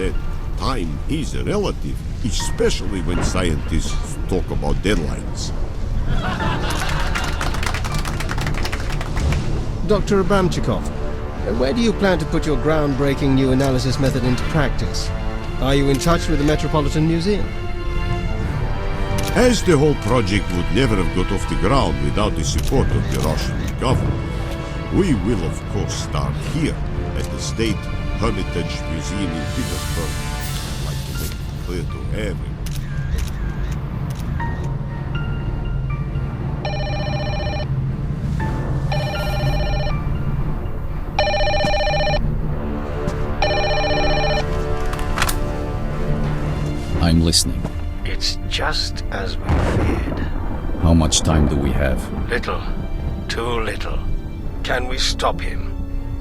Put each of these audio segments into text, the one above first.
said, time is relative, especially when scientists talk about deadlines. Dr. Abramchikov, where do you plan to put your groundbreaking new analysis method into practice? Are you in touch with the Metropolitan Museum? As the whole project would never have got off the ground without the support of the Russian government, we will of course start here at the State Hermitage Museum in Petersburg. I'd like to make it clear to everyone. I'm listening. It's just as we feared. How much time do we have? Little. Too little. Can we stop him?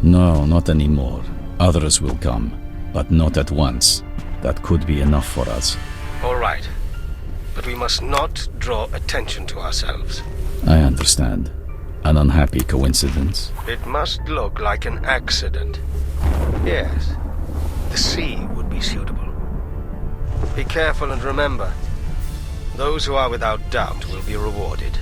No, not anymore. Others will come, but not at once. That could be enough for us. All right. But we must not draw attention to ourselves. I understand. An unhappy coincidence. It must look like an accident. Yes. The sea would be suitable. Be careful and remember, those who are without doubt will be rewarded.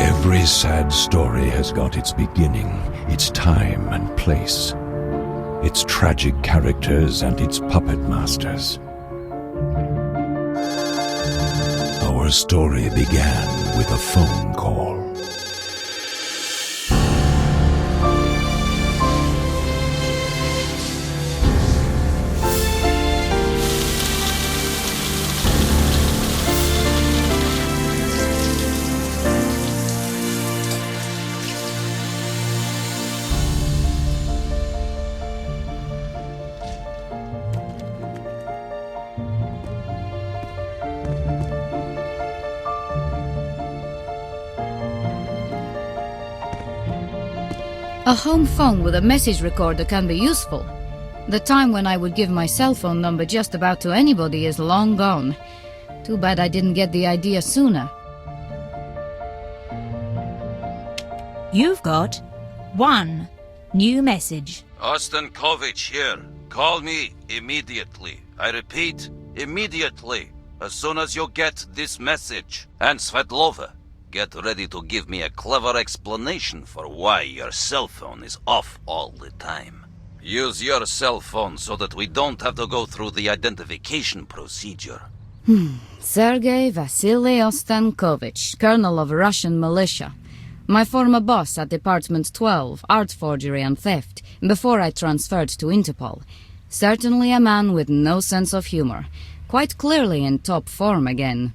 Every sad story has got its beginning, its time and place, its tragic characters and its puppet masters. Our story began with a phone call. A home phone with a message recorder can be useful. The time when I would give my cell phone number just about to anybody is long gone. Too bad I didn't get the idea sooner. You've got one new message. Ostankovich here. Call me immediately. I repeat, immediately. As soon as you get this message. And Svetlova, get ready to give me a clever explanation for why your cell phone is off all the time. Use your cell phone so that we don't have to go through the identification procedure. Sergei Vasily Ostankovich, colonel of Russian militia. My former boss at Department 12, art forgery and theft, before I transferred to Interpol. Certainly a man with no sense of humor. Quite clearly in top form again.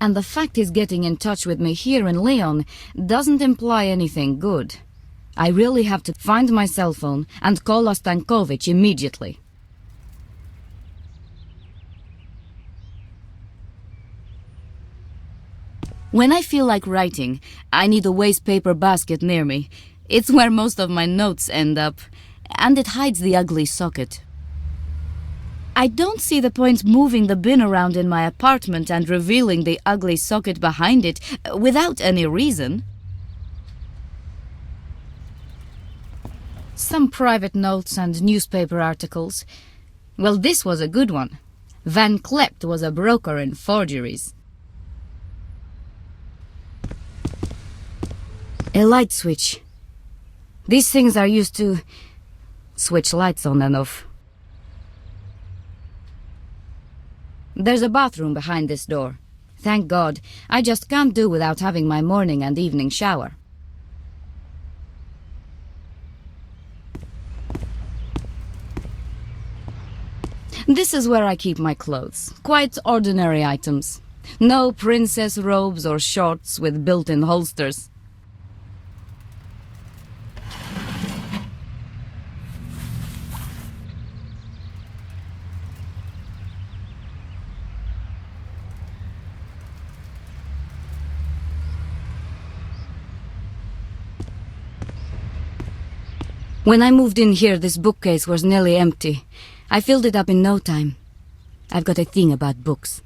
And the fact he's getting in touch with me here in Lyon doesn't imply anything good. I really have to find my cell phone and call Ostankovich immediately. When I feel like writing, I need a waste paper basket near me. It's where most of my notes end up, and it hides the ugly socket. I don't see the point moving the bin around in my apartment and revealing the ugly socket behind it without any reason. Some private notes and newspaper articles. Well, this was a good one. Van Klept was a broker in forgeries. A light switch. These things are used to switch lights on and off. There's a bathroom behind this door. Thank God, I just can't do without having my morning and evening shower. This is where I keep my clothes. Quite ordinary items. No princess robes or shorts with built-in holsters. When I moved in here, this bookcase was nearly empty. I filled it up in no time. I've got a thing about books.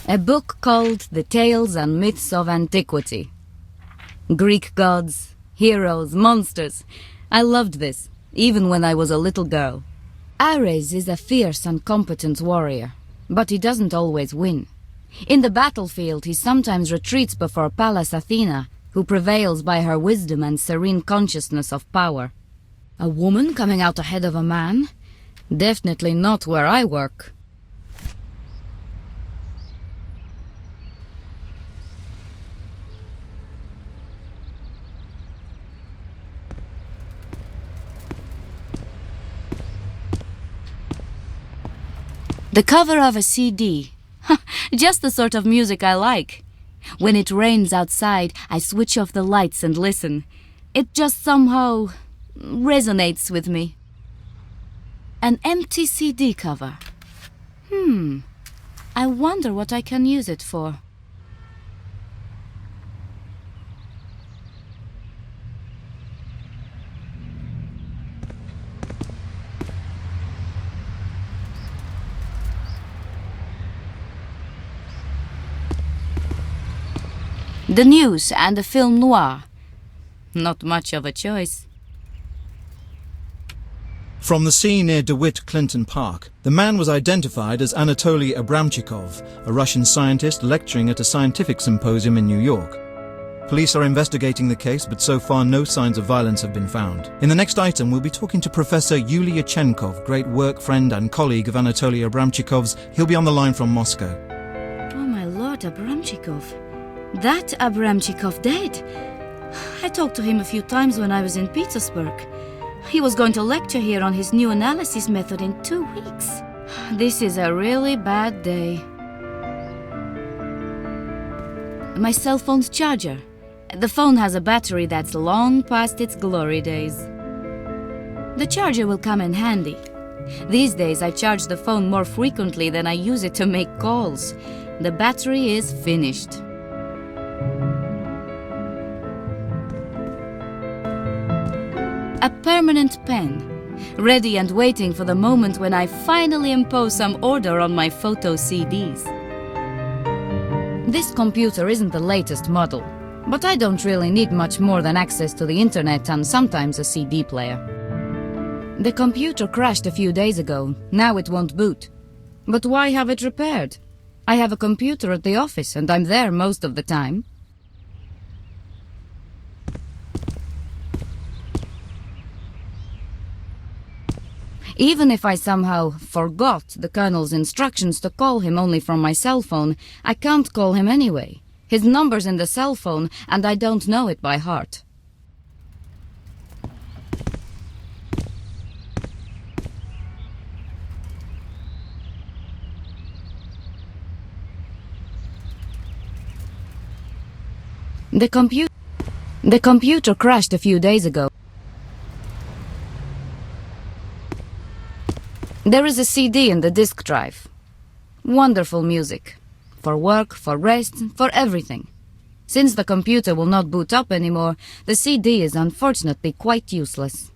A book called The Tales and Myths of Antiquity. Greek gods, heroes, monsters. I loved this, even when I was a little girl. Ares is a fierce and competent warrior, but he doesn't always win. In the battlefield, he sometimes retreats before Pallas Athena, who prevails by her wisdom and serene consciousness of power. A woman coming out ahead of a man? Definitely not where I work. The cover of a CD. Just the sort of music I like. When it rains outside, I switch off the lights and listen. It just somehow resonates with me. An empty CD cover. I wonder what I can use it for. The news and the film noir. Not much of a choice. From the scene near DeWitt Clinton Park, the man was identified as Anatoly Abramchikov, a Russian scientist lecturing at a scientific symposium in New York. Police are investigating the case, but so far no signs of violence have been found. In the next item, we'll be talking to Professor Yulia Chenkov, great work friend and colleague of Anatoly Abramchikov's. He'll be on the line from Moscow. Oh my lord, Abramchikov. That Abramchikov dead? I talked to him a few times when I was in Petersburg. He was going to lecture here on his new analysis method in 2 weeks. This is a really bad day. My cell phone's charger. The phone has a battery that's long past its glory days. The charger will come in handy. These days I charge the phone more frequently than I use it to make calls. The battery is finished. A permanent pen, ready and waiting for the moment when I finally impose some order on my photo CDs. This computer isn't the latest model, but I don't really need much more than access to the internet and sometimes a CD player. The computer crashed a few days ago, now it won't boot. But why have it repaired? I have a computer at the office and I'm there most of the time. Even if I somehow forgot the colonel's instructions to call him only from my cell phone, I can't call him anyway. His number's in the cell phone, and I don't know it by heart. The computer crashed a few days ago. There is a CD in the disk drive. Wonderful music. For work, for rest, for everything. Since the computer will not boot up anymore, the CD is unfortunately quite useless.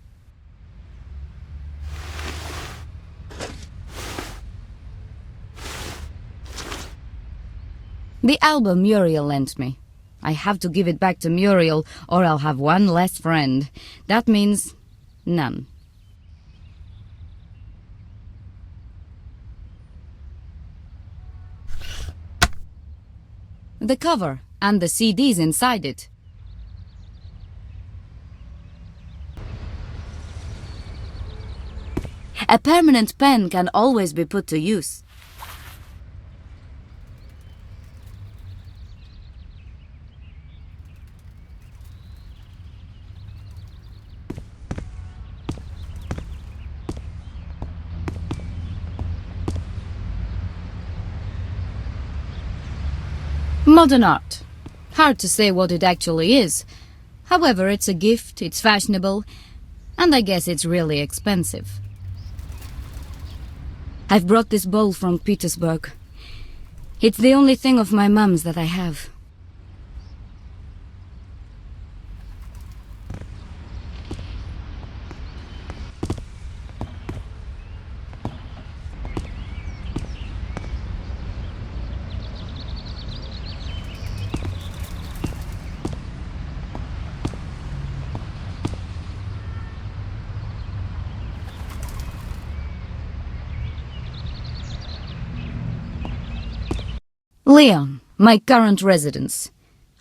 The album Muriel lent me. I have to give it back to Muriel or I'll have one less friend. That means none. The cover and the CDs inside it. A permanent pen can always be put to use. Modern art. Hard to say what it actually is. However, it's a gift, it's fashionable, and I guess it's really expensive. I've brought this bowl from Petersburg. It's the only thing of my mum's that I have. Leon, my current residence.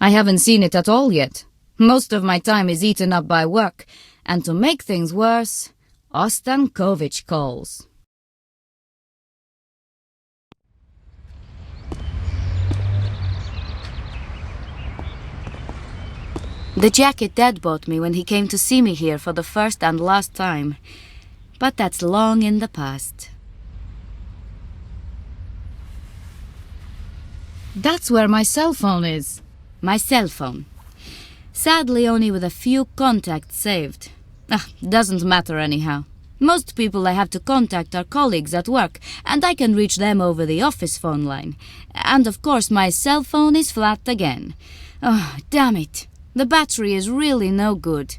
I haven't seen it at all yet. Most of my time is eaten up by work, and to make things worse, Ostankovich calls. The jacket Dad bought me when he came to see me here for the first and last time. But that's long in the past. That's where my cell phone is. My cell phone. Sadly, only with a few contacts saved. Doesn't matter anyhow. Most people I have to contact are colleagues at work, and I can reach them over the office phone line. And of course my cell phone is flat again. Oh, damn it. The battery is really no good.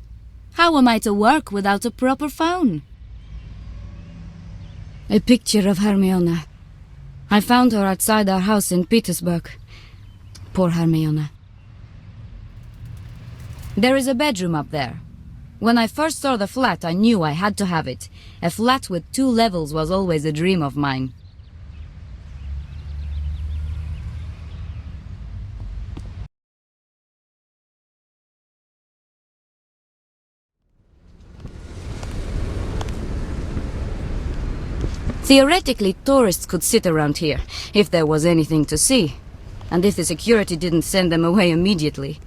How am I to work without a proper phone? A picture of Hermione. I found her outside our house in Petersburg. Poor Hermione. There is a bedroom up there. When I first saw the flat, I knew I had to have it. A flat with 2 levels was always a dream of mine. Theoretically, tourists could sit around here, if there was anything to see. And if the security didn't send them away immediately.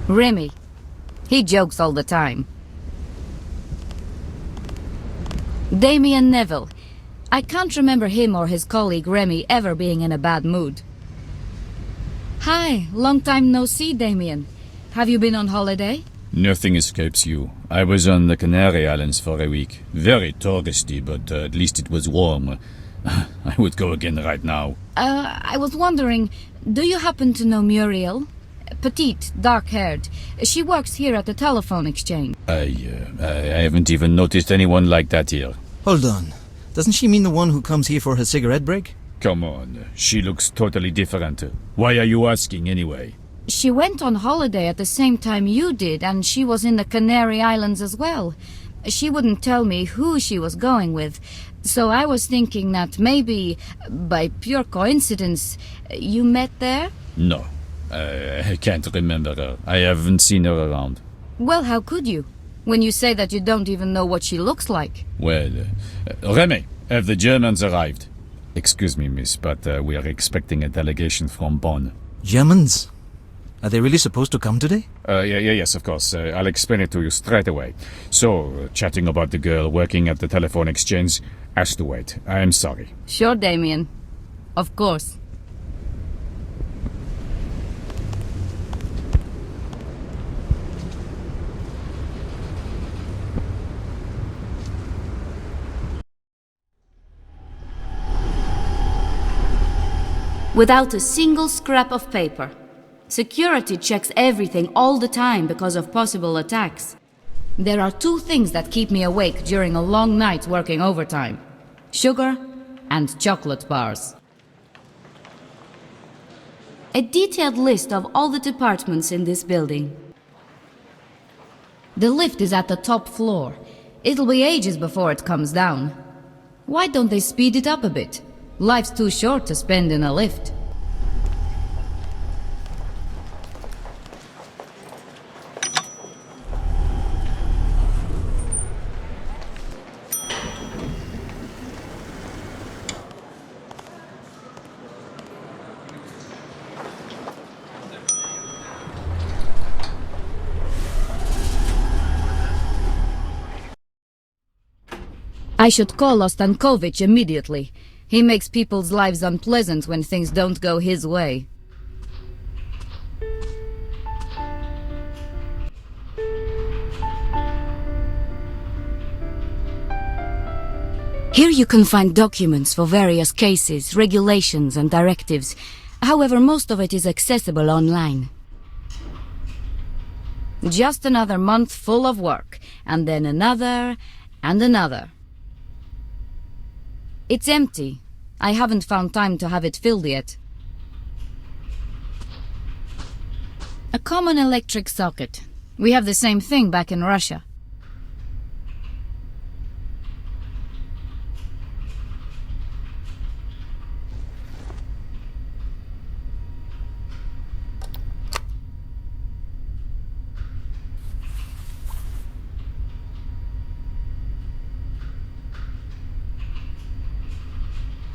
Remy. He jokes all the time. Damien Neville. I can't remember him or his colleague Remy ever being in a bad mood. Hi, long time no see, Damien. Have you been on holiday? Nothing escapes you. I was on the Canary Islands for a week. Very touristy, but at least it was warm. I would go again right now. I was wondering, do you happen to know Muriel? Petite, dark-haired. She works here at the telephone exchange. I haven't even noticed anyone like that here. Hold on. Doesn't she mean the one who comes here for her cigarette break? Come on, she looks totally different. Why are you asking anyway? She went on holiday at the same time you did, and she was in the Canary Islands as well. She wouldn't tell me who she was going with, so I was thinking that maybe, by pure coincidence, you met there? No, I can't remember her. I haven't seen her around. Well, how could you, when you say that you don't even know what she looks like? Well, Remy, have the Germans arrived? Excuse me, miss, but we are expecting a delegation from Bonn. Germans? Are they really supposed to come today? Yes, of course. I'll explain it to you straight away. So, chatting about the girl working at the telephone exchange has to wait. I'm sorry. Sure, Damien. Of course. Without a single scrap of paper. Security checks everything all the time because of possible attacks. There are 2 things that keep me awake during a long night working overtime. Sugar and chocolate bars. A detailed list of all the departments in this building. The lift is at the top floor. It'll be ages before it comes down. Why don't they speed it up a bit? Life's too short to spend in a lift. I should call Ostankovich immediately. He makes people's lives unpleasant when things don't go his way. Here you can find documents for various cases, regulations and directives. However, most of it is accessible online. Just another month full of work, and then another, and another. It's empty. I haven't found time to have it filled yet. A common electric socket. We have the same thing back in Russia.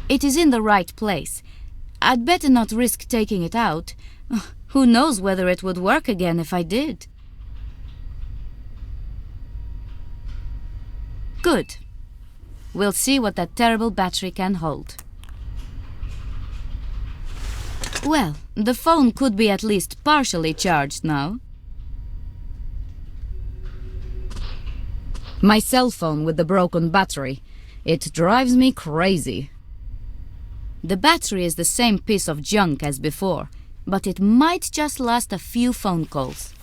It is in the right place. I'd better not risk taking it out. Who knows whether it would work again if I did. Good. We'll see what that terrible battery can hold. Well, the phone could be at least partially charged now. My cell phone with the broken battery. It drives me crazy. The battery is the same piece of junk as before, but it might just last a few phone calls.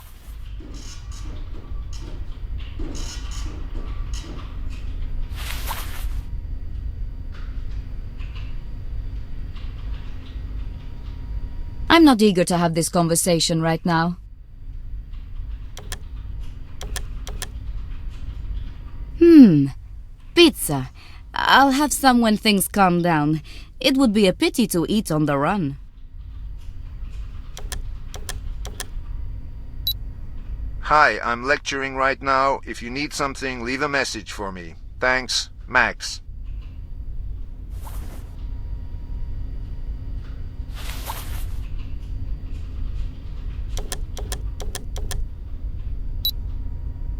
I'm not eager to have this conversation right now. Pizza. I'll have some when things calm down. It would be a pity to eat on the run. Hi, I'm lecturing right now. If you need something, leave a message for me. Thanks, Max.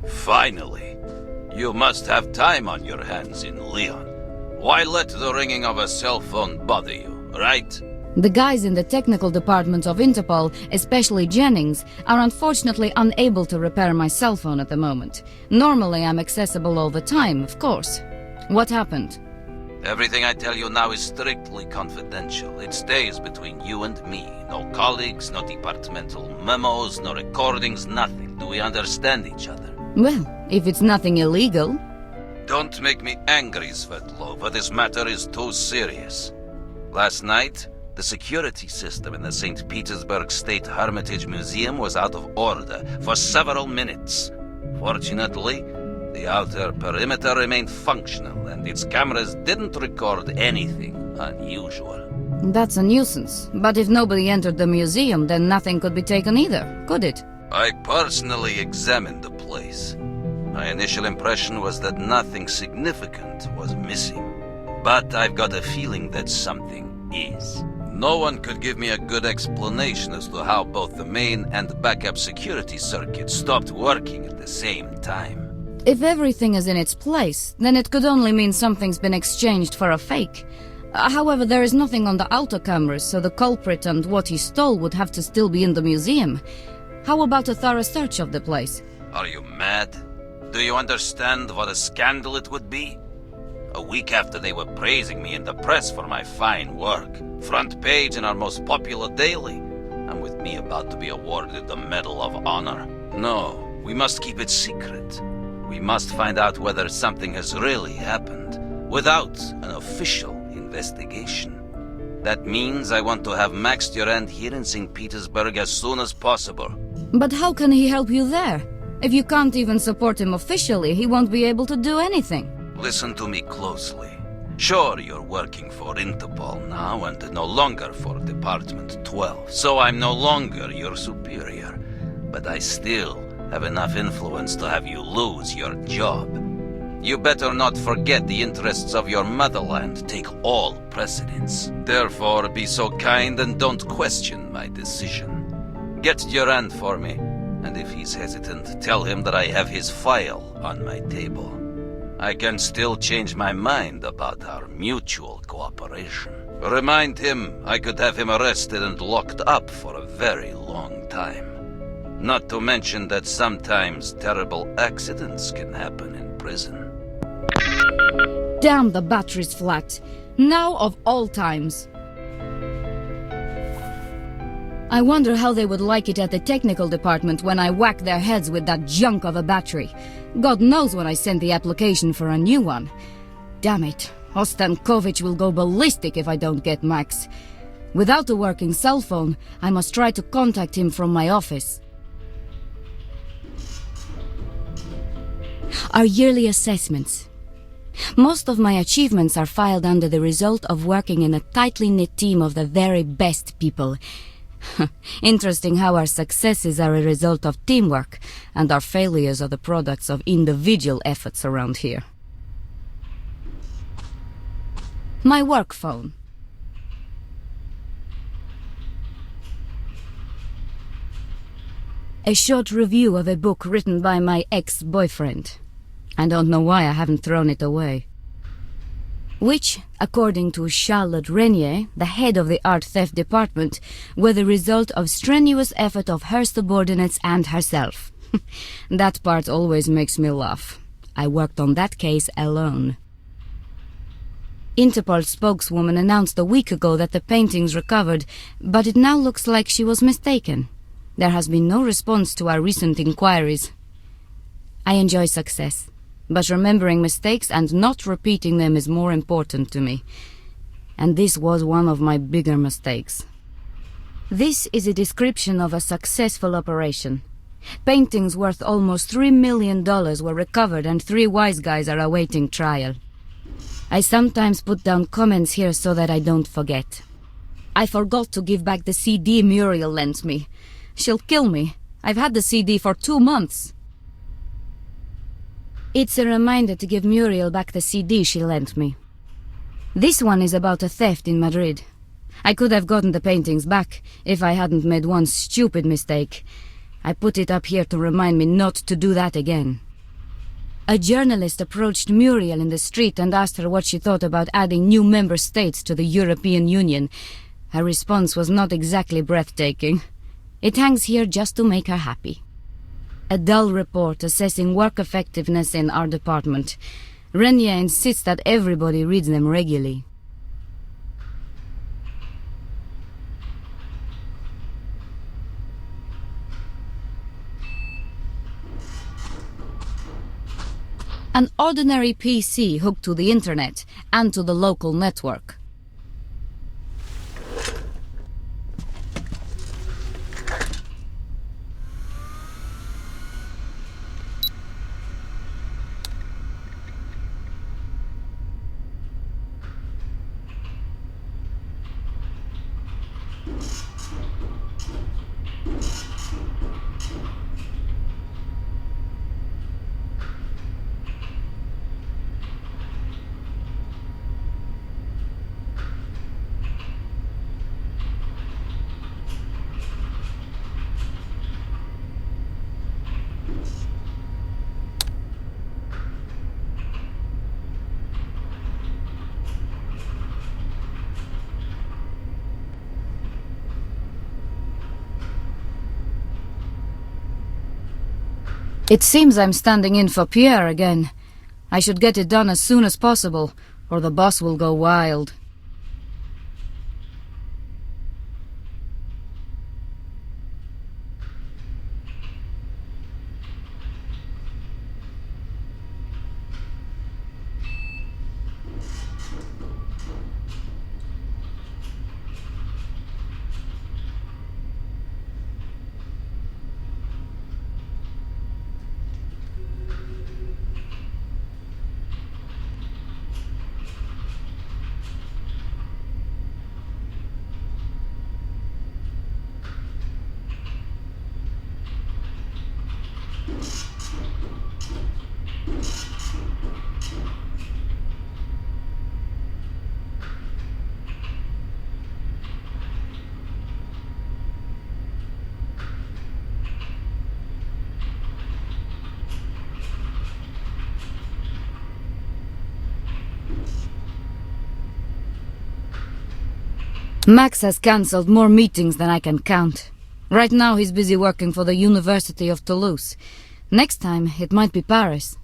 Finally. You must have time on your hands in Lyon. Why let the ringing of a cell phone bother you, right? The guys in the technical department of Interpol, especially Jennings, are unfortunately unable to repair my cell phone at the moment. Normally I'm accessible all the time, of course. What happened? Everything I tell you now is strictly confidential. It stays between you and me. No colleagues, no departmental memos, no recordings, nothing. Do we understand each other? Well, if it's nothing illegal. Don't make me angry, Svetlova. This matter is too serious. Last night, the security system in the St. Petersburg State Hermitage Museum was out of order for several minutes. Fortunately, the outer perimeter remained functional and its cameras didn't record anything unusual. That's a nuisance. But if nobody entered the museum, then nothing could be taken either, could it? I personally examined the place. My initial impression was that nothing significant was missing. But I've got a feeling that something is. No one could give me a good explanation as to how both the main and backup security circuits stopped working at the same time. If everything is in its place, then it could only mean something's been exchanged for a fake. However, there is nothing on the auto cameras, so the culprit and what he stole would have to still be in the museum. How about a thorough search of the place? Are you mad? Do you understand what a scandal it would be? A week after they were praising me in the press for my fine work, front page in our most popular daily, and with me about to be awarded the Medal of Honor. No, we must keep it secret. We must find out whether something has really happened, without an official investigation. That means I want to have Max Durand here in St. Petersburg as soon as possible. But how can he help you there? If you can't even support him officially, he won't be able to do anything. Listen to me closely. Sure, you're working for Interpol now and no longer for Department 12, so I'm no longer your superior. But I still have enough influence to have you lose your job. You better not forget the interests of your motherland take all precedence. Therefore, be so kind and don't question my decision. Get Durand for me, and if he's hesitant, tell him that I have his file on my table. I can still change my mind about our mutual cooperation. Remind him I could have him arrested and locked up for a very long time. Not to mention that sometimes terrible accidents can happen in prison. Damn, the battery's flat. Now of all times. I wonder how they would like it at the technical department when I whack their heads with that junk of a battery. God knows when I send the application for a new one. Damn it, Ostankovich will go ballistic if I don't get Max. Without a working cell phone, I must try to contact him from my office. Our yearly assessments. Most of my achievements are filed under the result of working in a tightly knit team of the very best people. Interesting how our successes are a result of teamwork, and our failures are the products of individual efforts around here. My work phone. A short review of a book written by my ex-boyfriend. I don't know why I haven't thrown it away. Which, according to Charlotte Renier, the head of the art theft department, were the result of strenuous effort of her subordinates and herself. That part always makes me laugh. I worked on that case alone. Interpol spokeswoman announced a week ago that the paintings recovered, but it now looks like she was mistaken. There has been no response to our recent inquiries. I enjoy success. But remembering mistakes and not repeating them is more important to me. And this was one of my bigger mistakes. This is a description of a successful operation. Paintings worth almost $3 million were recovered and 3 wise guys are awaiting trial. I sometimes put down comments here so that I don't forget. I forgot to give back the CD Muriel lent me. She'll kill me. I've had the CD for 2 months. It's a reminder to give Muriel back the CD she lent me. This one is about a theft in Madrid. I could have gotten the paintings back if I hadn't made one stupid mistake. I put it up here to remind me not to do that again. A journalist approached Muriel in the street and asked her what she thought about adding new member states to the European Union. Her response was not exactly breathtaking. It hangs here just to make her happy. A dull report assessing work effectiveness in our department. Renier insists that everybody reads them regularly. An ordinary PC hooked to the internet and to the local network. It seems I'm standing in for Pierre again. I should get it done as soon as possible, or the boss will go wild. Max has cancelled more meetings than I can count. Right now he's busy working for the University of Toulouse. Next time, it might be Paris.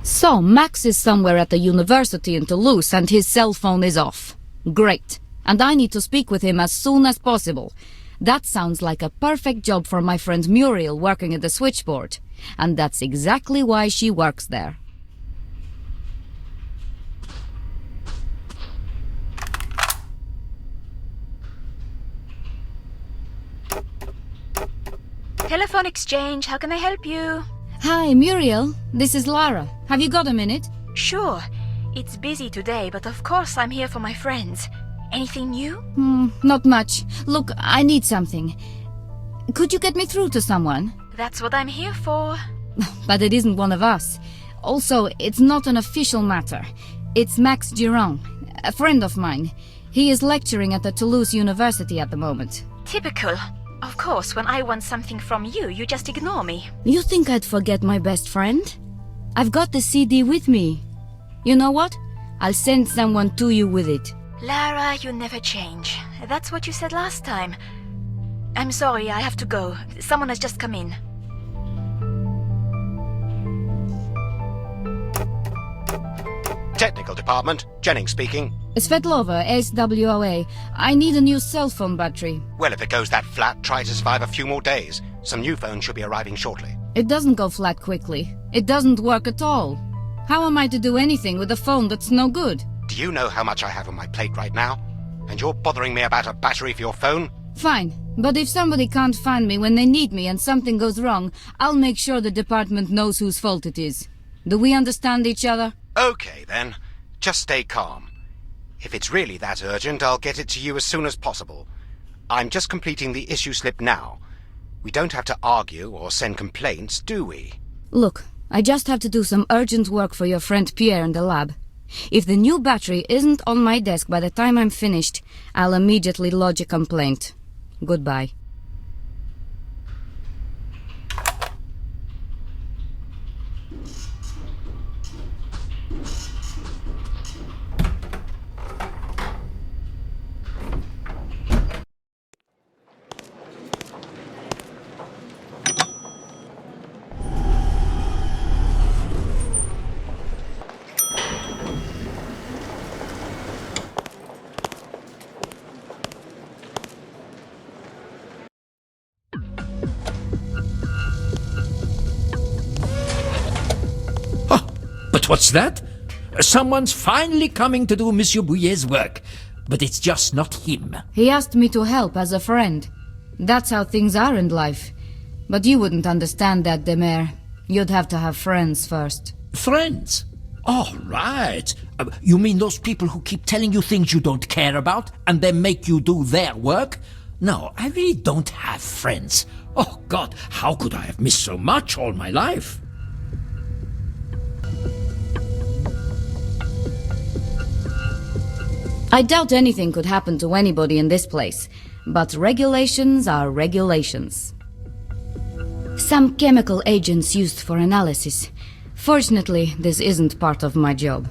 So, Max is somewhere at the university in Toulouse and his cell phone is off. Great. And I need to speak with him as soon as possible. That sounds like a perfect job for my friend Muriel working at the switchboard. And that's exactly why she works there. Telephone exchange, how can I help you? Hi, Muriel. This is Lara. Have you got a minute? Sure. It's busy today, but of course I'm here for my friends. Anything new? Not much. Look, I need something. Could you get me through to someone? That's what I'm here for. But it isn't one of us. Also, it's not an official matter. It's Max Durand, a friend of mine. He is lecturing at the Toulouse University at the moment. Typical. Of course, when I want something from you, you just ignore me. You think I'd forget my best friend? I've got the CD with me. You know what? I'll send someone to you with it. Lara, you never change. That's what you said last time. I'm sorry, I have to go. Someone has just come in. Technical department, Jennings speaking. Svetlova, SWOA. I need a new cell phone battery. Well, if it goes that flat, try to survive a few more days. Some new phones should be arriving shortly. It doesn't go flat quickly. It doesn't work at all. How am I to do anything with a phone that's no good? Do you know how much I have on my plate right now? And you're bothering me about a battery for your phone? Fine, but if somebody can't find me when they need me and something goes wrong, I'll make sure the department knows whose fault it is. Do we understand each other? Okay, then. Just stay calm. If it's really that urgent, I'll get it to you as soon as possible. I'm just completing the issue slip now. We don't have to argue or send complaints, do we? Look, I just have to do some urgent work for your friend Pierre in the lab. If the new battery isn't on my desk by the time I'm finished, I'll immediately lodge a complaint. Goodbye. What's that? Someone's finally coming to do Monsieur Bouillet's work, but it's just not him. He asked me to help as a friend. That's how things are in life. But you wouldn't understand that, Demer. You'd have to have friends first. Friends? All right. You mean those people who keep telling you things you don't care about and then make you do their work? No, I really don't have friends. Oh, God, how could I have missed so much all my life? I doubt anything could happen to anybody in this place, but regulations are regulations. Some chemical agents used for analysis. Fortunately, this isn't part of my job.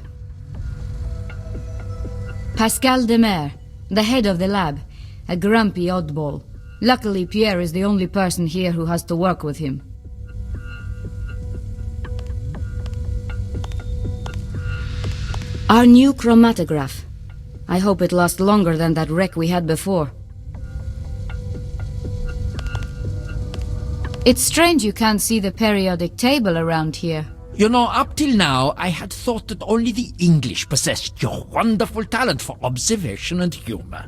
Pascal Demer, the head of the lab, a grumpy oddball. Luckily, Pierre is the only person here who has to work with him. Our new chromatograph. I hope it lasts longer than that wreck we had before. It's strange you can't see the periodic table around here. You know, up till now, I had thought that only the English possessed your wonderful talent for observation and humor.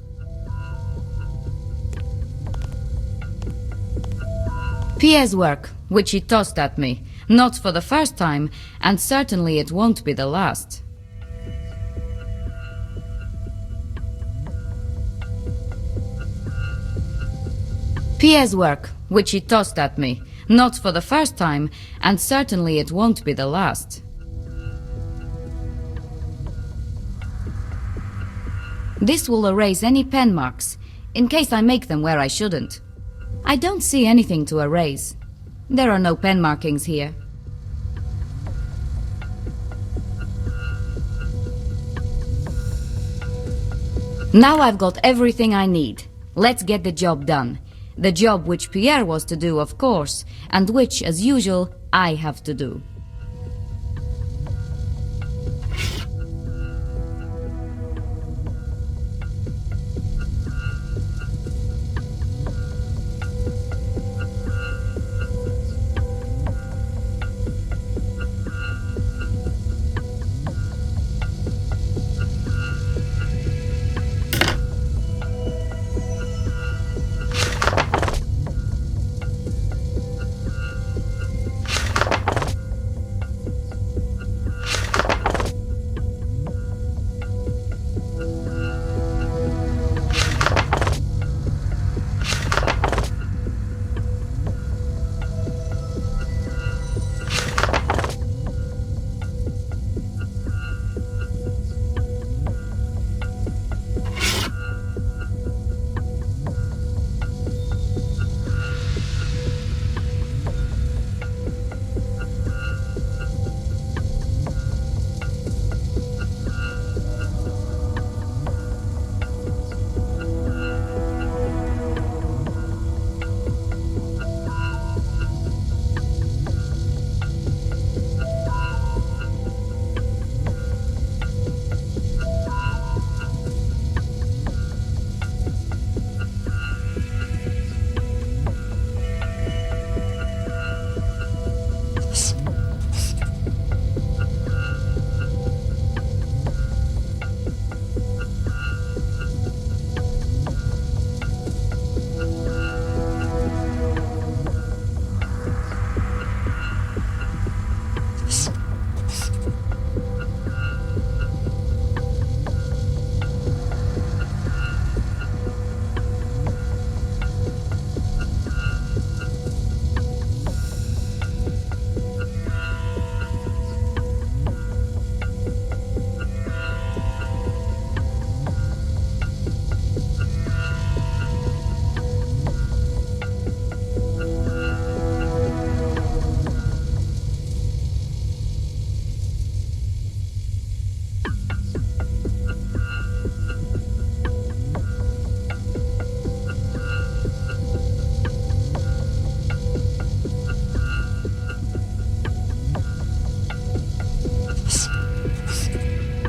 Pierre's work, which he tossed at me. Not for the first time, and certainly it won't be the last. Pierre's work, which he tossed at me. Not for the first time, and certainly it won't be the last. This will erase any pen marks, in case I make them where I shouldn't. I don't see anything to erase. There are no pen markings here. Now I've got everything I need. Let's get the job done. The job which Pierre was to do, of course, and which, as usual, I have to do.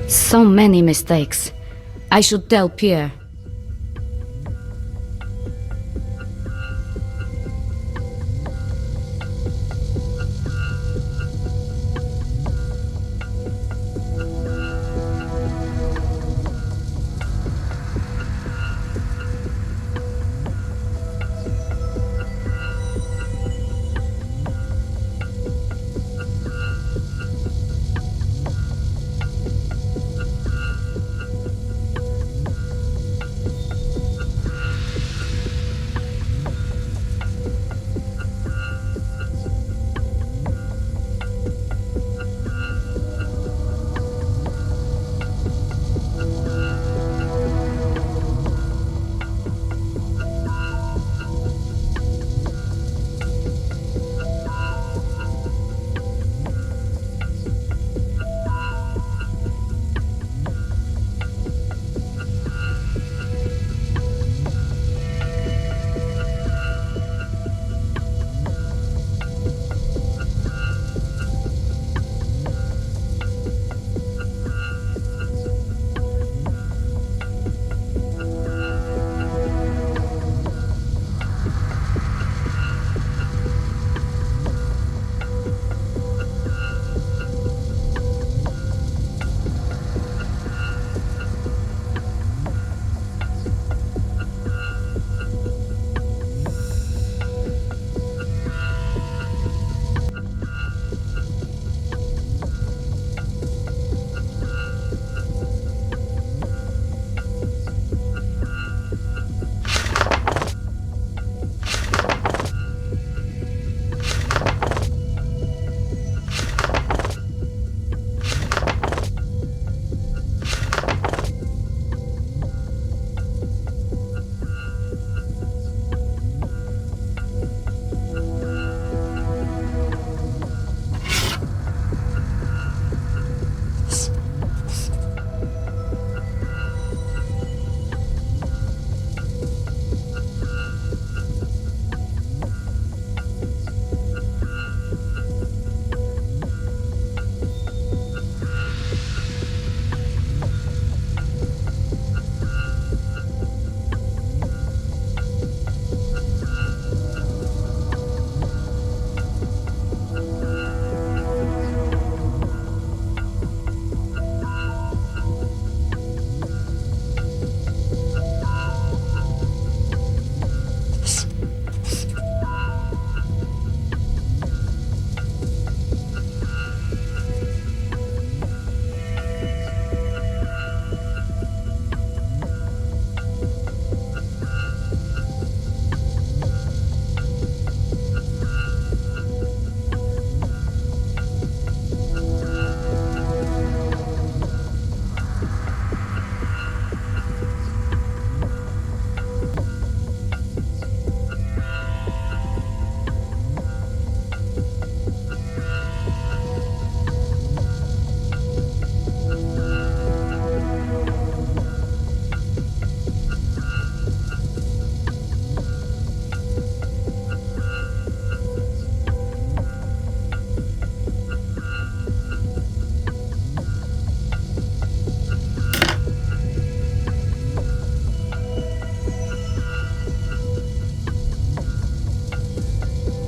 So many mistakes. I should tell Pierre.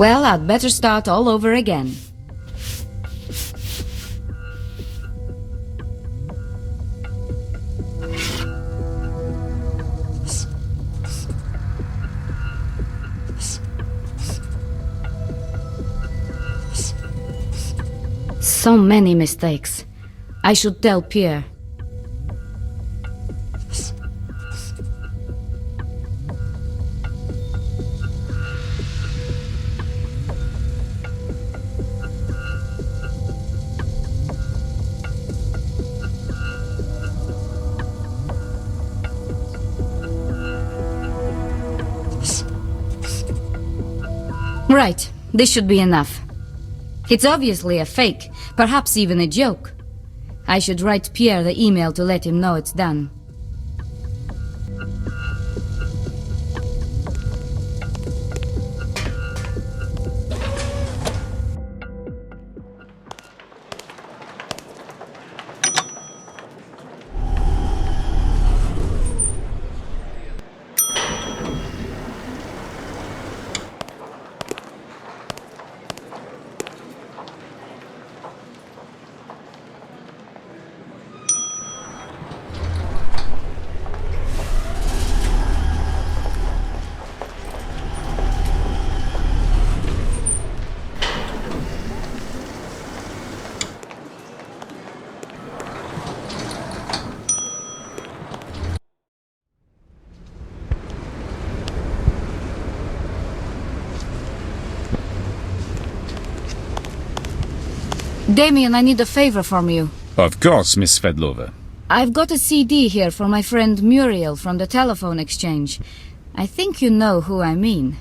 Well, I'd better start all over again. So many mistakes. I should tell Pierre. Right, this should be enough. It's obviously a fake, perhaps even a joke. I should write Pierre the email to let him know it's done. Damien, I need a favor from you. Of course, Miss Svetlova. I've got a CD here for my friend Muriel from the telephone exchange. I think you know who I mean.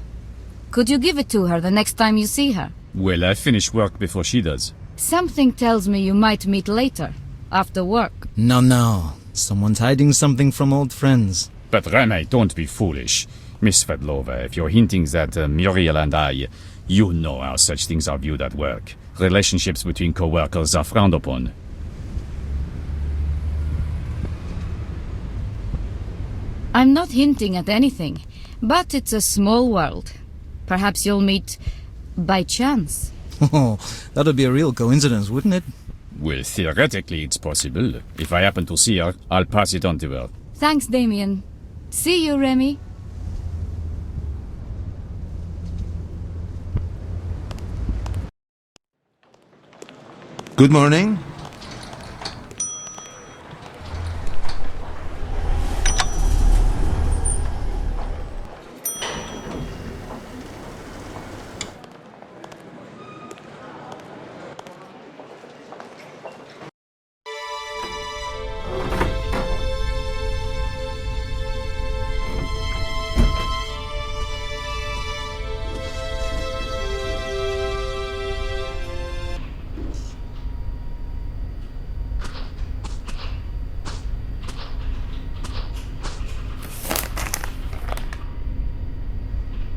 Could you give it to her the next time you see her? Well, I finish work before she does. Something tells me you might meet later, after work. No. Someone's hiding something from old friends. But Remy, don't be foolish. Miss Svetlova, if you're hinting that Muriel and I, you know how such things are viewed at work. Relationships between co-workers are frowned upon. I'm not hinting at anything, but it's a small world. Perhaps you'll meet by chance. Oh, that'd be a real coincidence, wouldn't it? Well, theoretically it's possible. If I happen to see her, I'll pass it on to her. Thanks, Damien. See you, Remy. Good morning.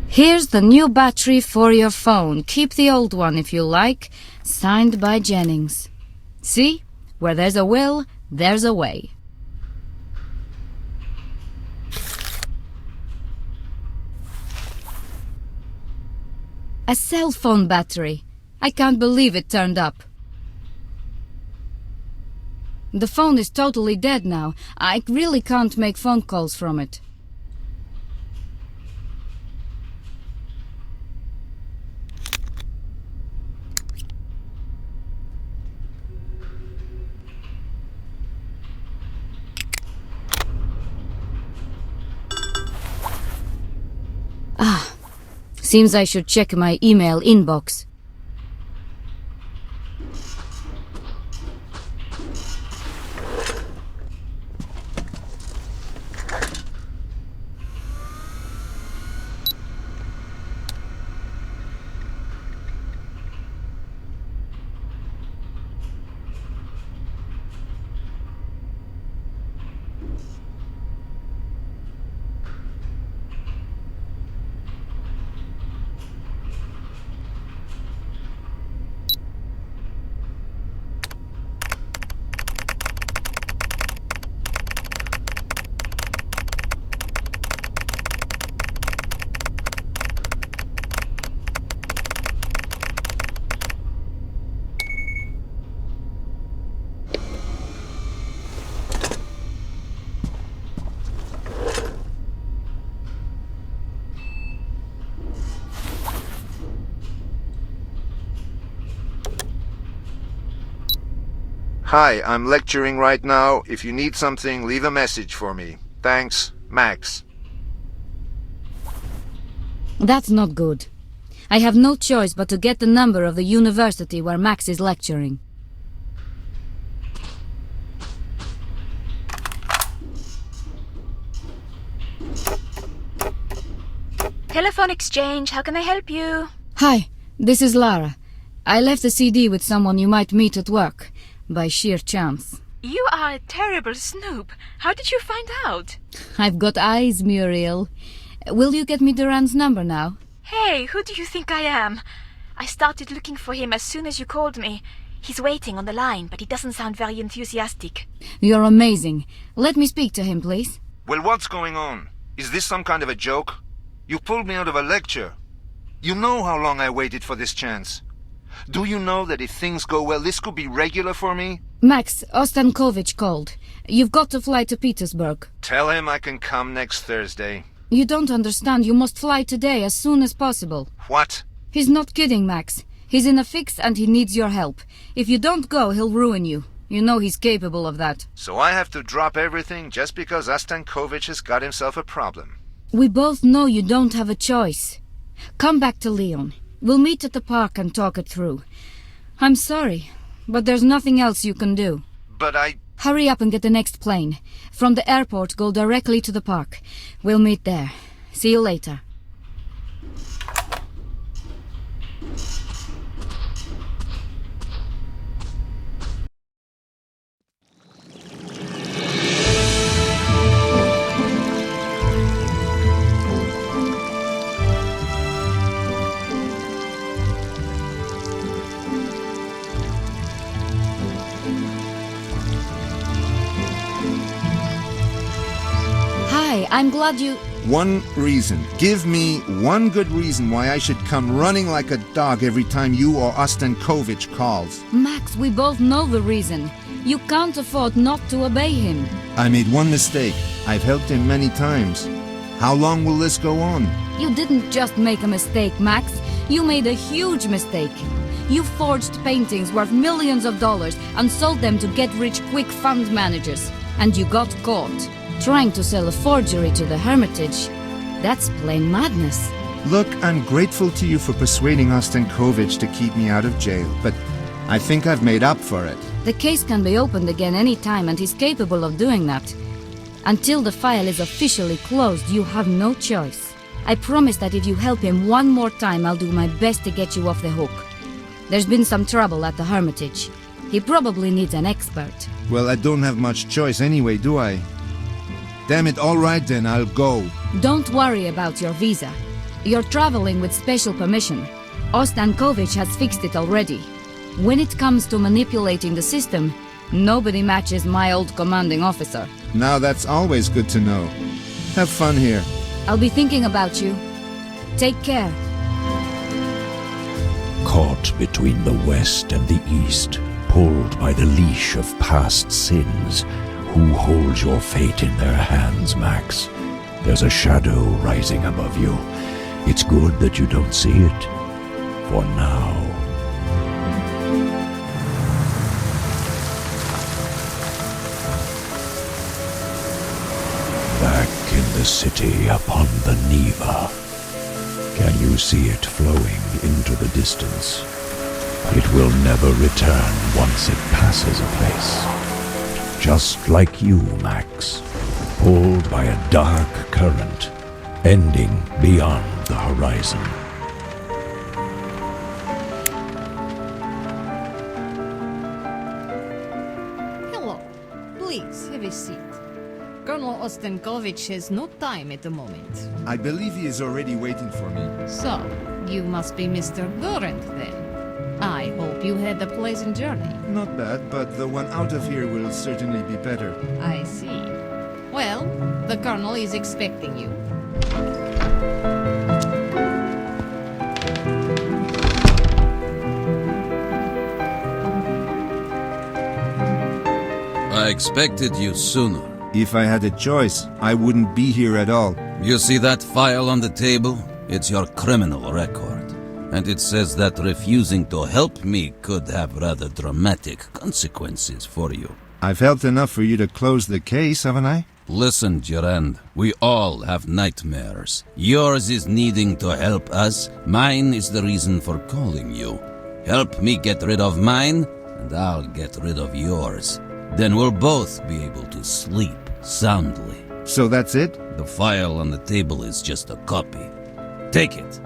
Here's the new battery for your phone. Keep the old one if you like. Signed by Jennings. See? Where there's a will, there's a way. A cell phone battery. I can't believe it turned up. The phone is totally dead now. I really can't make phone calls from it. Seems I should check my email inbox. Hi, I'm lecturing right now. If you need something, leave a message for me. Thanks, Max. That's not good. I have no choice but to get the number of the university where Max is lecturing. Telephone exchange, how can I help you? Hi, this is Lara. I left a CD with someone you might meet at work, by sheer chance. You are a terrible snoop. How did you find out? I've got eyes, Muriel. Will you get me Durand's number now? Hey, who do you think I am? I started looking for him as soon as you called me. He's waiting on the line, but he doesn't sound very enthusiastic. You're amazing. Let me speak to him, please. Well, what's going on? Is this some kind of a joke? You pulled me out of a lecture. You know how long I waited for this chance. Do you know that if things go well, this could be regular for me? Max, Ostankovich called. You've got to fly to Petersburg. Tell him I can come next Thursday. You don't understand. You must fly today as soon as possible. What? He's not kidding, Max. He's in a fix and he needs your help. If you don't go, he'll ruin you. You know he's capable of that. So I have to drop everything just because Ostankovich has got himself a problem. We both know you don't have a choice. Come back to Lyon. We'll meet at the park and talk it through. I'm sorry, but there's nothing else you can do. But I... Hurry up and get the next plane. From the airport, go directly to the park. We'll meet there. See you later. I'm glad you... One reason. Give me one good reason why I should come running like a dog every time you or Ostankovich calls. Max, we both know the reason. You can't afford not to obey him. I made one mistake. I've helped him many times. How long will this go on? You didn't just make a mistake, Max. You made a huge mistake. You forged paintings worth millions of dollars and sold them to get-rich-quick fund managers. And you got caught. Trying to sell a forgery to the Hermitage. That's plain madness. Look, I'm grateful to you for persuading Ostankovich to keep me out of jail, but I think I've made up for it. The case can be opened again any time, and he's capable of doing that. Until the file is officially closed, you have no choice. I promise that if you help him one more time, I'll do my best to get you off the hook. There's been some trouble at the Hermitage. He probably needs an expert. Well, I don't have much choice anyway, do I? Damn it, all right then, I'll go. Don't worry about your visa. You're traveling with special permission. Ostankovich has fixed it already. When it comes to manipulating the system, nobody matches my old commanding officer. Now that's always good to know. Have fun here. I'll be thinking about you. Take care. Caught between the West and the East, pulled by the leash of past sins, who holds your fate in their hands, Max? There's a shadow rising above you. It's good that you don't see it. For now. Back in the city upon the Neva. Can you see it flowing into the distance? It will never return once it passes a place. Just like you, Max, pulled by a dark current, ending beyond the horizon. Hello. Please, have a seat. Colonel Ostankovich has no time at the moment. I believe he is already waiting for me. So, you must be Mr. Durand then. I hope you had a pleasant journey. Not bad, but the one out of here will certainly be better. I see. Well, the Colonel is expecting you. I expected you sooner. If I had a choice, I wouldn't be here at all. You see that file on the table? It's your criminal record. And it says that refusing to help me could have rather dramatic consequences for you. I've helped enough for you to close the case, haven't I? Listen, Durand, we all have nightmares. Yours is needing to help us. Mine is the reason for calling you. Help me get rid of mine, and I'll get rid of yours. Then we'll both be able to sleep soundly. So that's it? The file on the table is just a copy. Take it.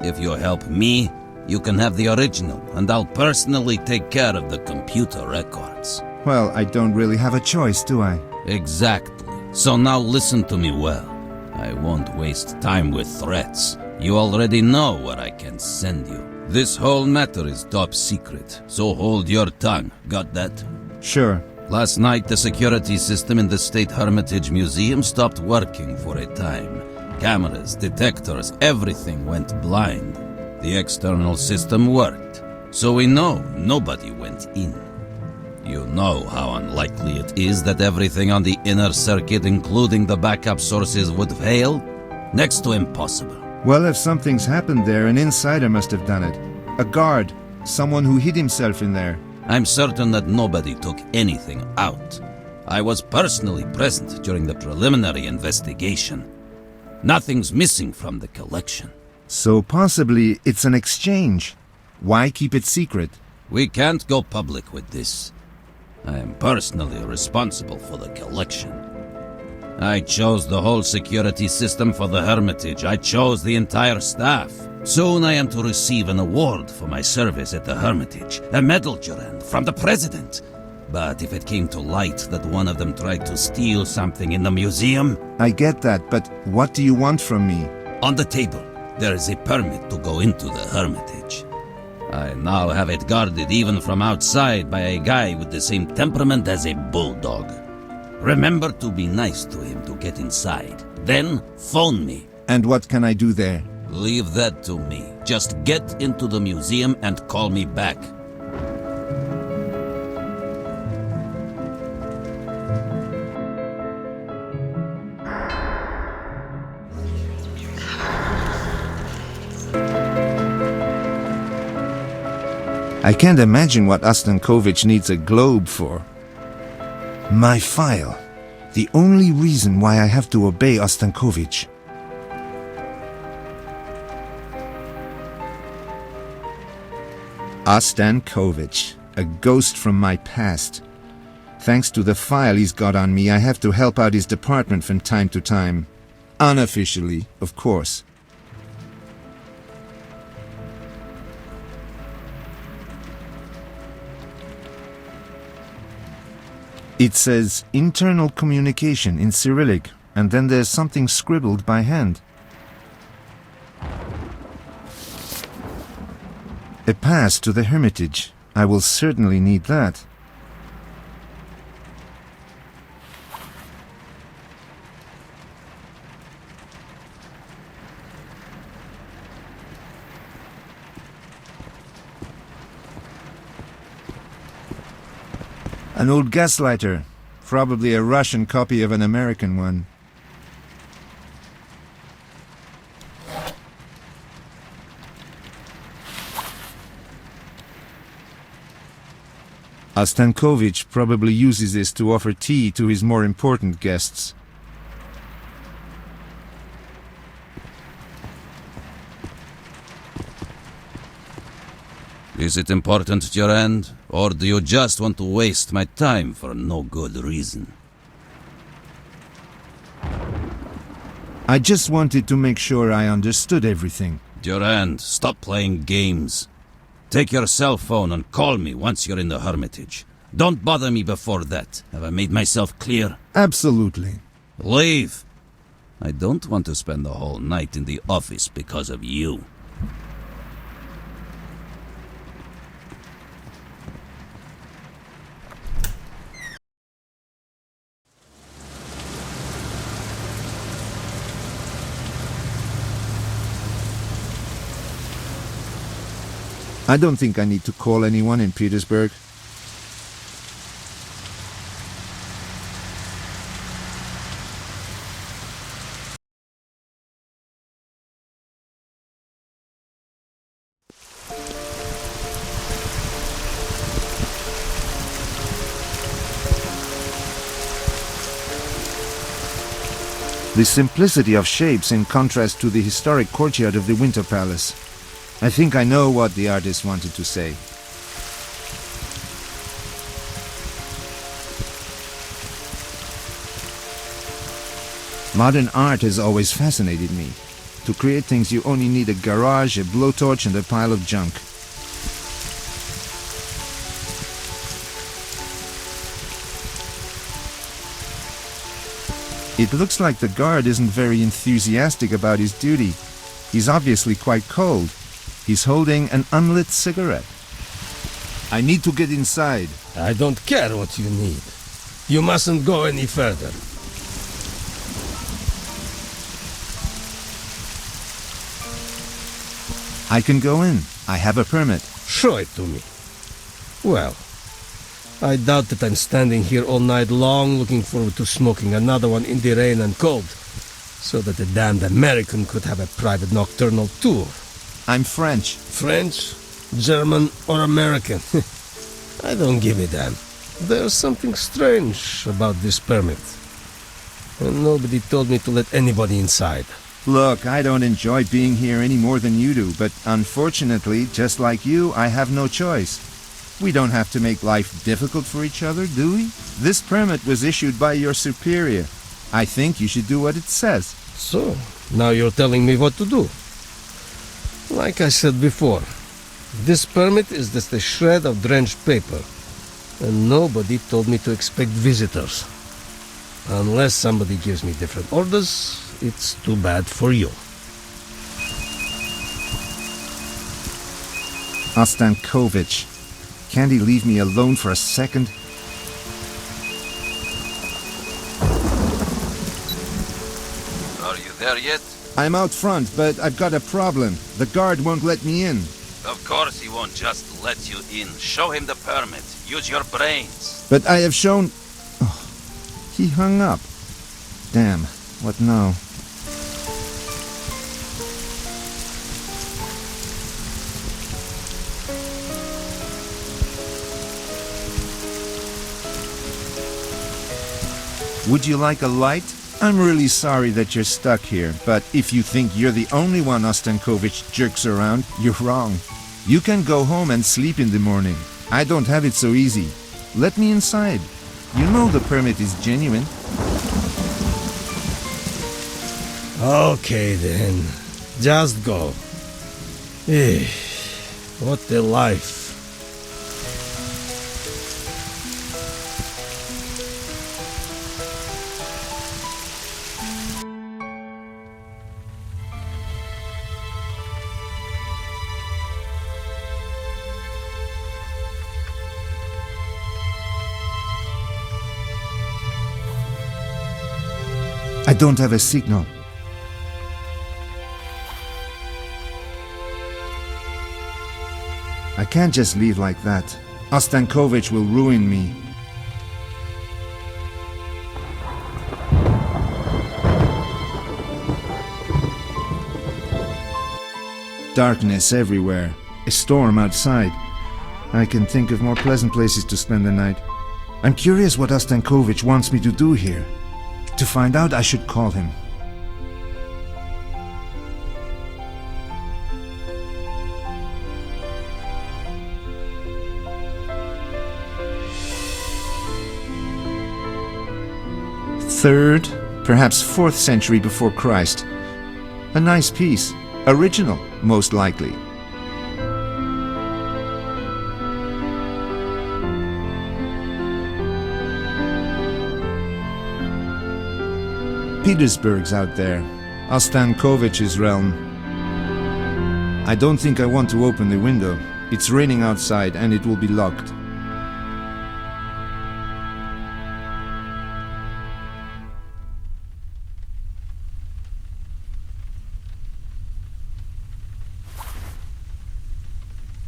If you help me, you can have the original, and I'll personally take care of the computer records. Well, I don't really have a choice, do I? Exactly. So now listen to me well. I won't waste time with threats. You already know where I can send you. This whole matter is top secret, so hold your tongue. Got that? Sure. Last night, the security system in the State Hermitage Museum stopped working for a time. Cameras, detectors, everything went blind. The external system worked, so we know nobody went in. You know how unlikely it is that everything on the inner circuit, including the backup sources, would fail? Next to impossible. Well, if something's happened there, an insider must have done it. A guard. Someone who hid himself in there. I'm certain that nobody took anything out. I was personally present during the preliminary investigation. Nothing's missing from the collection. So possibly it's an exchange. Why keep it secret? We can't go public with this. I am personally responsible for the collection. I chose the whole security system for the Hermitage. I chose the entire staff. Soon I am to receive an award for my service at the Hermitage. A medal, Durand, from the president. But if it came to light that one of them tried to steal something in the museum... I get that, but what do you want from me? On the table, there is a permit to go into the Hermitage. I now have it guarded even from outside by a guy with the same temperament as a bulldog. Remember to be nice to him to get inside. Then phone me. And what can I do there? Leave that to me. Just get into the museum and call me back. I can't imagine what Ostankovich needs a globe for. My file. The only reason why I have to obey Ostankovich. Ostankovich. A ghost from my past. Thanks to the file he's got on me, I have to help out his department from time to time. Unofficially, of course. It says internal communication in Cyrillic, and then there's something scribbled by hand. A pass to the Hermitage. I will certainly need that. An old gaslighter. Probably a Russian copy of an American one. Ostankovich probably uses this to offer tea to his more important guests. Is it important, Durand? Or do you just want to waste my time for no good reason? I just wanted to make sure I understood everything. Durand, stop playing games. Take your cell phone and call me once you're in the Hermitage. Don't bother me before that. Have I made myself clear? Absolutely. Leave. I don't want to spend the whole night in the office because of you. I don't think I need to call anyone in Petersburg. The simplicity of shapes in contrast to the historic courtyard of the Winter Palace. I think I know what the artist wanted to say. Modern art has always fascinated me. To create things you only need a garage, a blowtorch and a pile of junk. It looks like the guard isn't very enthusiastic about his duty. He's obviously quite cold. He's holding an unlit cigarette. I need to get inside. I don't care what you need. You mustn't go any further. I can go in. I have a permit. Show it to me. Well, I doubt that I'm standing here all night long looking forward to smoking another one in the rain and cold, so that the damned American could have a private nocturnal tour. I'm French. French, German, or American? I don't give a damn. There's something strange about this permit. And nobody told me to let anybody inside. Look, I don't enjoy being here any more than you do, but unfortunately, just like you, I have no choice. We don't have to make life difficult for each other, do we? This permit was issued by your superior. I think you should do what it says. So, now you're telling me what to do. Like I said before, this permit is just a shred of drenched paper, and nobody told me to expect visitors. Unless somebody gives me different orders, it's too bad for you. Ostankovich. Can't he leave me alone for a second? Are you there yet? I'm out front, but I've got a problem. The guard won't let me in. Of course he won't just let you in. Show him the permit. Use your brains. But I have shown... Oh, he hung up. Damn, what now? Would you like a light? I'm really sorry that you're stuck here, but if you think you're the only one Ostankovich jerks around, you're wrong. You can go home and sleep in the morning. I don't have it so easy. Let me inside. You know the permit is genuine. Okay then, just go. What a life. I don't have a signal. I can't just leave like that. Ostankovich will ruin me. Darkness everywhere. A storm outside. I can think of more pleasant places to spend the night. I'm curious what Ostankovich wants me to do here. To find out, I should call him. Third, perhaps 4th century before Christ. A nice piece. Original, most likely. Petersburg's out there. Ostankovich's realm. I don't think I want to open the window. It's raining outside and it will be locked.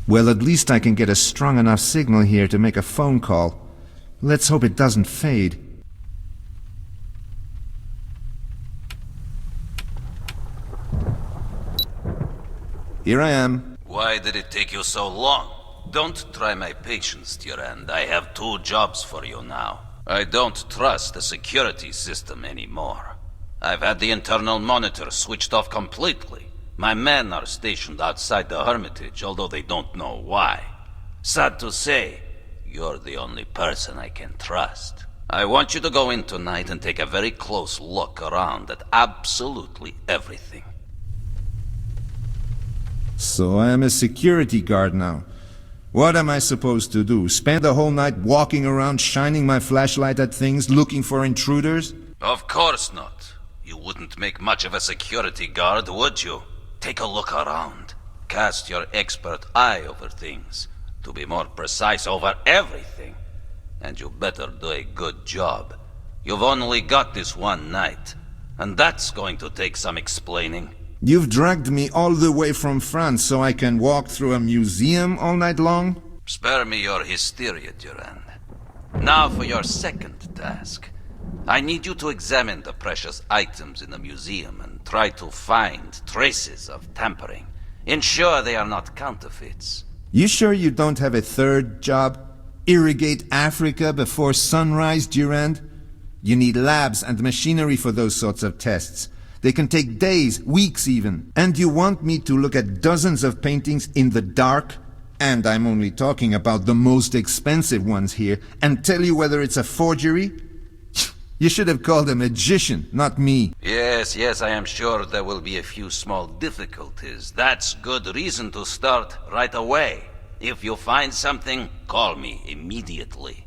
Well, at least I can get a strong enough signal here to make a phone call. Let's hope it doesn't fade. Here I am. Why did it take you so long? Don't try my patience, Durand. I have 2 jobs for you now. I don't trust the security system anymore. I've had the internal monitor switched off completely. My men are stationed outside the Hermitage, although they don't know why. Sad to say, you're the only person I can trust. I want you to go in tonight and take a very close look around at absolutely everything. So I am a security guard now. What am I supposed to do? Spend the whole night walking around shining my flashlight at things, looking for intruders? Of course not. You wouldn't make much of a security guard, would you? Take a look around. Cast your expert eye over things. To be more precise, over everything. And you better do a good job. You've only got this one night, and that's going to take some explaining. You've dragged me all the way from France so I can walk through a museum all night long? Spare me your hysteria, Durand. Now for your second task. I need you to examine the precious items in the museum and try to find traces of tampering. Ensure they are not counterfeits. You sure you don't have a third job? Irrigate Africa before sunrise, Durand? You need labs and machinery for those sorts of tests. They can take days, weeks even. And you want me to look at dozens of paintings in the dark? And I'm only talking about the most expensive ones here, and tell you whether it's a forgery? You should have called a magician, not me. Yes, I am sure there will be a few small difficulties. That's good reason to start right away. If you find something, call me immediately.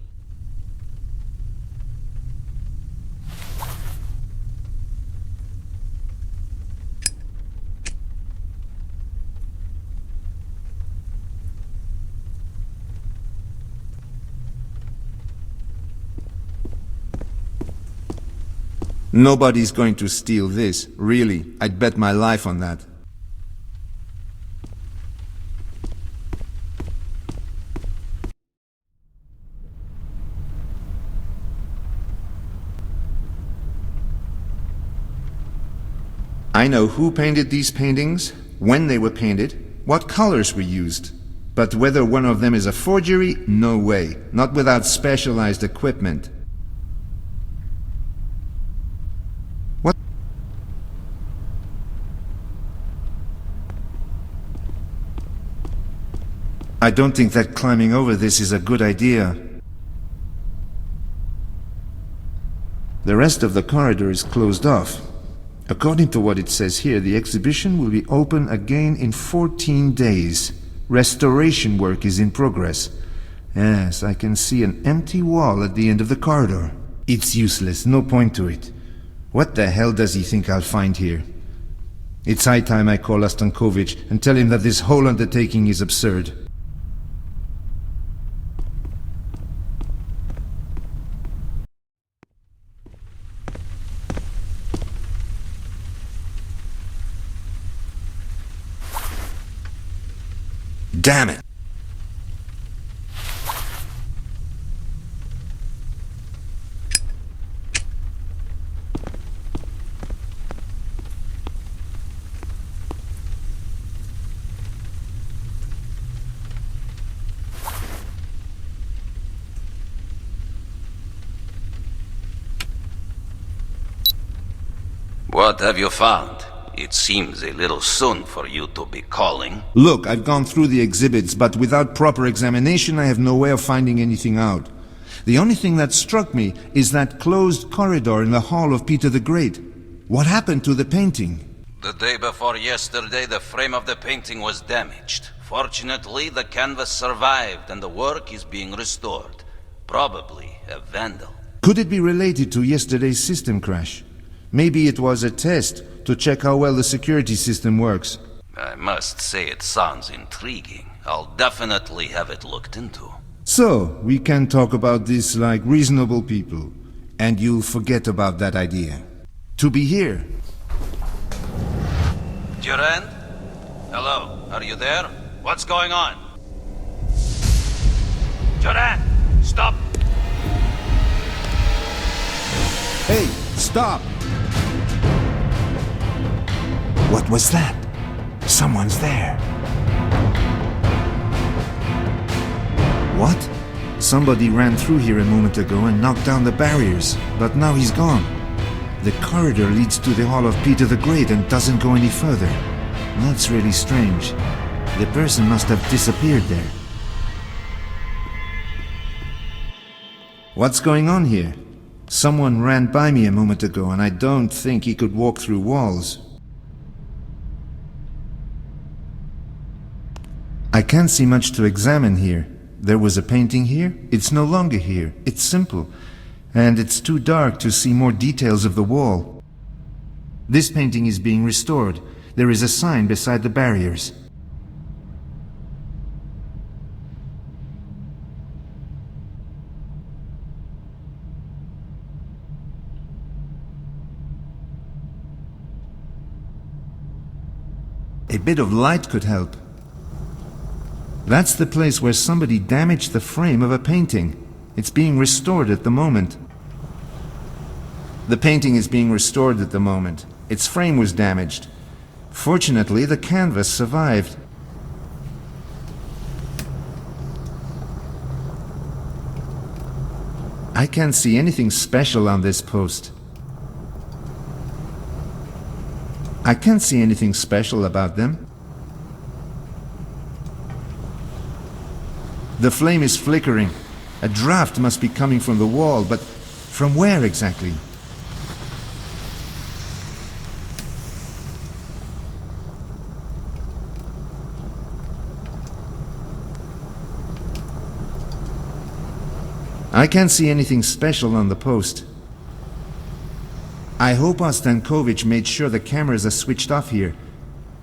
Nobody's going to steal this, really. I'd bet my life on that. I know who painted these paintings, when they were painted, what colors were used. But whether one of them is a forgery, no way. Not without specialized equipment. What? I don't think that climbing over this is a good idea. The rest of the corridor is closed off. According to what it says here, the exhibition will be open again in 14 days. Restoration work is in progress. Yes, I can see an empty wall at the end of the corridor. It's useless, no point to it. What the hell does he think I'll find here? It's high time I call Ostankovich and tell him that this whole undertaking is absurd. Damn it! What have you found? It seems a little soon for you to be calling. Look, I've gone through the exhibits, but without proper examination I have no way of finding anything out. The only thing that struck me is that closed corridor in the hall of Peter the Great. What happened to the painting? The day before yesterday, the frame of the painting was damaged. Fortunately, the canvas survived and the work is being restored. Probably a vandal. Could it be related to yesterday's system crash? Maybe it was a test to check how well the security system works. I must say it sounds intriguing. I'll definitely have it looked into. So, we can talk about this like reasonable people, and you'll forget about that idea. To be here. Durand? Hello, are you there? What's going on? Durand, stop! Hey, stop! What was that? Someone's there. What? Somebody ran through here a moment ago and knocked down the barriers, but now he's gone. The corridor leads to the Hall of Peter the Great and doesn't go any further. That's really strange. The person must have disappeared there. What's going on here? Someone ran by me a moment ago and I don't think he could walk through walls. I can't see much to examine here. There was a painting here. It's no longer here. It's simple. And it's too dark to see more details of the wall. This painting is being restored. There is a sign beside the barriers. A bit of light could help. That's the place where somebody damaged the frame of a painting. It's being restored at the moment. The painting is being restored at the moment. Its frame was damaged. Fortunately, the canvas survived. I can't see anything special on this post. I can't see anything special about them. The flame is flickering. A draft must be coming from the wall, but from where exactly? I can't see anything special on the post. I hope Ostankovich made sure the cameras are switched off here.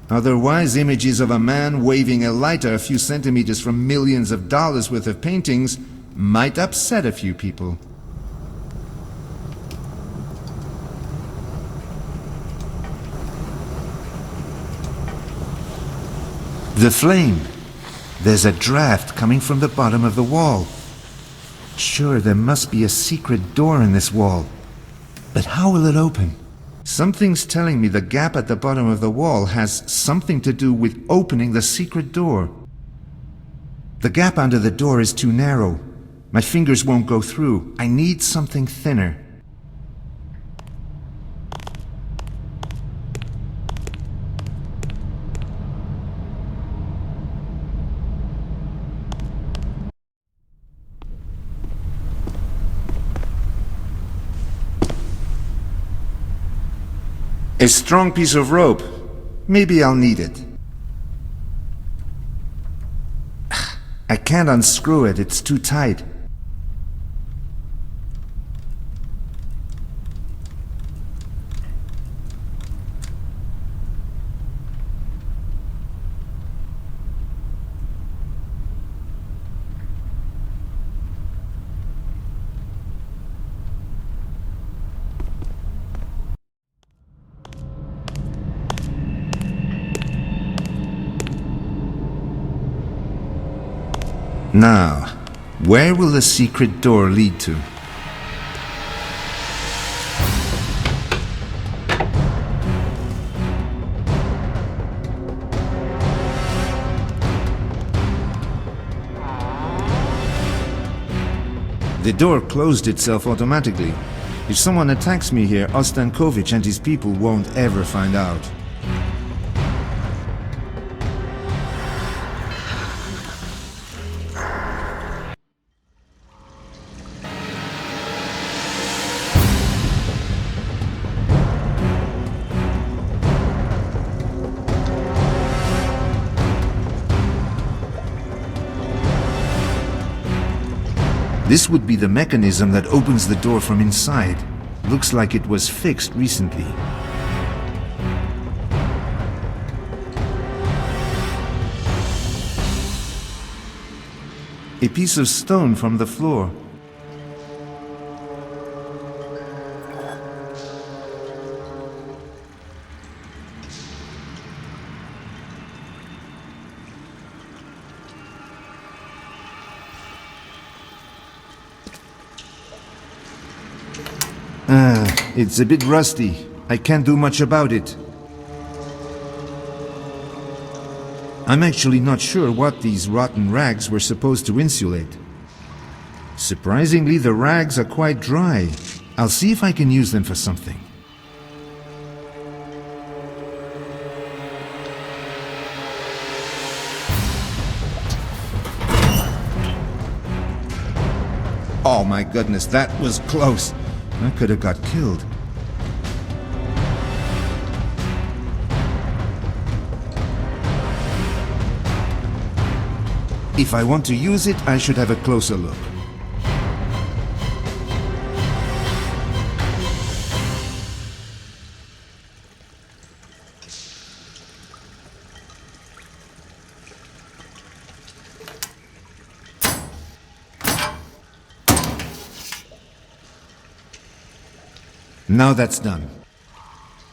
Otherwise, images of a man waving a lighter a few centimeters from millions of dollars worth of paintings might upset a few people. The flame. There's a draft coming from the bottom of the wall. Sure, there must be a secret door in this wall. But how will it open? Something's telling me the gap at the bottom of the wall has something to do with opening the secret door. The gap under the door is too narrow. My fingers won't go through. I need something thinner. A strong piece of rope. Maybe I'll need it. I can't unscrew it, it's too tight. Now, where will the secret door lead to? The door closed itself automatically. If someone attacks me here, Ostankovich and his people won't ever find out. This would be the mechanism that opens the door from inside. Looks like it was fixed recently. A piece of stone from the floor. It's a bit rusty. I can't do much about it. I'm actually not sure what these rotten rags were supposed to insulate. Surprisingly, the rags are quite dry. I'll see if I can use them for something. Oh my goodness, that was close. I could have got killed. If I want to use it, I should have a closer look. Now that's done.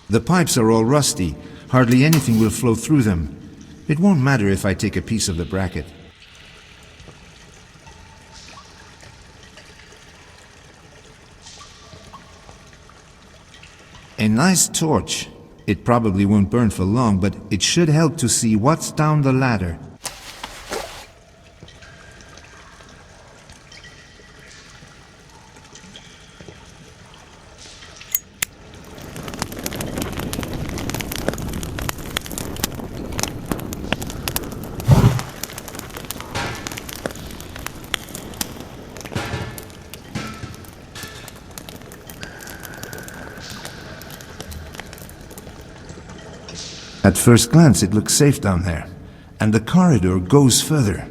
The pipes are all rusty. Hardly anything will flow through them. It won't matter if I take a piece of the bracket. A nice torch. It probably won't burn for long, but it should help to see what's down the ladder. At first glance, it looks safe down there, and the corridor goes further.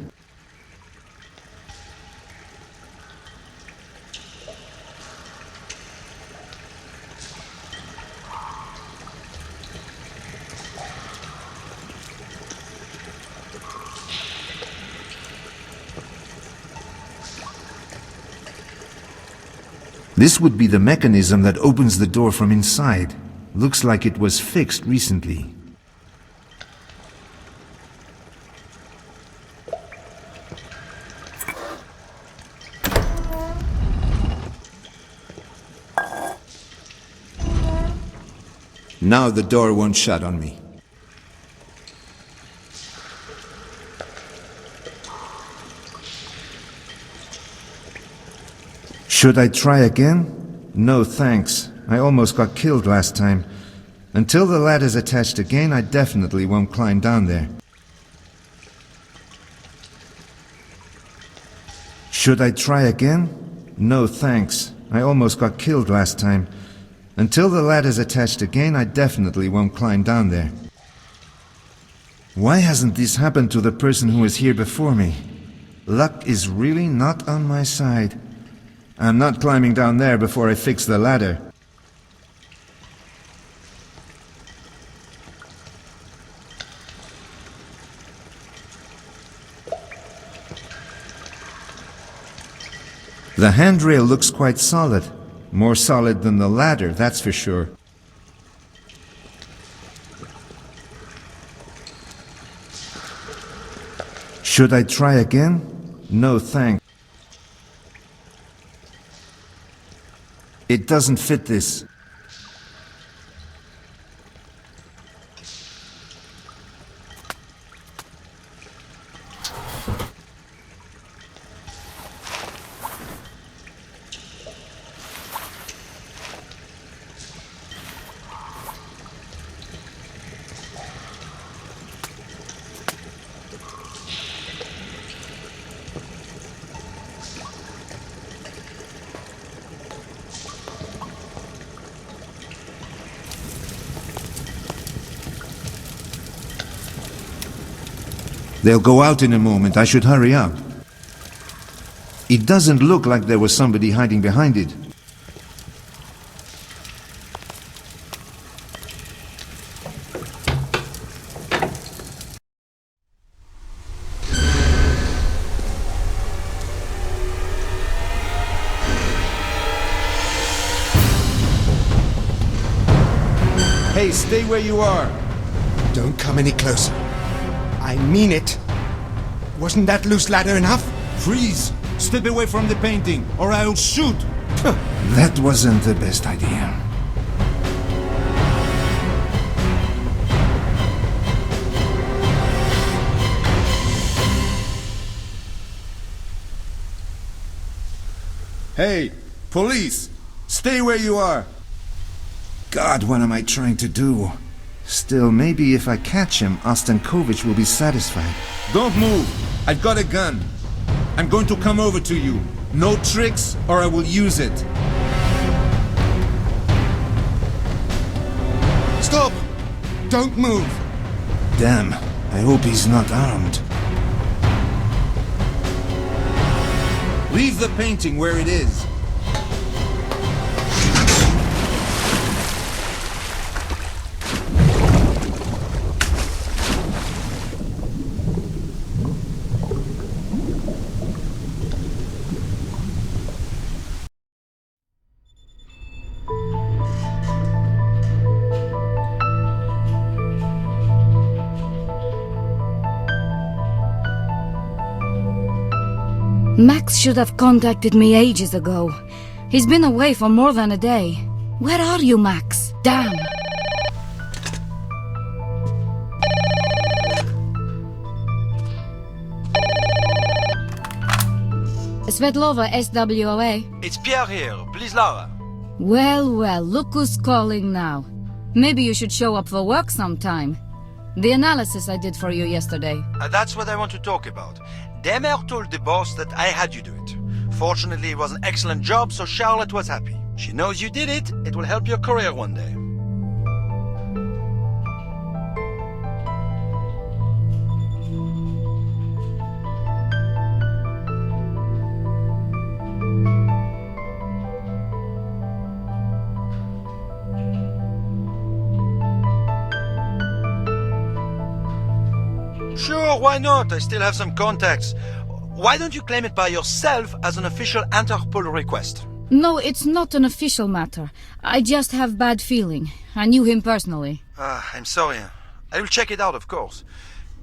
This would be the mechanism that opens the door from inside. Looks like it was fixed recently. Now the door won't shut on me. Should I try again? No thanks. I almost got killed last time. Until the ladder's attached again, I definitely won't climb down there. Should I try again? No thanks. I almost got killed last time. Until the ladder's attached again, I definitely won't climb down there. Why hasn't this happened to the person who was here before me? Luck is really not on my side. I'm not climbing down there before I fix the ladder. The handrail looks quite solid. More solid than the ladder, that's for sure. Should I try again? No thanks. It doesn't fit this. They'll go out in a moment. I should hurry up. It doesn't look like there was somebody hiding behind it. Hey, stay where you are. Don't come any closer. I mean it. Wasn't that loose ladder enough? Freeze! Step away from the painting, or I'll shoot! That wasn't the best idea. Hey, police! Stay where you are! God, what am I trying to do? Still, maybe if I catch him, Ostankovich will be satisfied. Don't move! I've got a gun. I'm going to come over to you. No tricks, or I will use it. Stop! Don't move! Damn, I hope he's not armed. Leave the painting where it is. Max should have contacted me ages ago. He's been away for more than a day. Where are you, Max? Damn! Svetlova, SWOA. It's Pierre here. Please, Lara. Well, well, look who's calling now. Maybe you should show up for work sometime. The analysis I did for you yesterday. That's what I want to talk about. Demer told the boss that I had you do it. Fortunately, it was an excellent job, so Charlotte was happy. She knows you did it. It will help your career one day. Sure, why not? I still have some contacts. Why don't you claim it by yourself as an official Interpol request? No, it's not an official matter. I just have bad feeling. I knew him personally. I'm sorry. I will check it out, of course.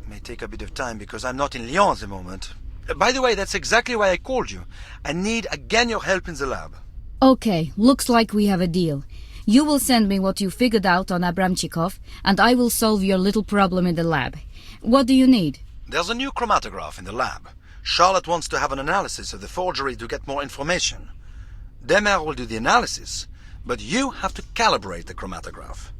It may take a bit of time because I'm not in Lyon at the moment. By the way, that's exactly why I called you. I need again your help in the lab. Okay, looks like we have a deal. You will send me what you figured out on Abramchikov, and I will solve your little problem in the lab. What do you need? There's a new chromatograph in the lab. Charlotte wants to have an analysis of the forgery to get more information. Demer will do the analysis, but you have to calibrate the chromatograph.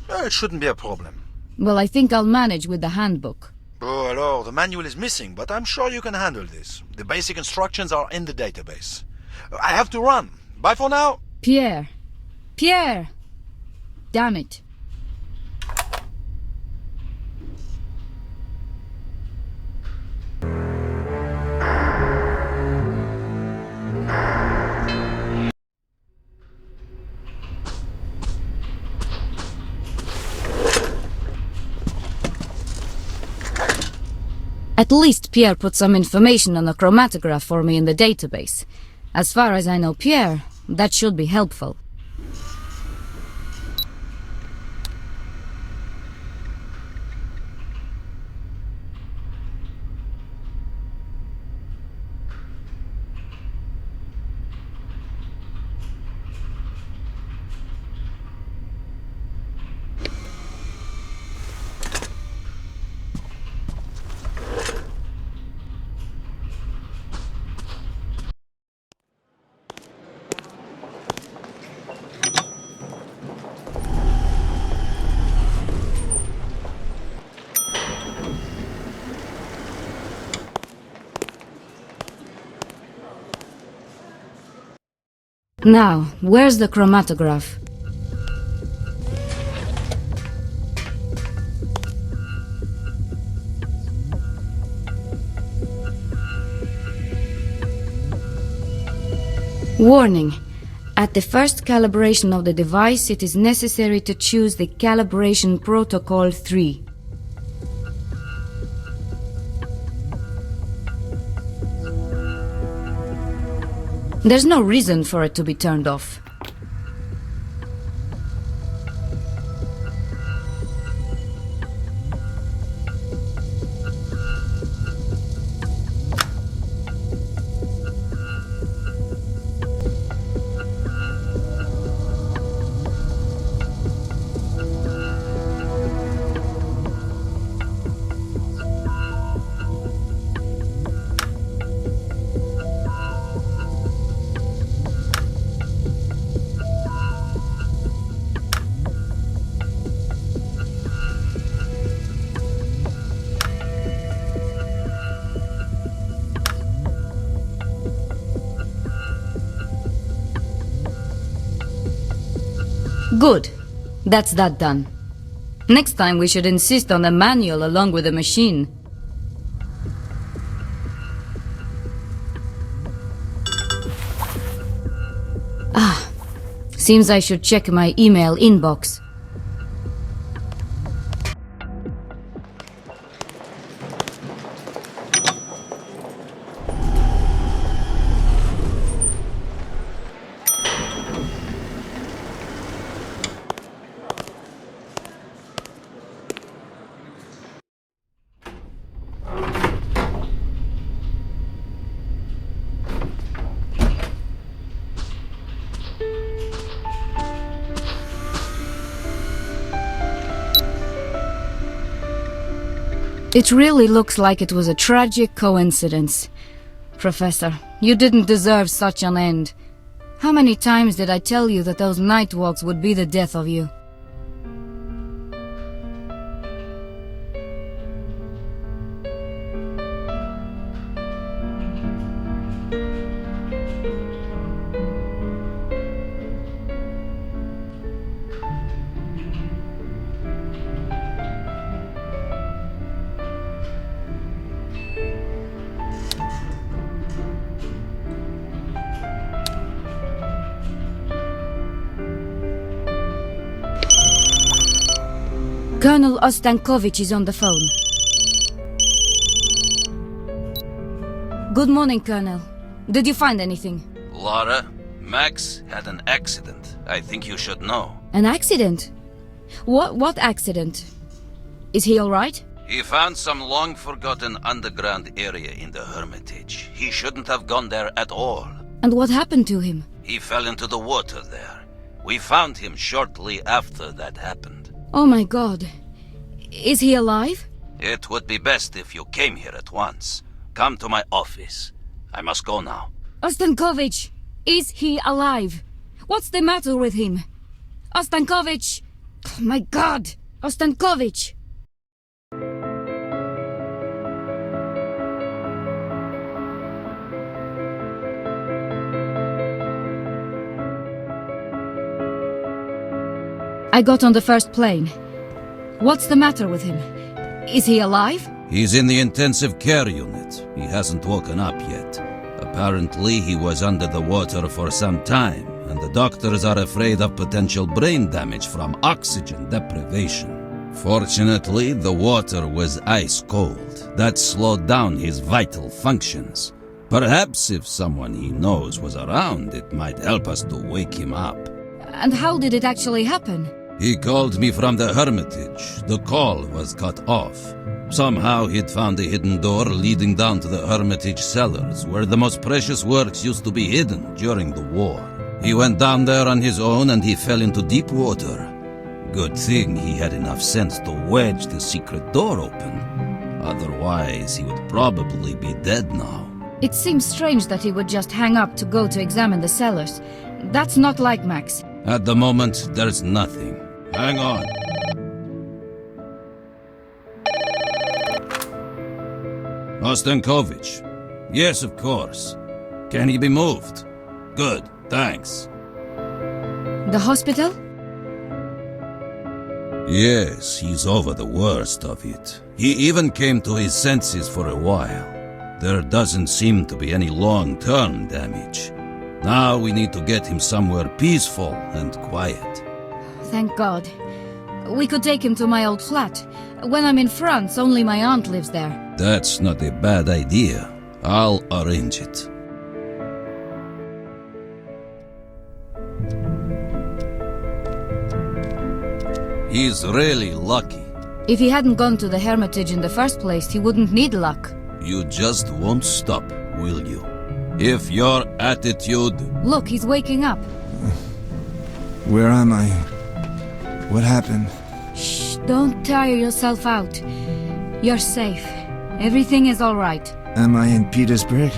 It shouldn't be a problem. Well, I think I'll manage with the handbook. Oh, alors, the manual is missing, but I'm sure you can handle this. The basic instructions are in the database. I have to run. Bye for now. Pierre. Pierre! Damn it. At least Pierre put some information on the chromatograph for me in the database. As far as I know Pierre, that should be helpful. Now, where's the chromatograph? Warning. At the first calibration of the device, it is necessary to choose the calibration protocol 3. There's no reason for it to be turned off. Good. That's that done. Next time we should insist on the manual along with the machine. Seems I should check my email inbox. It really looks like it was a tragic coincidence. Professor, you didn't deserve such an end. How many times did I tell you that those night walks would be the death of you? Colonel Ostankovich is on the phone. Good morning, Colonel. Did you find anything? Lara, Max had an accident. I think you should know. An accident? What accident? Is he all right? He found some long-forgotten underground area in the Hermitage. He shouldn't have gone there at all. And what happened to him? He fell into the water there. We found him shortly after that happened. Oh my God. Is he alive? It would be best if you came here at once. Come to my office. I must go now. Ostankovich! Is he alive? What's the matter with him? Ostankovich! Oh my God! Ostankovich! I got on the first plane. What's the matter with him? Is he alive? He's in the intensive care unit. He hasn't woken up yet. Apparently, he was under the water for some time, and the doctors are afraid of potential brain damage from oxygen deprivation. Fortunately, the water was ice cold. That slowed down his vital functions. Perhaps if someone he knows was around, it might help us to wake him up. And how did it actually happen? He called me from the Hermitage. The call was cut off. Somehow he'd found a hidden door leading down to the Hermitage cellars, where the most precious works used to be hidden during the war. He went down there on his own and he fell into deep water. Good thing he had enough sense to wedge the secret door open. Otherwise, he would probably be dead now. It seems strange that he would just hang up to go to examine the cellars. That's not like Max. At the moment, there's nothing. Hang on. Ostankovich. Yes, of course. Can he be moved? Good, thanks. The hospital? Yes, he's over the worst of it. He even came to his senses for a while. There doesn't seem to be any long-term damage. Now we need to get him somewhere peaceful and quiet. Thank God. We could take him to my old flat. When I'm in France, only my aunt lives there. That's not a bad idea. I'll arrange it. He's really lucky. If he hadn't gone to the Hermitage in the first place, he wouldn't need luck. You just won't stop, will you? If your attitude... Look, he's waking up. Where am I? What happened? Shh, don't tire yourself out. You're safe. Everything is all right. Am I in Petersburg?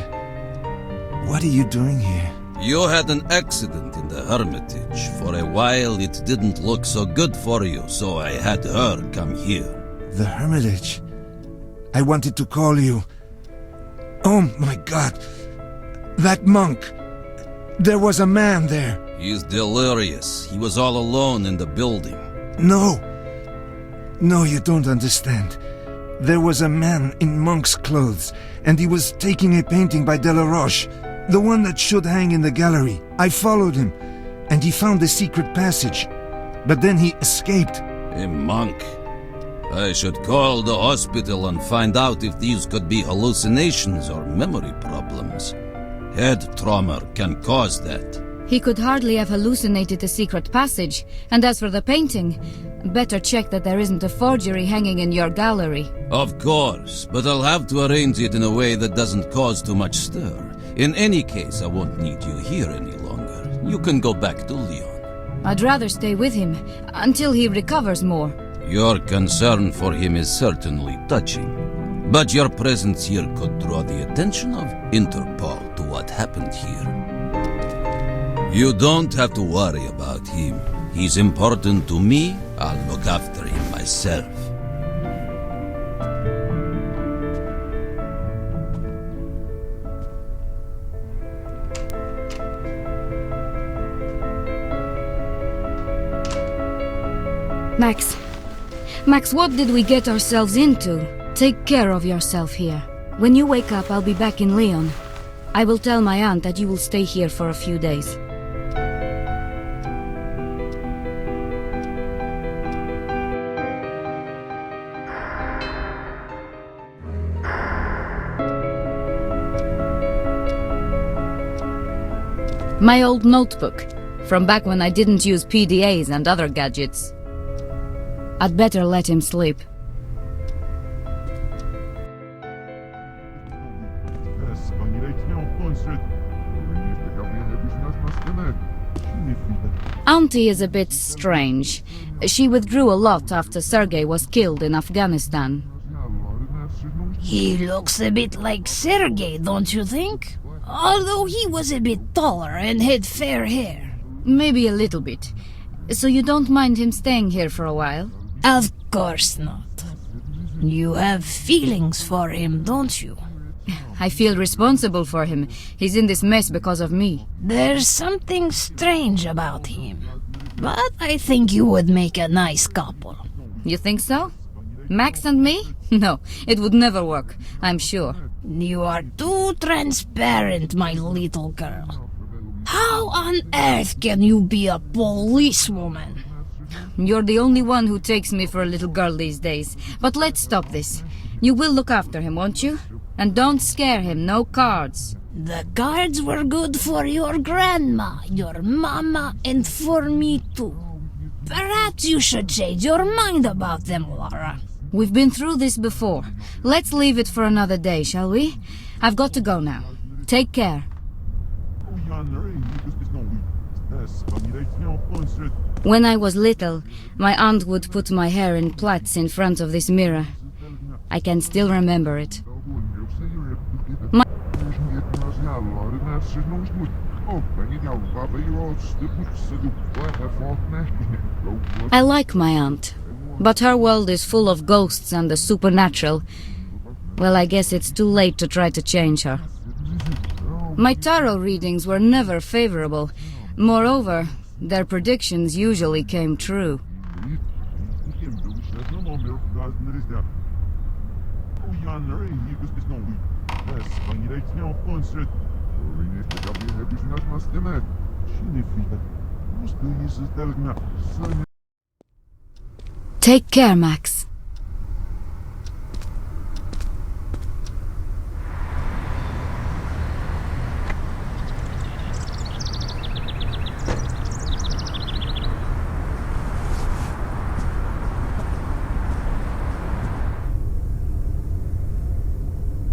What are you doing here? You had an accident in the Hermitage. For a while it didn't look so good for you, so I had her come here. The Hermitage? I wanted to call you. Oh my God! That monk! There was a man there. He's delirious. He was all alone in the building. No! No, you don't understand. There was a man in monk's clothes, and he was taking a painting by Delaroche, the one that should hang in the gallery. I followed him, and he found the secret passage. But then he escaped. A monk. I should call the hospital and find out if these could be hallucinations or memory problems. Head trauma can cause that. He could hardly have hallucinated the secret passage, and as for the painting, better check that there isn't a forgery hanging in your gallery. Of course, but I'll have to arrange it in a way that doesn't cause too much stir. In any case, I won't need you here any longer. You can go back to Lyon. I'd rather stay with him, until he recovers more. Your concern for him is certainly touching. But your presence here could draw the attention of Interpol to what happened here. You don't have to worry about him. He's important to me. I'll look after him myself. Max, what did we get ourselves into? Take care of yourself here. When you wake up, I'll be back in Lyon. I will tell my aunt that you will stay here for a few days. My old notebook, from back when I didn't use PDAs and other gadgets. I'd better let him sleep. Auntie is a bit strange. She withdrew a lot after Sergei was killed in Afghanistan. He looks a bit like Sergei, don't you think? Although he was a bit taller and had fair hair. Maybe a little bit. So you don't mind him staying here for a while? Of course not. You have feelings for him, don't you? I feel responsible for him. He's in this mess because of me. There's something strange about him. But I think you would make a nice couple. You think so? Max and me? No, it would never work, I'm sure. You are too transparent, my little girl. How on earth can you be a policewoman? You're the only one who takes me for a little girl these days. But let's stop this. You will look after him, won't you? And don't scare him, no cards. The cards were good for your grandma, your mama, and for me too. Perhaps you should change your mind about them, Laura. We've been through this before. Let's leave it for another day, shall we? I've got to go now. Take care. When I was little, my aunt would put my hair in plaits in front of this mirror. I can still remember it. I like my aunt, but her world is full of ghosts and the supernatural. Well, I guess it's too late to try to change her. My tarot readings were never favorable. Moreover, their predictions usually came true. Take care, Max.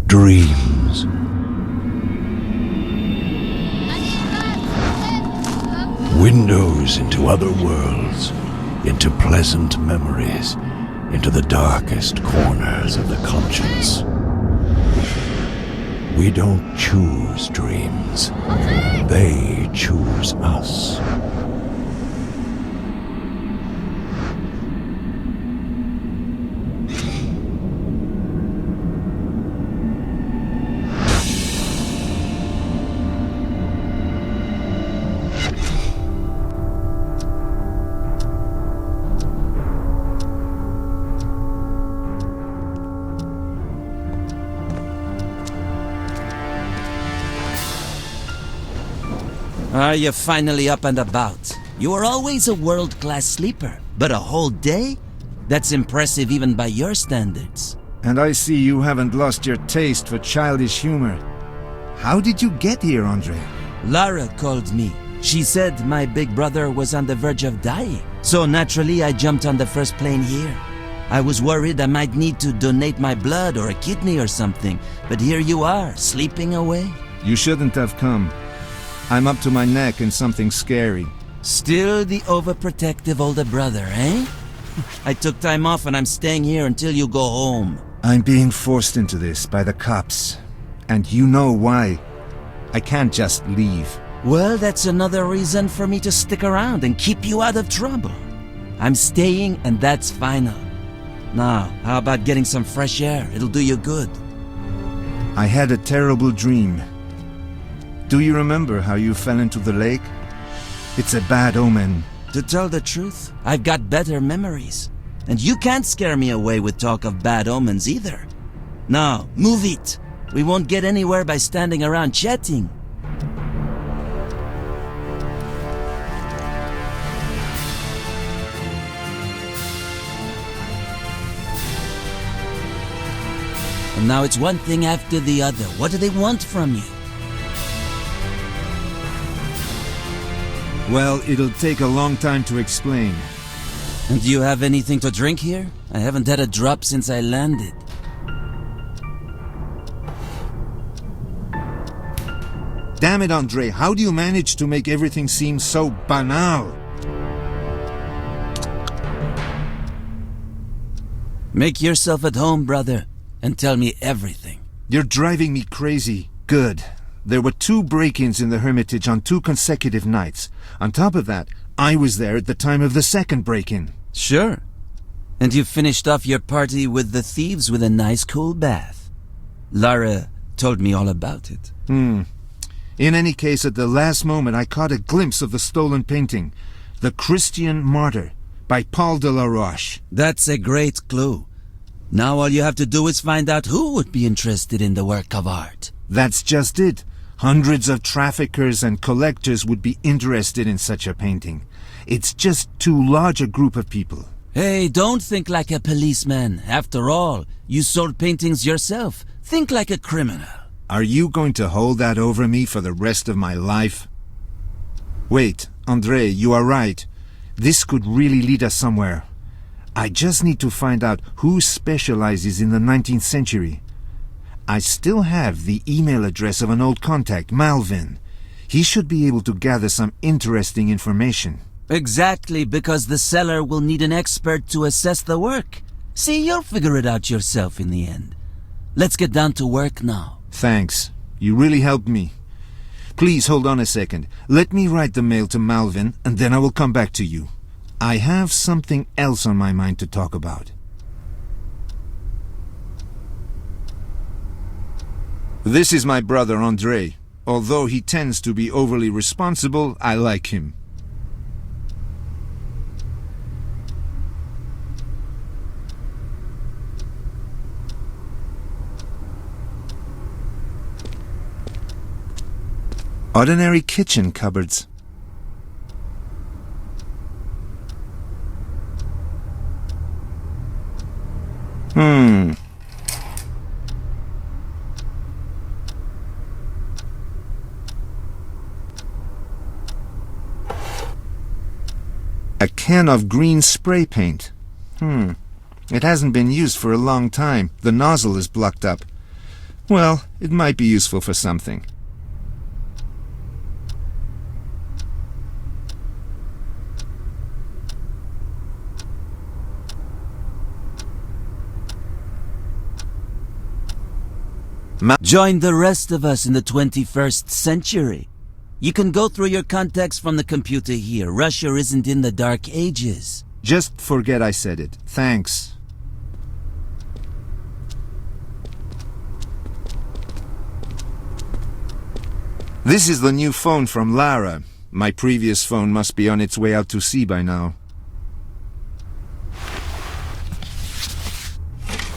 Dreams. Windows into other worlds, into pleasant memories, into the darkest corners of the conscience. We don't choose dreams. They choose us. Are you finally up and about? You were always a world-class sleeper, but a whole day? That's impressive even by your standards. And I see you haven't lost your taste for childish humor. How did you get here, Andre? Lara called me. She said my big brother was on the verge of dying. So naturally I jumped on the first plane here. I was worried I might need to donate my blood or a kidney or something, but here you are, sleeping away. You shouldn't have come. I'm up to my neck in something scary. Still the overprotective older brother, eh? I took time off and I'm staying here until you go home. I'm being forced into this by the cops. And you know why. I can't just leave. Well, that's another reason for me to stick around and keep you out of trouble. I'm staying and that's final. Now, how about getting some fresh air? It'll do you good. I had a terrible dream. Do you remember how you fell into the lake? It's a bad omen. To tell the truth, I've got better memories. And you can't scare me away with talk of bad omens either. Now, move it. We won't get anywhere by standing around chatting. And now it's one thing after the other. What do they want from you? Well, it'll take a long time to explain. And do you have anything to drink here? I haven't had a drop since I landed. Damn it, Andre, how do you manage to make everything seem so banal? Make yourself at home, brother, and tell me everything. You're driving me crazy. Good. There were 2 break-ins in the Hermitage on 2 consecutive nights. On top of that, I was there at the time of the second break-in. Sure. And you finished off your party with the thieves with a nice cool bath. Lara told me all about it. In any case, at the last moment I caught a glimpse of the stolen painting. The Christian Martyr, by Paul de la Roche. That's a great clue. Now all you have to do is find out who would be interested in the work of art. That's just it. Hundreds of traffickers and collectors would be interested in such a painting. It's just too large a group of people. Hey, don't think like a policeman. After all, you sold paintings yourself. Think like a criminal. Are you going to hold that over me for the rest of my life? Wait, Andre, you are right. This could really lead us somewhere. I just need to find out who specializes in the 19th century. I still have the email address of an old contact, Malvin. He should be able to gather some interesting information. Exactly, because the seller will need an expert to assess the work. See, you'll figure it out yourself in the end. Let's get down to work now. Thanks. You really helped me. Please hold on a second. Let me write the mail to Malvin, and then I will come back to you. I have something else on my mind to talk about. This is my brother Andre. Although he tends to be overly responsible, I like him. Ordinary kitchen cupboards. A can of green spray paint. It hasn't been used for a long time. The nozzle is blocked up. Well, it might be useful for something. Join the rest of us in the 21st century. You can go through your contacts from the computer here. Russia isn't in the Dark Ages. Just forget I said it. Thanks. This is the new phone from Lara. My previous phone must be on its way out to sea by now.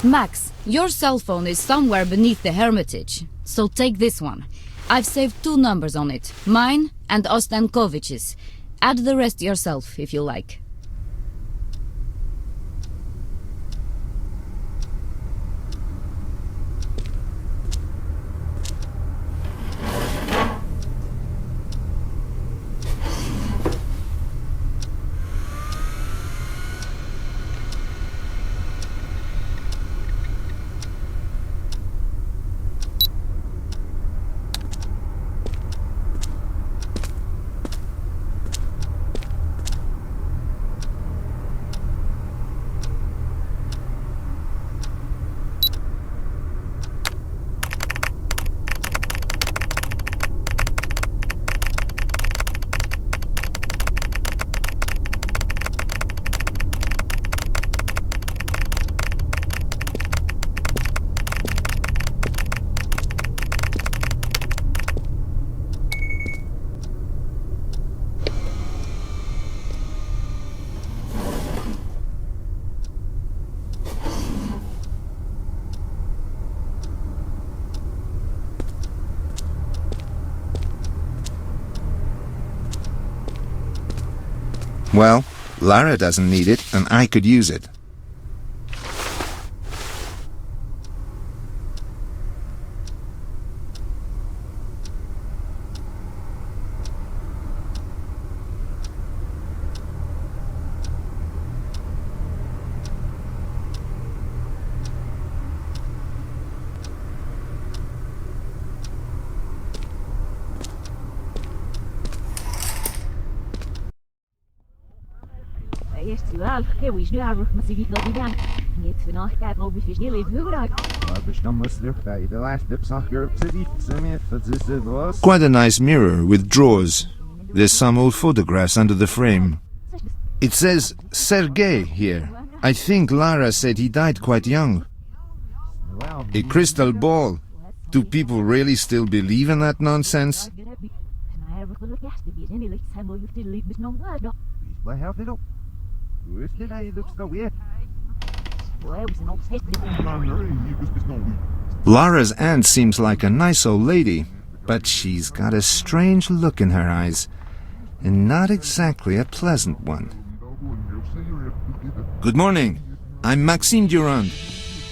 Max, your cell phone is somewhere beneath the Hermitage, so take this one. I've saved 2 numbers on it, mine and Ostankovich's. Add the rest yourself, if you like. Well, Lara doesn't need it, and I could use it. Quite a nice mirror with drawers. There's some old photographs under the frame. It says Sergei here. I think Lara said he died quite young. A crystal ball. Do people really still believe in that nonsense? Lara's aunt seems like a nice old lady, but she's got a strange look in her eyes, and not exactly a pleasant one. Good morning. I'm Maxim Durand.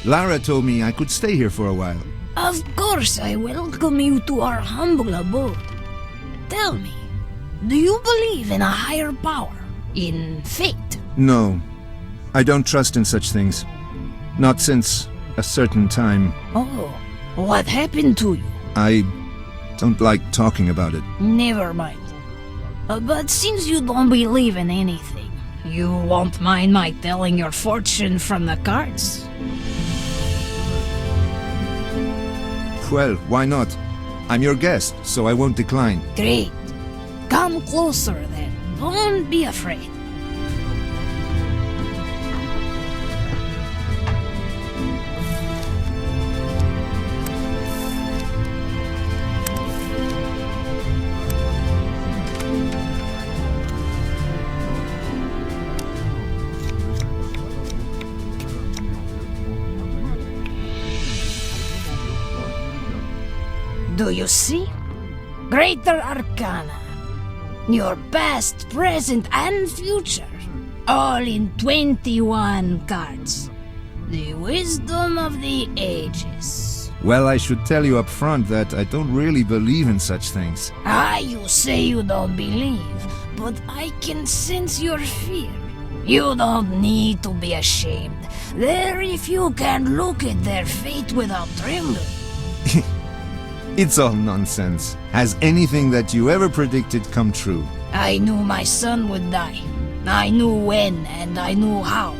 Lara told me I could stay here for a while. Of course I welcome you to our humble abode. Tell me, do you believe in a higher power? In fate? No, I don't trust in such things. Not since a certain time. Oh, what happened to you? I don't like talking about it. Never mind. But since you don't believe in anything, you won't mind my telling your fortune from the cards? Well, why not? I'm your guest, so I won't decline. Great. Come closer then. Don't be afraid. Do you see? Greater Arcana. Your past, present, and future. All in 21 cards. The wisdom of the ages. Well, I should tell you up front that I don't really believe in such things. You say you don't believe, but I can sense your fear. You don't need to be ashamed. Very few can look at their fate without trembling. It's all nonsense. Has anything that you ever predicted come true? I knew my son would die. I knew when and I knew how.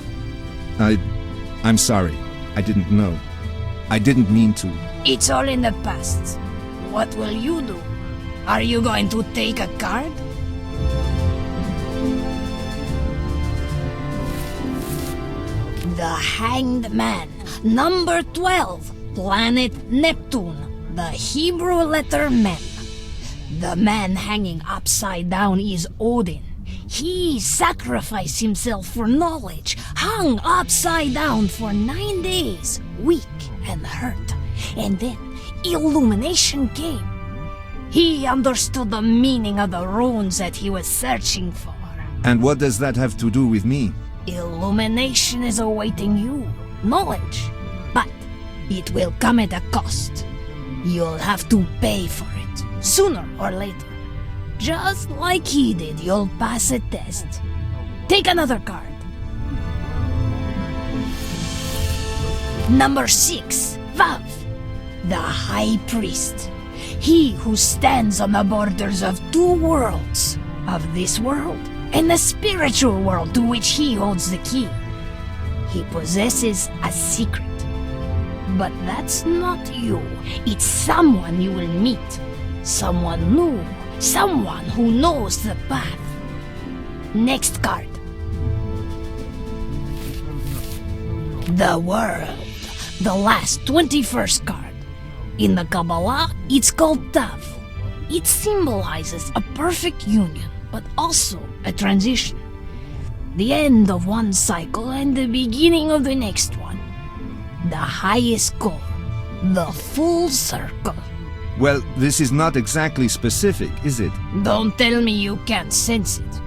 I'm sorry. I didn't know. I didn't mean to. It's all in the past. What will you do? Are you going to take a card? The Hanged Man, number 12, planet Neptune. The Hebrew letter Mem. The man hanging upside down is Odin. He sacrificed himself for knowledge, hung upside down for 9 days, weak and hurt. And then illumination came. He understood the meaning of the runes that he was searching for. And what does that have to do with me? Illumination is awaiting you. Knowledge. But it will come at a cost. You'll have to pay for it, sooner or later. Just like he did, you'll pass a test. Take another card. Number 6, Vav, the High Priest. He who stands on the borders of two worlds, of this world and the spiritual world to which he holds the key. He possesses a secret. But that's not you. It's someone you will meet. Someone new. Someone who knows the path. Next card. The World. The last 21st card. In the Kabbalah, it's called Tav. It symbolizes a perfect union, but also a transition. The end of one cycle and the beginning of the next one. The highest goal. The full circle. Well, this is not exactly specific, is it? Don't tell me you can't sense it.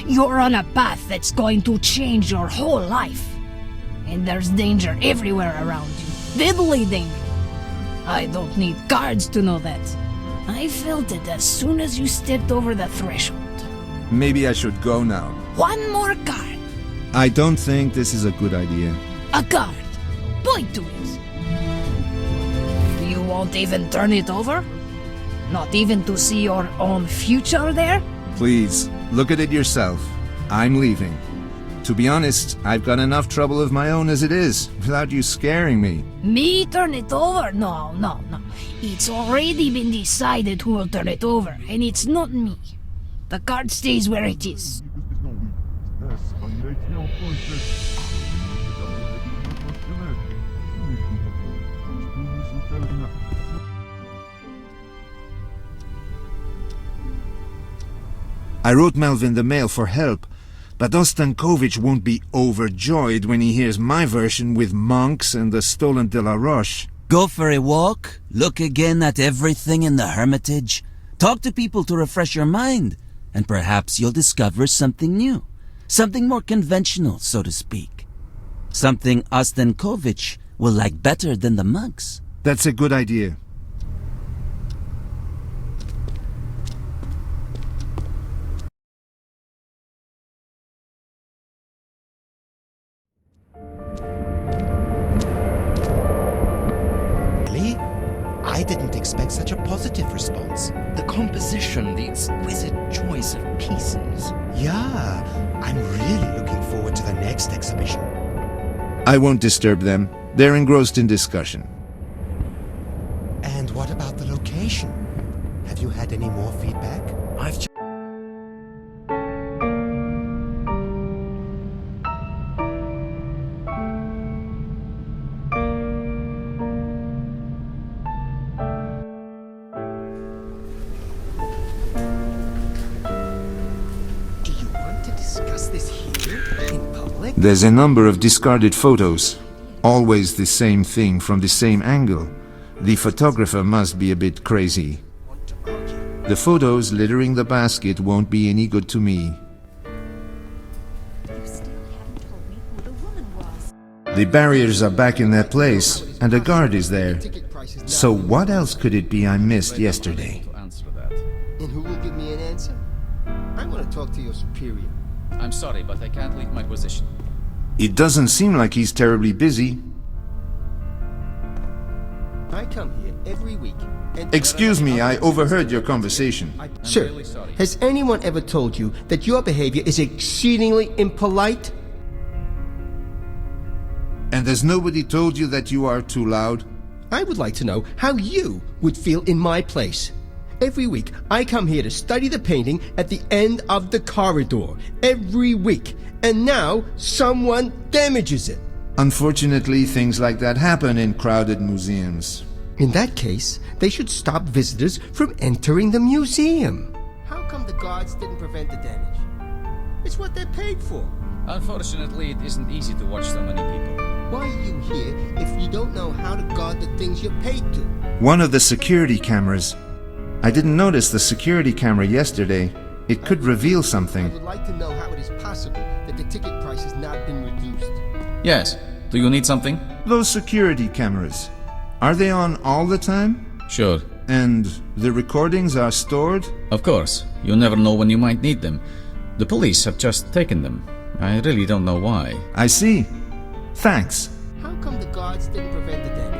You're on a path that's going to change your whole life. And there's danger everywhere around you. Deadly danger. I don't need cards to know that. I felt it as soon as you stepped over the threshold. Maybe I should go now. One more card. I don't think this is a good idea. A card. Point to it. You won't even turn it over? Not even to see your own future there? Please, look at it yourself. I'm leaving. To be honest, I've got enough trouble of my own as it is, without you scaring me. Me turn it over? No. It's already been decided who will turn it over, and it's not me. The card stays where it is. I wrote Melvin the mail for help, but Ostankovich won't be overjoyed when he hears my version with monks and the stolen De La Roche. Go for a walk, look again at everything in the Hermitage, talk to people to refresh your mind, and perhaps you'll discover something new, something more conventional, so to speak. Something Ostankovich will like better than the monks. That's a good idea. I didn't expect such a positive response. The composition, the exquisite choice of pieces. Yeah, I'm really looking forward to the next exhibition. I won't disturb them. They're engrossed in discussion. And what about the location? Have you had any more feedback? There's a number of discarded photos. Always the same thing from the same angle. The photographer must be a bit crazy. The photos littering the basket won't be any good to me. The barriers are back in their place, and a guard is there. So what else could it be I missed yesterday? And who will give me an answer? I want to talk to your superior. I'm sorry, but I can't leave my position. It doesn't seem like he's terribly busy. I come here every week and... Excuse me, I overheard your conversation. Sir, has anyone ever told you that your behavior is exceedingly impolite? And has nobody told you that you are too loud? I would like to know how you would feel in my place. Every week, I come here to study the painting at the end of the corridor. Every week. And now, someone damages it. Unfortunately, things like that happen in crowded museums. In that case, they should stop visitors from entering the museum. How come the guards didn't prevent the damage? It's what they're paid for. Unfortunately, it isn't easy to watch so many people. Why are you here if you don't know how to guard the things you're paid to? One of the security cameras. I didn't notice the security camera yesterday. It could reveal something. I would like to know how it is possible that the ticket price has not been reduced. Yes. Do you need something? Those security cameras, are they on all the time? Sure. And the recordings are stored? Of course. You never know when you might need them. The police have just taken them. I really don't know why. I see. Thanks. How come the guards didn't prevent the damage?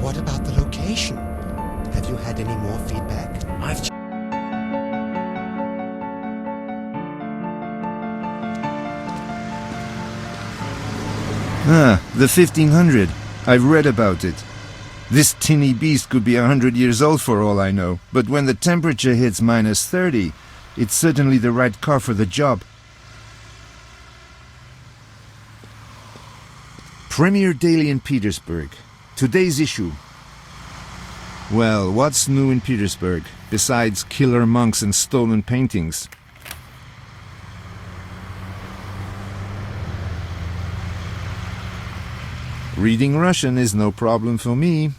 What about the location? Have you had any more feedback? The 1500. I've read about it. This tinny beast could be 100 years old for all I know, but when the temperature hits -30, it's certainly the right car for the job. Premier Daily in Petersburg. Today's issue. Well, what's new in Petersburg, besides killer monks and stolen paintings? Reading Russian is no problem for me.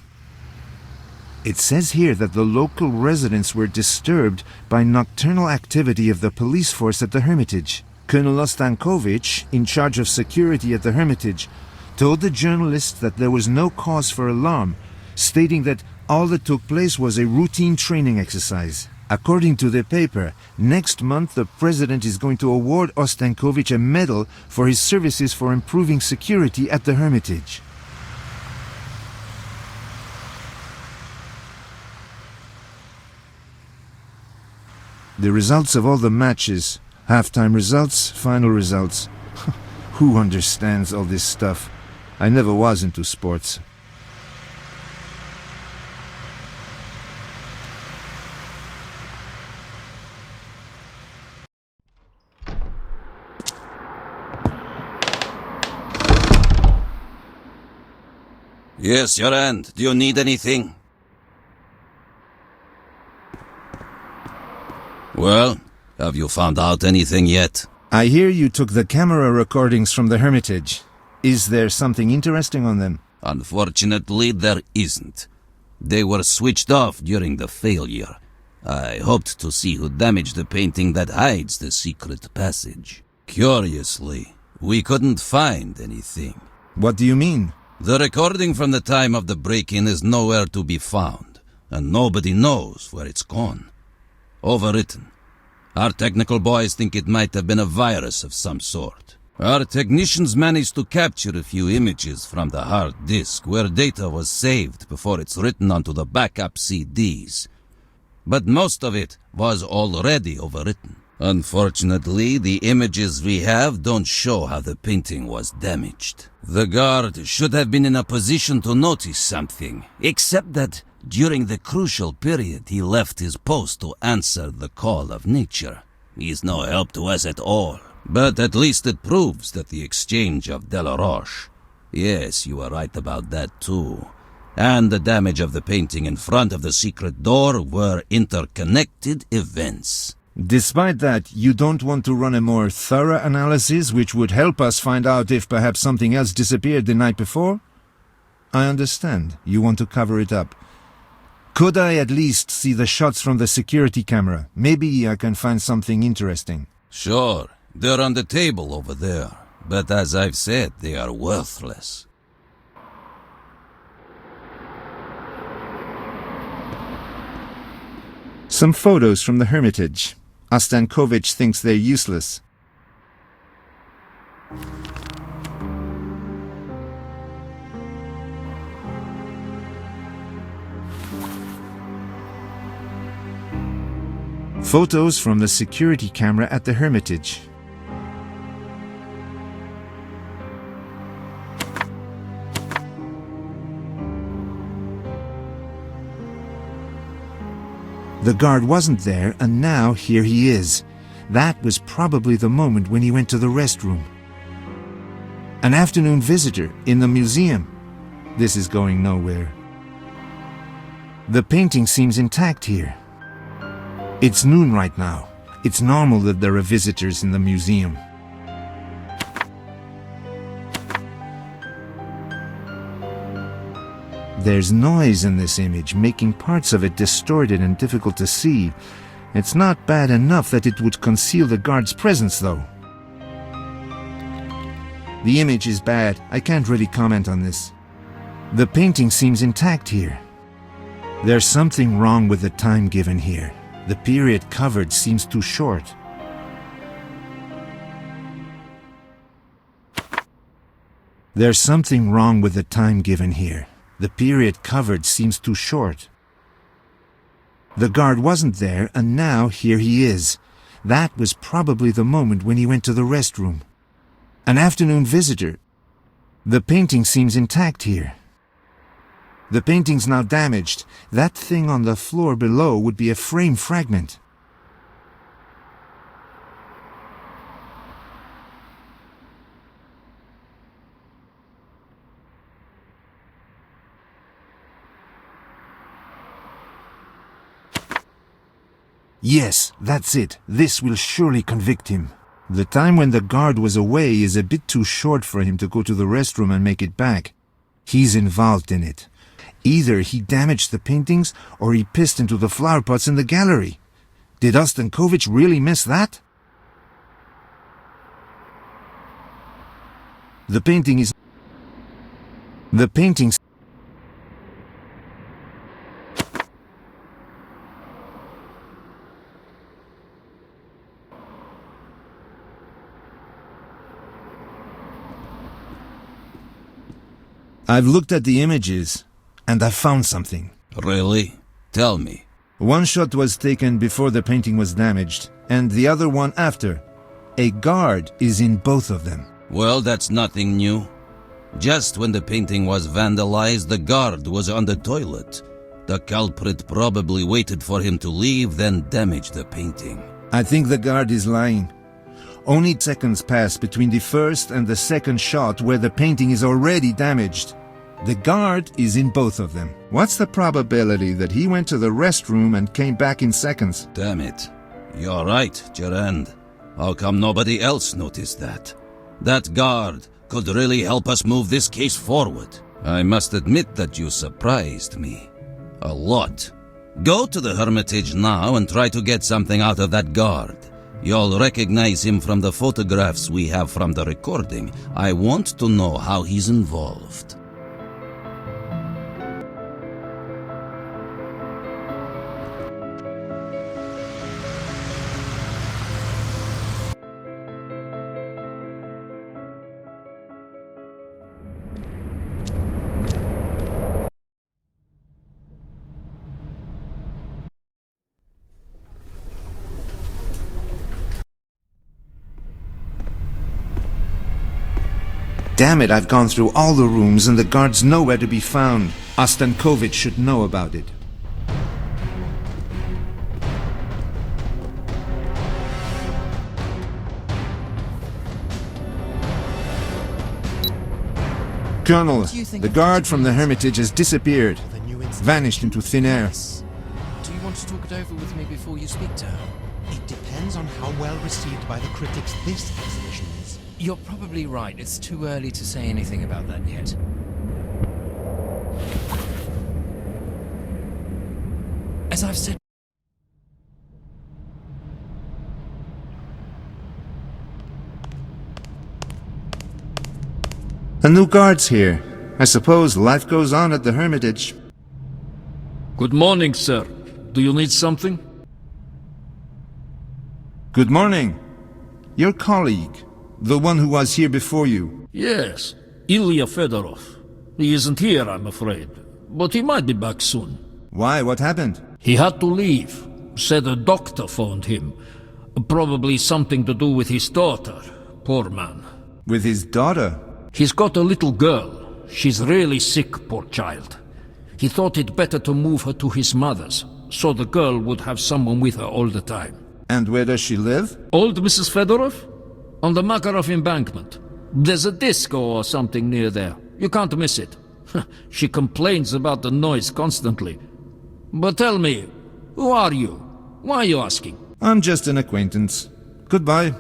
It says here that the local residents were disturbed by nocturnal activity of the police force at the Hermitage. Colonel Ostankovich, in charge of security at the Hermitage, told the journalists that there was no cause for alarm, stating that all that took place was a routine training exercise. According to the paper, next month the president is going to award Ostankovich a medal for his services for improving security at the Hermitage. The results of all the matches, halftime results, final results. Who understands all this stuff? I never was into sports. Yes, Durand. Do you need anything? Well, have you found out anything yet? I hear you took the camera recordings from the Hermitage. Is there something interesting on them? Unfortunately, there isn't. They were switched off during the failure. I hoped to see who damaged the painting that hides the secret passage. Curiously, we couldn't find anything. What do you mean? The recording from the time of the break-in is nowhere to be found, and nobody knows where it's gone. Overwritten. Our technical boys think it might have been a virus of some sort. Our technicians managed to capture a few images from the hard disk where data was saved before it's written onto the backup CDs. But most of it was already overwritten. Unfortunately, the images we have don't show how the painting was damaged. The guard should have been in a position to notice something, except that during the crucial period he left his post to answer the call of nature. He's no help to us at all. But at least it proves that the exchange of Delaroche. Yes, you were right about that too. And the damage of the painting in front of the secret door were interconnected events. Despite that, you don't want to run a more thorough analysis which would help us find out if perhaps something else disappeared the night before? I understand. You want to cover it up. Could I at least see the shots from the security camera? Maybe I can find something interesting. Sure. They're on the table over there. But as I've said, they are worthless. Some photos from the Hermitage. Ostankovich thinks they're useless. Photos from the security camera at the Hermitage. The guard wasn't there, and now here he is. That was probably the moment when he went to the restroom. An afternoon visitor in the museum. This is going nowhere. The painting seems intact here. It's noon right now. It's normal that there are visitors in the museum. There's noise in this image, making parts of it distorted and difficult to see. It's not bad enough that it would conceal the guard's presence, though. The image is bad. I can't really comment on this. The painting seems intact here. There's something wrong with the time given here. The period covered seems too short. There's something wrong with the time given here. The period covered seems too short. The guard wasn't there, and now here he is. That was probably the moment when he went to the restroom. An afternoon visitor. The painting seems intact here. The painting's now damaged. That thing on the floor below would be a frame fragment. Yes, that's it. This will surely convict him. The time when the guard was away is a bit too short for him to go to the restroom and make it back. He's involved in it. Either he damaged the paintings, or he pissed into the flower pots in the gallery. Did Ostankovich really miss that? The painting is... The painting's... I've looked at the images, and I found something. Really? Tell me. One shot was taken before the painting was damaged, and the other one after. A guard is in both of them. Well, that's nothing new. Just when the painting was vandalized, the guard was on the toilet. The culprit probably waited for him to leave, then damaged the painting. I think the guard is lying. Only seconds pass between the first and the second shot where the painting is already damaged. The guard is in both of them. What's the probability that he went to the restroom and came back in seconds? Damn it. You're right, Durand. How come nobody else noticed that? That guard could really help us move this case forward. I must admit that you surprised me. A lot. Go to the Hermitage now and try to get something out of that guard. You'll recognize him from the photographs we have from the recording. I want to know how he's involved. Damn it, I've gone through all the rooms and the guard's nowhere to be found. Ostankovich should know about it. Colonel, the guard from the Hermitage has disappeared. Vanished into thin air. Do you want to talk it over with me before you speak to her? It depends on how well received by the critics this exhibition is. You're probably right. It's too early to say anything about that yet. As I've said... A new guard's here. I suppose life goes on at the Hermitage. Good morning, sir. Do you need something? Good morning. Your colleague, the one who was here before you. Yes, Ilya Fedorov. He isn't here, I'm afraid. But he might be back soon. Why? What happened? He had to leave. Said a doctor phoned him. Probably something to do with his daughter. Poor man. With his daughter? He's got a little girl. She's really sick, poor child. He thought it better to move her to his mother's, so the girl would have someone with her all the time. And where does she live? Old Mrs. Fedorov? On the Makarov embankment. There's a disco or something near there. You can't miss it. She complains about the noise constantly. But tell me, who are you? Why are you asking? I'm just an acquaintance. Goodbye.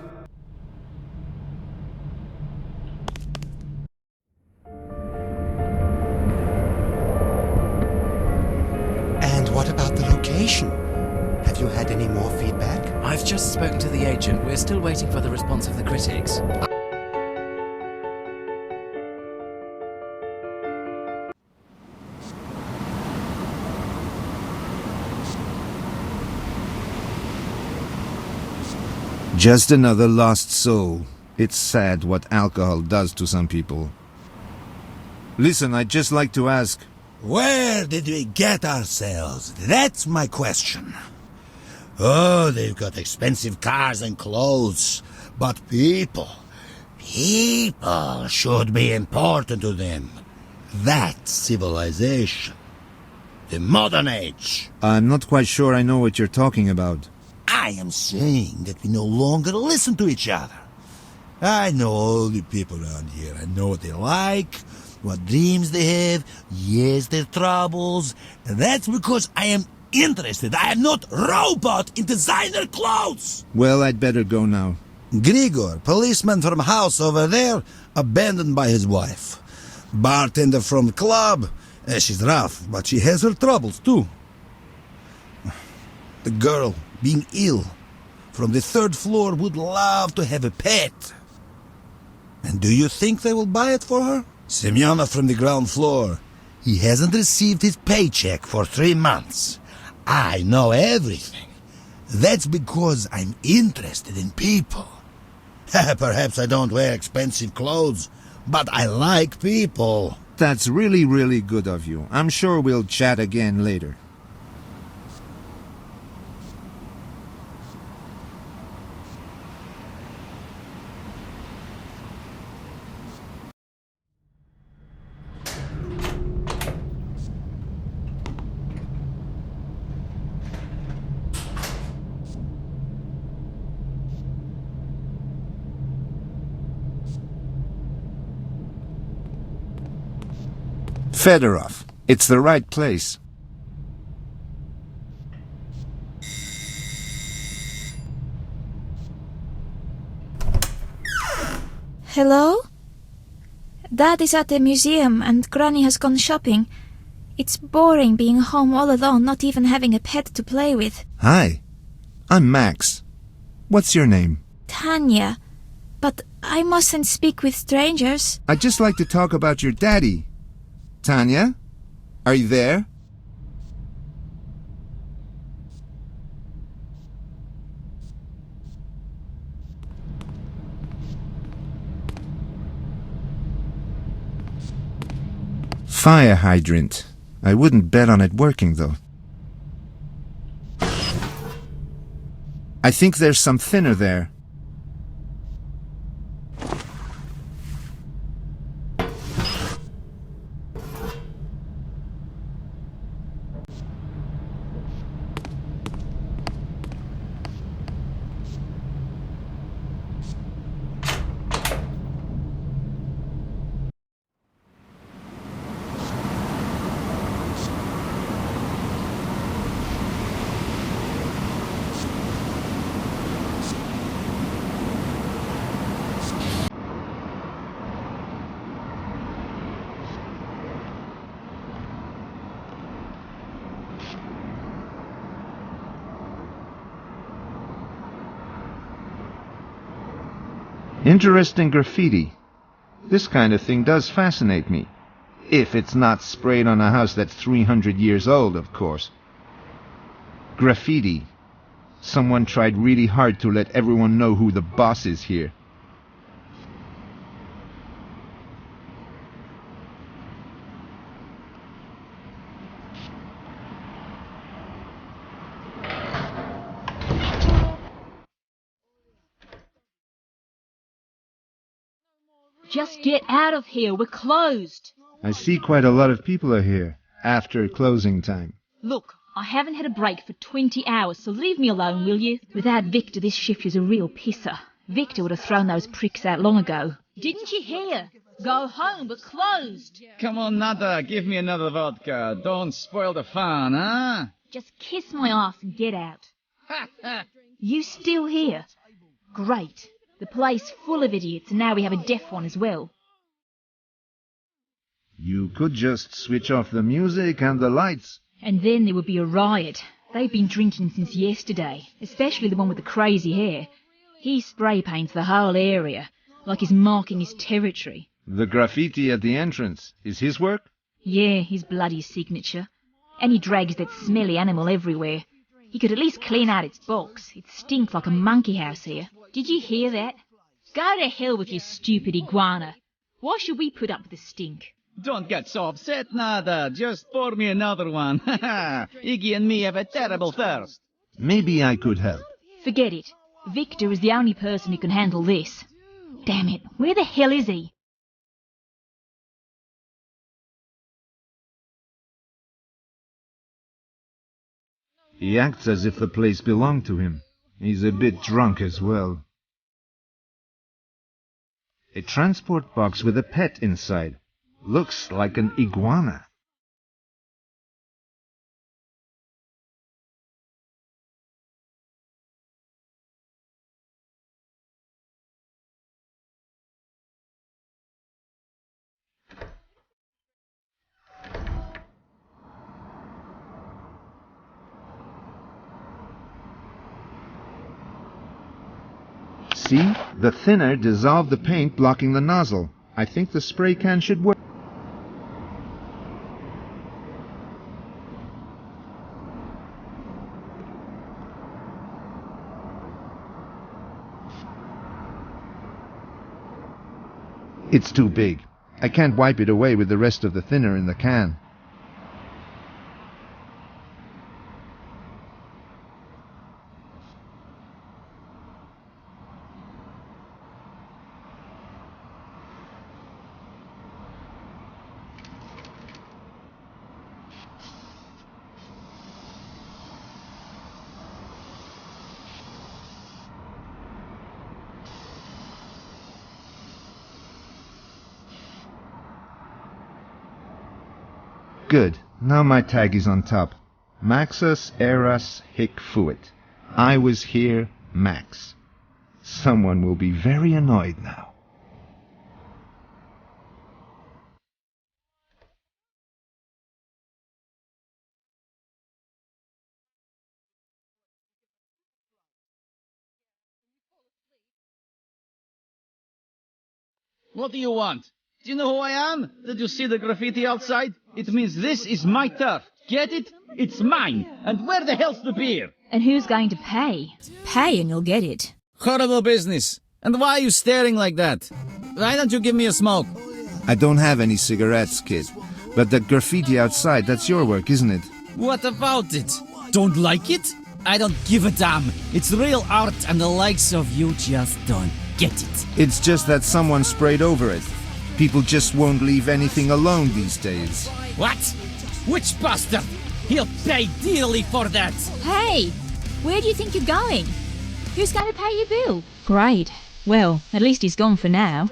And what about the location? Have you had any more feedback? I've just spoken to the agent. We're still waiting for the response of the critics. Just another lost soul. It's sad what alcohol does to some people. Listen, I'd just like to ask... Where did we get ourselves? That's my question. Oh, they've got expensive cars and clothes. But people should be important to them. That's civilization. The modern age. I'm not quite sure I know what you're talking about. I am saying that we no longer listen to each other. I know all the people around here. I know what they like, what dreams they have, yes, their troubles. And that's because I am interested. I am not robot in designer clothes. Well, I'd better go now. Grigor, policeman from house over there, abandoned by his wife. Bartender from the club. She's rough, but she has her troubles too. The girl, being ill, from the 3rd floor would love to have a pet. And do you think they will buy it for her? Semyonov from the ground floor. He hasn't received his paycheck for 3 months. I know everything. That's because I'm interested in people. Perhaps I don't wear expensive clothes, but I like people. That's really, really good of you. I'm sure we'll chat again later. Fedorov. It's the right place. Hello? Dad is at the museum and Granny has gone shopping. It's boring being home all alone, not even having a pet to play with. Hi. I'm Max. What's your name? Tanya. But I mustn't speak with strangers. I'd just like to talk about your daddy. Tanya? Are you there? Fire hydrant. I wouldn't bet on it working, though. I think there's some thinner there. Interesting graffiti. This kind of thing does fascinate me. If it's not sprayed on a house that's 300 years old, of course. Graffiti. Someone tried really hard to let everyone know who the boss is here. Just get out of here. We're closed. I see quite a lot of people are here, after closing time. Look, I haven't had a break for 20 hours, so leave me alone, will you? Without Victor, this shift is a real pisser. Victor would have thrown those pricks out long ago. Didn't you hear? Go home, we're closed. Come on, Nada, give me another vodka. Don't spoil the fun, huh? Just kiss my ass and get out. You still here? Great. The place full of idiots, and now we have a deaf one as well. You could just switch off the music and the lights. And then there would be a riot. They've been drinking since yesterday, especially the one with the crazy hair. He spray paints the whole area, like he's marking his territory. The graffiti at the entrance is his work? Yeah, his bloody signature. And he drags that smelly animal everywhere. He could at least clean out its box. It stinks like a monkey house here. Did you hear that? Go to hell with your stupid iguana. Why should we put up with the stink? Don't get so upset, Nada. Just pour me another one. Iggy and me have a terrible thirst. Maybe I could help. Forget it. Victor is the only person who can handle this. Damn it, where the hell is he? He acts as if the place belonged to him. He's a bit drunk as well. A transport box with a pet inside. Looks like an iguana. See? The thinner dissolved the paint blocking the nozzle. I think the spray can should work. It's too big. I can't wipe it away with the rest of the thinner in the can. Good. Now my tag is on top. Maxus eras hic fuit. I was here, Max. Someone will be very annoyed now. What do you want? Do you know who I am? Did you see the graffiti outside? It means this is my turf. Get it? It's mine. And where the hell's the beer? And who's going to pay? Pay and you'll get it. Horrible business. And why are you staring like that? Why don't you give me a smoke? I don't have any cigarettes, kid. But that graffiti outside, that's your work, isn't it? What about it? Don't like it? I don't give a damn. It's real art and the likes of you just don't get it. It's just that someone sprayed over it. People just won't leave anything alone these days. What? Which bastard? He'll pay dearly for that. Hey, where do you think you're going? Who's going to pay your bill? Great. Well, at least he's gone for now.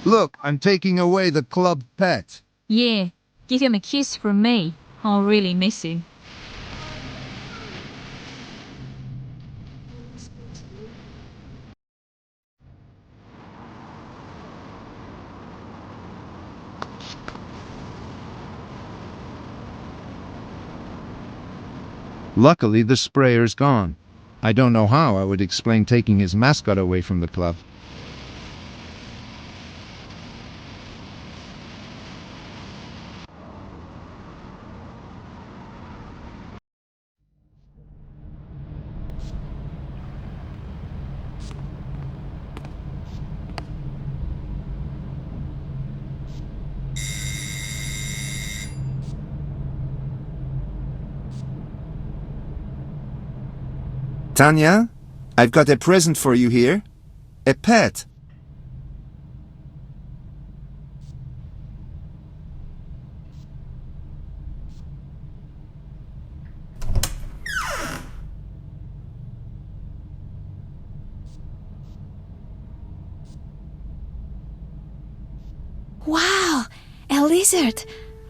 Look, I'm taking away the club pet. Yeah, give him a kiss from me. I'll really miss him. Luckily, the sprayer's gone. I don't know how I would explain taking his mascot away from the club. Tanya, I've got a present for you here. A pet. Wow! A lizard!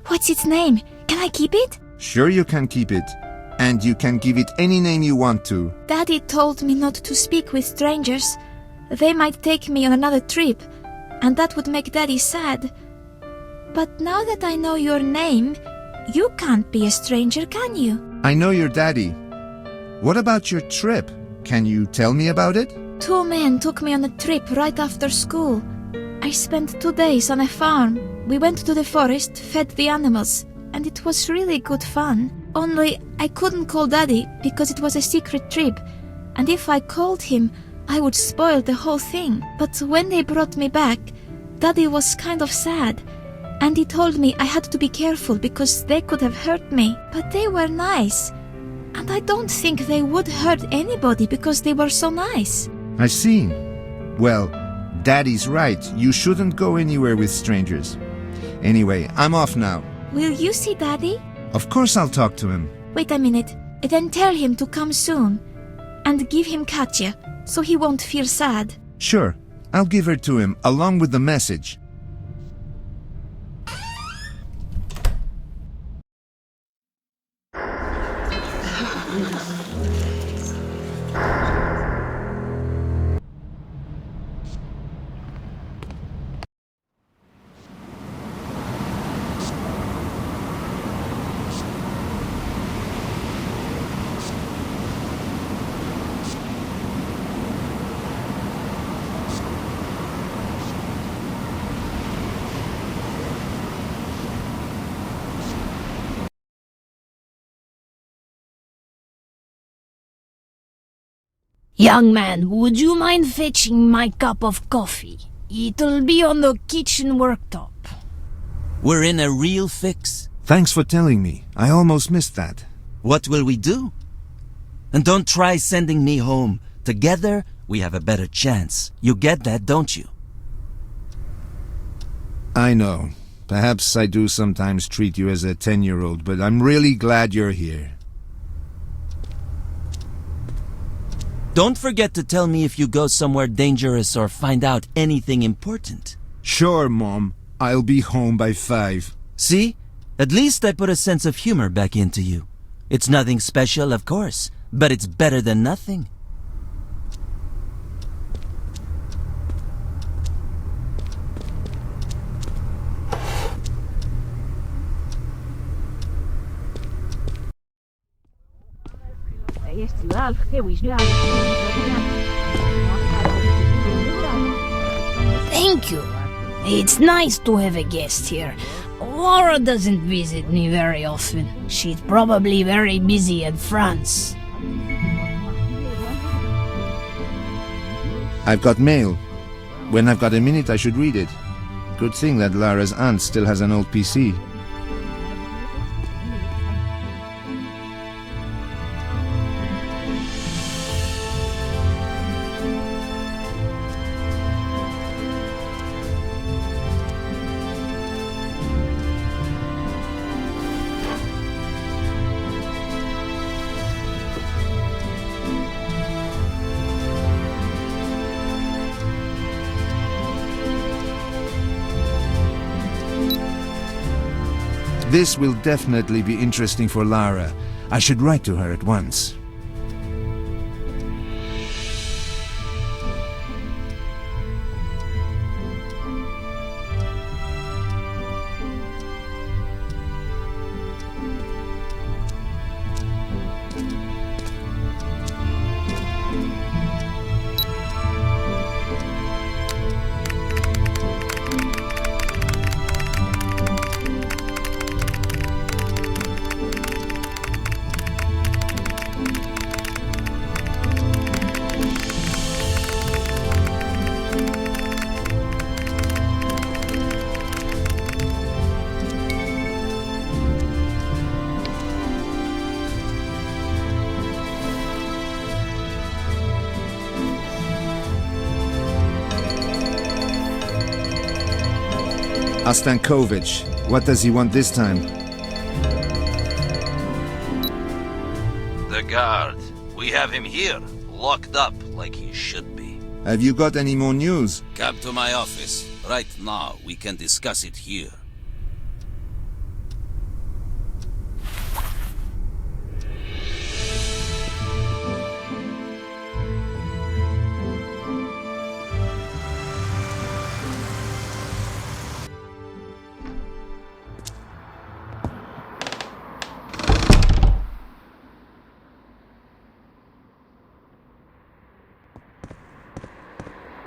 What's its name? Can I keep it? Sure you can keep it. And you can give it any name you want to. Daddy told me not to speak with strangers. They might take me on another trip, and that would make Daddy sad. But now that I know your name, you can't be a stranger, can you? I know your daddy. What about your trip? Can you tell me about it? 2 men took me on a trip right after school. I spent 2 days on a farm. We went to the forest, fed the animals, and it was really good fun. Only I couldn't call Daddy because it was a secret trip, and if I called him, I would spoil the whole thing. But when they brought me back, Daddy was kind of sad, and he told me I had to be careful because they could have hurt me. But they were nice, and I don't think they would hurt anybody because they were so nice. I see. Well, Daddy's right. You shouldn't go anywhere with strangers. Anyway, I'm off now. Will you see Daddy? Of course I'll talk to him. Wait a minute. Then tell him to come soon. And give him Katya, so he won't feel sad. Sure. I'll give her to him, along with the message. Young man, would you mind fetching my cup of coffee? It'll be on the kitchen worktop. We're in a real fix. Thanks for telling me. I almost missed that. What will we do? And don't try sending me home. Together, we have a better chance. You get that, don't you? I know. Perhaps I do sometimes treat you as a 10-year-old, but I'm really glad you're here. Don't forget to tell me if you go somewhere dangerous or find out anything important. Sure, Mom. I'll be home by 5. See? At least I put a sense of humor back into you. It's nothing special, of course, but it's better than nothing. Thank you. It's nice to have a guest here. Laura doesn't visit me very often. She's probably very busy at France. I've got mail. When I've got a minute, I should read it. Good thing that Lara's aunt still has an old PC. This will definitely be interesting for Lara. I should write to her at once. Ostankovich. What does he want this time? The guard. We have him here, locked up like he should be. Have you got any more news? Come to my office. Right now, we can discuss it here.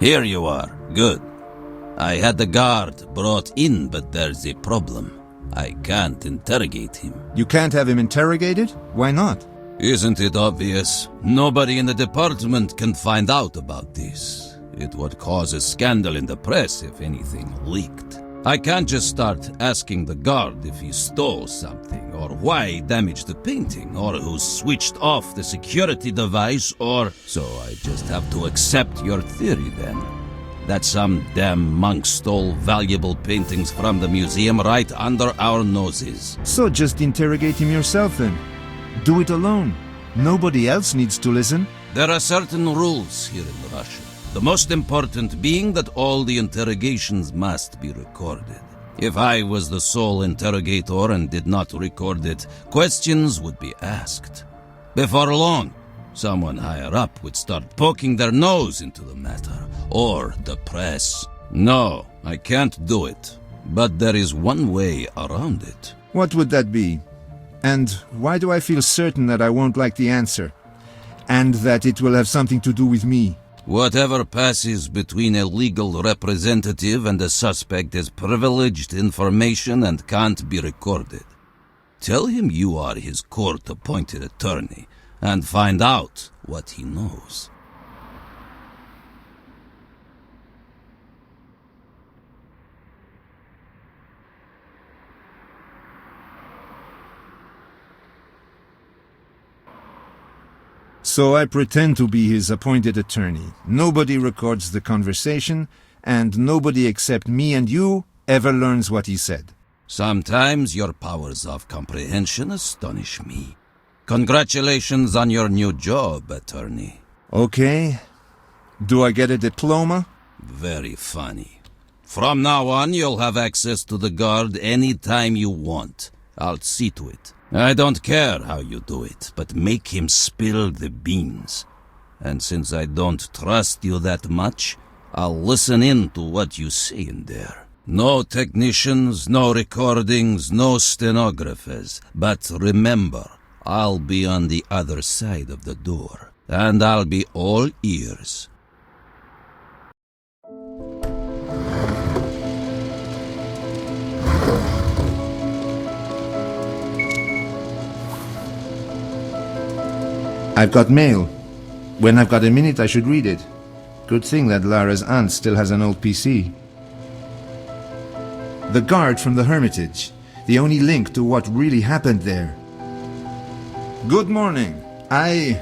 Here you are. Good. I had the guard brought in, but there's a problem. I can't interrogate him. You can't have him interrogated? Why not? Isn't it obvious? Nobody in the department can find out about this. It would cause a scandal in the press if anything leaked. I can't just start asking the guard if he stole something, or why he damaged the painting, or who switched off the security device, or... So I just have to accept your theory then. That some damn monk stole valuable paintings from the museum right under our noses. So just interrogate him yourself then. Do it alone. Nobody else needs to listen. There are certain rules here in Russia. The most important being that all the interrogations must be recorded. If I was the sole interrogator and did not record it, questions would be asked. Before long, someone higher up would start poking their nose into the matter, or the press. No, I can't do it. But there is one way around it. What would that be? And why do I feel certain that I won't like the answer? And that it will have something to do with me? Whatever passes between a legal representative and a suspect is privileged information and can't be recorded. Tell him you are his court-appointed attorney and find out what he knows. So I pretend to be his appointed attorney. Nobody records the conversation, and nobody except me and you ever learns what he said. Sometimes your powers of comprehension astonish me. Congratulations on your new job, attorney. Okay. Do I get a diploma? Very funny. From now on, you'll have access to the guard any time you want. I'll see to it. I don't care how you do it, but make him spill the beans. And since I don't trust you that much, I'll listen in to what you say in there. No technicians, no recordings, no stenographers. But remember, I'll be on the other side of the door, and I'll be all ears. I've got mail. When I've got a minute, I should read it. Good thing that Lara's aunt still has an old PC. The guard from the Hermitage. The only link to what really happened there. Good morning. I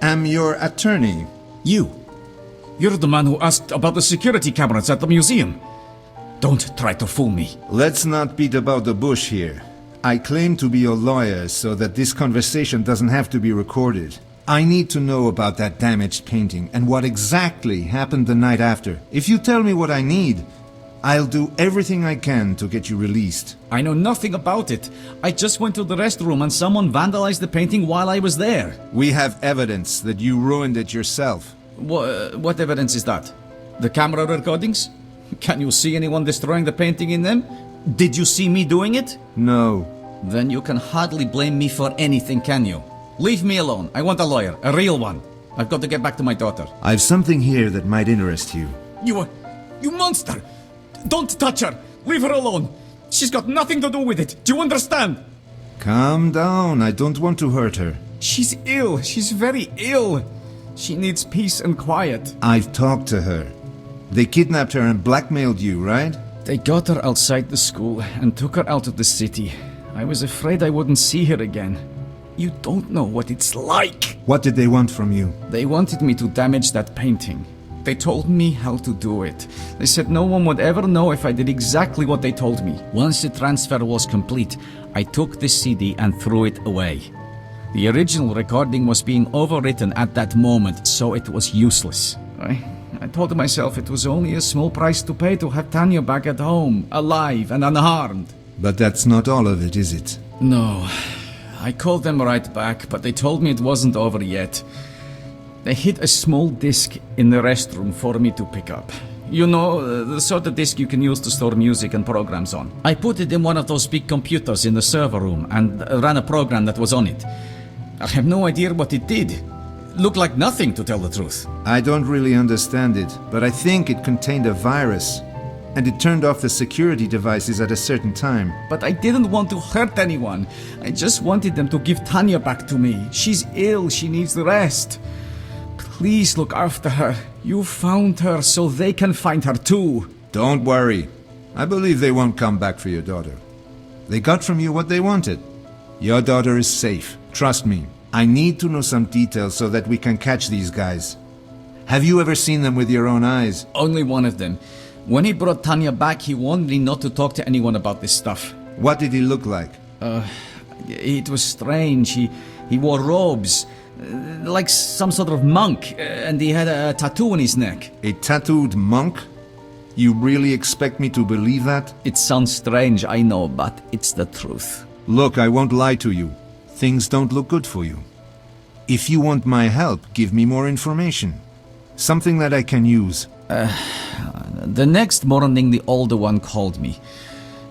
am your attorney. You're the man who asked about the security cameras at the museum. Don't try to fool me. Let's not beat about the bush here. I claim to be your lawyer so that this conversation doesn't have to be recorded. I need to know about that damaged painting and what exactly happened the night after. If you tell me what I need, I'll do everything I can to get you released. I know nothing about it. I just went to the restroom and someone vandalized the painting while I was there. We have evidence that you ruined it yourself. What evidence is that? The camera recordings? Can you see anyone destroying the painting in them? Did you see me doing it? No. Then you can hardly blame me for anything, can you? Leave me alone. I want a lawyer, a real one. I've got to get back to my daughter. I've something here that might interest you. You monster! Don't touch her! Leave her alone! She's got nothing to do with it. Do you understand? Calm down. I don't want to hurt her. She's ill. She's very ill. She needs peace and quiet. I've talked to her. They kidnapped her and blackmailed you, right? They got her outside the school and took her out of the city. I was afraid I wouldn't see her again. You don't know what it's like. What did they want from you? They wanted me to damage that painting. They told me how to do it. They said no one would ever know if I did exactly what they told me. Once the transfer was complete, I took the CD and threw it away. The original recording was being overwritten at that moment, so it was useless. I told myself it was only a small price to pay to have Tanya back at home, alive and unharmed. But that's not all of it, is it? No. I called them right back, but they told me it wasn't over yet. They hid a small disk in the restroom for me to pick up. You know, the sort of disk you can use to store music and programs on. I put it in one of those big computers in the server room and ran a program that was on it. I have no idea what it did. Looked like nothing, to tell the truth. I don't really understand it, but I think it contained a virus. And it turned off the security devices at a certain time. But I didn't want to hurt anyone. I just wanted them to give Tanya back to me. She's ill, she needs the rest. Please look after her. You found her, so they can find her too. Don't worry. I believe they won't come back for your daughter. They got from you what they wanted. Your daughter is safe. Trust me. I need to know some details so that we can catch these guys. Have you ever seen them with your own eyes? Only one of them. When he brought Tanya back, he warned me not to talk to anyone about this stuff. What did he look like? It was strange. He wore robes, like some sort of monk, and he had a tattoo on his neck. A tattooed monk? You really expect me to believe that? It sounds strange, I know, but it's the truth. Look, I won't lie to you. Things don't look good for you. If you want my help, give me more information. Something that I can use. The next morning, the older one called me.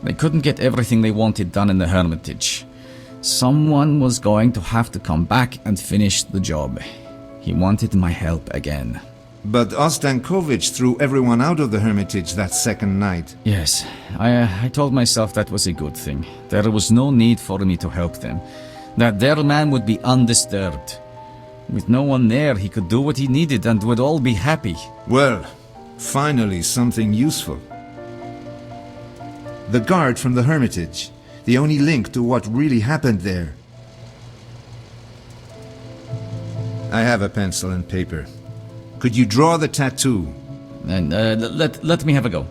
They couldn't get everything they wanted done in the Hermitage. Someone was going to have to come back and finish the job. He wanted my help again. But Ostankovich threw everyone out of the Hermitage that second night. Yes, I told myself that was a good thing. There was no need for me to help them. That their man would be undisturbed. With no one there, he could do what he needed and would all be happy. Well, finally something useful. The guard from the Hermitage. The only link to what really happened there. I have a pencil and paper. Could you draw the tattoo? And let me have a go.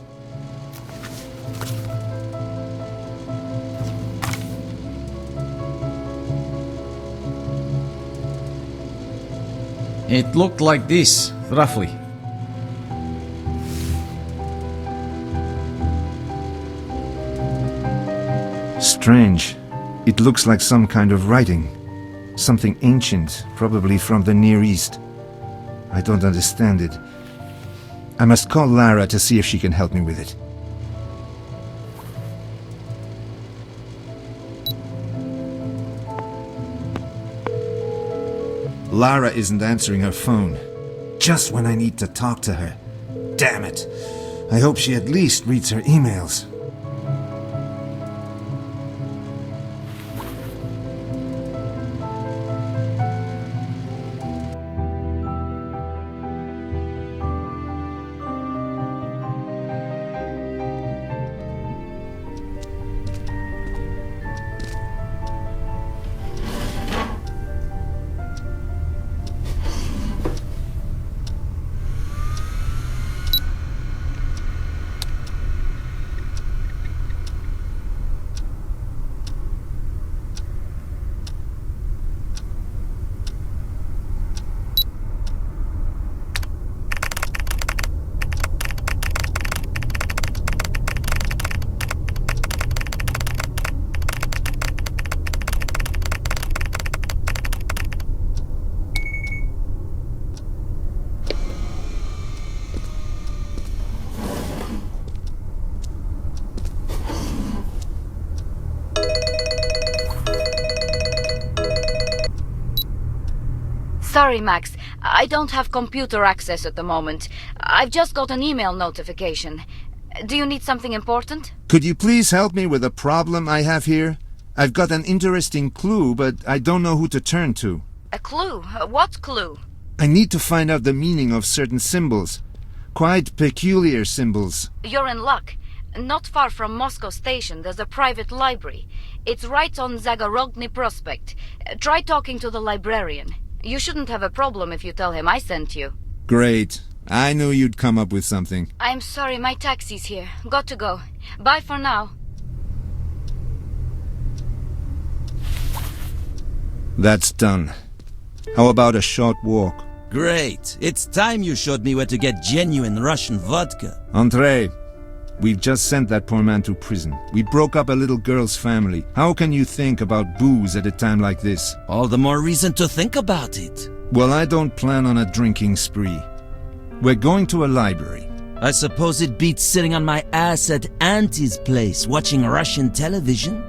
It looked like this, roughly. Strange. It looks like some kind of writing. Something ancient, probably from the Near East. I don't understand it. I must call Lara to see if she can help me with it. Lara isn't answering her phone. Just when I need to talk to her. Damn it. I hope she at least reads her emails. Sorry, Max. I don't have computer access at the moment. I've just got an email notification. Do you need something important? Could you please help me with a problem I have here? I've got an interesting clue, but I don't know who to turn to. A clue? What clue? I need to find out the meaning of certain symbols. Quite peculiar symbols. You're in luck. Not far from Moscow Station, there's a private library. It's right on Zagorodny Prospect. Try talking to the librarian. You shouldn't have a problem if you tell him I sent you. Great. I knew you'd come up with something. I'm sorry, my taxi's here. Got to go. Bye for now. That's done. How about a short walk? Great. It's time you showed me where to get genuine Russian vodka. Andrei, we've just sent that poor man to prison. We broke up a little girl's family. How can you think about booze at a time like this? All the more reason to think about it. Well, I don't plan on a drinking spree. We're going to a library. I suppose it beats sitting on my ass at Auntie's place watching Russian television?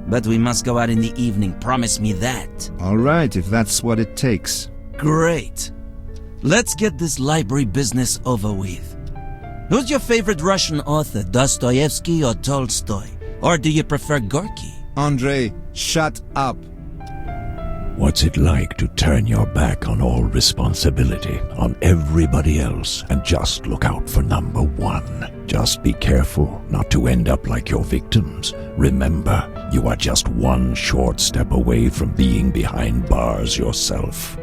But we must go out in the evening, promise me that. All right, if that's what it takes. Great. Let's get this library business over with. Who's your favorite Russian author, Dostoevsky or Tolstoy? Or do you prefer Gorky? Andrei, shut up. What's it like to turn your back on all responsibility, on everybody else, and just look out for number one? Just be careful not to end up like your victims. Remember, you are just one short step away from being behind bars yourself.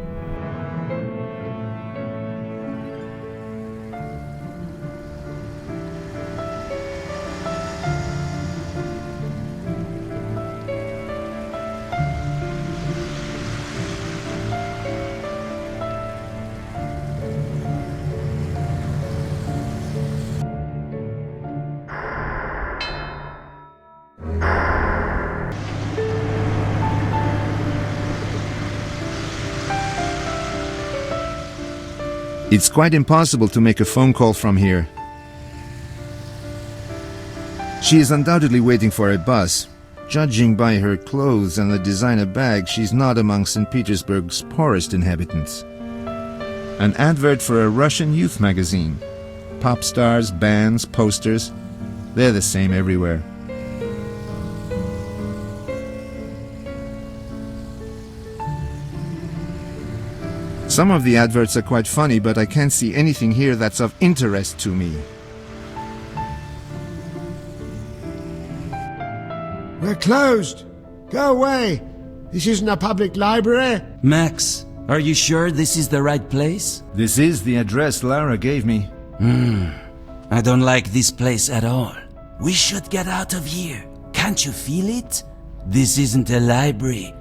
It's quite impossible to make a phone call from here. She is undoubtedly waiting for a bus. Judging by her clothes and the designer bag, she's not among St. Petersburg's poorest inhabitants. An advert for a Russian youth magazine. Pop stars, bands, posters. They're the same everywhere. Some of the adverts are quite funny, but I can't see anything here that's of interest to me. We're closed. Go away. This isn't a public library. Max, are you sure this is the right place? This is the address Lara gave me. I don't like this place at all. We should get out of here. Can't you feel it? This isn't a library.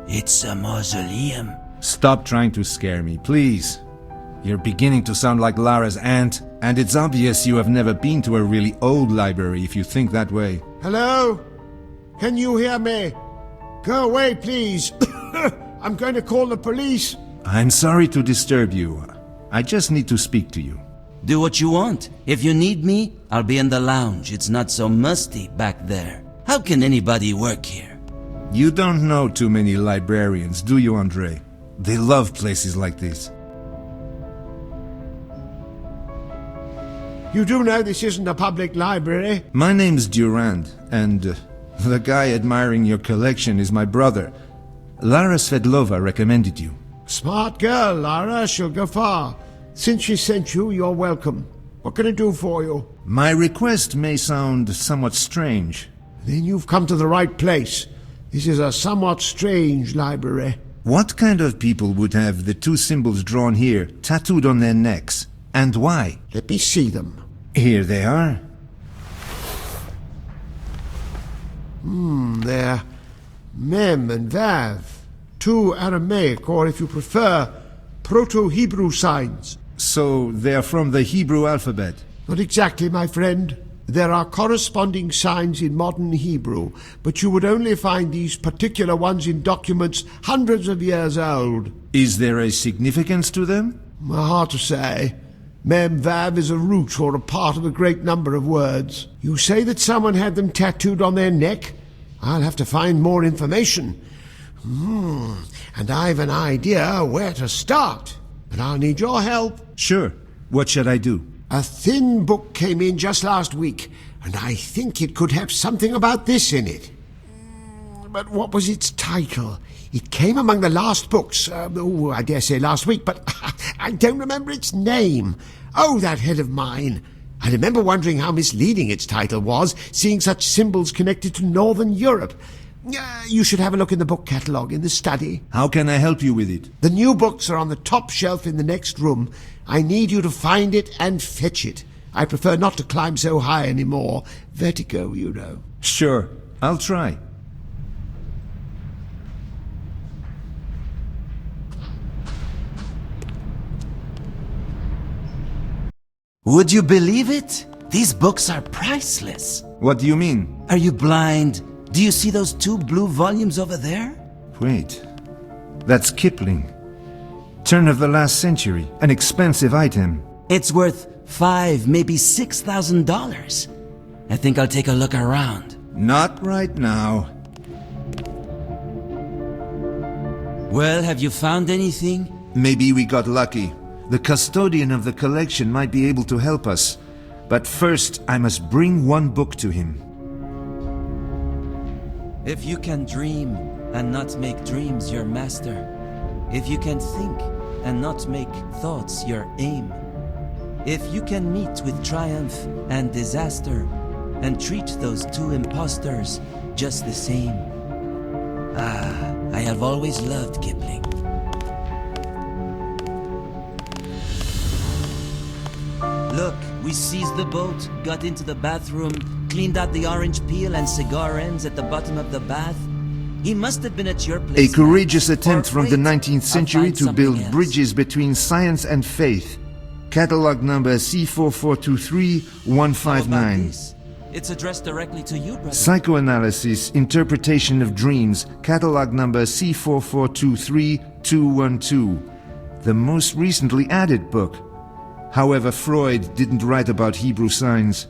It's a mausoleum. Stop trying to scare me, please. You're beginning to sound like Lara's aunt, and it's obvious you have never been to a really old library if you think that way. Hello? Can you hear me? Go away, please. I'm going to call the police. I'm sorry to disturb you. I just need to speak to you. Do what you want. If you need me, I'll be in the lounge. It's not so musty back there. How can anybody work here? You don't know too many librarians, do you, Andrei? They love places like this. You do know this isn't a public library? My name's Durand, and the guy admiring your collection is my brother. Larisa Svetlova recommended you. Smart girl, Lara. She'll go far. Since she sent you, you're welcome. What can I do for you? My request may sound somewhat strange. Then you've come to the right place. This is a somewhat strange library. What kind of people would have the two symbols drawn here, tattooed on their necks? And why? Let me see them. Here they are. They're Mem and Vav. Two Aramaic, or if you prefer, Proto-Hebrew signs. So they're from the Hebrew alphabet? Not exactly, my friend. There are corresponding signs in modern Hebrew, but you would only find these particular ones in documents hundreds of years old. Is there a significance to them? Hard to say. Mem Vav is a root or a part of a great number of words. You say that someone had them tattooed on their neck? I'll have to find more information. And I've an idea where to start. But I'll need your help. Sure. What should I do? A thin book came in just last week, and I think it could have something about this in it. But what was its title? It came among the last books. I dare say last week, but I don't remember its name. Oh, that head of mine. I remember wondering how misleading its title was, seeing such symbols connected to Northern Europe. You should have a look in the book catalogue in the study. How can I help you with it? The new books are on the top shelf in the next room. I need you to find it and fetch it. I prefer not to climb so high anymore. Vertigo, you know. Sure, I'll try. Would you believe it? These books are priceless. What do you mean? Are you blind? Do you see those 2 blue volumes over there? Wait. That's Kipling. Turn of the last century. An expensive item. It's worth $5,000, maybe $6,000. I think I'll take a look around. Not right now. Well, have you found anything? Maybe we got lucky. The custodian of the collection might be able to help us. But first, I must bring one book to him. If you can dream and not make dreams your master, if you can think and not make thoughts your aim, if you can meet with triumph and disaster and treat those 2 impostors just the same. I have always loved Kipling. Look, we seized the boat, got into the bathroom, cleaned out the orange peel and cigar ends at the bottom of the bath. He must have been at your place. A courageous attempt from the 19th century to build bridges between science and faith. Catalog number C4423-159. It's addressed directly to you, brother. Psychoanalysis, Interpretation of Dreams. Catalog number C4423-212. The most recently added book. However, Freud didn't write about Hebrew signs.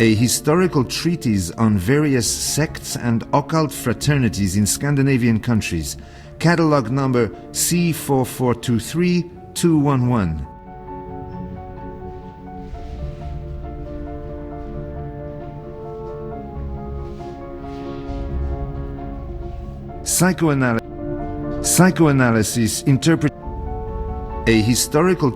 A historical treatise on various sects and occult fraternities in Scandinavian countries. Catalog number C4423-211. Psychoanalysis, interpret a historical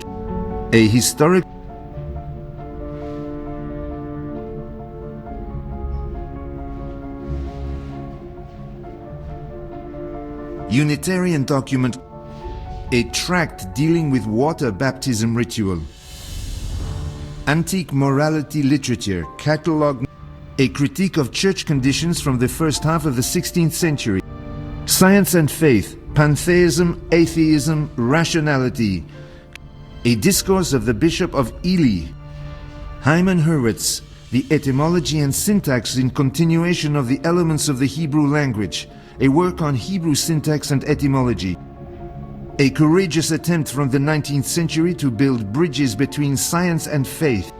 Unitarian document, a tract dealing with water baptism ritual. Antique morality literature, catalog, a critique of church conditions from the first half of the 16th century. Science and faith, pantheism, atheism, rationality. A discourse of the Bishop of Ely. Hyman Hurwitz, the etymology and syntax in continuation of the elements of the Hebrew language. A work on Hebrew syntax and etymology. A courageous attempt from the 19th century to build bridges between science and faith.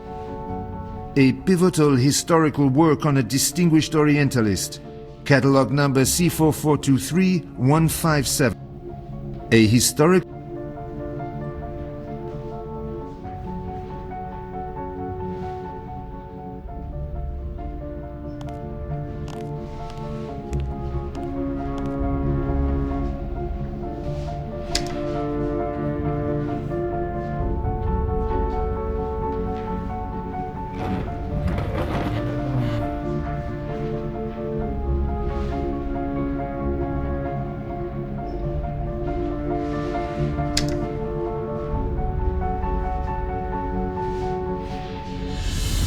A pivotal historical work on a distinguished Orientalist. Catalog number C4423-157. A historic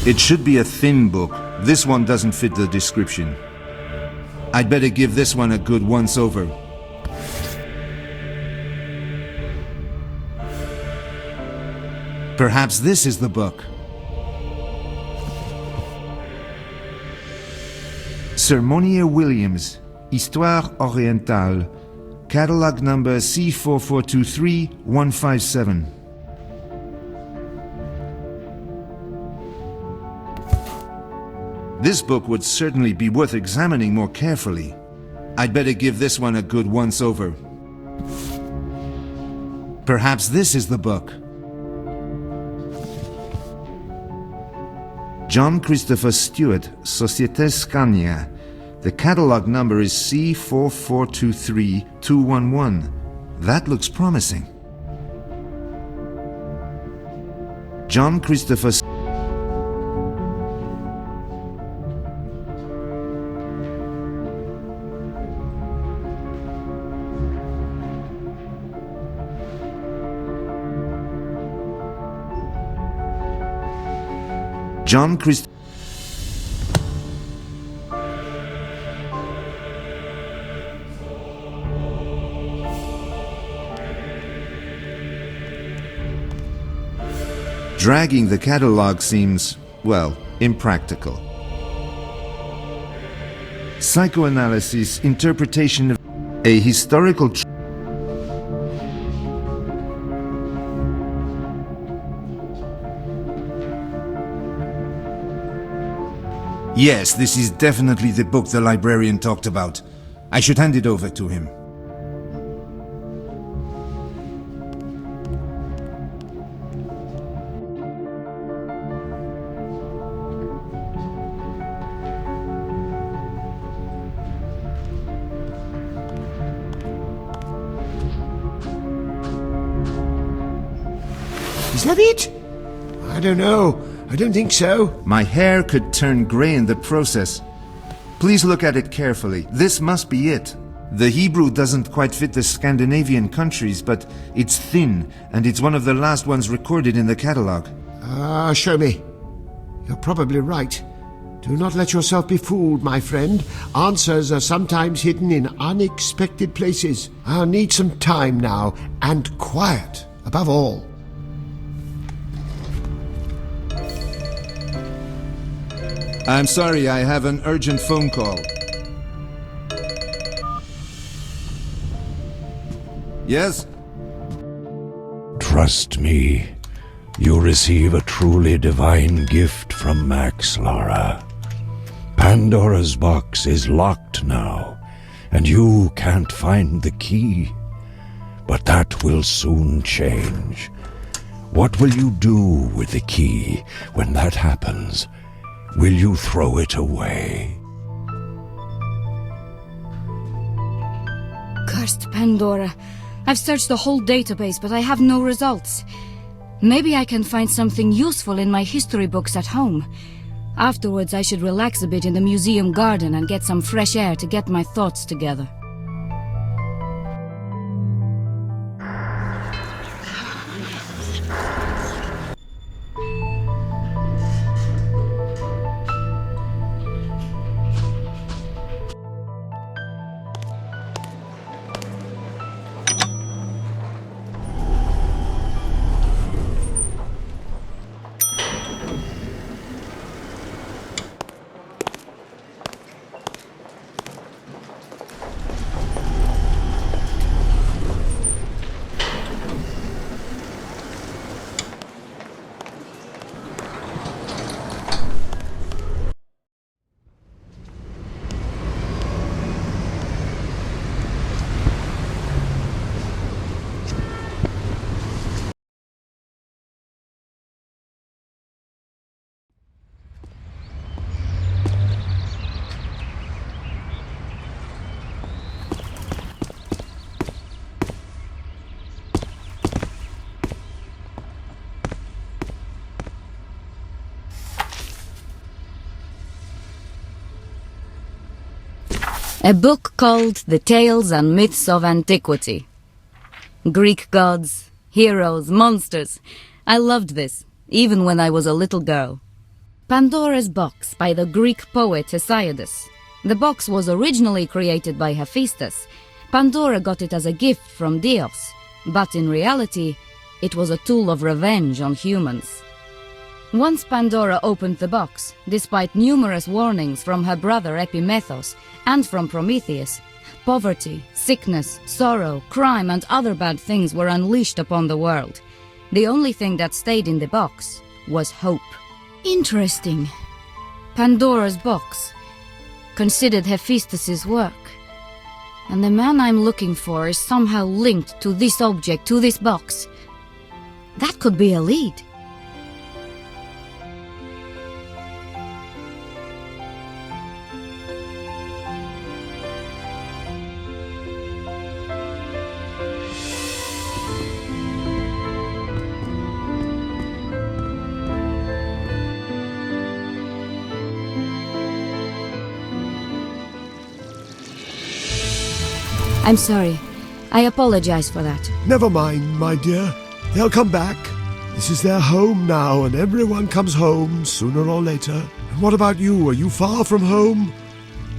It should be a thin book. This one doesn't fit the description. I'd better give this one a good once-over. Perhaps this is the book. Sir Monier Williams, Histoire Orientale, catalog number C4423-157. This book would certainly be worth examining more carefully. I'd better give this one a good once-over. Perhaps this is the book. John Christopher Stewart, Société Scania. The catalog number is C4423-211. That looks promising. John Christopher John Christ... Dragging the catalog seems, well, impractical. Psychoanalysis, interpretation of a historical... Yes, this is definitely the book the librarian talked about. I should hand it over to him. Is that it? I don't know. I don't think so. My hair could turn grey in the process. Please look at it carefully. This must be it. The Hebrew doesn't quite fit the Scandinavian countries, but it's thin, and it's one of the last ones recorded in the catalogue. Show me. You're probably right. Do not let yourself be fooled, my friend. Answers are sometimes hidden in unexpected places. I'll need some time now, and quiet, above all. I'm sorry, I have an urgent phone call. Yes? Trust me, you receive a truly divine gift from Max, Lara. Pandora's box is locked now, and you can't find the key. But that will soon change. What will you do with the key when that happens? Will you throw it away? Cursed Pandora. I've searched the whole database, but I have no results. Maybe I can find something useful in my history books at home. Afterwards, I should relax a bit in the museum garden and get some fresh air to get my thoughts together. A book called The Tales and Myths of Antiquity. Greek gods, heroes, monsters. I loved this, even when I was a little girl. Pandora's Box by the Greek poet Hesiodus. The box was originally created by Hephaestus. Pandora got it as a gift from Dios, but in reality, it was a tool of revenge on humans. Once Pandora opened the box, despite numerous warnings from her brother Epimethos and from Prometheus, poverty, sickness, sorrow, crime and other bad things were unleashed upon the world. The only thing that stayed in the box was hope. Interesting. Pandora's Box, considered Hephaestus's work. And the man I'm looking for is somehow linked to this object, to this box. That could be a lead. I'm sorry. I apologize for that. Never mind, my dear. They'll come back. This is their home now, and everyone comes home sooner or later. And what about you? Are you far from home?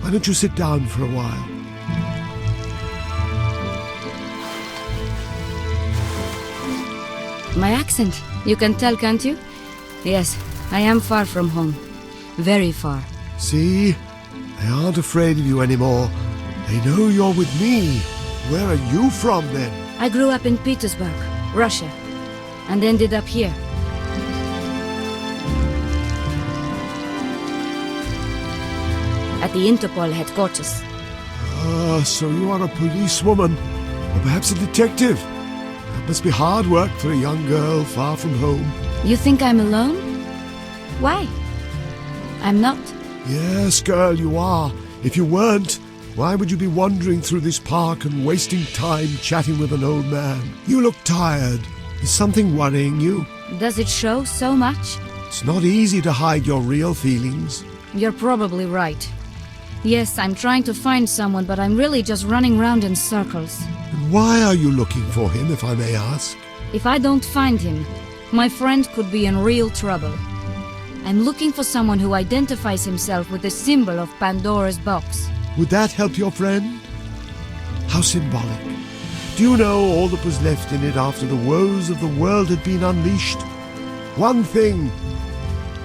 Why don't you sit down for a while? My accent, you can tell, can't you? Yes, I am far from home. Very far. See? They aren't afraid of you anymore. They know you're with me. Where are you from, then? I grew up in Petersburg, Russia, and ended up here. At the Interpol headquarters. Ah, so you are a policewoman, or perhaps a detective. That must be hard work for a young girl far from home. You think I'm alone? Why? I'm not. Yes, girl, you are. If you weren't, why would you be wandering through this park and wasting time chatting with an old man? You look tired. Is something worrying you? Does it show so much? It's not easy to hide your real feelings. You're probably right. Yes, I'm trying to find someone, but I'm really just running round in circles. And why are you looking for him, if I may ask? If I don't find him, my friend could be in real trouble. I'm looking for someone who identifies himself with the symbol of Pandora's box. Would that help your friend? How symbolic. Do you know all that was left in it after the woes of the world had been unleashed? One thing.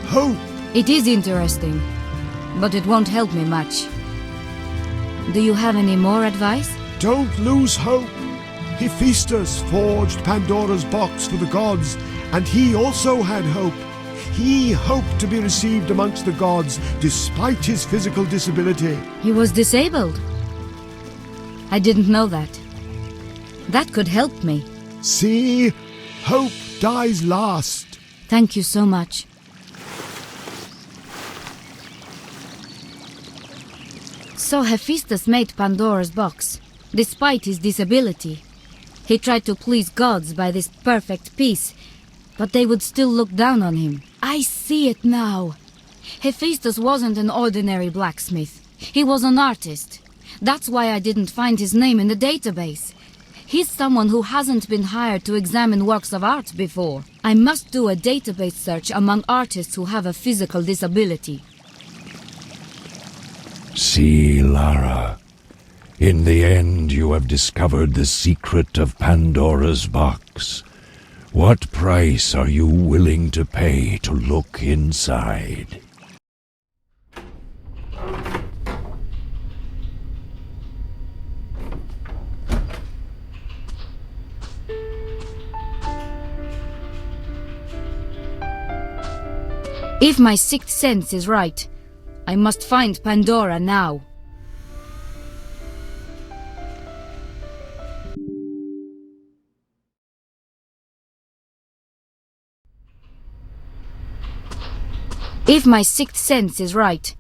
Hope. It is interesting, but it won't help me much. Do you have any more advice? Don't lose hope. Hephaestus forged Pandora's box for the gods, and he also had hope. He hoped to be received amongst the gods, despite his physical disability. He was disabled. I didn't know that. That could help me. See? Hope dies last. Thank you so much. So Hephaestus made Pandora's box, despite his disability. He tried to please gods by this perfect piece, but they would still look down on him. I see it now. Hephaestus wasn't an ordinary blacksmith. He was an artist. That's why I didn't find his name in the database. He's someone who hasn't been hired to examine works of art before. I must do a database search among artists who have a physical disability. See, Lara. In the end, you have discovered the secret of Pandora's box. What price are you willing to pay to look inside? If my sixth sense is right, I must find Pandora now. If my sixth sense is right.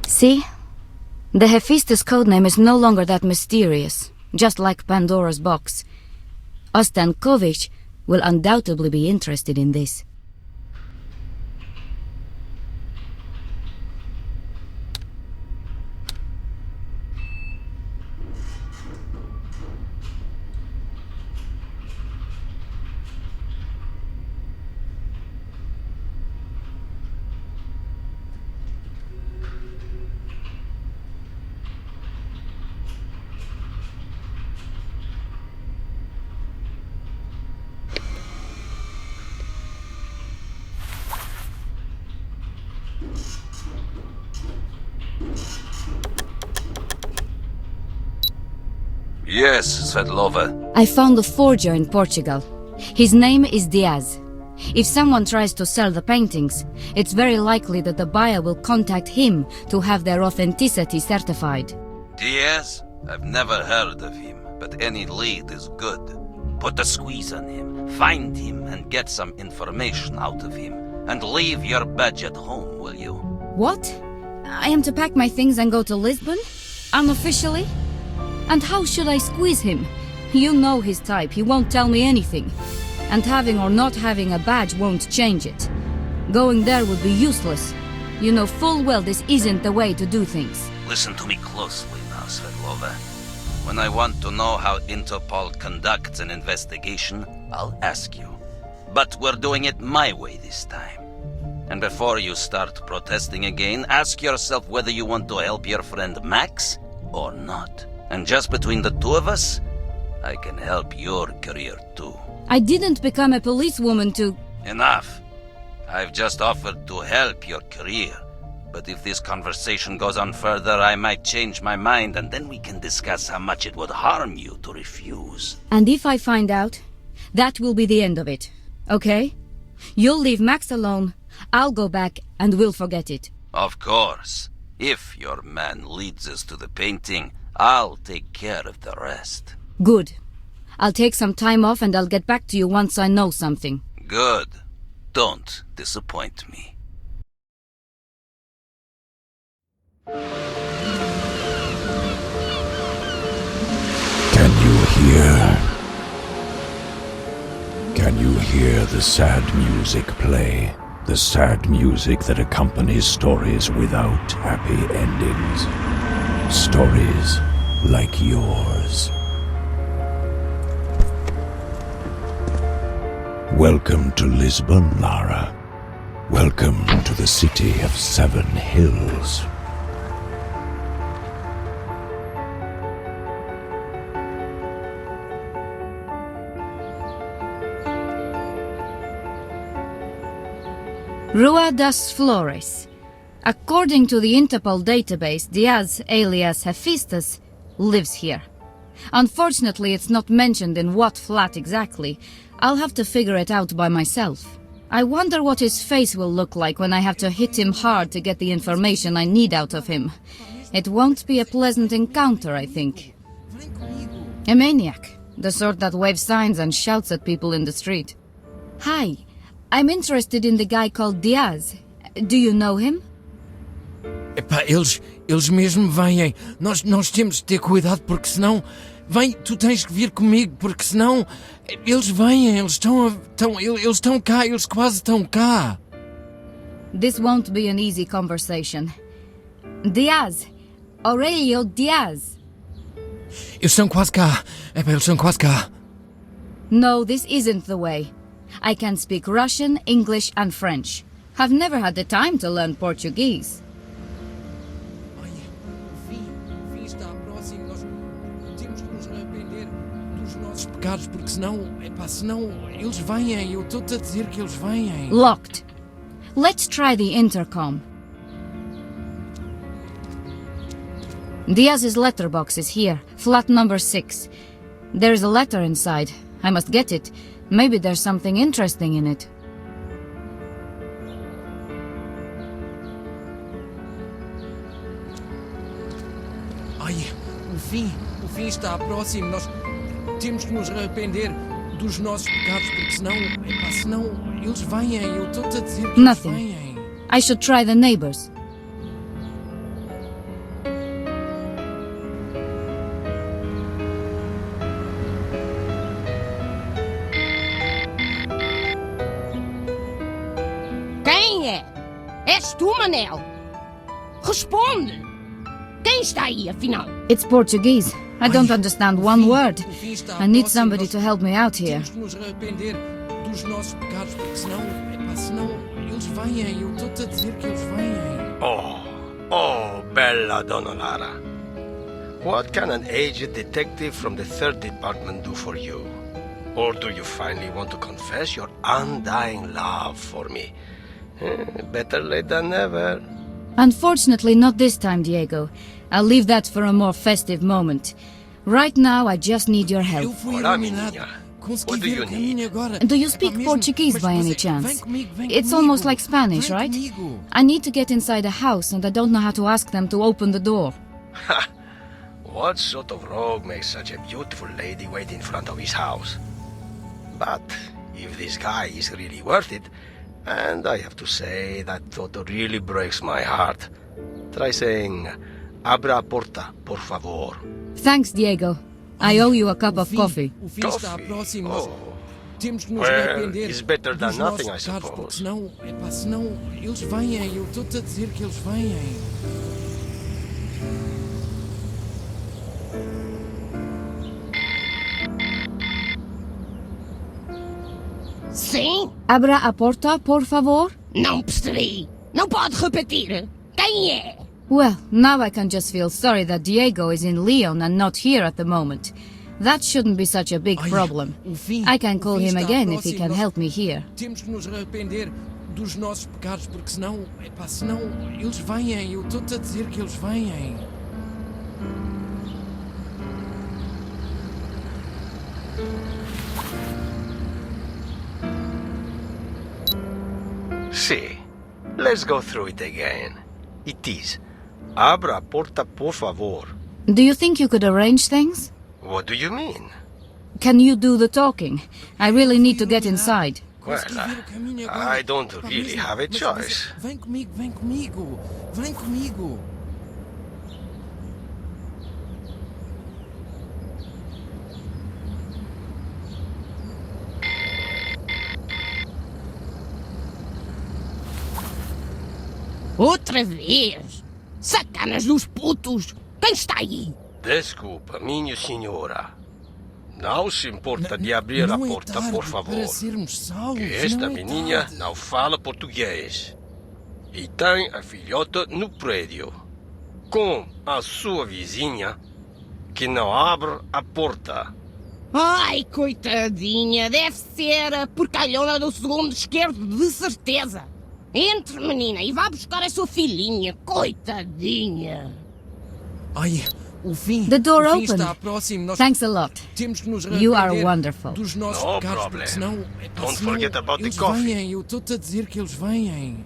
See? The Hephaestus codename is no longer that mysterious, just like Pandora's box. Ostankovich will undoubtedly be interested in this. Yes, Svetlova. I found a forger in Portugal. His name is Diaz. If someone tries to sell the paintings, it's very likely that the buyer will contact him to have their authenticity certified. Diaz? I've never heard of him, but any lead is good. Put a squeeze on him, find him, and get some information out of him. And leave your badge at home, will you? What? I am to pack my things and go to Lisbon? Unofficially? And how should I squeeze him? You know his type, he won't tell me anything. And having or not having a badge won't change it. Going there would be useless. You know full well this isn't the way to do things. Listen to me closely now, Svetlova. When I want to know how Interpol conducts an investigation, I'll ask you. But we're doing it my way this time. And before you start protesting again, ask yourself whether you want to help your friend Max or not. And just between the two of us, I can help your career too. I didn't become a policewoman to... Enough. I've just offered to help your career. But if this conversation goes on further, I might change my mind, and then we can discuss how much it would harm you to refuse. And if I find out, that will be the end of it. Okay? You'll leave Max alone, I'll go back, and we'll forget it. Of course. If your man leads us to the painting, I'll take care of the rest. Good. I'll take some time off and I'll get back to you once I know something. Good. Don't disappoint me. Can you hear the sad music play? The sad music that accompanies stories without happy endings. Stories like yours. Welcome to Lisbon, Lara. Welcome to the city of 7 hills. Rua das Flores. According to the Interpol database, Diaz, alias Hephaestus, lives here. Unfortunately, it's not mentioned in what flat exactly. I'll have to figure it out by myself. I wonder what his face will look like when I have to hit him hard to get the information I need out of him. It won't be a pleasant encounter, I think. A maniac. The sort that waves signs and shouts at people in the street. Hi. I'm interested in the guy called Diaz. Do you know him? Epá, eles mesmo vêm. Nós temos de ter cuidado porque senão... Vem, tu tens que vir comigo porque senão... Eles vêm, eles estão cá, eles quase estão cá. This won't be an easy conversation. Diaz! Aurelio Diaz! Eles estão quase cá. Epá, eles estão quase cá. No, this isn't the way. I can speak Russian, English and French. I've never had the time to learn Portuguese. Pecados porque senão eles vêm. Eu estou-te a dizer que eles vêm. Locked. Let's try the intercom. Diaz's letterbox is here, flat number 6. There's a letter inside. I must get it. Maybe there's something interesting in it. Ai, o fim está próximo. Nós temos que nos arrepender dos nossos pecados porque senão eles vêm. Eu estou-te a dizer que Nothing. eles vêm. I should try the neighbors. Quem é? És tu, Manel? Responde! Quem está aí, afinal? It's Portuguese. I don't understand one word. I need somebody to help me out here. Temos que nos arrepender dos nossos pecados porque senão eles vêm. Eu estou-te a dizer que eles vêm. Oh, bella Donna Lara. What can an aged detective from the 3rd Department do for you? Or do you finally want to confess your undying love for me? Better late than never. Unfortunately, not this time, Diego. I'll leave that for a more festive moment. Right now, I just need your help. Olá, menina. What do you need? Do you speak Portuguese by any chance? It's almost like Spanish, right? I need to get inside a house and I don't know how to ask them to open the door. What sort of rogue makes such a beautiful lady wait in front of his house? But if this guy is really worth it, and I have to say that thought really breaks my heart, try saying, "Abra a porta, por favor." Thanks, Diego. I owe you a cup of coffee. Coffee? Oh. Well, it's better than nothing, I suppose. Senão, eles vêm, eu estou-te a dizer que eles vêm. Sim? Abra a porta, por favor? Não percebi. Não pode repetir. Quem é? Well, now I can just feel sorry that Diego is in Lyon and not here at the moment. That shouldn't be such a big problem. I can call him again if he can help me here. Temos que nos arrepender dos nossos pecados, porque senão eles vêm, eu estou-te a dizer que eles vêm. See, let's go through it again. It is, abra a porta, por favor. Do you think you could arrange things? What do you mean? Can you do the talking? I really need to get inside. Well, I don't really have a choice. Vem comigo. Outra vez? Sacanas dos putos! Quem está aí? Desculpa, minha senhora. Não se importa de abrir a porta, por favor. Que esta menina não fala português. E tem a filhota no prédio. Com a sua vizinha, que não abre a porta. Ai, coitadinha, deve ser a porcalhona do segundo esquerdo, de certeza. Entre, menina, e vá buscar a sua filhinha, coitadinha. Ai, o fim. The door o fim opened. Está próximo. Thanks a lot. Temos que nos You are arrepender wonderful. dos nossos No pecados, problem. porque senão, Don't forget about the eles coffee. vêm, eu estou-te a dizer que eles vêm.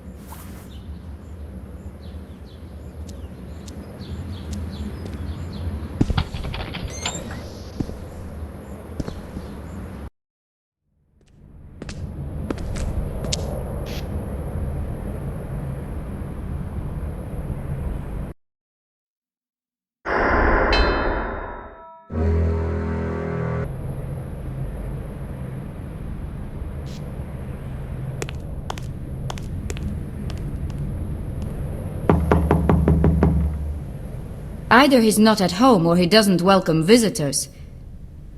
Either he's not at home or he doesn't welcome visitors.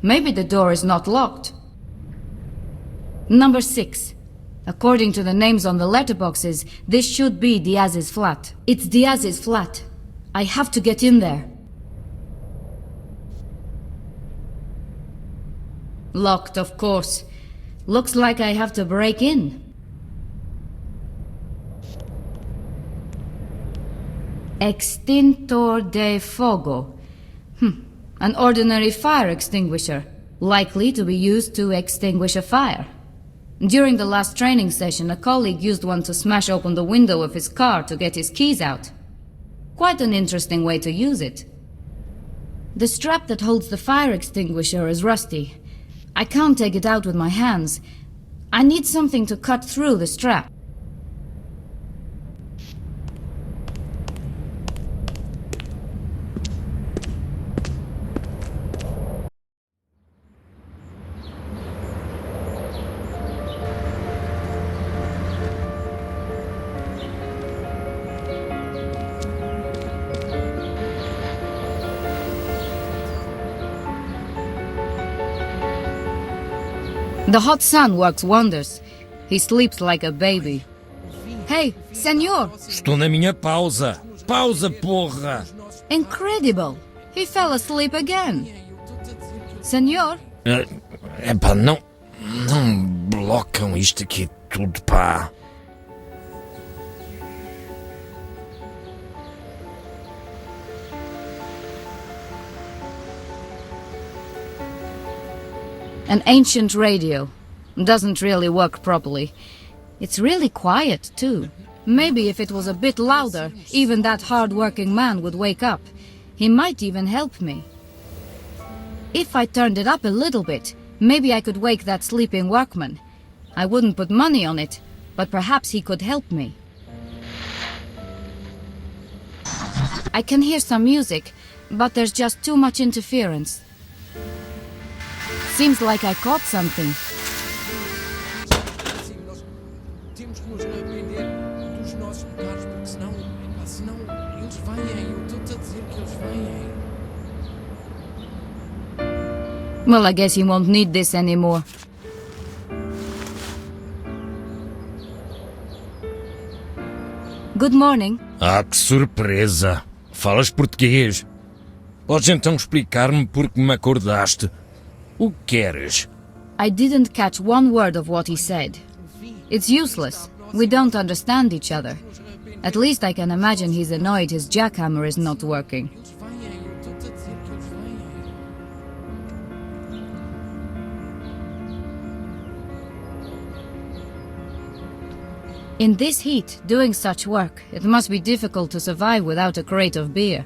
Maybe the door is not locked. Number 6. According to the names on the letterboxes, this should be Diaz's flat. It's Diaz's flat. I have to get in there. Locked, of course. Looks like I have to break in. Extintor de fuego. An ordinary fire extinguisher, likely to be used to extinguish a fire. During the last training session, a colleague used one to smash open the window of his car to get his keys out. Quite an interesting way to use it. The strap that holds the fire extinguisher is rusty. I can't take it out with my hands. I need something to cut through the strap. The hot sun works wonders. He sleeps like a baby. Hey, senor! Estou na minha pausa. Pausa, porra! Incredible! He fell asleep again. Senor? Epá, não blocam isto aqui tudo, pá. An ancient radio. Doesn't really work properly. It's really quiet, too. Maybe if it was a bit louder, even that hard-working man would wake up. He might even help me. If I turned it up a little bit, maybe I could wake that sleeping workman. I wouldn't put money on it, but perhaps he could help me. I can hear some music, but there's just too much interference. Seems like I caught something. Well, I guess you won't need this anymore. Good morning. Ah, que surpresa! Falas português? Podes então explicar-me por que me acordaste? O que queres? I didn't catch one word of what he said. It's useless. We don't understand each other. At least I can imagine he's annoyed his jackhammer is not working. In this heat, doing such work, it must be difficult to survive without a crate of beer.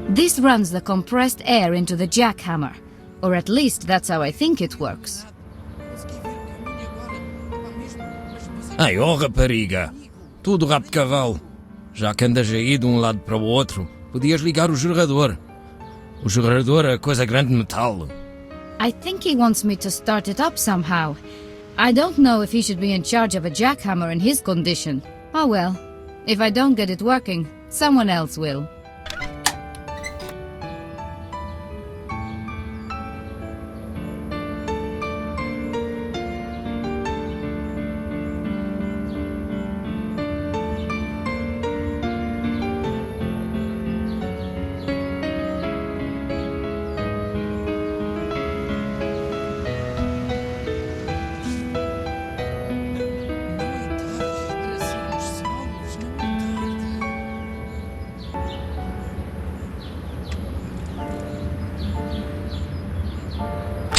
This runs the compressed air into the jackhammer, or at least that's how I think it works. Ai, oh rapariga! Tudo rabo de cavalo. Já que andas aí de um lado para o outro, podias ligar o gerador. O gerador é coisa grande de metal. I think he wants me to start it up somehow. I don't know if he should be in charge of a jackhammer in his condition. Oh well, if I don't get it working, someone else will.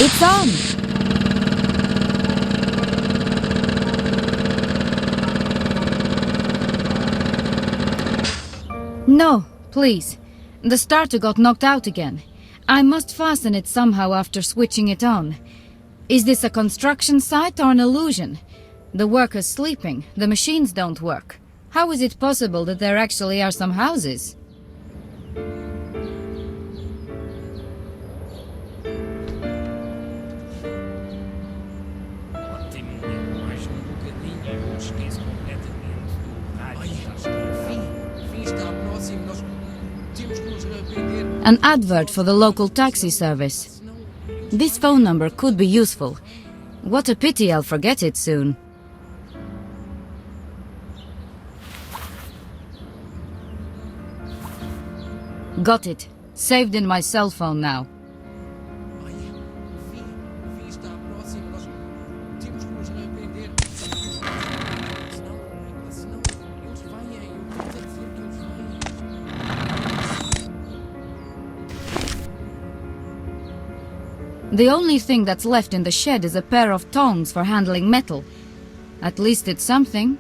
It's on! No, please. The starter got knocked out again. I must fasten it somehow after switching it on. Is this a construction site or an illusion? The workers sleeping, the machines don't work. How is it possible that there actually are some houses? An advert for the local taxi service. This phone number could be useful. What a pity I'll forget it soon. Got it. Saved in my cell phone now. The only thing that's left in the shed is a pair of tongs for handling metal. At least it's something.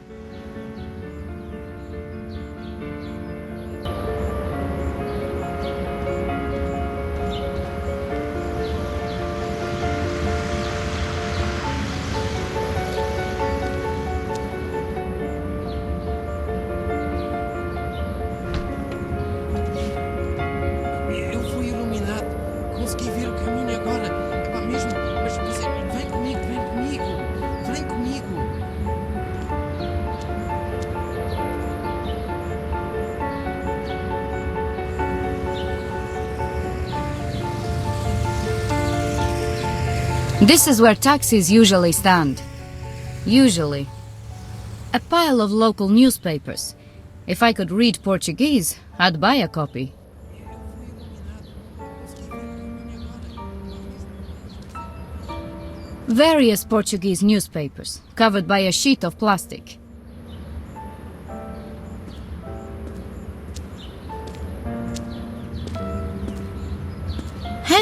This is where taxis usually stand. Usually. A pile of local newspapers. If I could read Portuguese, I'd buy a copy. Various Portuguese newspapers, covered by a sheet of plastic.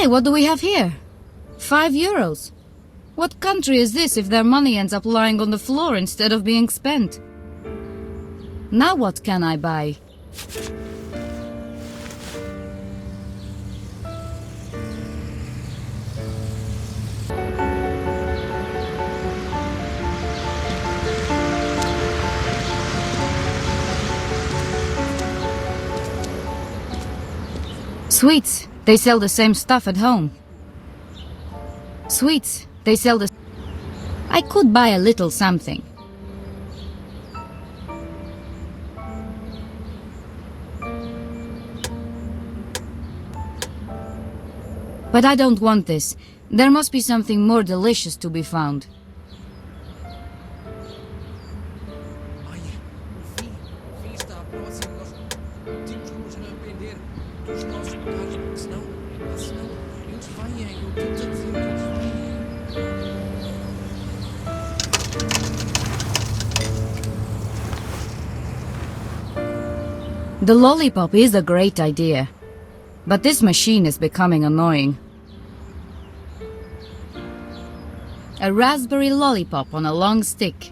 Hey, what do we have here? 5 euros. What country is this if their money ends up lying on the floor instead of being spent? Now what can I buy? Sweets. They sell the same stuff at home. Sweets. They sell the... I could buy a little something. But I don't want this. There must be something more delicious to be found. The lollipop is a great idea, but this machine is becoming annoying. A raspberry lollipop on a long stick.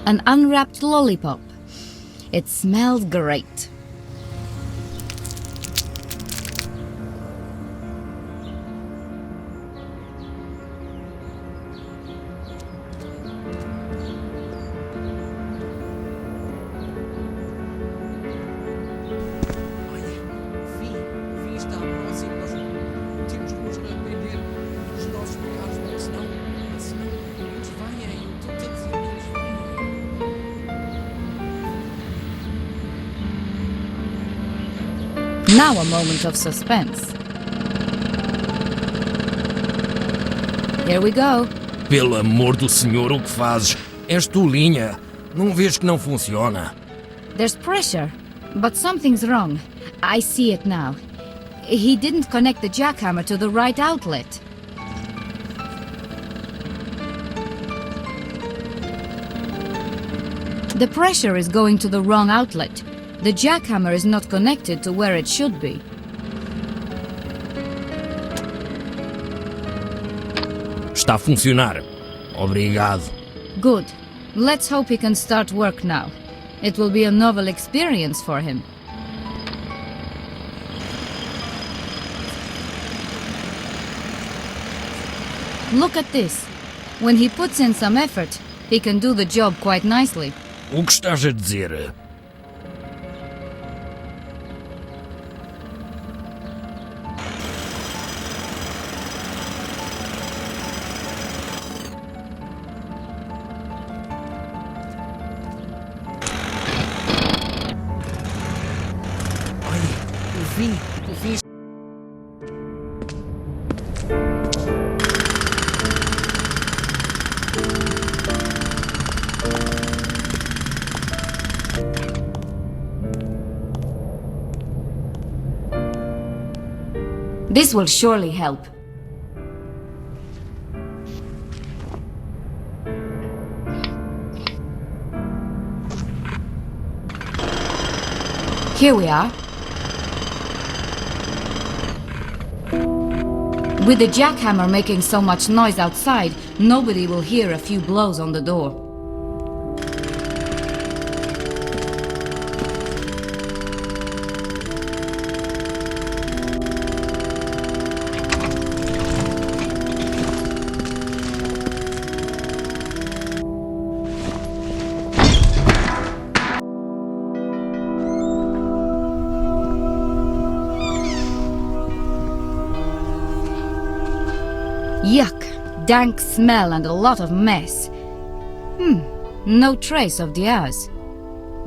An unwrapped lollipop. It smelled great. Now a moment of suspense. Here we go. Pelo amor do Senhor, o que fazes? És tolinha. Não vês que não funciona? There's pressure, but something's wrong. I see it now. He didn't connect the jackhammer to the right outlet. The pressure is going to the wrong outlet. The jackhammer is not connected to where it should be. Está a funcionar. Obrigado. Good. Let's hope he can start work now. It will be a novel experience for him. Look at this. When he puts in some effort, he can do the job quite nicely. O que estás a dizer? This will surely help. Here we are. With the jackhammer making so much noise outside, nobody will hear a few blows on the door. Yuck, dank smell and a lot of mess. No trace of Diaz.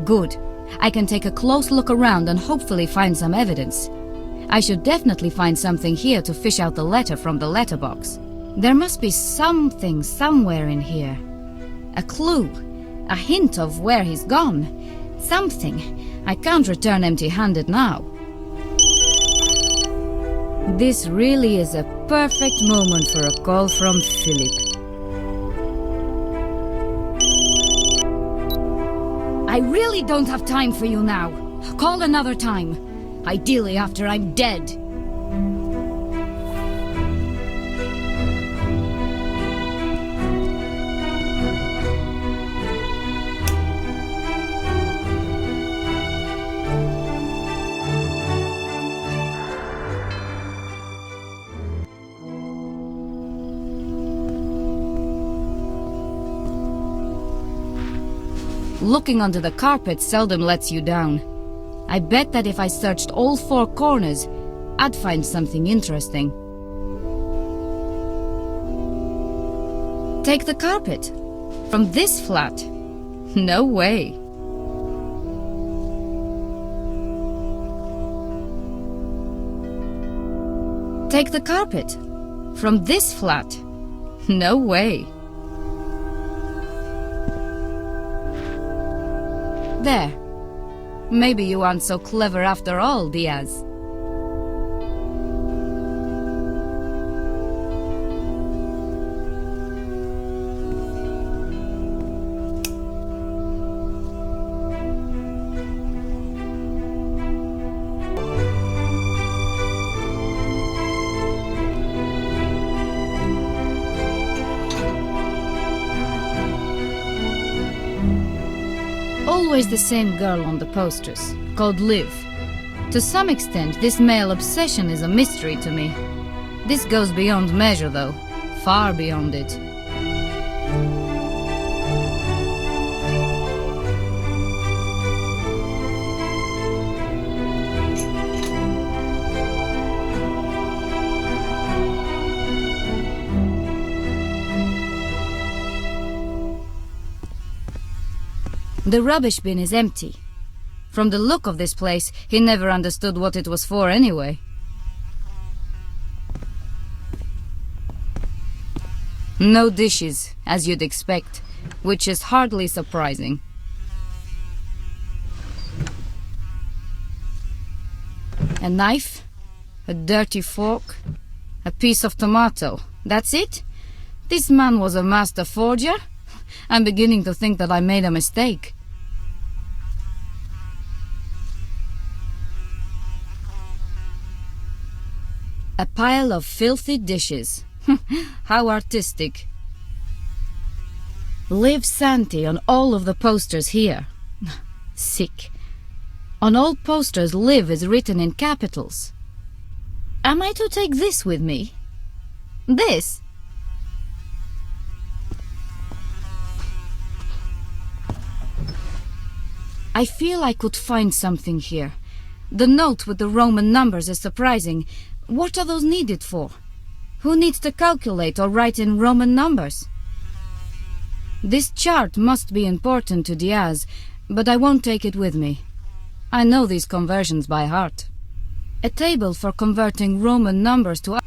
Good. I can take a close look around and hopefully find some evidence. I should definitely find something here to fish out the letter from the letterbox. There must be something somewhere in here. A clue. A hint of where he's gone. Something. I can't return empty-handed now. This really is a perfect moment for a call from Philip. I really don't have time for you now. Call another time. Ideally after I'm dead. Looking under the carpet seldom lets you down. I bet that if I searched all 4 corners, I'd find something interesting. Take the carpet. From this flat? No way. Take the carpet. From this flat? No way. There. Maybe you aren't so clever after all, Diaz. Always the same girl on the posters, called Liv. To some extent, this male obsession is a mystery to me. This goes beyond measure, though. Far beyond it. The rubbish bin is empty. From the look of this place, he never understood what it was for anyway. No dishes, as you'd expect, which is hardly surprising. A knife, a dirty fork, a piece of tomato. That's it? This man was a master forger? I'm beginning to think that I made a mistake. A pile of filthy dishes. How artistic. Liv Santi on all of the posters here. Sick. On all posters, Liv is written in capitals. Am I to take this with me? This? I feel I could find something here. The note with the Roman numbers is surprising. What are those needed for? Who needs to calculate or write in Roman numbers? This chart must be important to Diaz, but I won't take it with me. I know these conversions by heart. A table for converting Roman numbers to...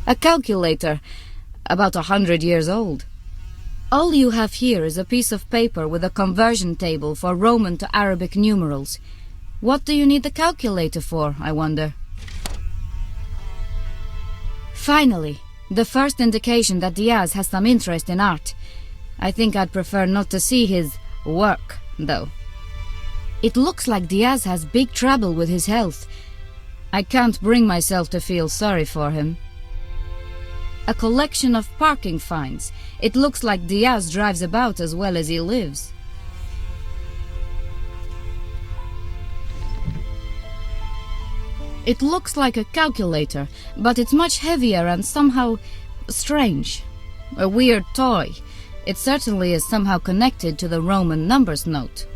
A calculator, about 100 years old. All you have here is a piece of paper with a conversion table for Roman to Arabic numerals. What do you need the calculator for, I wonder? Finally, the first indication that Diaz has some interest in art. I think I'd prefer not to see his work, though. It looks like Diaz has big trouble with his health. I can't bring myself to feel sorry for him. A collection of parking fines. It looks like Diaz drives about as well as he lives. It looks like a calculator, but it's much heavier and somehow strange. A weird toy. It certainly is somehow connected to the Roman numbers note.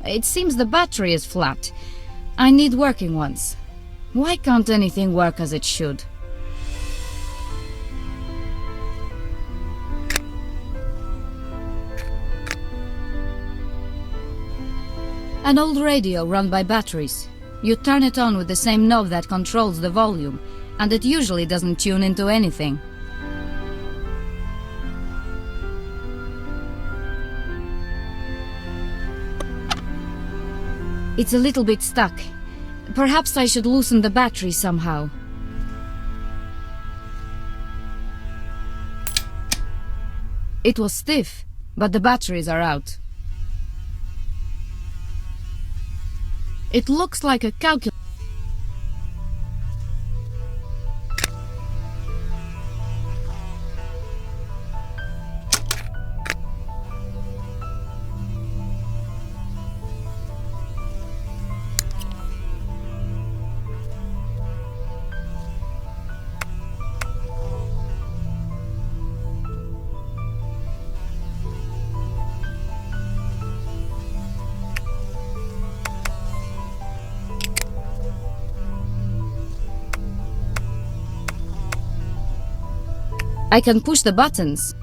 It seems the battery is flat. I need working ones. Why can't anything work as it should? An old radio run by batteries. You turn it on with the same knob that controls the volume, and it usually doesn't tune into anything. It's a little bit stuck. Perhaps I should loosen the battery somehow. It was stiff, but the batteries are out. It looks like a calculator. I can push the buttons.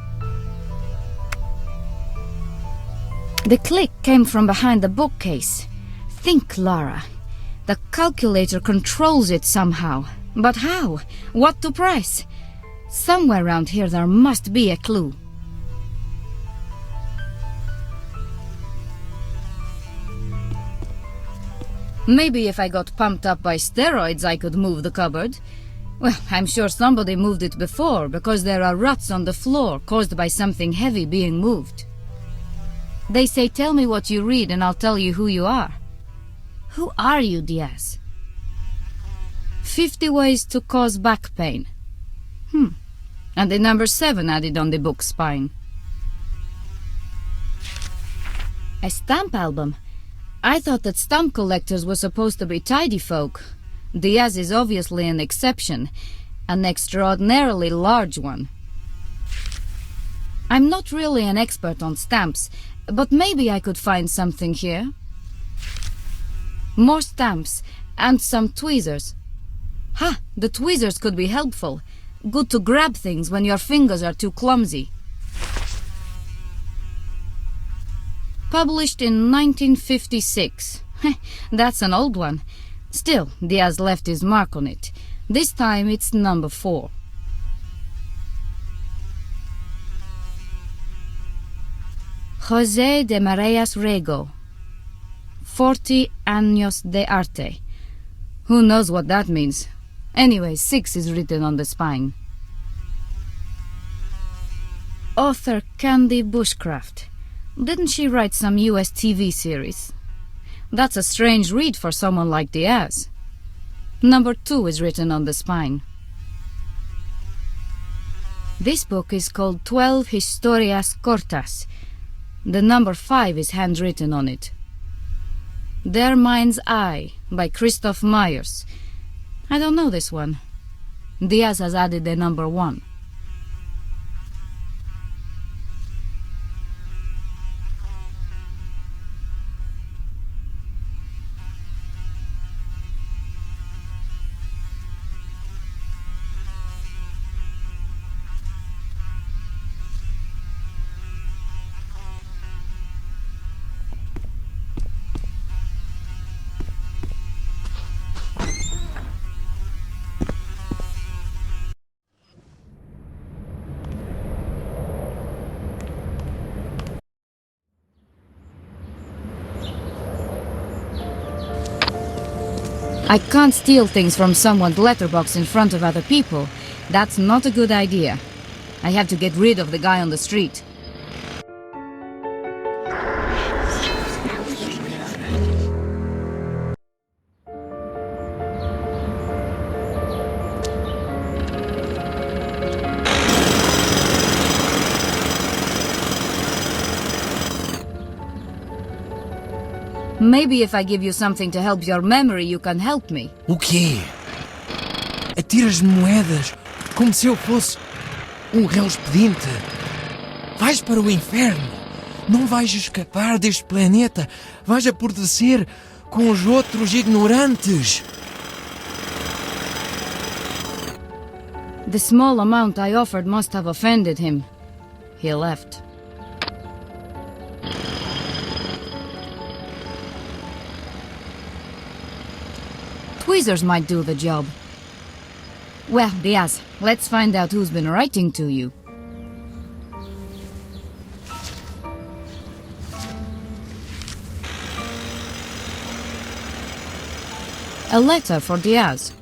The click came from behind the bookcase. Think, Lara. The calculator controls it somehow. But how? What to press? Somewhere around here there must be a clue. Maybe if I got pumped up by steroids I could move the cupboard. Well, I'm sure somebody moved it before, because there are ruts on the floor caused by something heavy being moved. They say, tell me what you read and I'll tell you who you are. Who are you, Diaz? 50 ways to cause back pain. And the number 7 added on the book spine. A stamp album? I thought that stamp collectors were supposed to be tidy folk. Diaz is obviously an exception, an extraordinarily large one. I'm not really an expert on stamps, but maybe I could find something here. More stamps, and some tweezers. Ha! The tweezers could be helpful. Good to grab things when your fingers are too clumsy. Published in 1956. That's an old one. Still, Diaz left his mark on it. This time it's number 4. José de Mareas Rego. 40 años de arte. Who knows what that means? Anyway, 6 is written on the spine. Author Candy Bushcraft. Didn't she write some US TV series? That's a strange read for someone like Diaz. Number 2 is written on the spine. This book is called 12 Historias Cortas. The number 5 is handwritten on it. Their Mind's Eye by Christoph Myers. I don't know this one. Diaz has added the number 1. I can't steal things from someone's letterbox in front of other people. That's not a good idea. I have to get rid of the guy on the street. Maybe if I give you something to help your memory, you can help me. O quê? Atiras moedas como se eu fosse réu expediente. Vais para o inferno. Não vais escapar deste planeta. Vais apodrecer com os outros ignorantes. The small amount I offered must have offended him. He left. Tweezers might do the job. Well, Diaz, let's find out who's been writing to you. A letter for Diaz.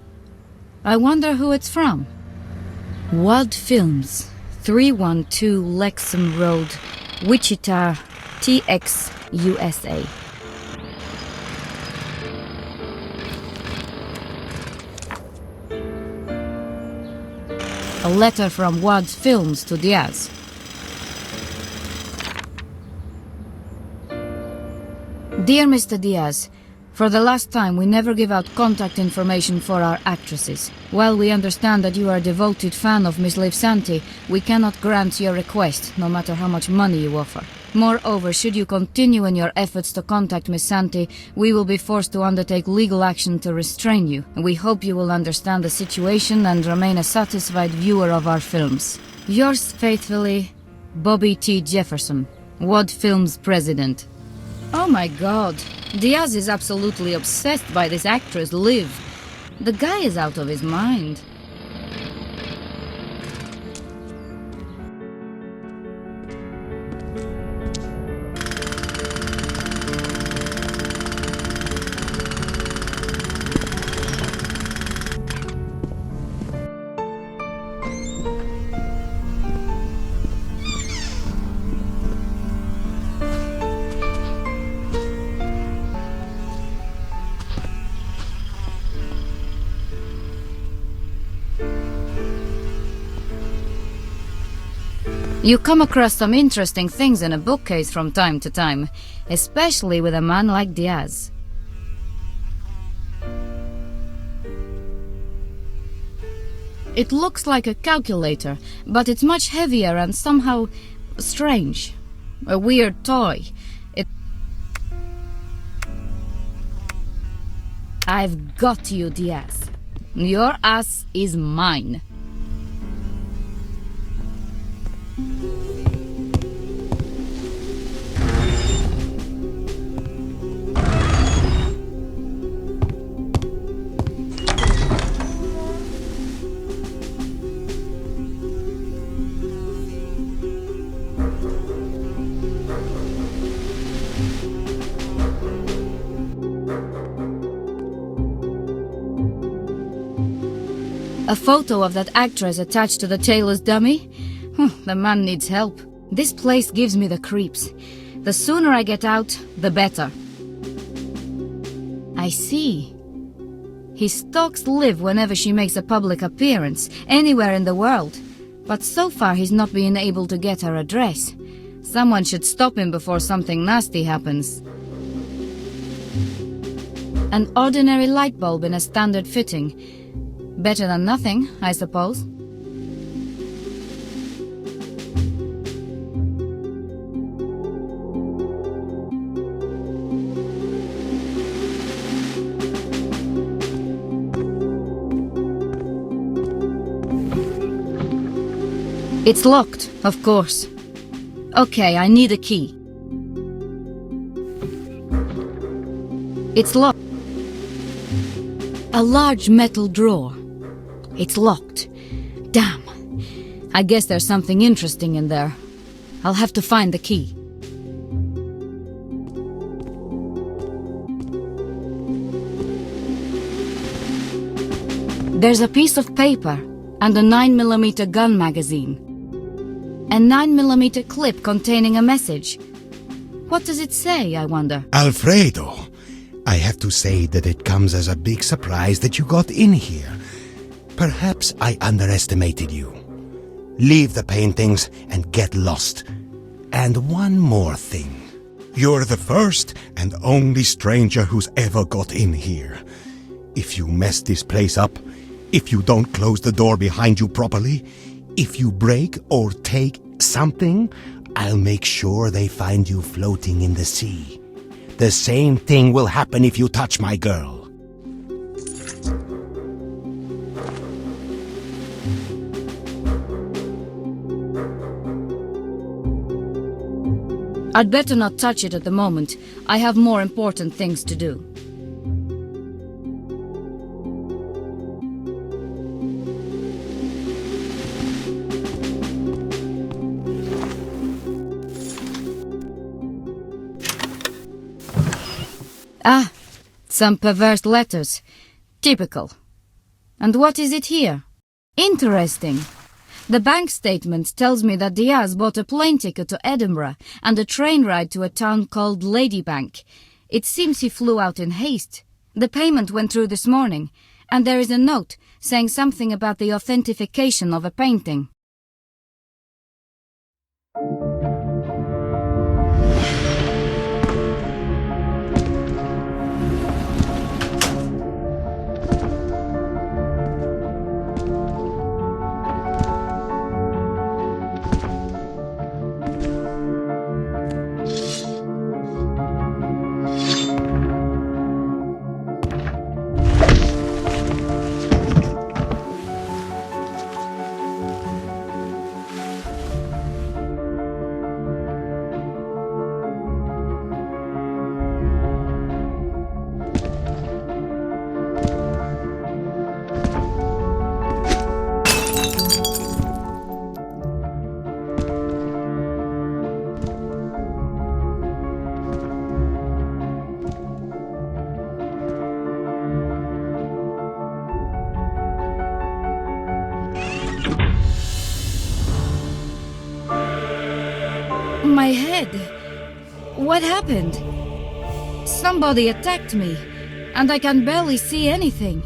I wonder who it's from. WAD Films, 312 Lexham Road, Wichita, TX, USA. A letter from WAD Films to Diaz. Dear Mr. Diaz, for the last time we never give out contact information for our actresses. While we understand that you are a devoted fan of Miss Liv Santi, we cannot grant your request, no matter how much money you offer. Moreover, should you continue in your efforts to contact Miss Santi, we will be forced to undertake legal action to restrain you. We hope you will understand the situation and remain a satisfied viewer of our films. Yours faithfully, Bobby T. Jefferson, WAD Films President. Oh my god, Diaz is absolutely obsessed by this actress, Liv. The guy is out of his mind. You come across some interesting things in a bookcase from time to time, especially with a man like Diaz. It looks like a calculator, but it's much heavier and somehow strange. A weird toy. I've got you, Diaz. Your ass is mine. A photo of that actress attached to the tailor's dummy? The man needs help. This place gives me the creeps. The sooner I get out, the better. I see. He stalks Liv whenever she makes a public appearance, anywhere in the world. But so far he's not been able to get her address. Someone should stop him before something nasty happens. An ordinary light bulb in a standard fitting. Better than nothing, I suppose. It's locked, of course. Okay, I need a key. It's locked. A large metal drawer. It's locked. Damn. I guess there's something interesting in there. I'll have to find the key. There's a piece of paper and a 9mm gun magazine. A 9mm clip containing a message. What does it say, I wonder? Alfredo, I have to say that it comes as a big surprise that you got in here. Perhaps I underestimated you. Leave the paintings and get lost. And one more thing. You're the first and only stranger who's ever got in here. If you mess this place up, if you don't close the door behind you properly, if you break or take something, I'll make sure they find you floating in the sea. The same thing will happen if you touch my girl. I'd better not touch it at the moment. I have more important things to do. Ah, some perverse letters. Typical. And what is it here? Interesting. The bank statement tells me that Diaz bought a plane ticket to Edinburgh and a train ride to a town called Ladybank. It seems he flew out in haste. The payment went through this morning, and there is a note saying something about the authentication of a painting. My head. What happened? Somebody attacked me, and I can barely see anything.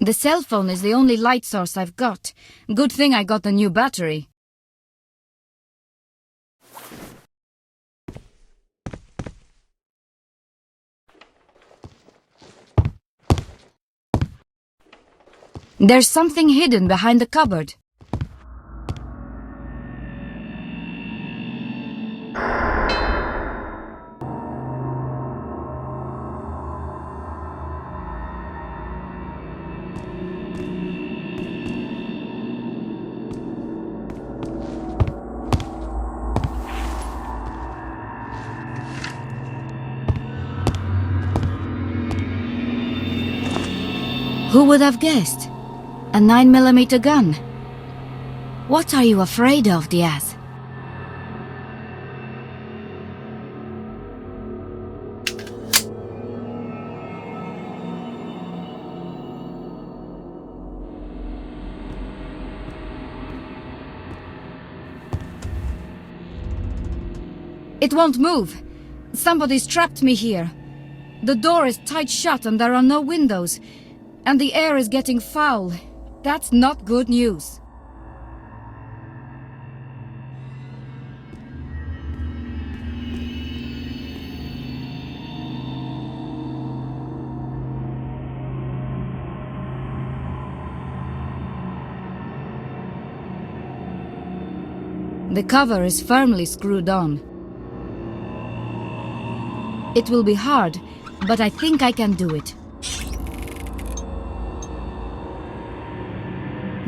The cell phone is the only light source I've got. Good thing I got a new battery. There's something hidden behind the cupboard. Who would have guessed? A 9mm gun. What are you afraid of, Diaz? It won't move. Somebody's trapped me here. The door is tight shut and there are no windows. And the air is getting foul. That's not good news. The cover is firmly screwed on. It will be hard, but I think I can do it.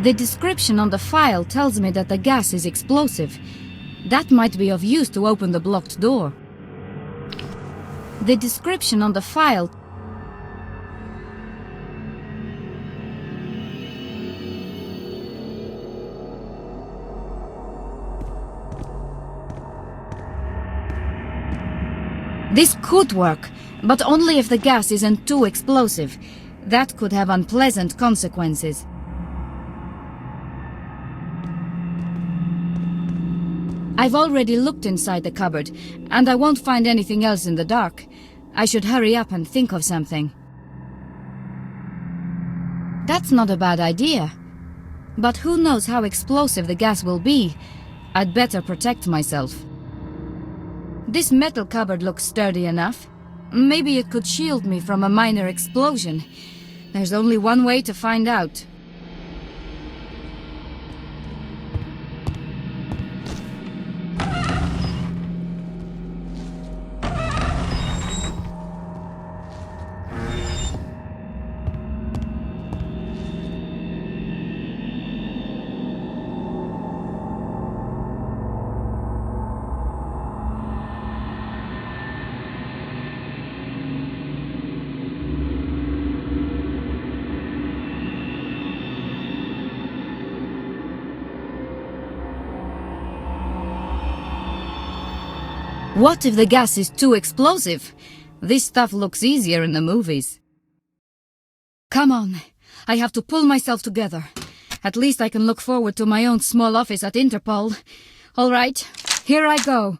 The description on the file tells me that the gas is explosive. That might be of use to open the blocked door. The description on the file This could work, but only if the gas isn't too explosive. That could have unpleasant consequences. I've already looked inside the cupboard, and I won't find anything else in the dark. I should hurry up and think of something. That's not a bad idea. But who knows how explosive the gas will be? I'd better protect myself. This metal cupboard looks sturdy enough. Maybe it could shield me from a minor explosion. There's only one way to find out. What if the gas is too explosive? This stuff looks easier in the movies. Come on, I have to pull myself together. At least I can look forward to my own small office at Interpol. All right, here I go.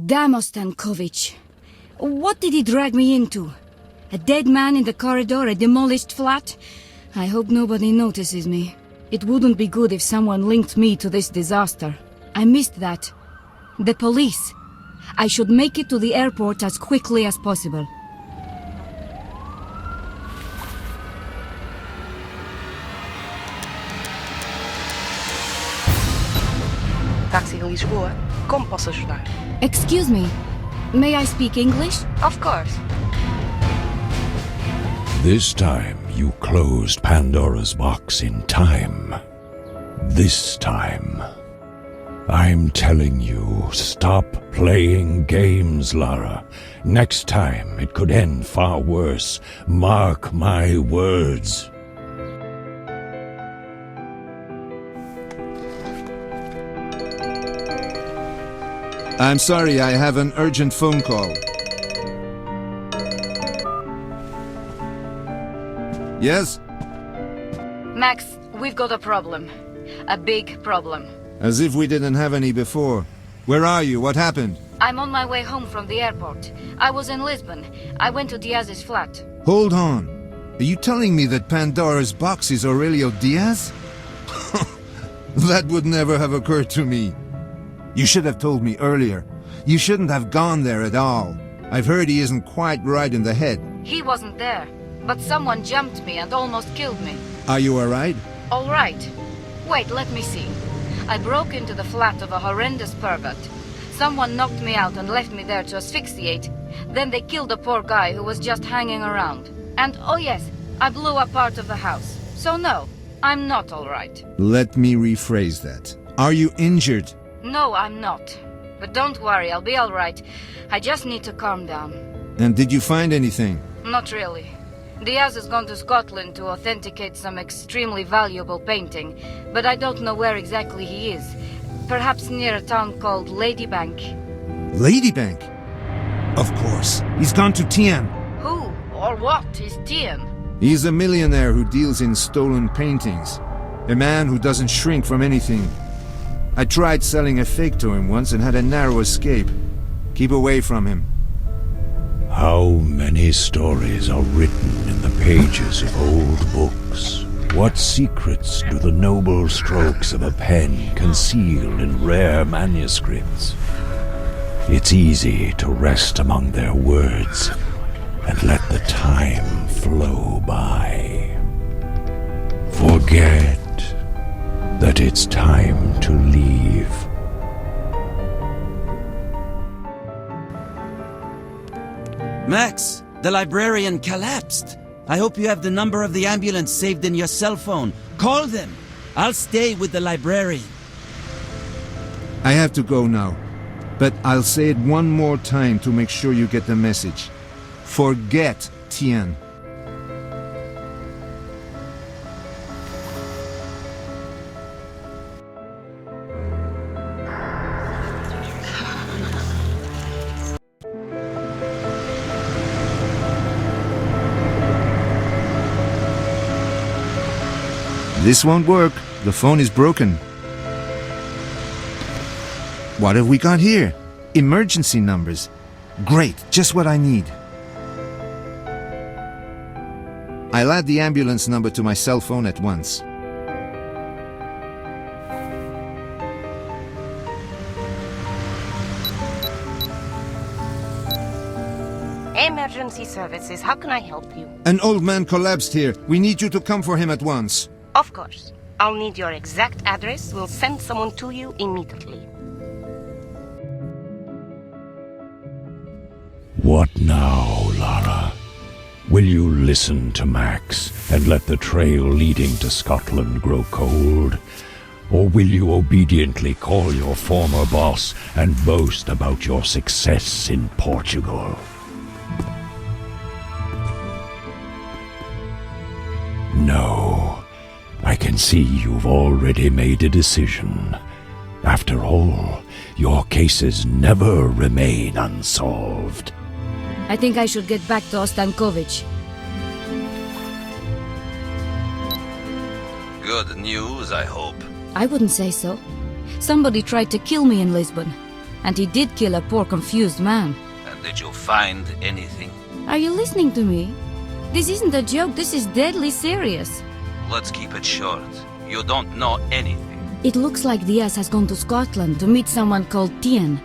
Damn Ostankovich. What did he drag me into? A dead man in the corridor, a demolished flat? I hope nobody notices me. It wouldn't be good if someone linked me to this disaster. I missed that. The police. I should make it to the airport as quickly as possible. Taxi in Lisbon. Kom passagier. Excuse me, may I speak English? Of course. This time you closed Pandora's box in time. This time. I'm telling you, stop playing games, Lara. Next time it could end far worse. Mark my words. I'm sorry, I have an urgent phone call. Yes? Max, we've got a problem. A big problem. As if we didn't have any before. Where are you? What happened? I'm on my way home from the airport. I was in Lisbon. I went to Diaz's flat. Hold on. Are you telling me that Pandora's box is Aurelio Diaz? That would never have occurred to me. You should have told me earlier. You shouldn't have gone there at all. I've heard he isn't quite right in the head. He wasn't there, but someone jumped me and almost killed me. Are you alright? All right. Wait, let me see. I broke into the flat of a horrendous pervert. Someone knocked me out and left me there to asphyxiate. Then they killed a poor guy who was just hanging around. And oh yes, I blew up part of the house. So no, I'm not all right. Let me rephrase that. Are you injured? No, I'm not. But don't worry, I'll be all right. I just need to calm down. And did you find anything? Not really. Diaz has gone to Scotland to authenticate some extremely valuable painting, but I don't know where exactly he is. Perhaps near a town called Ladybank. Ladybank? Of course. He's gone to Tien. Who or what is Tien? He's a millionaire who deals in stolen paintings. A man who doesn't shrink from anything. I tried selling a fake to him once and had a narrow escape. Keep away from him. How many stories are written in the pages of old books? What secrets do the noble strokes of a pen conceal in rare manuscripts? It's easy to rest among their words and let the time flow by. Forget that it's time to leave. Max, the librarian collapsed. I hope you have the number of the ambulance saved in your cell phone. Call them. I'll stay with the librarian. I have to go now, but I'll say it one more time to make sure you get the message. Forget Tien. This won't work. The phone is broken. What have we got here? Emergency numbers. Great, just what I need. I'll add the ambulance number to my cell phone at once. Emergency services, how can I help you? An old man collapsed here. We need you to come for him at once. Of course. I'll need your exact address. We'll send someone to you immediately. What now, Lara? Will you listen to Max and let the trail leading to Scotland grow cold? Or will you obediently call your former boss and boast about your success in Portugal? No, I can see you've already made a decision. After all, your cases never remain unsolved. I think I should get back to Ostankovich. Good news, I hope. I wouldn't say so. Somebody tried to kill me in Lisbon. And he did kill a poor confused man. And did you find anything? Are you listening to me? This isn't a joke, this is deadly serious. Let's keep it short. You don't know anything. It looks like Diaz has gone to Scotland to meet someone called Tien.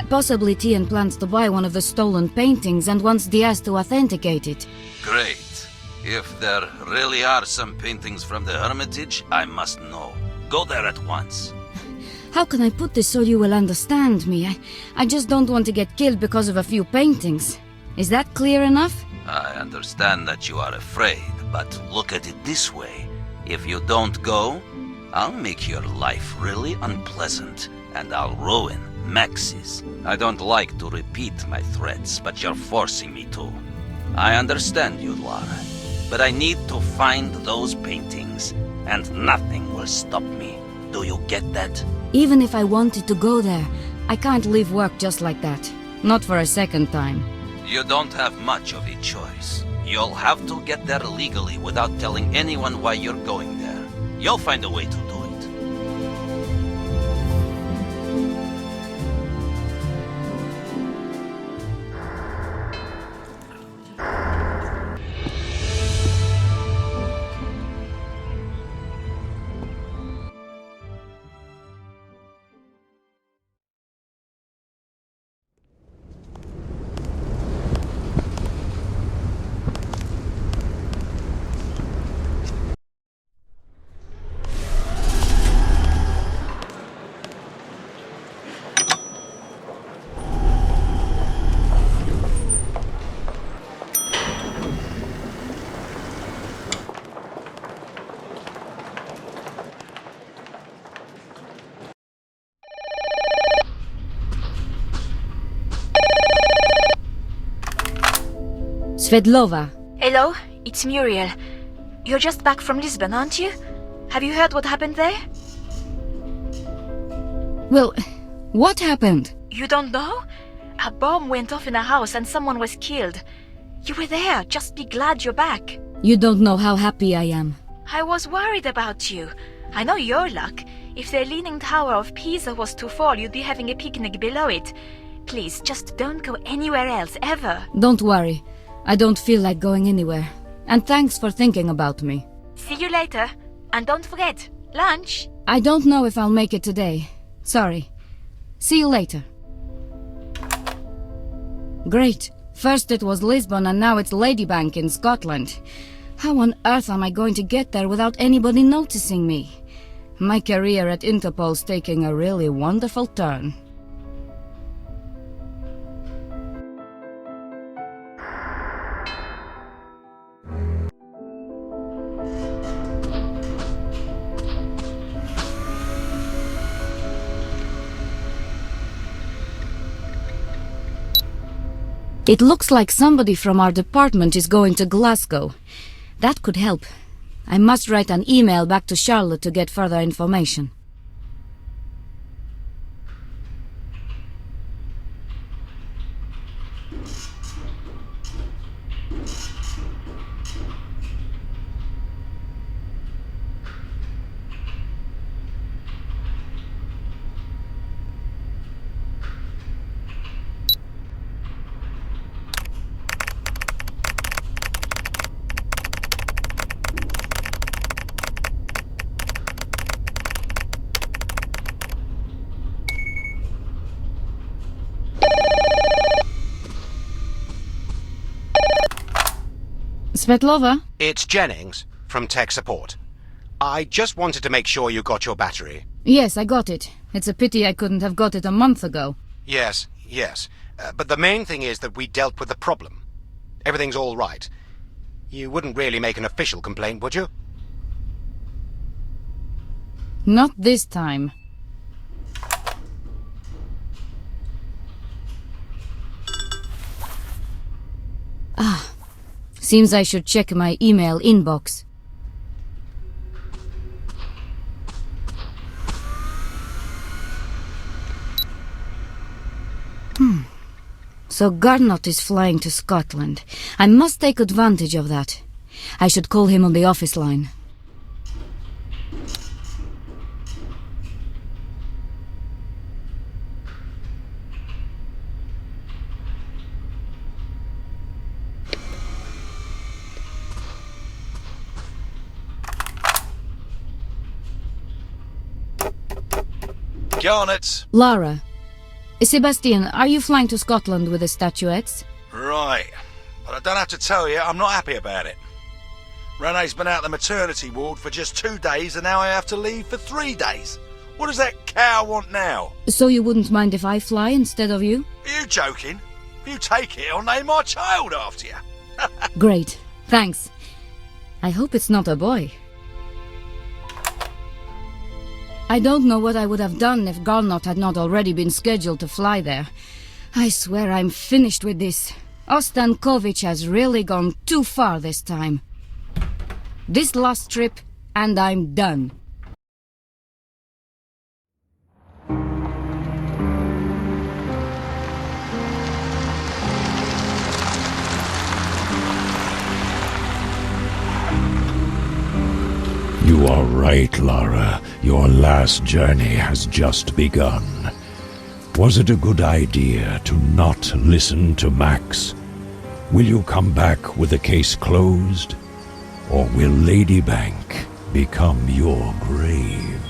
Possibly Tien plans to buy one of the stolen paintings and wants Diaz to authenticate it. Great. If there really are some paintings from the Hermitage, I must know. Go there at once. How can I put this so you will understand me? I just don't want to get killed because of a few paintings. Is that clear enough? I understand that you are afraid, but look at it this way. If you don't go, I'll make your life really unpleasant, and I'll ruin Max's. I don't like to repeat my threats, but you're forcing me to. I understand you, Lara, but I need to find those paintings, and nothing will stop me. Do you get that? Even if I wanted to go there, I can't leave work just like that. Not for a second time. You don't have much of a choice. You'll have to get there legally without telling anyone why you're going there. You'll find a way to do it. Svetlova. Hello, it's Muriel. You're just back from Lisbon, aren't you? Have you heard what happened there? Well, what happened? You don't know? A bomb went off in a house and someone was killed. You were there, just be glad you're back. You don't know how happy I am. I was worried about you. I know your luck. If the Leaning Tower of Pisa was to fall, you'd be having a picnic below it. Please, just don't go anywhere else, ever. Don't worry. I don't feel like going anywhere. And thanks for thinking about me. See you later. And don't forget, lunch. I don't know if I'll make it today. Sorry. See you later. Great. First it was Lisbon and now it's Ladybank in Scotland. How on earth am I going to get there without anybody noticing me? My career at Interpol's taking a really wonderful turn. It looks like somebody from our department is going to Glasgow. That could help. I must write an email back to Charlotte to get further information. Svetlova? It's Jennings from tech support. I just wanted to make sure you got your battery. Yes, I got it. It's a pity I couldn't have got it a month ago. Yes. But the main thing is that we dealt with the problem. Everything's all right. You wouldn't really make an official complaint, would you? Not this time. Seems I should check my email inbox. So Garnot is flying to Scotland. I must take advantage of that. I should call him on the office line. Garnet. Lara. Sebastian, are you flying to Scotland with the statuettes? Right. But I don't have to tell you, I'm not happy about it. Renee's been out the maternity ward for just 2 days and now I have to leave for 3 days. What does that cow want now? So you wouldn't mind if I fly instead of you? Are you joking? If you take it, I'll name my child after you. Great. Thanks. I hope it's not a boy. I don't know what I would have done if Garnot had not already been scheduled to fly there. I swear I'm finished with this. Ostankovich has really gone too far this time. This last trip, and I'm done. You are right, Lara. Your last journey has just begun. Was it a good idea to not listen to Max? Will you come back with the case closed? Or will Ladybank become your grave?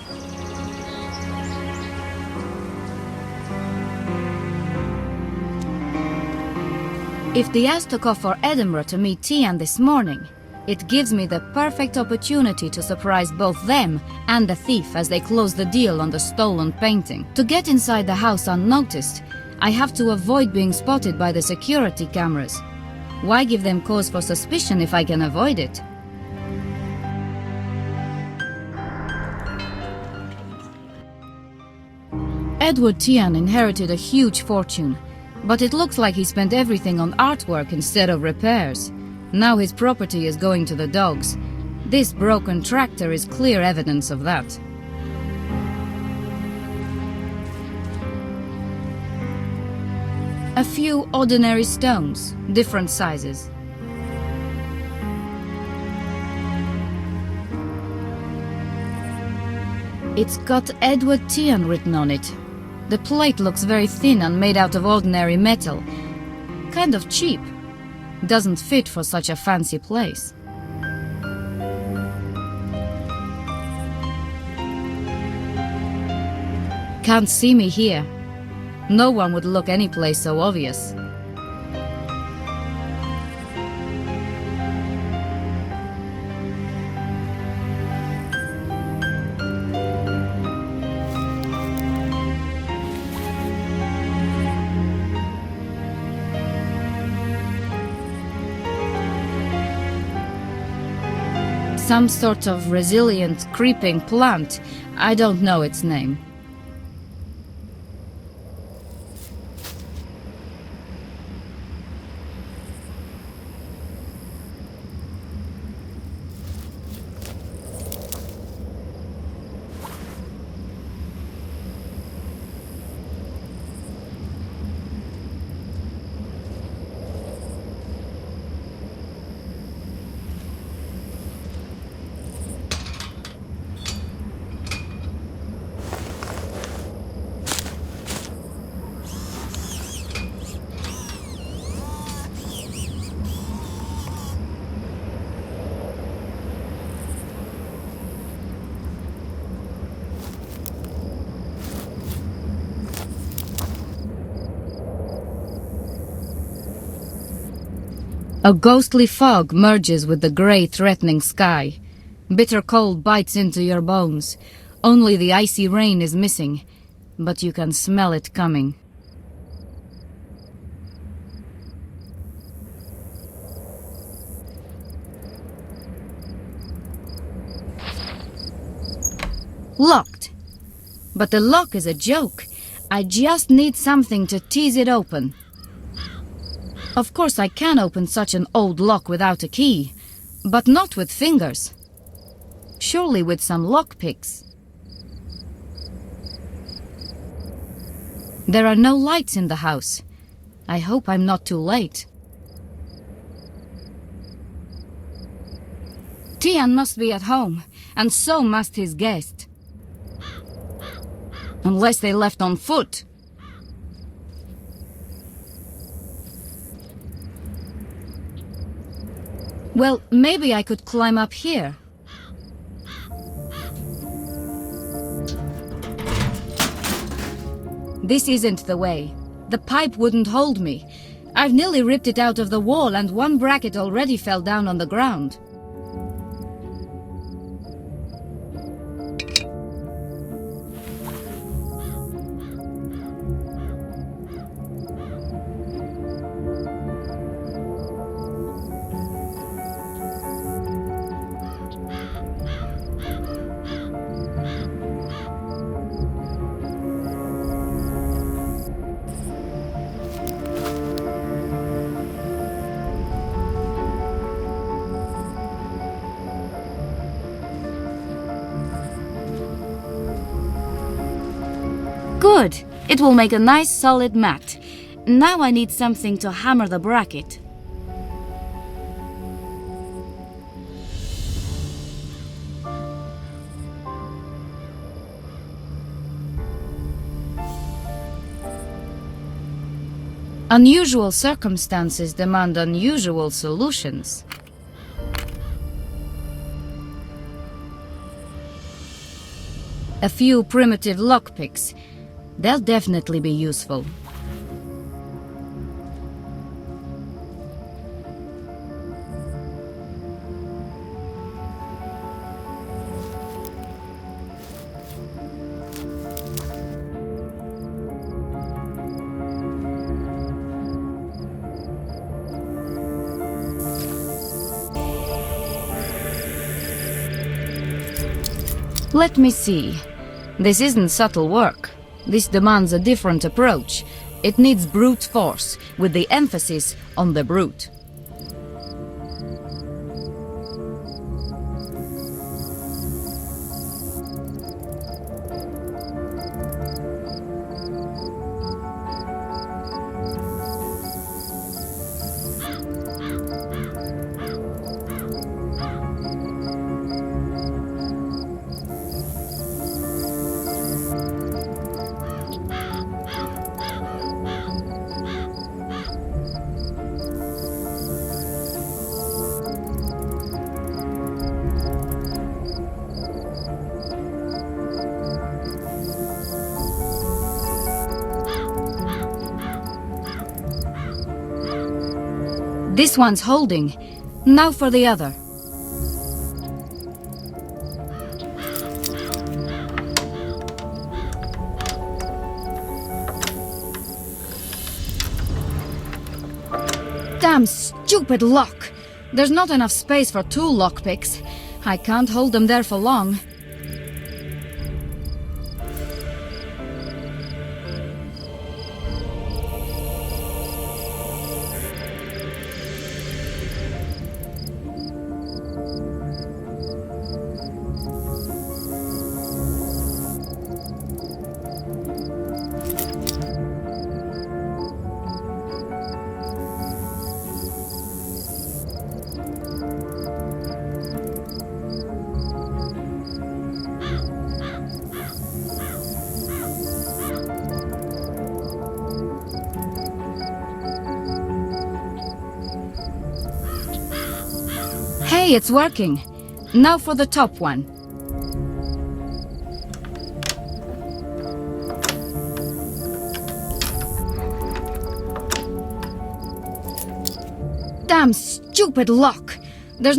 If they asked to go for Edinburgh to meet Tian this morning, it gives me the perfect opportunity to surprise both them and the thief as they close the deal on the stolen painting. To get inside the house unnoticed, I have to avoid being spotted by the security cameras. Why give them cause for suspicion if I can avoid it? Edward Tian inherited a huge fortune, but it looks like he spent everything on artwork instead of repairs. Now his property is going to the dogs. This broken tractor is clear evidence of that. A few ordinary stones, different sizes. It's got Edward Tian written on it. The plate looks very thin and made out of ordinary metal. Kind of cheap. Doesn't fit for such a fancy place. Can't see me here. No one would look any place so obvious. Some sort of resilient, creeping plant. I don't know its name. A ghostly fog merges with the grey, threatening sky. Bitter cold bites into your bones. Only the icy rain is missing, but you can smell it coming. Locked. But the lock is a joke. I just need something to tease it open. Of course I can open such an old lock without a key, but not with fingers. Surely with some lockpicks. There are no lights in the house. I hope I'm not too late. Tian must be at home, and so must his guest. Unless they left on foot. Well, maybe I could climb up here. This isn't the way. The pipe wouldn't hold me. I've nearly ripped it out of the wall, and one bracket already fell down on the ground. Good! It will make a nice solid mat. Now I need something to hammer the bracket. Unusual circumstances demand unusual solutions. A few primitive lockpicks. They'll definitely be useful. Let me see. This isn't subtle work. This demands a different approach. It needs brute force, with the emphasis on the brute. This one's holding. Now for the other. Damn stupid lock! There's not enough space for 2 lockpicks. I can't hold them there for long. Hey, it's working. Now for the top one. Damn stupid lock! There's...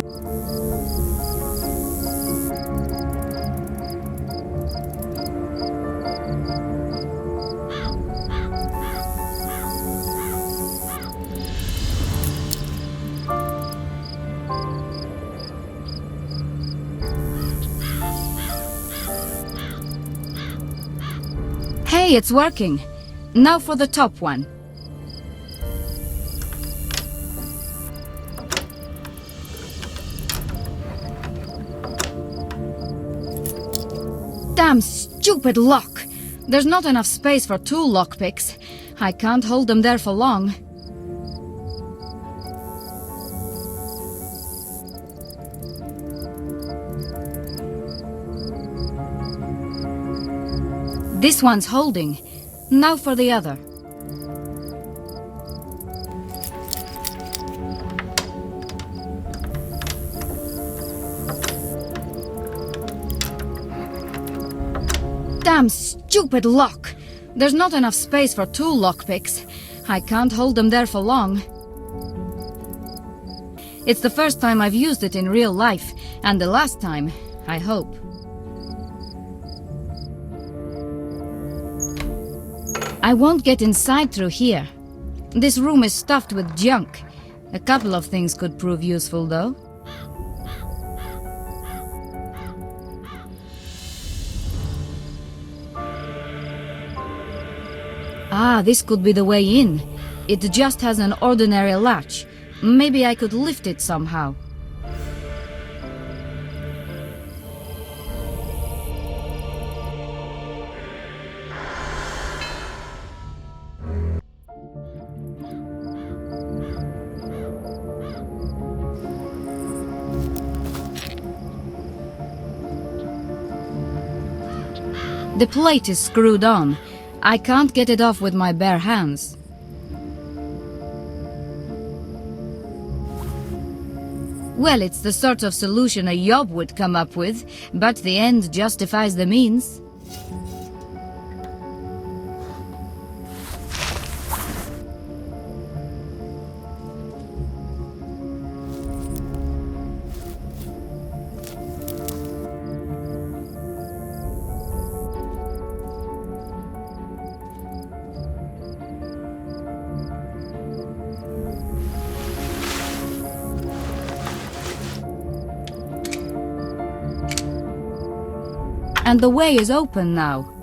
Hey, it's working. Now for the top one. Damn stupid lock! There's not enough space for 2 lockpicks. I can't hold them there for long. This one's holding. Now for the other. Damn stupid lock! There's not enough space for 2 lockpicks. I can't hold them there for long. It's the first time I've used it in real life, and the last time, I hope. I won't get inside through here. This room is stuffed with junk. A couple of things could prove useful, though. Ah, this could be the way in. It just has an ordinary latch. Maybe I could lift it somehow. The plate is screwed on. I can't get it off with my bare hands. Well, it's the sort of solution a Job would come up with, but the end justifies the means. And the way is open now.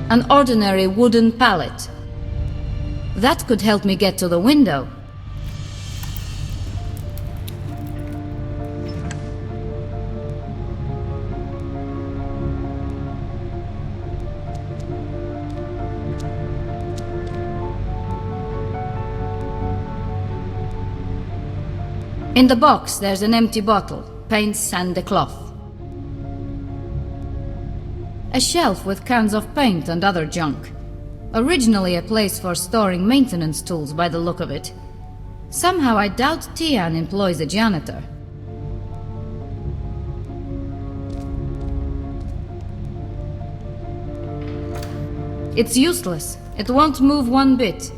An ordinary wooden pallet. That could help me get to the window. In the box, there's an empty bottle, paints and a cloth. A shelf with cans of paint and other junk. Originally a place for storing maintenance tools by the look of it. Somehow I doubt Tian employs a janitor. It's useless. It won't move one bit.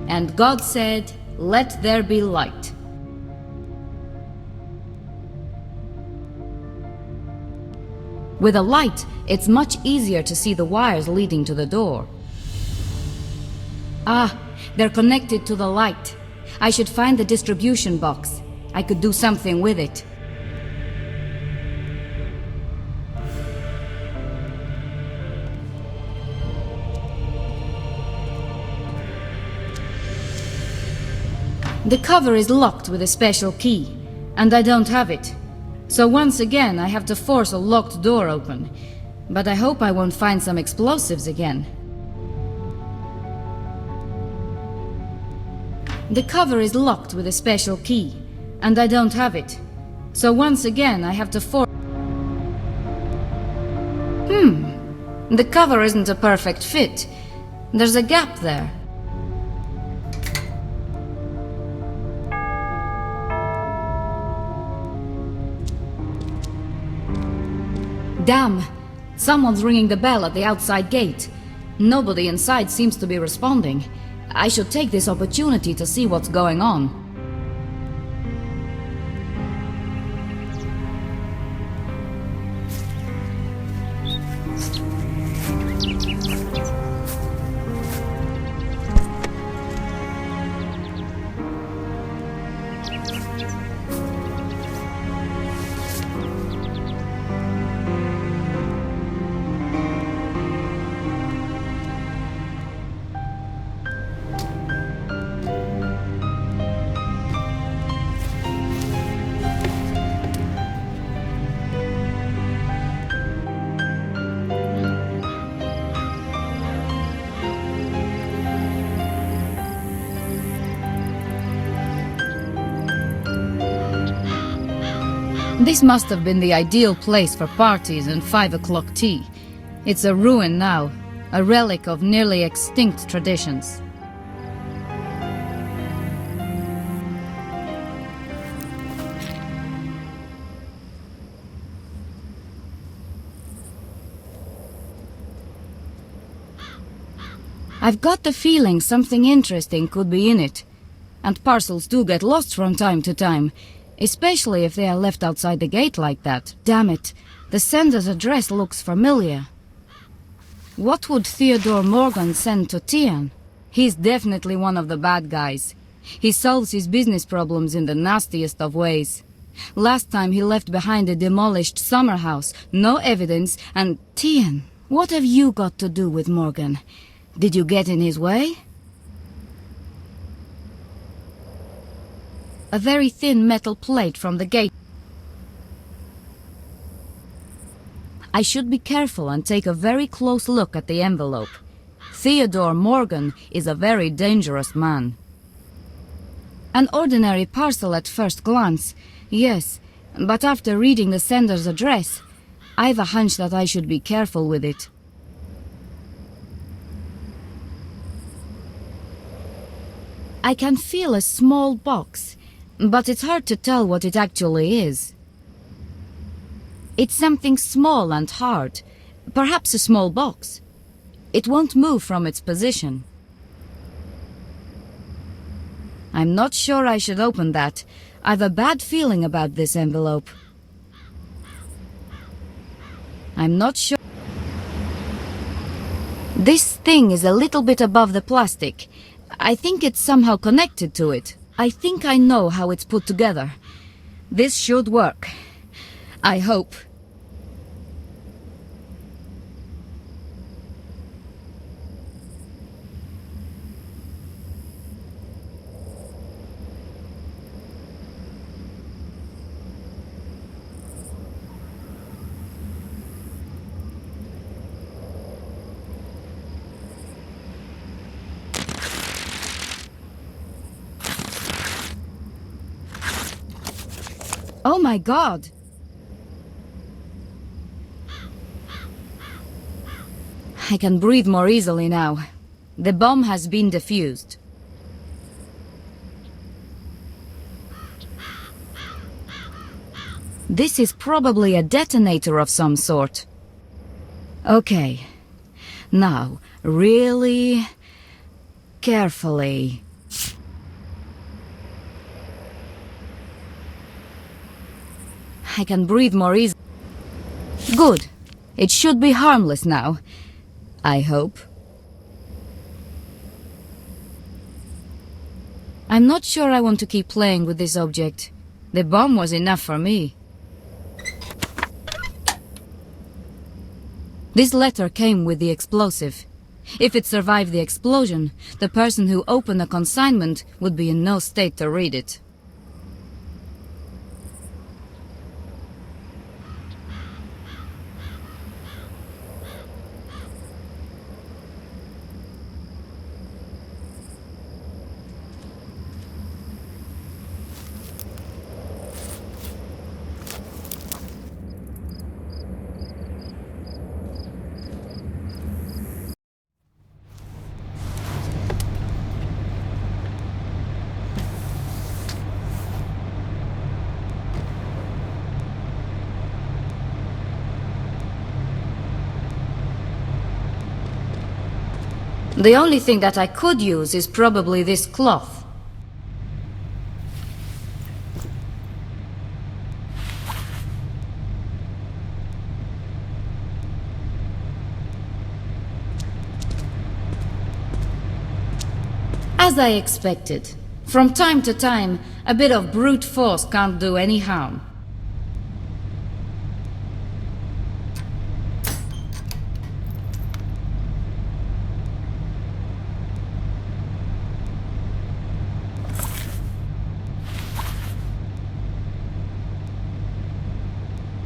And God said, "Let there be light." With a light, it's much easier to see the wires leading to the door. Ah, they're connected to the light. I should find the distribution box. I could do something with it. The cover is locked with a special key, and I don't have it. So once again I have to force a locked door open. But I hope I won't find some explosives again. The cover is locked with a special key, and I don't have it. So once again I have to The cover isn't a perfect fit. There's a gap there. Damn! Someone's ringing the bell at the outside gate. Nobody inside seems to be responding. I should take this opportunity to see what's going on. This must have been the ideal place for parties and 5 o'clock tea. It's a ruin now, a relic of nearly extinct traditions. I've got the feeling something interesting could be in it. And parcels do get lost from time to time. Especially if they are left outside the gate like that. Damn it, the sender's address looks familiar. What would Theodore Morgan send to Tian? He's definitely one of the bad guys. He solves his business problems in the nastiest of ways. Last time he left behind a demolished summer house, no evidence, and Tian, what have you got to do with Morgan? Did you get in his way? A very thin metal plate from the gate. I should be careful and take a very close look at the envelope. Theodore Morgan is a very dangerous man. An ordinary parcel at first glance, yes, but after reading the sender's address, I've a hunch that I should be careful with it. I can feel a small box, but it's hard to tell what it actually is. It's something small and hard, perhaps a small box. It won't move from its position. I'm not sure I should open that. I've a bad feeling about this envelope. I'm not sure. This thing is a little bit above the plastic. I think it's somehow connected to it. I think I know how it's put together. This should work. I hope. Oh my God! I can breathe more easily now. The bomb has been defused. This is probably a detonator of some sort. Okay. Now, really carefully. I can breathe more easily. Good. It should be harmless now. I hope. I'm not sure I want to keep playing with this object. The bomb was enough for me. This letter came with the explosive. If it survived the explosion, the person who opened the consignment would be in no state to read it. The only thing that I could use is probably this cloth. As I expected. From time to time, a bit of brute force can't do any harm.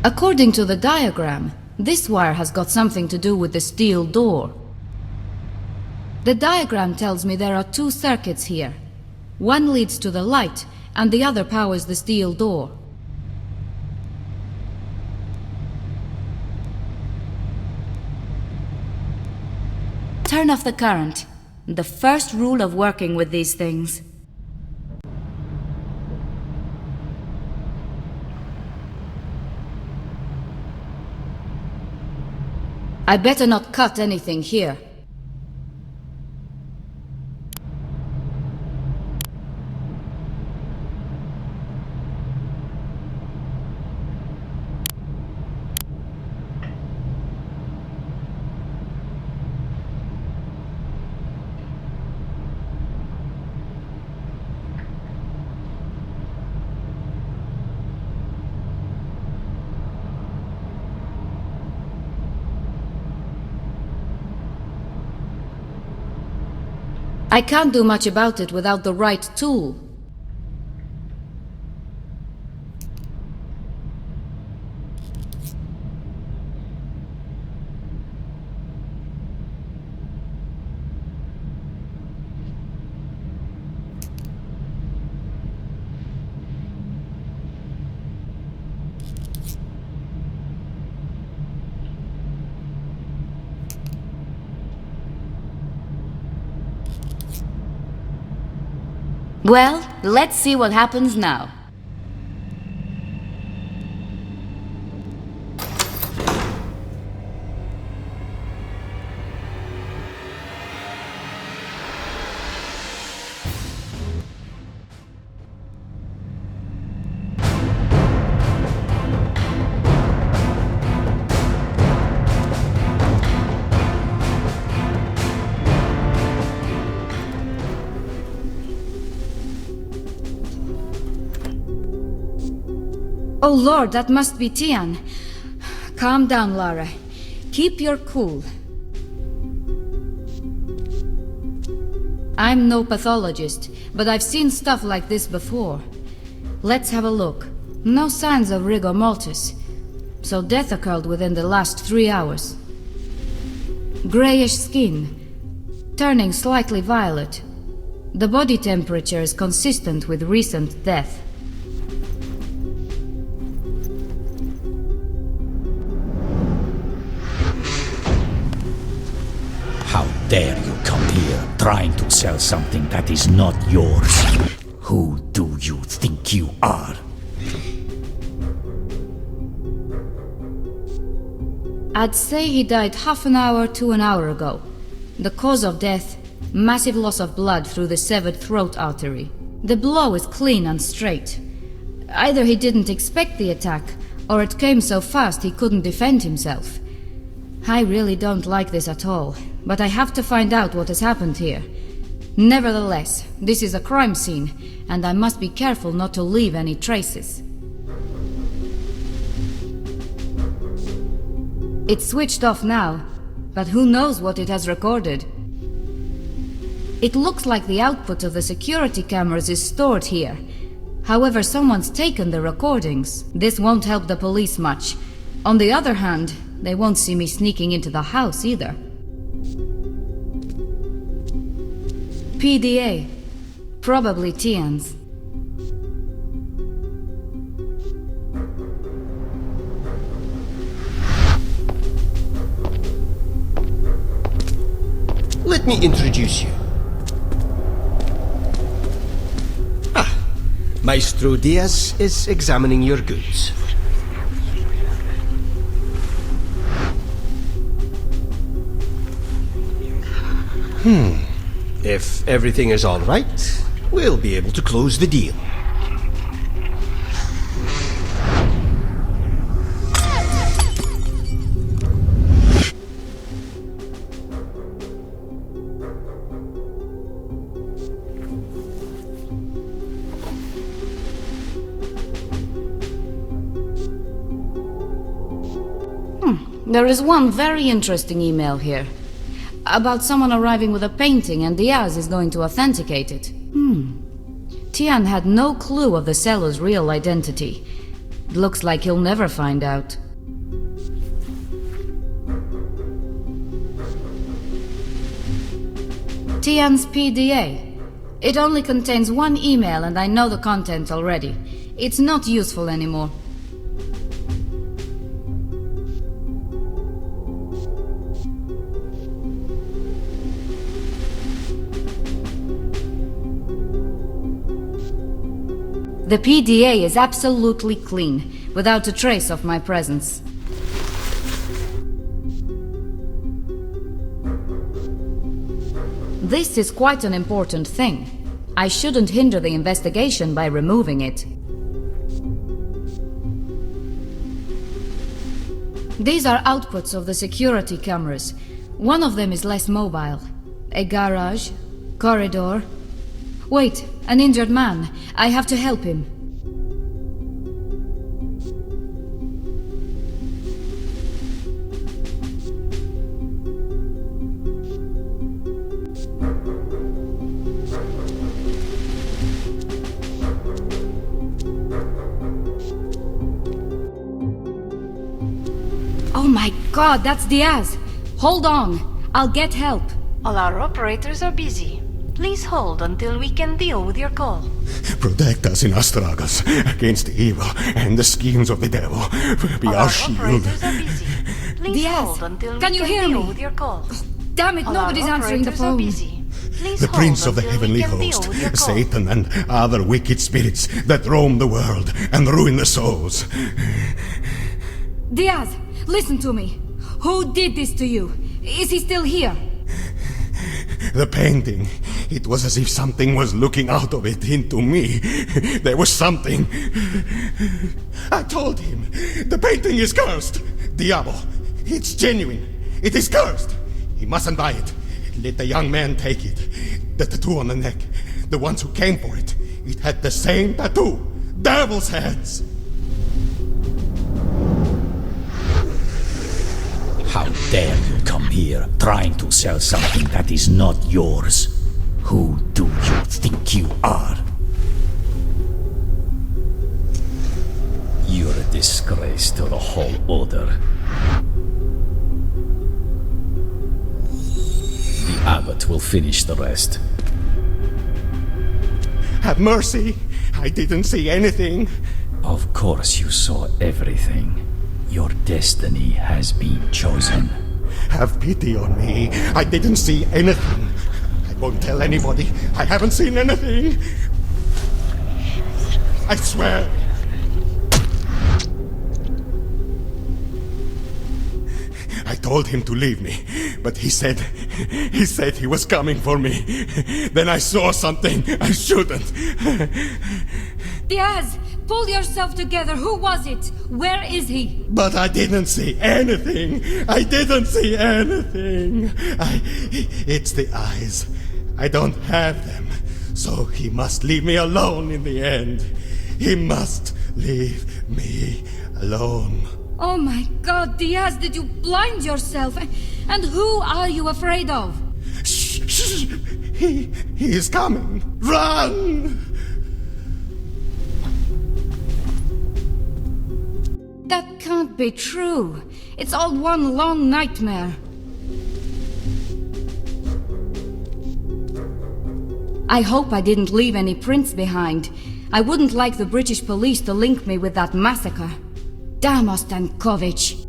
According to the diagram, this wire has got something to do with the steel door. The diagram tells me there are two circuits here. One leads to the light, and the other powers the steel door. Turn off the current. The first rule of working with these things. I better not cut anything here. I can't do much about it without the right tool. Well, let's see what happens now. Oh Lord, that must be Tian. Calm down, Lara. Keep your cool. I'm no pathologist, but I've seen stuff like this before. Let's have a look. No signs of rigor mortis. So death occurred within the last 3 hours. Grayish skin, turning slightly violet. The body temperature is consistent with recent death. Dare you come here trying to sell something that is not yours? Who do you think you are? I'd say he died half an hour to an hour ago. The cause of death, massive loss of blood through the severed throat artery. The blow is clean and straight. Either he didn't expect the attack, or it came so fast he couldn't defend himself. I really don't like this at all, but I have to find out what has happened here. Nevertheless, this is a crime scene, and I must be careful not to leave any traces. It's switched off now, but who knows what it has recorded. It looks like the output of the security cameras is stored here. However, someone's taken the recordings. This won't help the police much. On the other hand, they won't see me sneaking into the house either. PDA. Probably Tian's. Let me introduce you. Maestro Diaz is examining your goods. If everything is all right, we'll be able to close the deal. There is one very interesting email here. About someone arriving with a painting and Diaz is going to authenticate it. Tian had no clue of the seller's real identity. Looks like he'll never find out. Tian's PDA. It only contains one email and I know the content already. It's not useful anymore. The PDA is absolutely clean, without a trace of my presence. This is quite an important thing. I shouldn't hinder the investigation by removing it. These are outputs of the security cameras. One of them is less mobile. A garage, corridor. Wait, an injured man. I have to help him. Oh my God, that's Diaz! Hold on, I'll get help. All our operators are busy. Please hold until we can deal with your call. Protect us in our struggles against evil and the schemes of the devil. Be our shield. Operators are busy. Please Diaz, hold until we can you hear deal me? with your call. Damn it, All nobody's our answering the operators are phone. busy. Please The hold prince of the until heavenly we can deal host, with your call. Satan and other wicked spirits that roam the world and ruin the souls. Diaz, listen to me. Who did this to you? Is he still here? The painting. It was as if something was looking out of it into me. There was something. I told him. The painting is cursed. Diabo. It's genuine. It is cursed. He mustn't buy it. Let the young man take it. The tattoo on the neck. The ones who came for it. It had the same tattoo. Devil's heads. How dare you come here trying to sell something that is not yours? Who do you think you are? You're a disgrace to the whole order. The abbot will finish the rest. Have mercy. I didn't see anything. Of course you saw everything. Your destiny has been chosen. Have pity on me. I didn't see anything. I won't tell anybody. I haven't seen anything. I swear. I told him to leave me, but he said he was coming for me. Then I saw something I shouldn't. Diaz, pull yourself together. Who was it? Where is he? But I didn't see anything. I didn't see anything. It's the eyes. I don't have them. So he must leave me alone in the end. He must leave me alone. Oh my God, Diaz, did you blind yourself? And who are you afraid of? Shh, shh. He is coming. Run! That can't be true. It's all one long nightmare. I hope I didn't leave any prints behind. I wouldn't like the British police to link me with that massacre. Damn Ostankovich.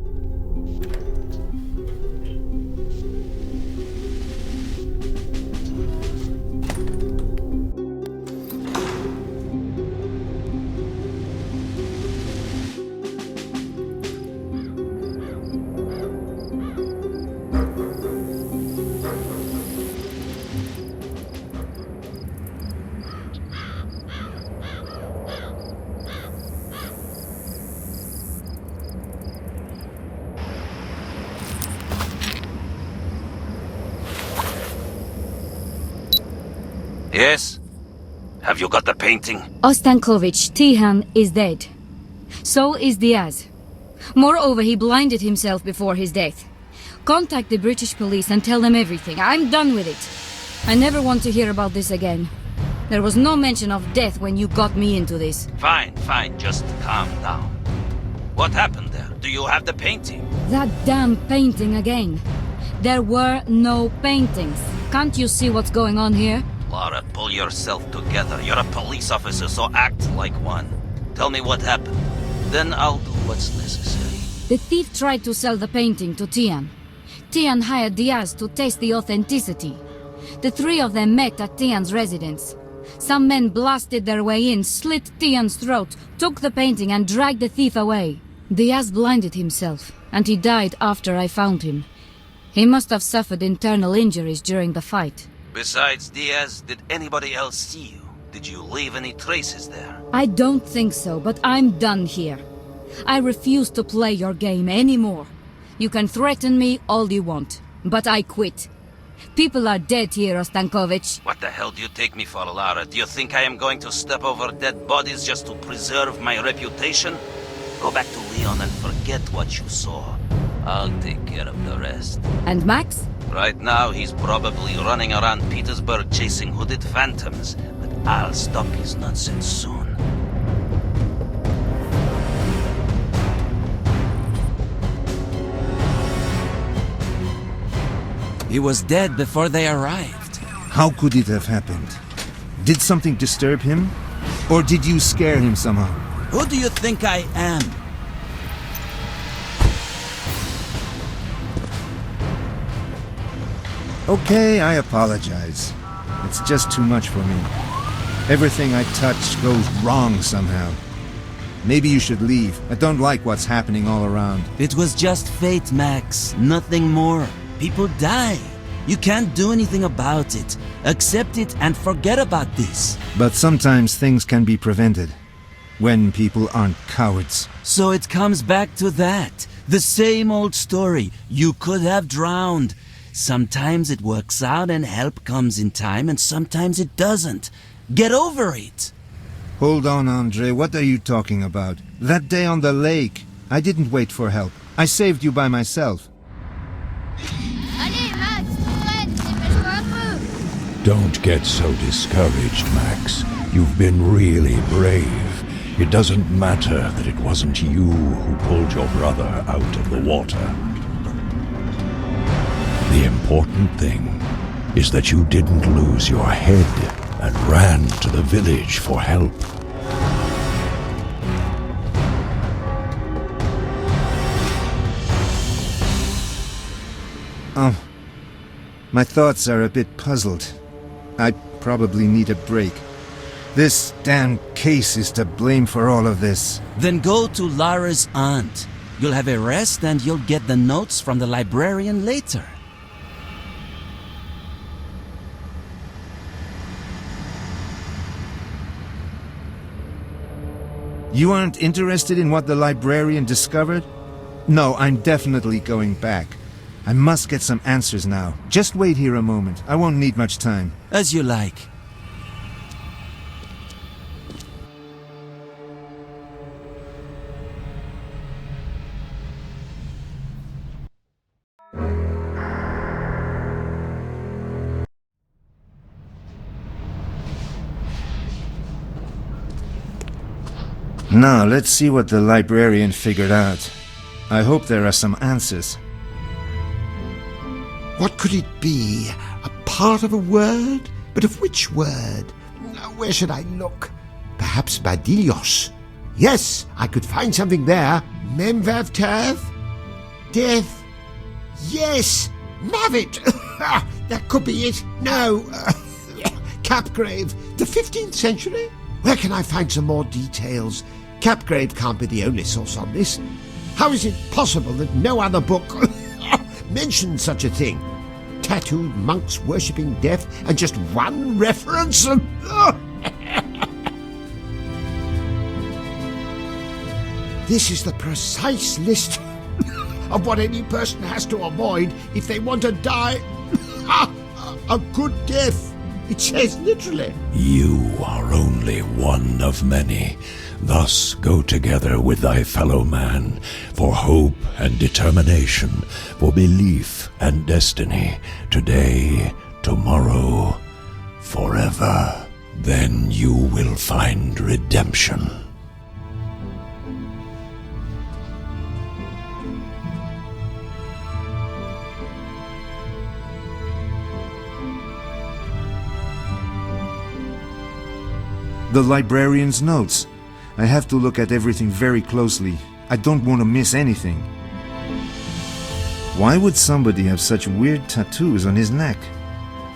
Yes? Have you got the painting? Ostankovich, Tihan, is dead. So is Diaz. Moreover, he blinded himself before his death. Contact the British police and tell them everything. I'm done with it. I never want to hear about this again. There was no mention of death when you got me into this. Fine, just calm down. What happened there? Do you have the painting? That damn painting again. There were no paintings. Can't you see what's going on here? Lara, pull yourself together. You're a police officer, so act like one. Tell me what happened. Then I'll do what's necessary. The thief tried to sell the painting to Tian. Tian hired Diaz to test the authenticity. The three of them met at Tian's residence. Some men blasted their way in, slit Tian's throat, took the painting and dragged the thief away. Diaz blinded himself, and he died after I found him. He must have suffered internal injuries during the fight. Besides Diaz, did anybody else see you? Did you leave any traces there? I don't think so, but I'm done here. I refuse to play your game anymore. You can threaten me all you want, but I quit. People are dead here, Ostankovich. What the hell do you take me for, Lara? Do you think I am going to step over dead bodies just to preserve my reputation? Go back to Leon and forget what you saw. I'll take care of the rest. And Max? Right now, he's probably running around Petersburg chasing hooded phantoms, but I'll stop his nonsense soon. He was dead before they arrived. How could it have happened? Did something disturb him? Or did you scare him somehow? Who do you think I am? Okay, I apologize. It's just too much for me. Everything I touch goes wrong somehow. Maybe you should leave. I don't like what's happening all around. It was just fate, Max. Nothing more. People die. You can't do anything about it. Accept it and forget about this. But sometimes things can be prevented. When people aren't cowards. So it comes back to that. The same old story. You could have drowned. Sometimes it works out and help comes in time, and sometimes it doesn't. Get over it. Hold on, Andre. What are you talking about? That day on the lake. I didn't wait for help. I saved you by myself. Don't get so discouraged, Max. You've been really brave. It doesn't matter that it wasn't you who pulled your brother out of the water. The important thing is that you didn't lose your head and ran to the village for help. My thoughts are a bit puzzled. I probably need a break. This damn case is to blame for all of this. Then go to Lara's aunt. You'll have a rest and you'll get the notes from the librarian later. You aren't interested in what the librarian discovered? No, I'm definitely going back. I must get some answers now. Just wait here a moment. I won't need much time. As you like. Now, let's see what the librarian figured out. I hope there are some answers. What could it be? A part of a word? But of which word? Where should I look? Perhaps Badilios. Yes, I could find something there. Memvavtav? Death? Yes! Mavit! That could be it. No. Capgrave. The 15th century? Where can I find some more details? Capgrave can't be the only source on this. How is it possible that no other book mentions such a thing? Tattooed monks worshipping death and just one reference? This is the precise list of what any person has to avoid if they want to die a good death. It says literally. You are only one of many. Thus go together with thy fellow man, for hope and determination, for belief and destiny, today, tomorrow, forever. Then you will find redemption. The librarian's notes. I have to look at everything very closely. I don't want to miss anything. Why would somebody have such weird tattoos on his neck?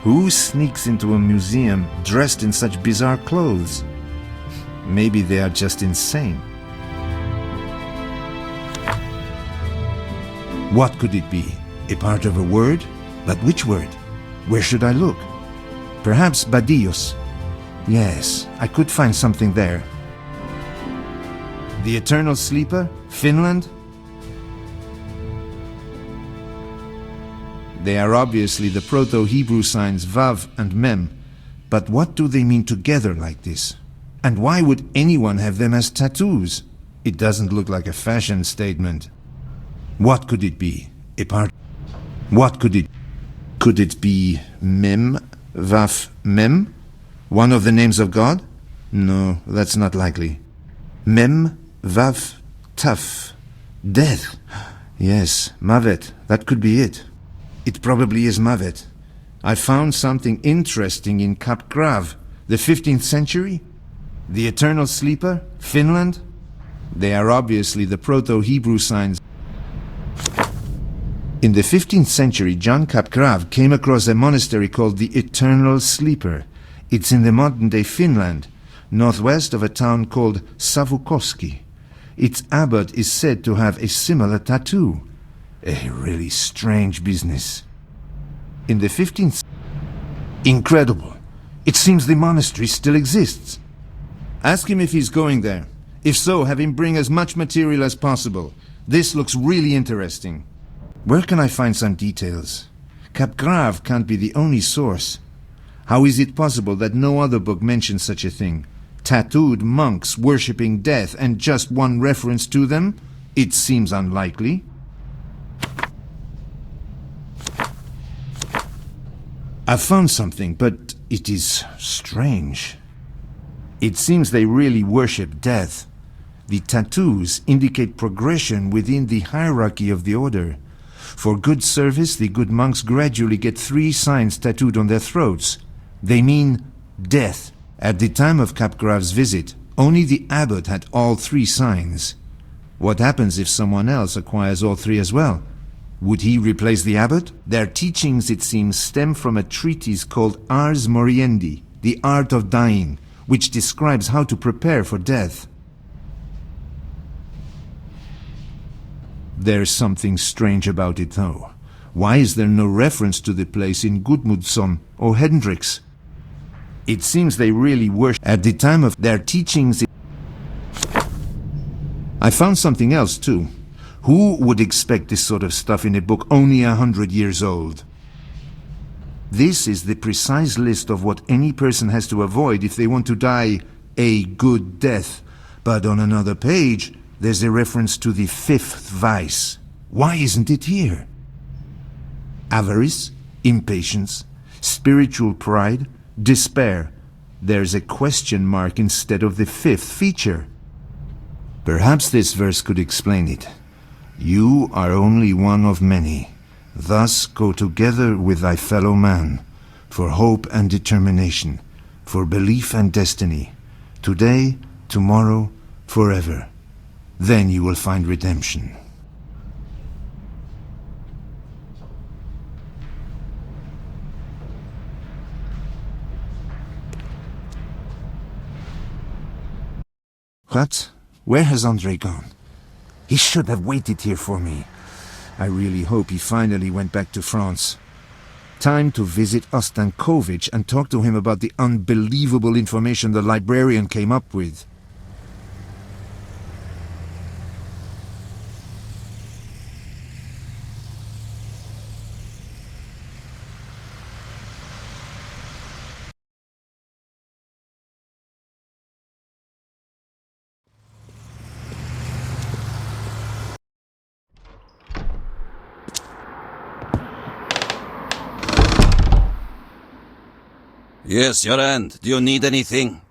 Who sneaks into a museum dressed in such bizarre clothes? Maybe they are just insane. What could it be? A part of a word? But which word? Where should I look? Perhaps Badios. Yes, I could find something there. The Eternal Sleeper? Finland? They are obviously the Proto-Hebrew signs Vav and Mem, but what do they mean together like this? And why would anyone have them as tattoos? It doesn't look like a fashion statement. What could it be? A part... What could it... Could it be Mem, Vav, Mem? One of the names of God? No, that's not likely. Mem, Vav, Taf. Death. Yes, Mavet. That could be it. It probably is Mavet. I found something interesting in Kap Grav, the 15th century. The Eternal Sleeper, Finland. They are obviously the Proto-Hebrew signs. In the 15th century, John Capgrav came across a monastery called the Eternal Sleeper. It's in the modern-day Finland, northwest of a town called Savukoski. Its abbot is said to have a similar tattoo. A really strange business. In the 15th... Incredible. It seems the monastery still exists. Ask him if he's going there. If so, have him bring as much material as possible. This looks really interesting. Where can I find some details? Capgrav can't be the only source. How is it possible that no other book mentions such a thing? Tattooed monks worshipping death and just one reference to them? It seems unlikely. I found something, but it is strange. It seems they really worship death. The tattoos indicate progression within the hierarchy of the order. For good service, the good monks gradually get 3 signs tattooed on their throats. They mean death. At the time of Capgrav's visit, only the abbot had all 3 signs. What happens if someone else acquires all 3 as well? Would he replace the abbot? Their teachings, it seems, stem from a treatise called Ars Moriendi, the art of dying, which describes how to prepare for death. There's something strange about it, though. Why is there no reference to the place in Gudmundsson or Hendrix? It seems they really worship at the time of their teachings. I found something else, too. Who would expect this sort of stuff in a book only 100 years old? This is the precise list of what any person has to avoid if they want to die a good death. But on another page, there's a reference to the 5th vice. Why isn't it here? Avarice, impatience, spiritual pride, despair. There's a question mark instead of the 5th feature. Perhaps this verse could explain it. You are only one of many. Thus go together with thy fellow man, for hope and determination, for belief and destiny, today, tomorrow, forever. Then you will find redemption. What? Where has Andrei gone? He should have waited here for me. I really hope he finally went back to France. Time to visit Ostankovich and talk to him about the unbelievable information the librarian came up with. Yes, Durand. Do you need anything?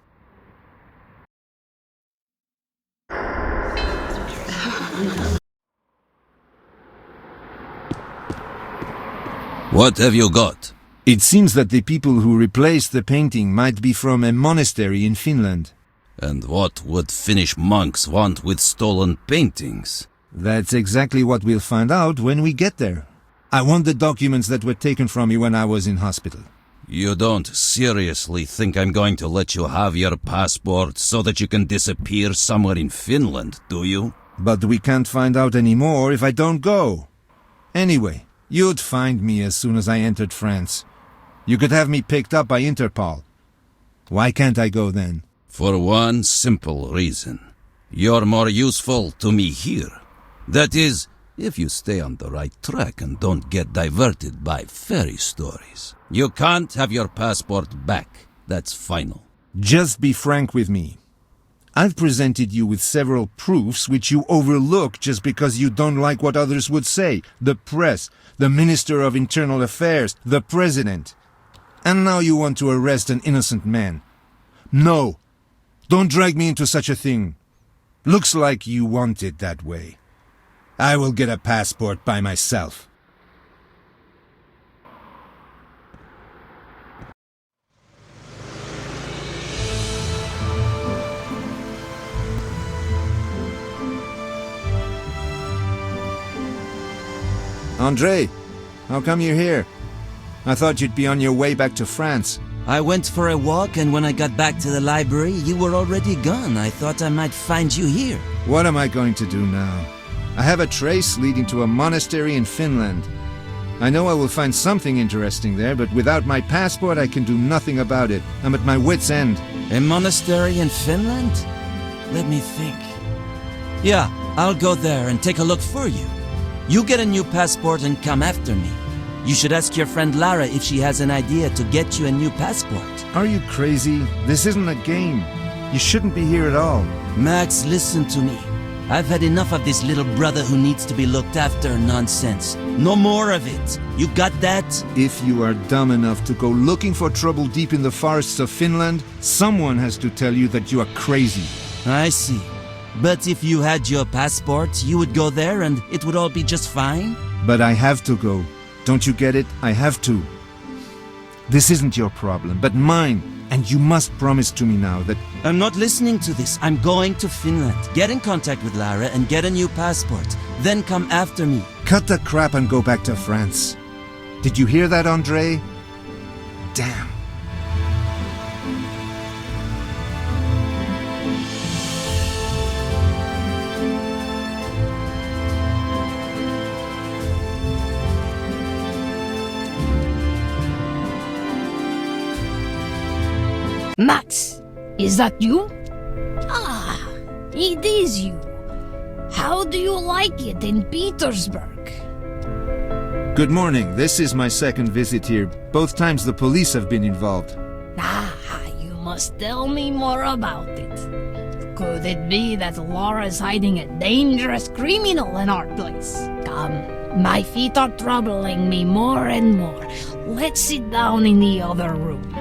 What have you got? It seems that the people who replaced the painting might be from a monastery in Finland. And what would Finnish monks want with stolen paintings? That's exactly what we'll find out when we get there. I want the documents that were taken from me when I was in hospital. You don't seriously think I'm going to let you have your passport so that you can disappear somewhere in Finland, do you? But we can't find out any more if I don't go. Anyway, you'd find me as soon as I entered France. You could have me picked up by Interpol. Why can't I go then? For one simple reason. You're more useful to me here. That is, if you stay on the right track and don't get diverted by fairy stories. You can't have your passport back. That's final. Just be frank with me. I've presented you with several proofs which you overlook just because you don't like what others would say. The press, the Minister of Internal Affairs, the President. And now you want to arrest an innocent man. No. Don't drag me into such a thing. Looks like you want it that way. I will get a passport by myself. André, how come you're here? I thought you'd be on your way back to France. I went for a walk, and when I got back to the library, you were already gone. I thought I might find you here. What am I going to do now? I have a trace leading to a monastery in Finland. I know I will find something interesting there, but without my passport I can do nothing about it. I'm at my wit's end. A monastery in Finland? Let me think. Yeah, I'll go there and take a look for you. You get a new passport and come after me. You should ask your friend Lara if she has an idea to get you a new passport. Are you crazy? This isn't a game. You shouldn't be here at all. Max, listen to me. I've had enough of this little brother who needs to be looked after nonsense. No more of it. You got that? If you are dumb enough to go looking for trouble deep in the forests of Finland, someone has to tell you that you are crazy. I see. But if you had your passport, you would go there and it would all be just fine? But I have to go. Don't you get it? I have to. This isn't your problem, but mine. And you must promise to me now that... I'm not listening to this. I'm going to Finland. Get in contact with Lara and get a new passport. Then come after me. Cut the crap and go back to France. Did you hear that, André? Damn. Max, is that you? Ah, it is you. How do you like it in Petersburg? Good morning. This is my second visit here. Both times the police have been involved. Ah, you must tell me more about it. Could it be that Laura is hiding a dangerous criminal in our place? Come, my feet are troubling me more and more. Let's sit down in the other room.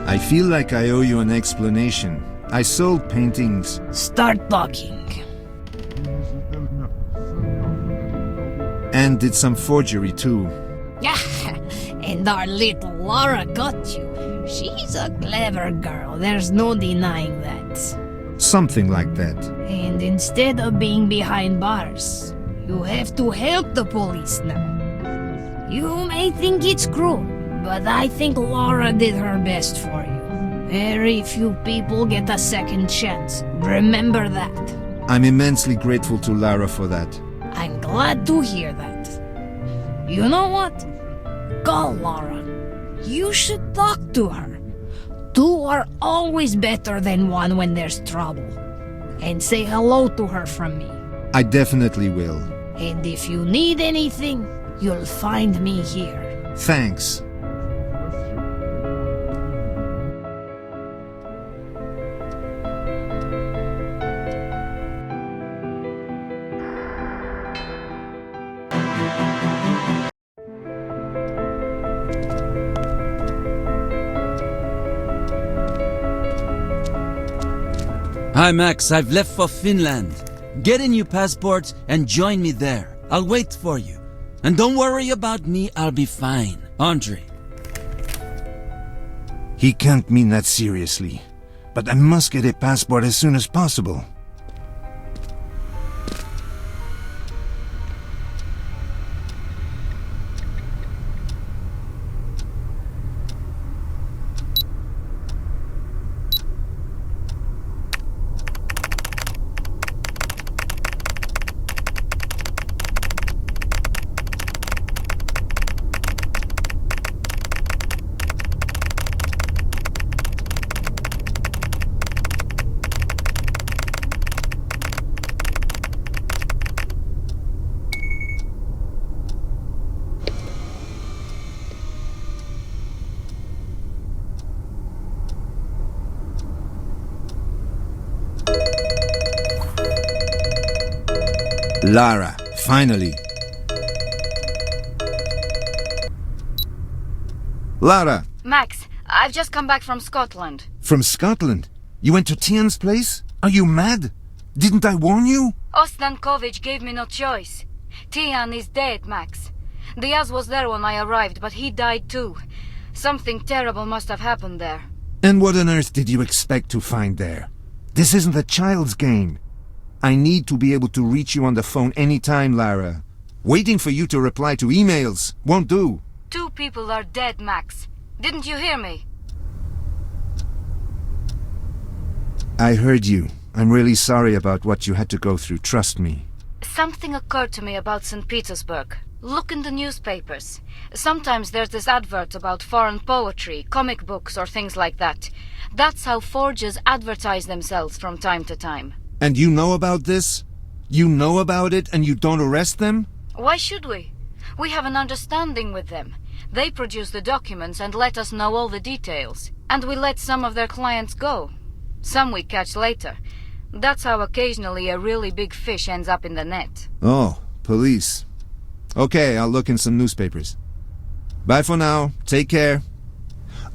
I feel like I owe you an explanation. I sold paintings. Start talking. And did some forgery too. And our little Laura got you. She's a clever girl, there's no denying that. Something like that. And instead of being behind bars, you have to help the police now. You may think it's cruel, but I think Laura did her best for you. Very few people get a second chance. Remember that. I'm immensely grateful to Lara for that. I'm glad to hear that. You know what? Call Laura. You should talk to her. Two are always better than one when there's trouble. And say hello to her from me. I definitely will. And if you need anything, you'll find me here. Thanks. Hi, Max. I've left for Finland. Get a new passport and join me there. I'll wait for you. And don't worry about me, I'll be fine. Andre. He can't mean that seriously. But I must get a passport as soon as possible. Lara, finally. Lara! Max, I've just come back from Scotland. From Scotland? You went to Tian's place? Are you mad? Didn't I warn you? Ostankovich gave me no choice. Tian is dead, Max. Diaz was there when I arrived, but he died too. Something terrible must have happened there. And what on earth did you expect to find there? This isn't a child's game. I need to be able to reach you on the phone anytime, Lara. Waiting for you to reply to emails won't do. 2 people are dead, Max. Didn't you hear me? I heard you. I'm really sorry about what you had to go through, trust me. Something occurred to me about St. Petersburg. Look in the newspapers. Sometimes there's this advert about foreign poetry, comic books or things like that. That's how forgers advertise themselves from time to time. And you know about this? You know about it and you don't arrest them? Why should we? We have an understanding with them. They produce the documents and let us know all the details. And we let some of their clients go. Some we catch later. That's how occasionally a really big fish ends up in the net. Oh, police. Okay, I'll look in some newspapers. Bye for now. Take care.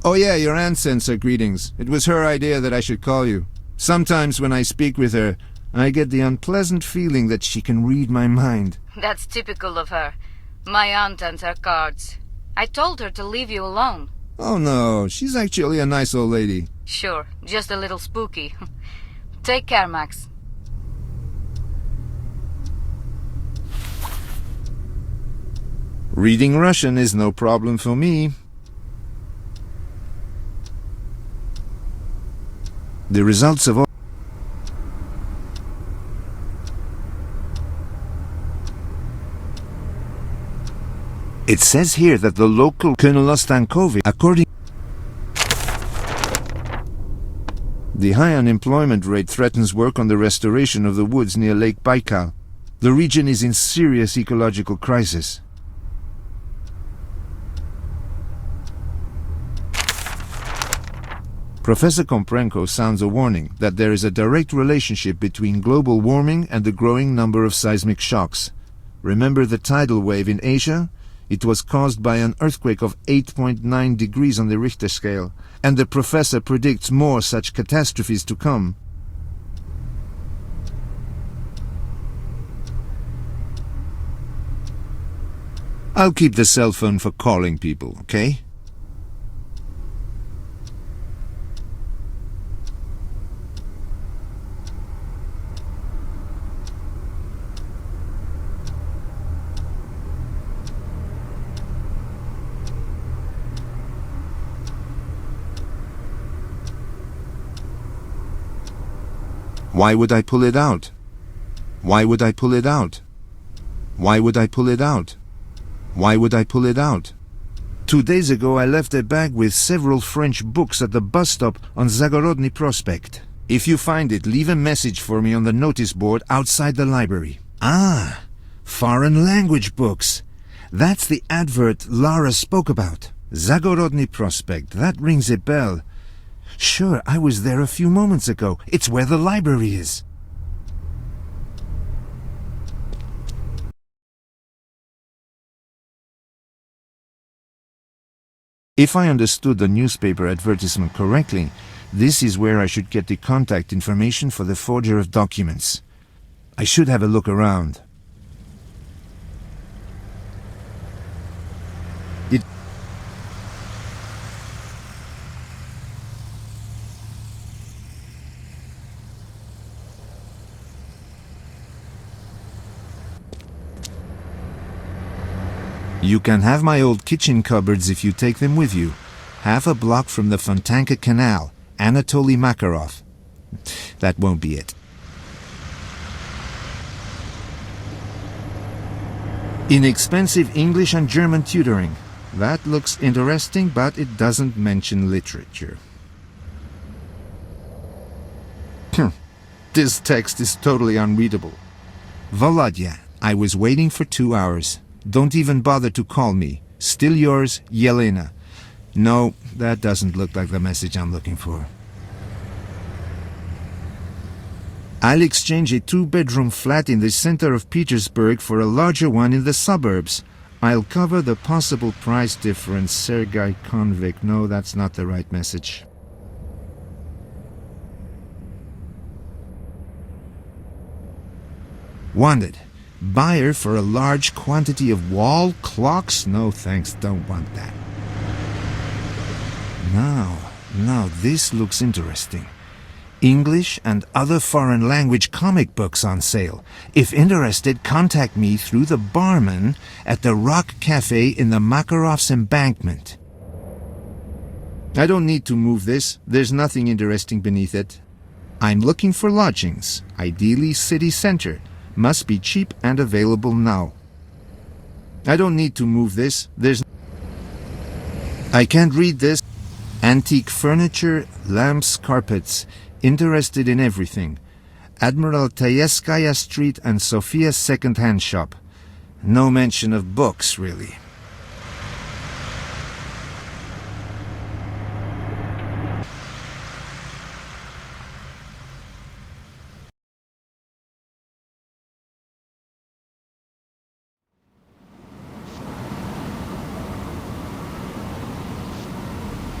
Oh yeah, your aunt sends her greetings. It was her idea that I should call you. Sometimes when I speak with her, I get the unpleasant feeling that she can read my mind. That's typical of her. My aunt and her cards. I told her to leave you alone. Oh no, she's actually a nice old lady. Sure, just a little spooky. Take care, Max. Reading Russian is no problem for me. The results of all... It says here that the local Colonel Ostankovich, according... The high unemployment rate threatens work on the restoration of the woods near Lake Baikal. The region is in serious ecological crisis. Professor Komprenko sounds a warning that there is a direct relationship between global warming and the growing number of seismic shocks. Remember the tidal wave in Asia? It was caused by an earthquake of 8.9 degrees on the Richter scale, and the professor predicts more such catastrophes to come. I'll keep the cell phone for calling people, okay? Why would I pull it out? Why would I pull it out? Why would I pull it out? Why would I pull it out? 2 days ago I left a bag with several French books at the bus stop on Zagorodny Prospect. If you find it, leave a message for me on the notice board outside the library. Ah, foreign language books. That's the advert Lara spoke about. Zagorodny Prospect, that rings a bell. Sure, I was there a few moments ago. It's where the library is. If I understood the newspaper advertisement correctly, This is where I should get the contact information for the forger of documents. I should have a look around. You can have my old kitchen cupboards if you take them with you. Half a block from the Fontanka Canal, Anatoly Makarov. That won't be it. Inexpensive English and German tutoring. That looks interesting, but it doesn't mention literature. This text is totally unreadable. Volodya, I was waiting for 2 hours. Don't even bother to call me. Still yours, Yelena. No, that doesn't look like the message I'm looking for. I'll exchange a 2-bedroom flat in the center of Petersburg for a larger one in the suburbs. I'll cover the possible price difference. Sergei Konvik. No, that's not the right message. Wanted. Buyer for a large quantity of wall clocks? No thanks, don't want that. Now this looks interesting. English and other foreign language comic books on sale. If interested, contact me through the barman at the Rock Cafe in the Makarov's embankment. I don't need to move this. There's nothing interesting beneath it. I'm looking for lodgings, ideally city center. Must be cheap and available now. I don't need to move this. I can't read this. Antique furniture, lamps, carpets. Interested in everything. Admiral Tayeskaya Street and Sofia's second-hand shop. No mention of books, really.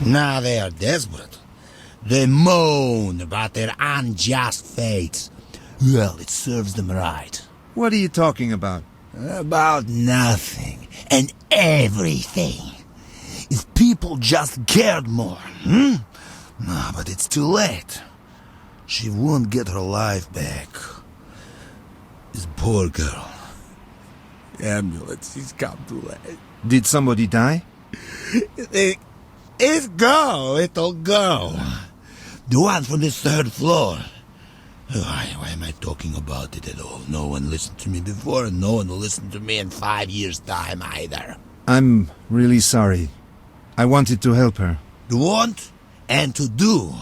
Now they are desperate. They moan about their unjust fates. Well, it serves them right. What are you talking about? About nothing and everything. If people just cared more, No, but it's too late. She won't get her life back. This poor girl. Ambulance, she's come too late. Did somebody die? It'll go. The one from the 3rd floor. Why am I talking about it at all? No one listened to me before, and no one will listen to me in 5 years' time either. I'm really sorry. I wanted to help her. To want and to do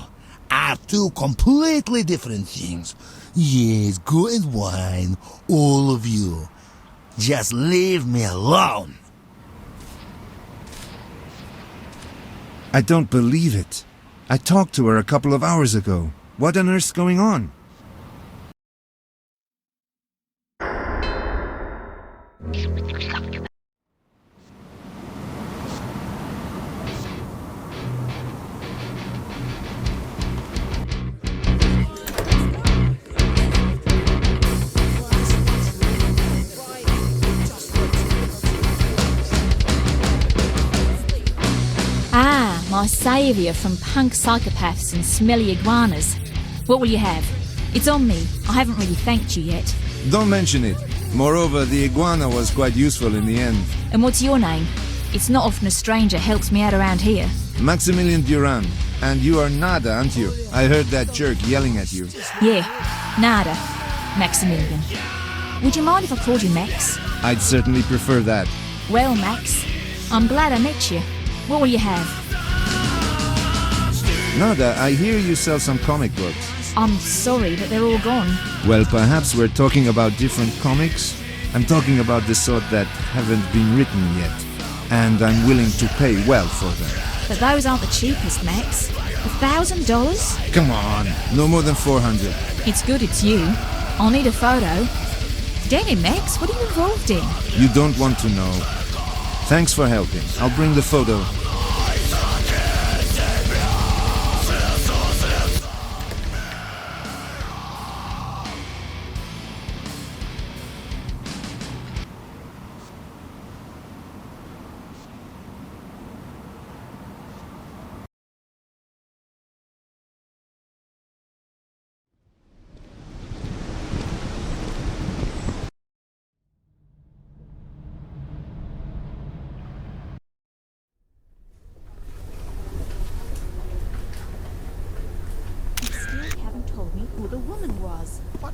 are two completely different things. Yes, go and whine, all of you. Just leave me alone. I don't believe it. I talked to her a couple of hours ago. What on earth's going on? My saviour from punk psychopaths and smelly iguanas. What will you have? It's on me. I haven't really thanked you yet. Don't mention it. Moreover, the iguana was quite useful in the end. And what's your name? It's not often a stranger helps me out around here. Maxim Durand. And you are Nada, aren't you? I heard that jerk yelling at you. Yeah, Nada. Maximilian. Would you mind if I called you Max? I'd certainly prefer that. Well, Max, I'm glad I met you. What will you have? Nada, I hear you sell some comic books. I'm sorry, but they're all gone. Well, perhaps we're talking about different comics. I'm talking about the sort that haven't been written yet. And I'm willing to pay well for them. But those aren't the cheapest, Max. $1,000? Come on, no more than 400. It's good it's you. I'll need a photo. Damn it, Max, what are you involved in? You don't want to know. Thanks for helping. I'll bring the photo.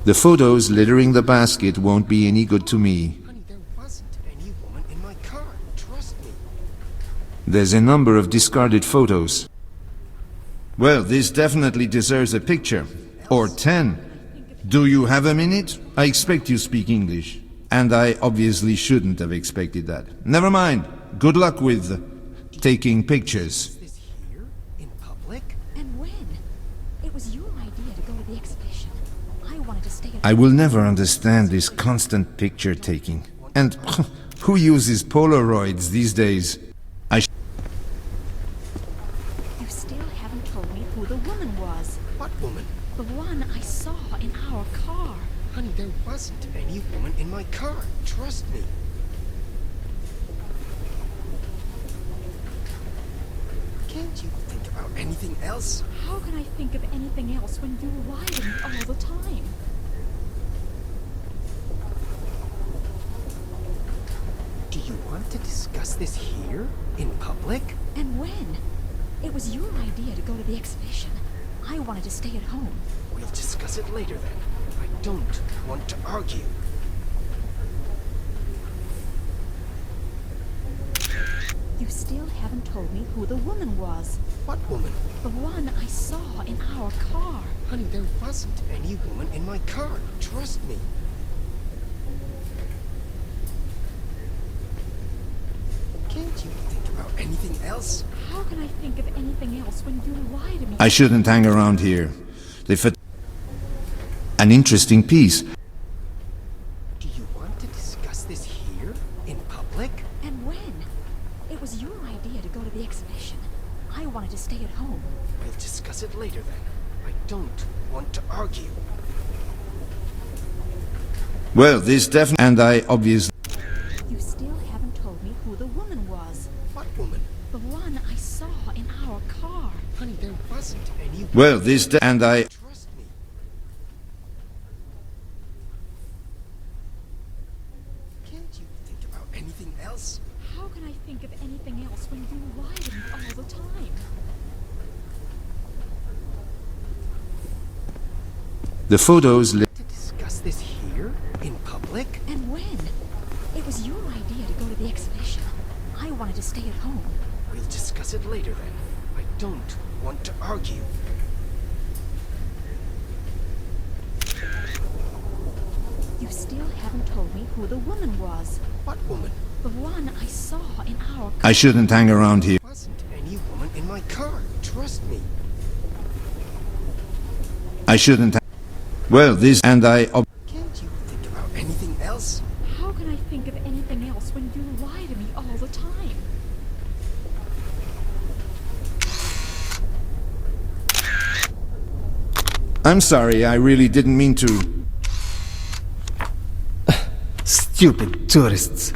The photos littering the basket won't be any good to me. Honey, there wasn't any woman in my car. Trust me. There's a number of discarded photos. Well, this definitely deserves a picture. Or 10. Do you have a minute? I expect you speak English. And I obviously shouldn't have expected that. Never mind. Good luck with taking pictures. This here? In public? And when? It was your idea to go to the exhibition. I wanted to stay at I will never understand this constant picture taking. And who uses Polaroids these days? You still haven't told me who the woman was. What woman? The one I saw in our car. Honey, there wasn't any woman in my car. Trust me. Can't you think about anything else? How can I think of anything else when you lie to me all the time? Do you want to discuss this here? In public? And when? It was your idea to go to the exhibition. I wanted to stay at home. We'll discuss it later then. I don't want to argue. You still haven't told me who the woman was. What woman? The one I saw in our car. Honey, there wasn't any woman in my car. Trust me. Can't you think about anything else? How can I think of anything else when you lie to me? I shouldn't hang around here. An interesting piece. Do you want to discuss this here? In public? And when? It was your idea to go to the exhibition. I wanted to stay at home. We'll discuss it later then. I don't want to argue. Well, this definitely... And I obviously... You still haven't told me who the woman was. What woman? The one I saw in our car. Honey, there wasn't any... Well, this... And I... Trust me. Can't you think about anything else? How can I think of anything else when you lie to me all the time? The photos... To discuss this here? In public? And when? It was your idea to go to the exhibition. I wanted to stay at home. We'll discuss it later then. I don't want to argue. You still haven't told me who the woman was. What woman? The one I saw in our car. I shouldn't hang around here. There wasn't any woman in my car. Trust me. I shouldn't... Well, this... And I... Can't you think about anything else? How can I think of anything else when you lie to me all the time? I'm sorry, I really didn't mean to... Stupid tourists.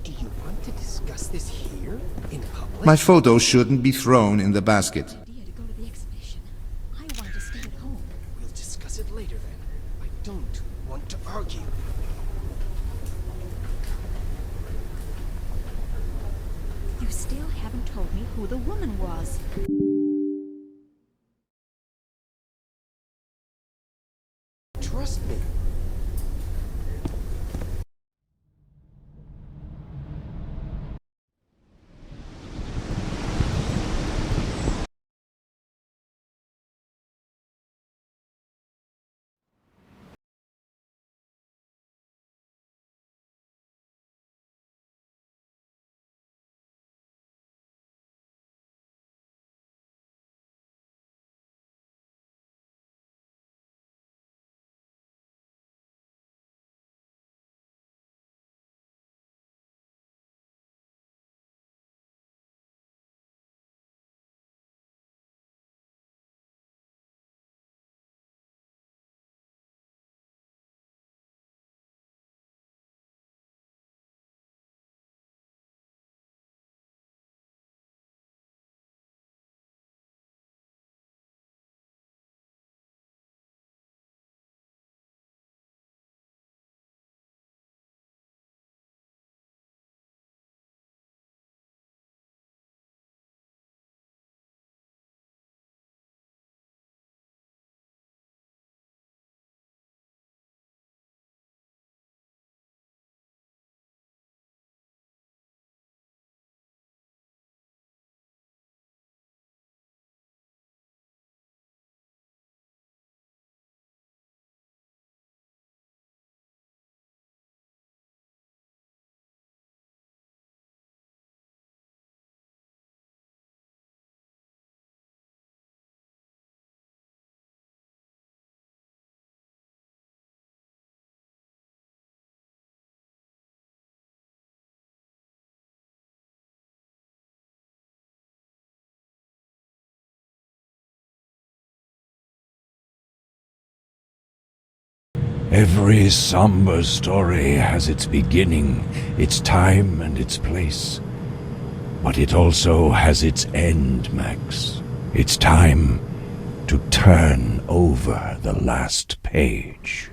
Do you want to discuss this here? In public? My photos shouldn't be thrown in the basket. Idea to go to the exhibition. I wanted to stay at home. We'll discuss it later then. I don't want to argue. You still haven't told me who the woman was. Trust me. Every somber story has its beginning, its time, and its place. But it also has its end, Max. It's time to turn over the last page.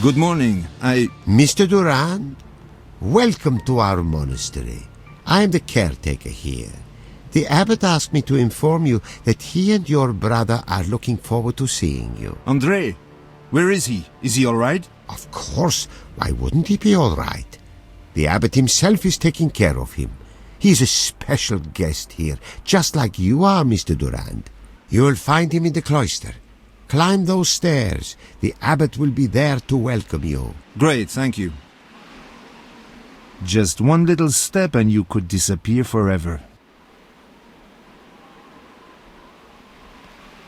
Good morning. Mr. Durand, welcome to our monastery. I am the caretaker here. The abbot asked me to inform you that he and your brother are looking forward to seeing you. Andrei, where is he? Is he all right? Of course. Why wouldn't he be all right? The abbot himself is taking care of him. He's a special guest here, just like you are, Mr. Durand. You'll find him in the cloister. Climb those stairs. The abbot will be there to welcome you. Great, thank you. Just one little step and you could disappear forever.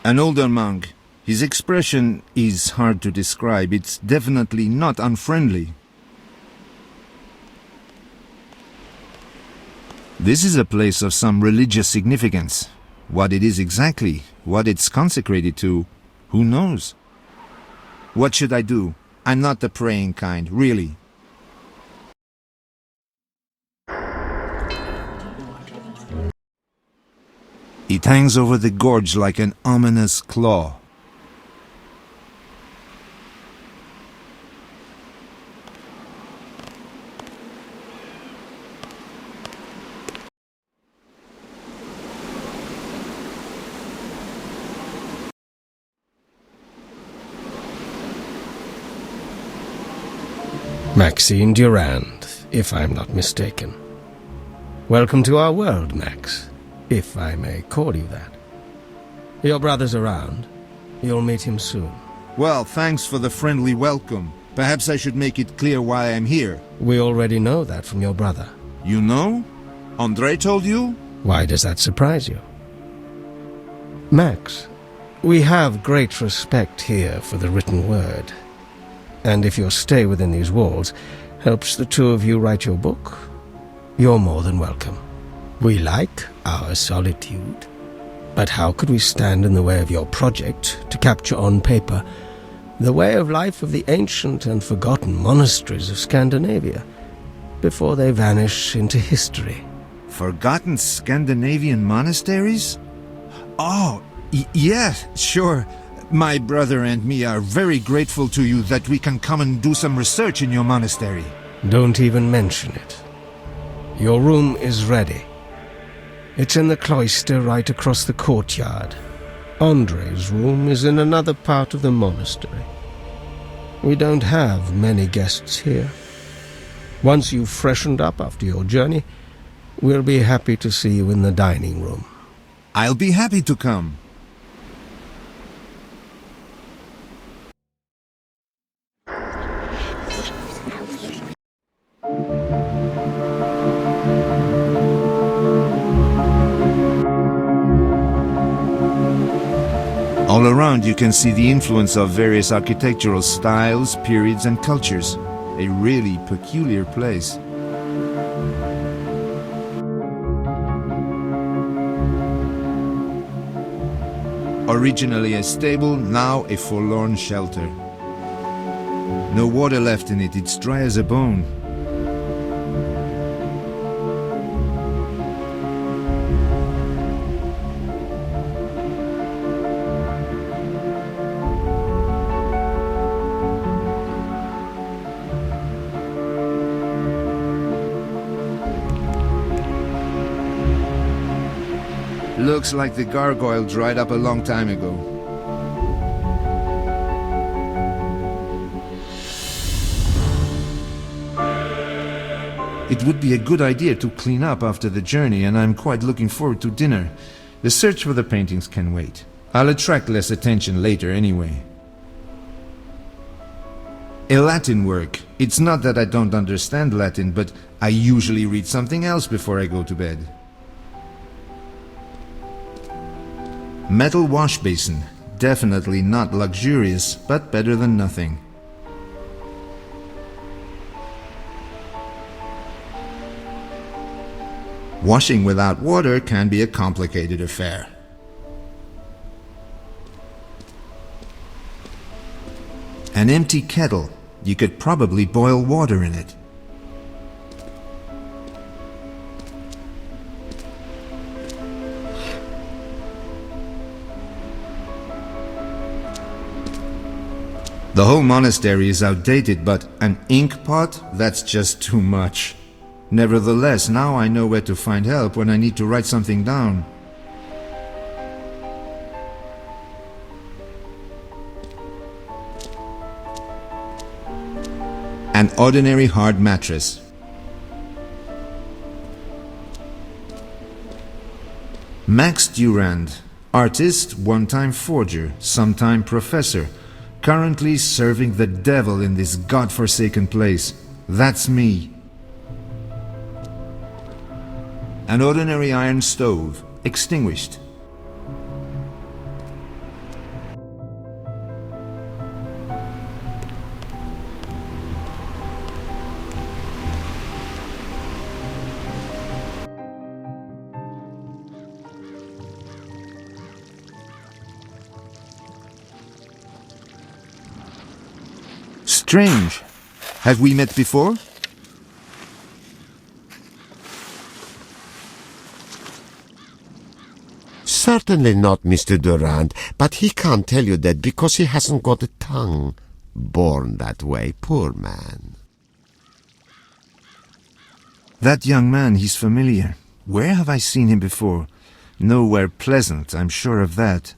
An older monk. His expression is hard to describe. It's definitely not unfriendly. This is a place of some religious significance. What it is exactly, what it's consecrated to, who knows? What should I do? I'm not the praying kind, really. It hangs over the gorge like an ominous claw. Maxim Durand, if I'm not mistaken. Welcome to our world, Max, if I may call you that. Your brother's around. You'll meet him soon. Well, thanks for the friendly welcome. Perhaps I should make it clear why I'm here. We already know that from your brother. You know? Andrei told you? Why does that surprise you? Max, we have great respect here for the written word. And if your stay within these walls helps the two of you write your book, you're more than welcome. We like our solitude, but how could we stand in the way of your project to capture on paper the way of life of the ancient and forgotten monasteries of Scandinavia before they vanish into history? Forgotten Scandinavian monasteries? Oh, yeah, sure. My brother and me are very grateful to you that we can come and do some research in your monastery. Don't even mention it. Your room is ready. It's in the cloister right across the courtyard. Andrei's room is in another part of the monastery. We don't have many guests here. Once you've freshened up after your journey, we'll be happy to see you in the dining room. I'll be happy to come. All around you can see the influence of various architectural styles, periods and cultures. A really peculiar place. Originally a stable, now a forlorn shelter. No water left in it, it's dry as a bone. Looks like the gargoyle dried up a long time ago. It would be a good idea to clean up after the journey, and I'm quite looking forward to dinner. The search for the paintings can wait. I'll attract less attention later anyway. A Latin work. It's not that I don't understand Latin, but I usually read something else before I go to bed. Metal wash basin. Definitely not luxurious, but better than nothing. Washing without water can be a complicated affair. An empty kettle. You could probably boil water in it. The whole monastery is outdated, but an ink pot? That's just too much. Nevertheless, now I know where to find help when I need to write something down. An ordinary hard mattress. Maxim Durand, artist, one-time forger, sometime professor, currently serving the devil in this godforsaken place. That's me. An ordinary iron stove, extinguished. Strange. Have we met before? Certainly not, Mr. Durand, but he can't tell you that because he hasn't got a tongue. Born that way, poor man. That young man, he's familiar. Where have I seen him before? Nowhere pleasant, I'm sure of that.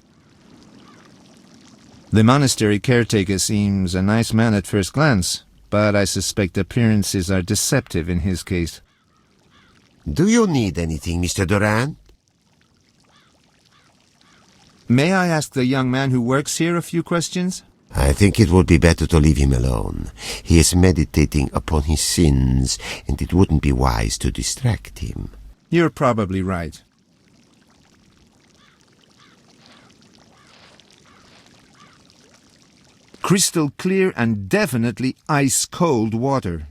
The monastery caretaker seems a nice man at first glance, but I suspect appearances are deceptive in his case. Do you need anything, Mr. Durand? May I ask the young man who works here a few questions? I think it would be better to leave him alone. He is meditating upon his sins, and it wouldn't be wise to distract him. You're probably right. Crystal clear and definitely ice-cold water.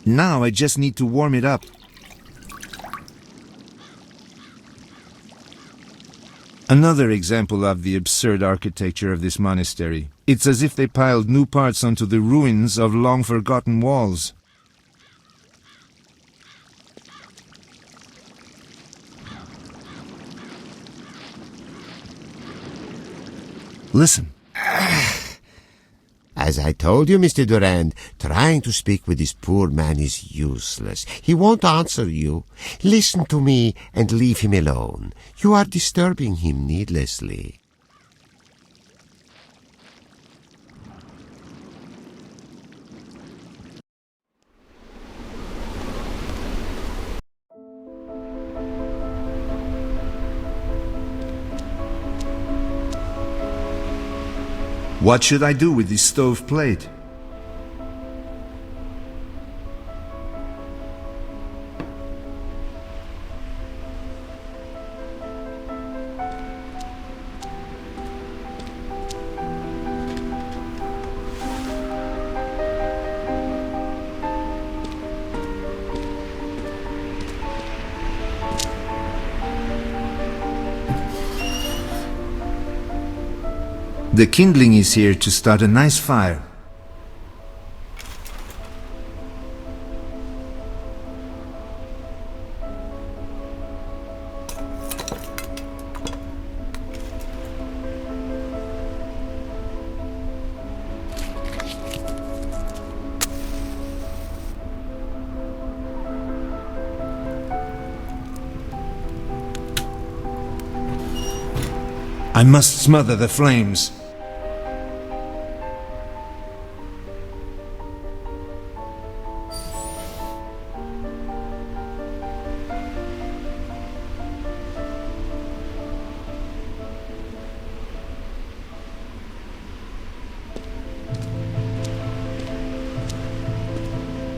Now I just need to warm it up. Another example of the absurd architecture of this monastery. It's as if they piled new parts onto the ruins of long-forgotten walls. Listen. As I told you, Mr. Durand, trying to speak with this poor man is useless. He won't answer you. Listen to me and leave him alone. You are disturbing him needlessly. What should I do with this stove plate? The kindling is here to start a nice fire. I must smother the flames.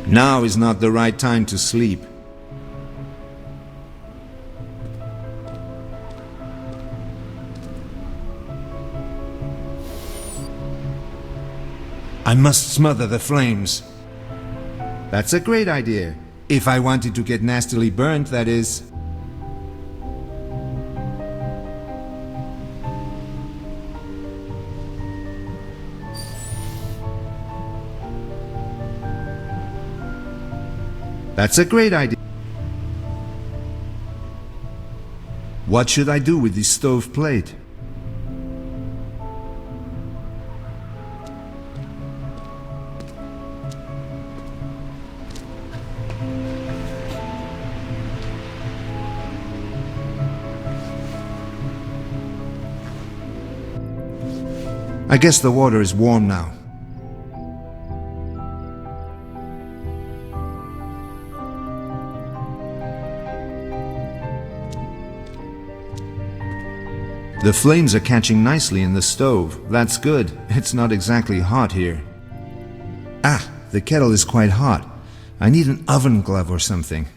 Now is not the right time to sleep. I must smother the flames. That's a great idea. If I wanted to get nastily burnt, that is. That's a great idea. What should I do with this stove plate? I guess the water is warm now. The flames are catching nicely in the stove. That's good. It's not exactly hot here. Ah, the kettle is quite hot. I need an oven glove or something.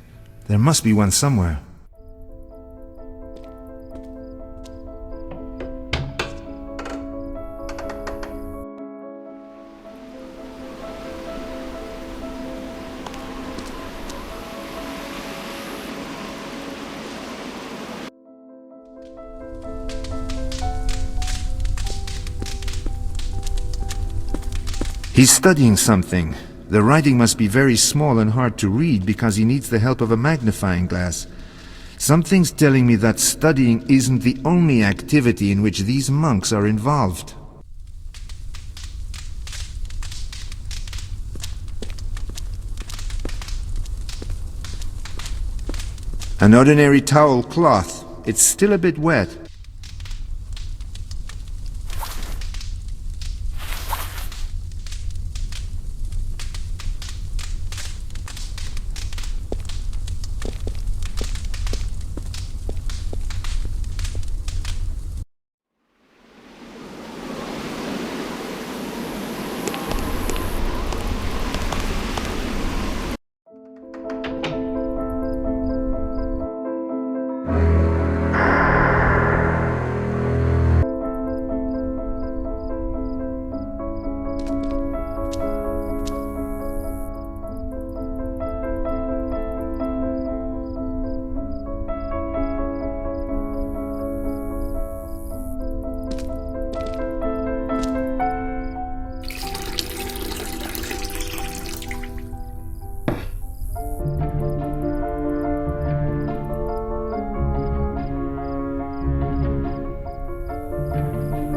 There must be one somewhere. He's studying something. The writing must be very small and hard to read because he needs the help of a magnifying glass. Something's telling me that studying isn't the only activity in which these monks are involved. An ordinary towel cloth. It's still a bit wet.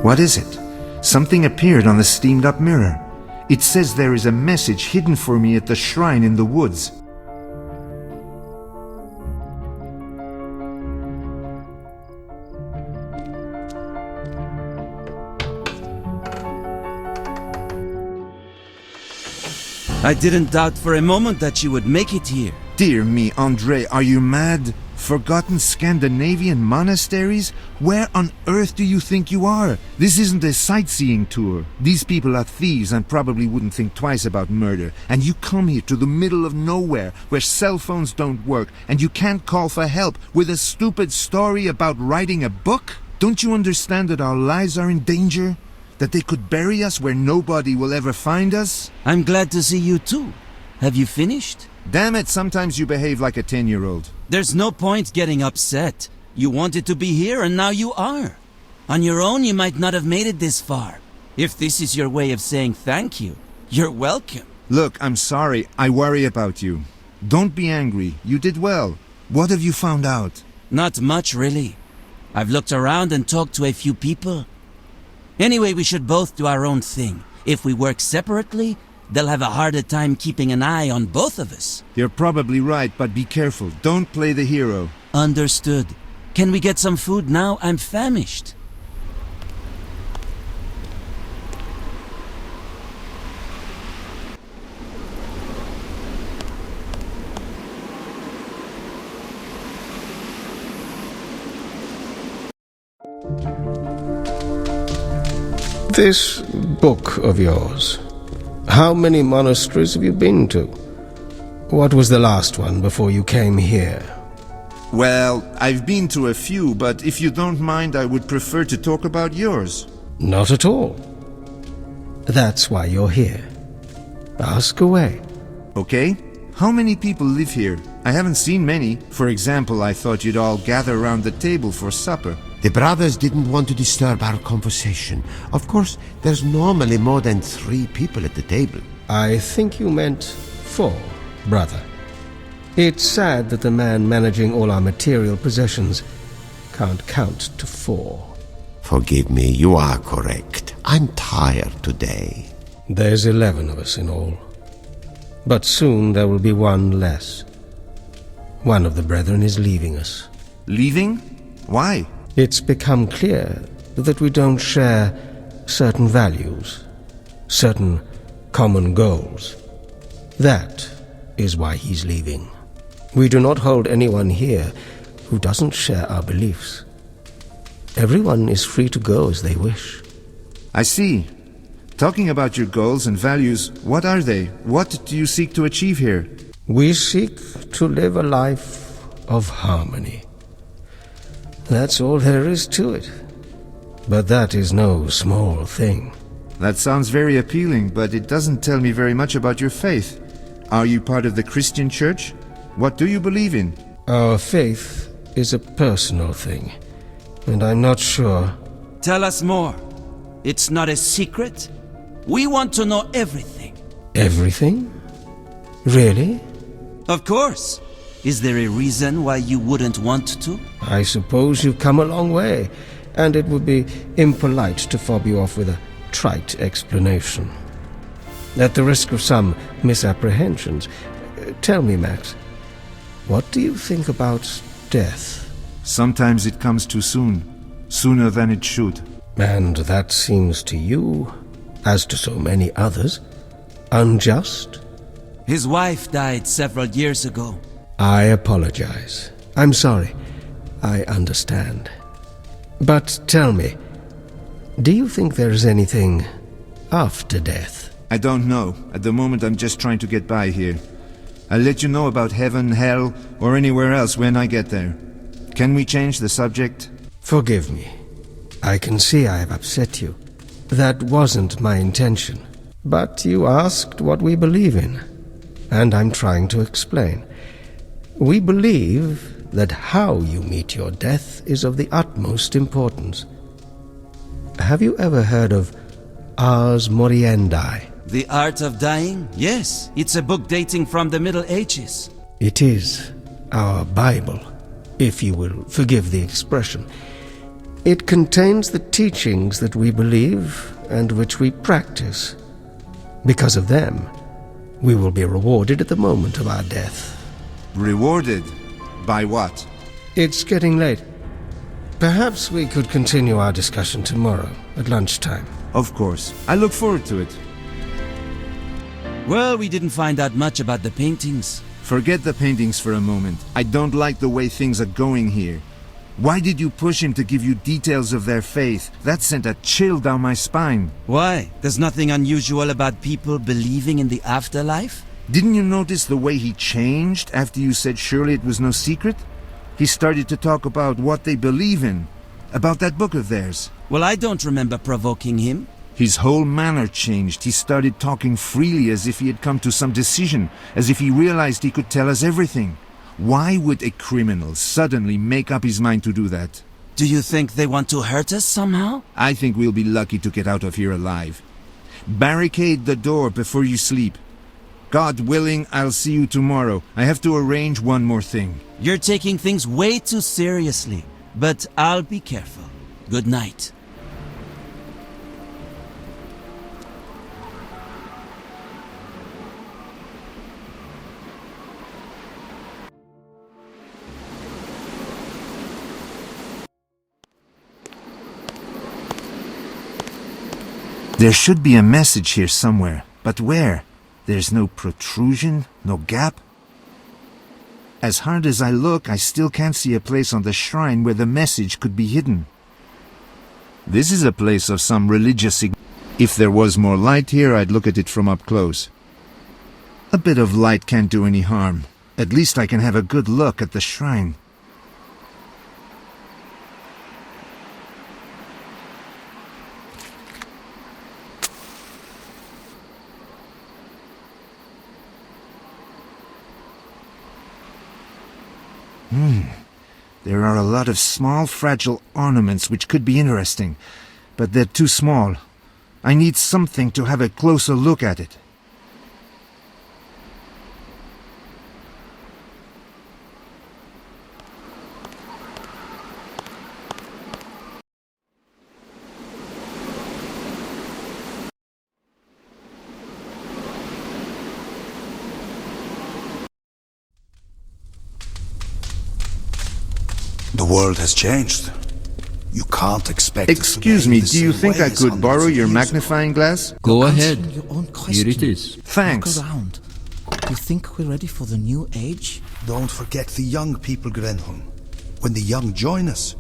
What is it? Something appeared on the steamed-up mirror. It says there is a message hidden for me at the shrine in the woods. I didn't doubt for a moment that you would make it here. Dear me, Andrei, are you mad? Forgotten Scandinavian monasteries? Where on earth do you think you are? This isn't a sightseeing tour. These people are thieves and probably wouldn't think twice about murder. And you come here to the middle of nowhere where cell phones don't work and you can't call for help with a stupid story about writing a book? Don't you understand that our lives are in danger? That they could bury us where nobody will ever find us? I'm glad to see you too. Have you finished? Damn it, sometimes you behave like a 10-year-old. There's no point getting upset. You wanted to be here and now you are. On your own you might not have made it this far. If this is your way of saying thank you, you're welcome. Look, I'm sorry. I worry about you. Don't be angry. You did well. What have you found out? Not much, really. I've looked around and talked to a few people. Anyway, we should both do our own thing. If we work separately, they'll have a harder time keeping an eye on both of us. You're probably right, but be careful. Don't play the hero. Understood. Can we get some food now? I'm famished. This book of yours, how many monasteries have you been to? What was the last one before you came here? Well, I've been to a few, but if you don't mind, I would prefer to talk about yours. Not at all. That's why you're here. Ask away. Okay. How many people live here? I haven't seen many. For example, I thought you'd all gather around the table for supper. The brothers didn't want to disturb our conversation. Of course, there's normally more than 3 people at the table. I think you meant 4, brother. It's sad that the man managing all our material possessions can't count to 4. Forgive me, you are correct. I'm tired today. There's 11 of us in all. But soon there will be one less. One of the brethren is leaving us. Leaving? Why? It's become clear that we don't share certain values, certain common goals. That is why he's leaving. We do not hold anyone here who doesn't share our beliefs. Everyone is free to go as they wish. I see. Talking about your goals and values, what are they? What do you seek to achieve here? We seek to live a life of harmony. That's all there is to it. But that is no small thing. That sounds very appealing, but it doesn't tell me very much about your faith. Are you part of the Christian church? What do you believe in? Our faith is a personal thing, and I'm not sure. Tell us more. It's not a secret. We want to know everything. Everything? Really? Of course. Is there a reason why you wouldn't want to? I suppose you've come a long way, and it would be impolite to fob you off with a trite explanation. At the risk of some misapprehensions, tell me, Max, what do you think about death? Sometimes it comes too soon. Sooner than it should. And that seems to you, as to so many others, unjust? His wife died several years ago. I apologize. I'm sorry. I understand. But tell me, do you think there is anything after death? I don't know. At the moment I'm just trying to get by here. I'll let you know about heaven, hell, or anywhere else when I get there. Can we change the subject? Forgive me. I can see I have upset you. That wasn't my intention. But you asked what we believe in, and I'm trying to explain. We believe that how you meet your death is of the utmost importance. Have you ever heard of Ars Moriendi? The Art of Dying? Yes, it's a book dating from the Middle Ages. It is our Bible, if you will forgive the expression. It contains the teachings that we believe and which we practice. Because of them, we will be rewarded at the moment of our death. Rewarded? By what? It's getting late. Perhaps we could continue our discussion tomorrow at lunchtime. Of course. I look forward to it. Well, we didn't find out much about the paintings. Forget the paintings for a moment. I don't like the way things are going here. Why did you push him to give you details of their faith? That sent a chill down my spine. Why? There's nothing unusual about people believing in the afterlife? Didn't you notice the way he changed after you said surely it was no secret? He started to talk about what they believe in. About that book of theirs. Well, I don't remember provoking him. His whole manner changed. He started talking freely as if he had come to some decision, as if he realized he could tell us everything. Why would a criminal suddenly make up his mind to do that? Do you think they want to hurt us somehow? I think we'll be lucky to get out of here alive. Barricade the door before you sleep. God willing, I'll see you tomorrow. I have to arrange one more thing. You're taking things way too seriously, but I'll be careful. Good night. There should be a message here somewhere, but where? There's no protrusion, no gap. As hard as I look, I still can't see a place on the shrine where the message could be hidden. This is a place of some religious significance. If there was more light here, I'd look at it from up close. A bit of light can't do any harm. At least I can have a good look at the shrine. There are a lot of small, fragile ornaments which could be interesting, but they're too small. I need something to have a closer look at it. The world has changed. You can't expect... Excuse me, do you think I could borrow your magnifying glass? Go ahead. Here it is. Thanks. Look around. Do you think we're ready for the new age? Don't forget the young people, Grenholm. When the young join us...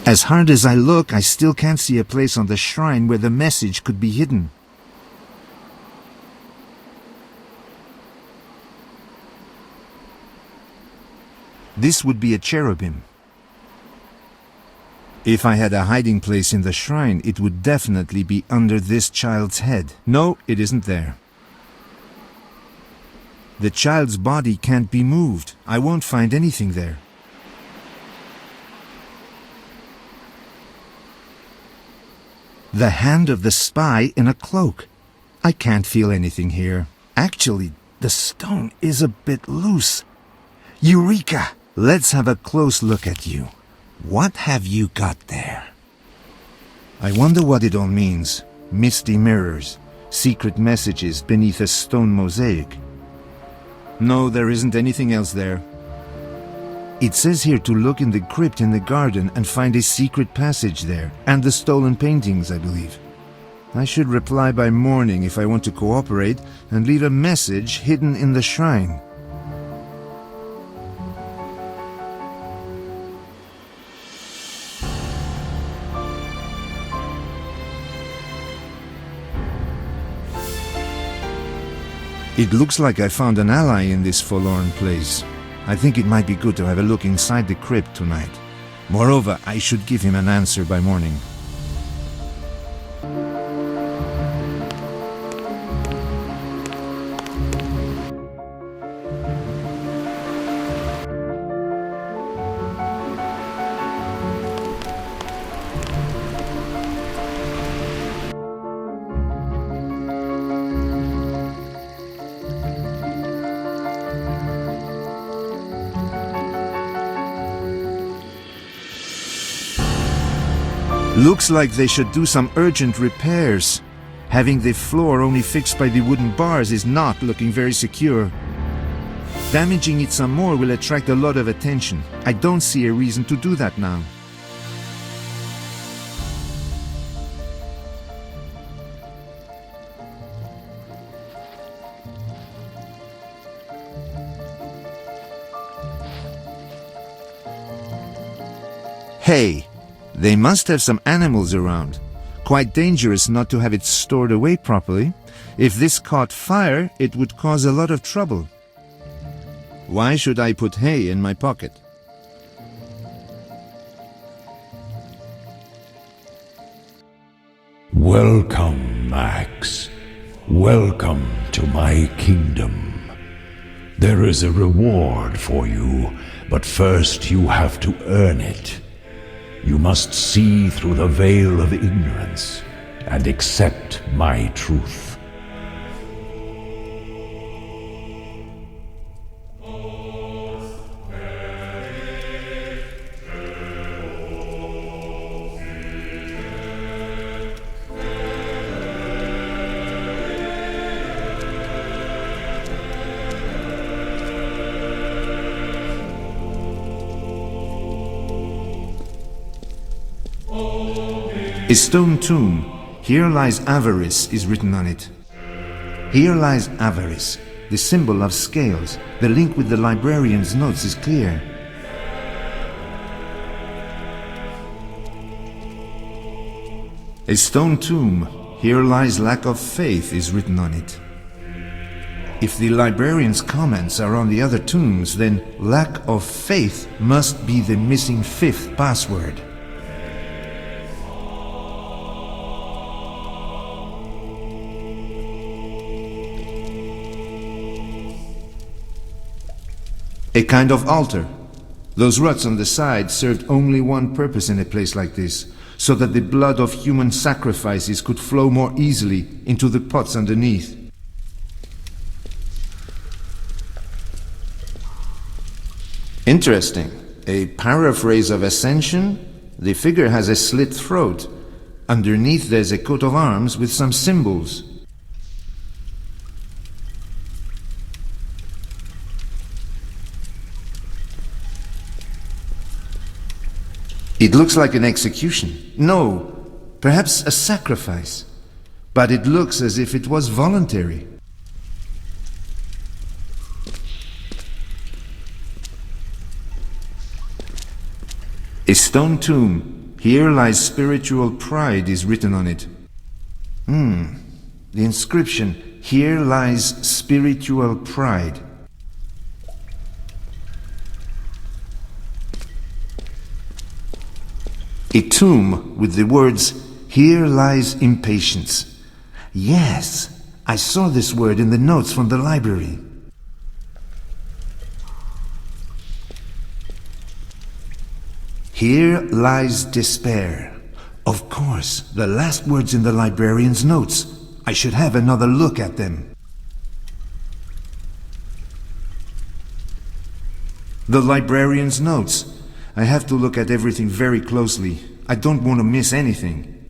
As hard as I look, I still can't see a place on the shrine where the message could be hidden. This would be a cherubim. If I had a hiding place in the shrine, it would definitely be under this child's head. No, it isn't there. The child's body can't be moved. I won't find anything there. The hand of the spy in a cloak. I can't feel anything here. Actually, the stone is a bit loose. Eureka! Let's have a close look at you. What have you got there? I wonder what it all means. Misty mirrors, secret messages beneath a stone mosaic. No, there isn't anything else there. It says here to look in the crypt in the garden and find a secret passage there, and the stolen paintings, I believe. I should reply by morning if I want to cooperate, and leave a message hidden in the shrine. It looks like I found an ally in this forlorn place. I think it might be good to have a look inside the crypt tonight. Moreover, I should give him an answer by morning. Looks like they should do some urgent repairs. Having the floor only fixed by the wooden bars is not looking very secure. Damaging it some more will attract a lot of attention. I don't see a reason to do that now. Hey! They must have some animals around. Quite dangerous not to have it stored away properly. If this caught fire, it would cause a lot of trouble. Why should I put hay in my pocket? Welcome, Max. Welcome to my kingdom. There is a reward for you, but first you have to earn it. You must see through the veil of ignorance and accept my truth. stone tomb. Here lies avarice is written on it. Here lies avarice, the symbol of scales. The link with the librarian's notes is clear. A stone tomb. Here lies lack of faith is written on it. If the librarian's comments are on the other tombs, then lack of faith must be the missing fifth password. A kind of altar. Those ruts on the side served only one purpose in a place like this, so that the blood of human sacrifices could flow more easily into the pots underneath. Interesting. A paraphrase of Ascension. The figure has a slit throat. Underneath there's a coat of arms with some symbols. It looks like an execution. No, perhaps a sacrifice. But it looks as if it was voluntary. A stone tomb. Here lies spiritual pride is written on it. The inscription, here lies spiritual pride. A tomb with the words, here lies impatience. Yes, I saw this word in the notes from the library. Here lies despair. Of course, the last words in the librarian's notes. I should have another look at them. The librarian's notes. I have to look at everything very closely. I don't want to miss anything.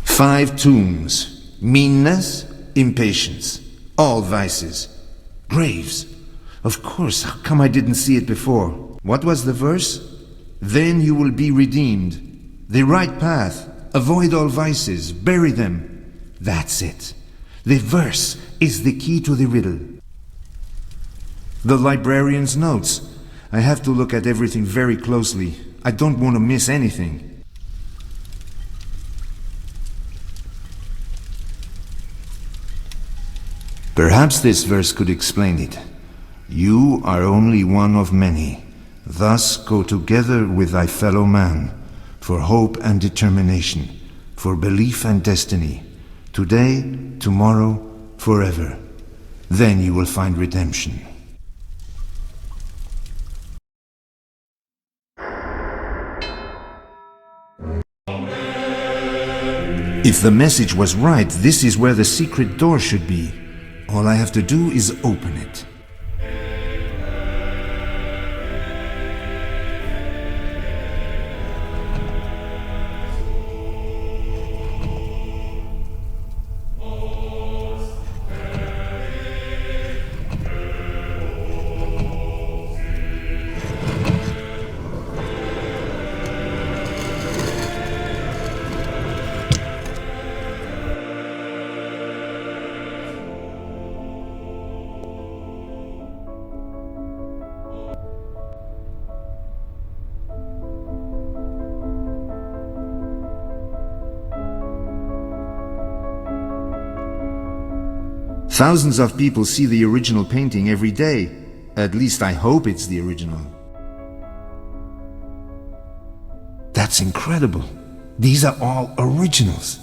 Five tombs. Meanness, impatience. All vices. Graves. Of course, how come I didn't see it before? What was the verse? Then you will be redeemed. The right path. Avoid all vices. Bury them. That's it. The verse is the key to the riddle. The librarian's notes. I have to look at everything very closely. I don't want to miss anything. Perhaps this verse could explain it. You are only one of many. Thus go together with thy fellow man, for hope and determination, for belief and destiny, today, tomorrow, forever. Then you will find redemption. If the message was right, this is where the secret door should be. All I have to do is open it. Thousands of people see the original painting every day. At least I hope it's the original. That's incredible. These are all originals.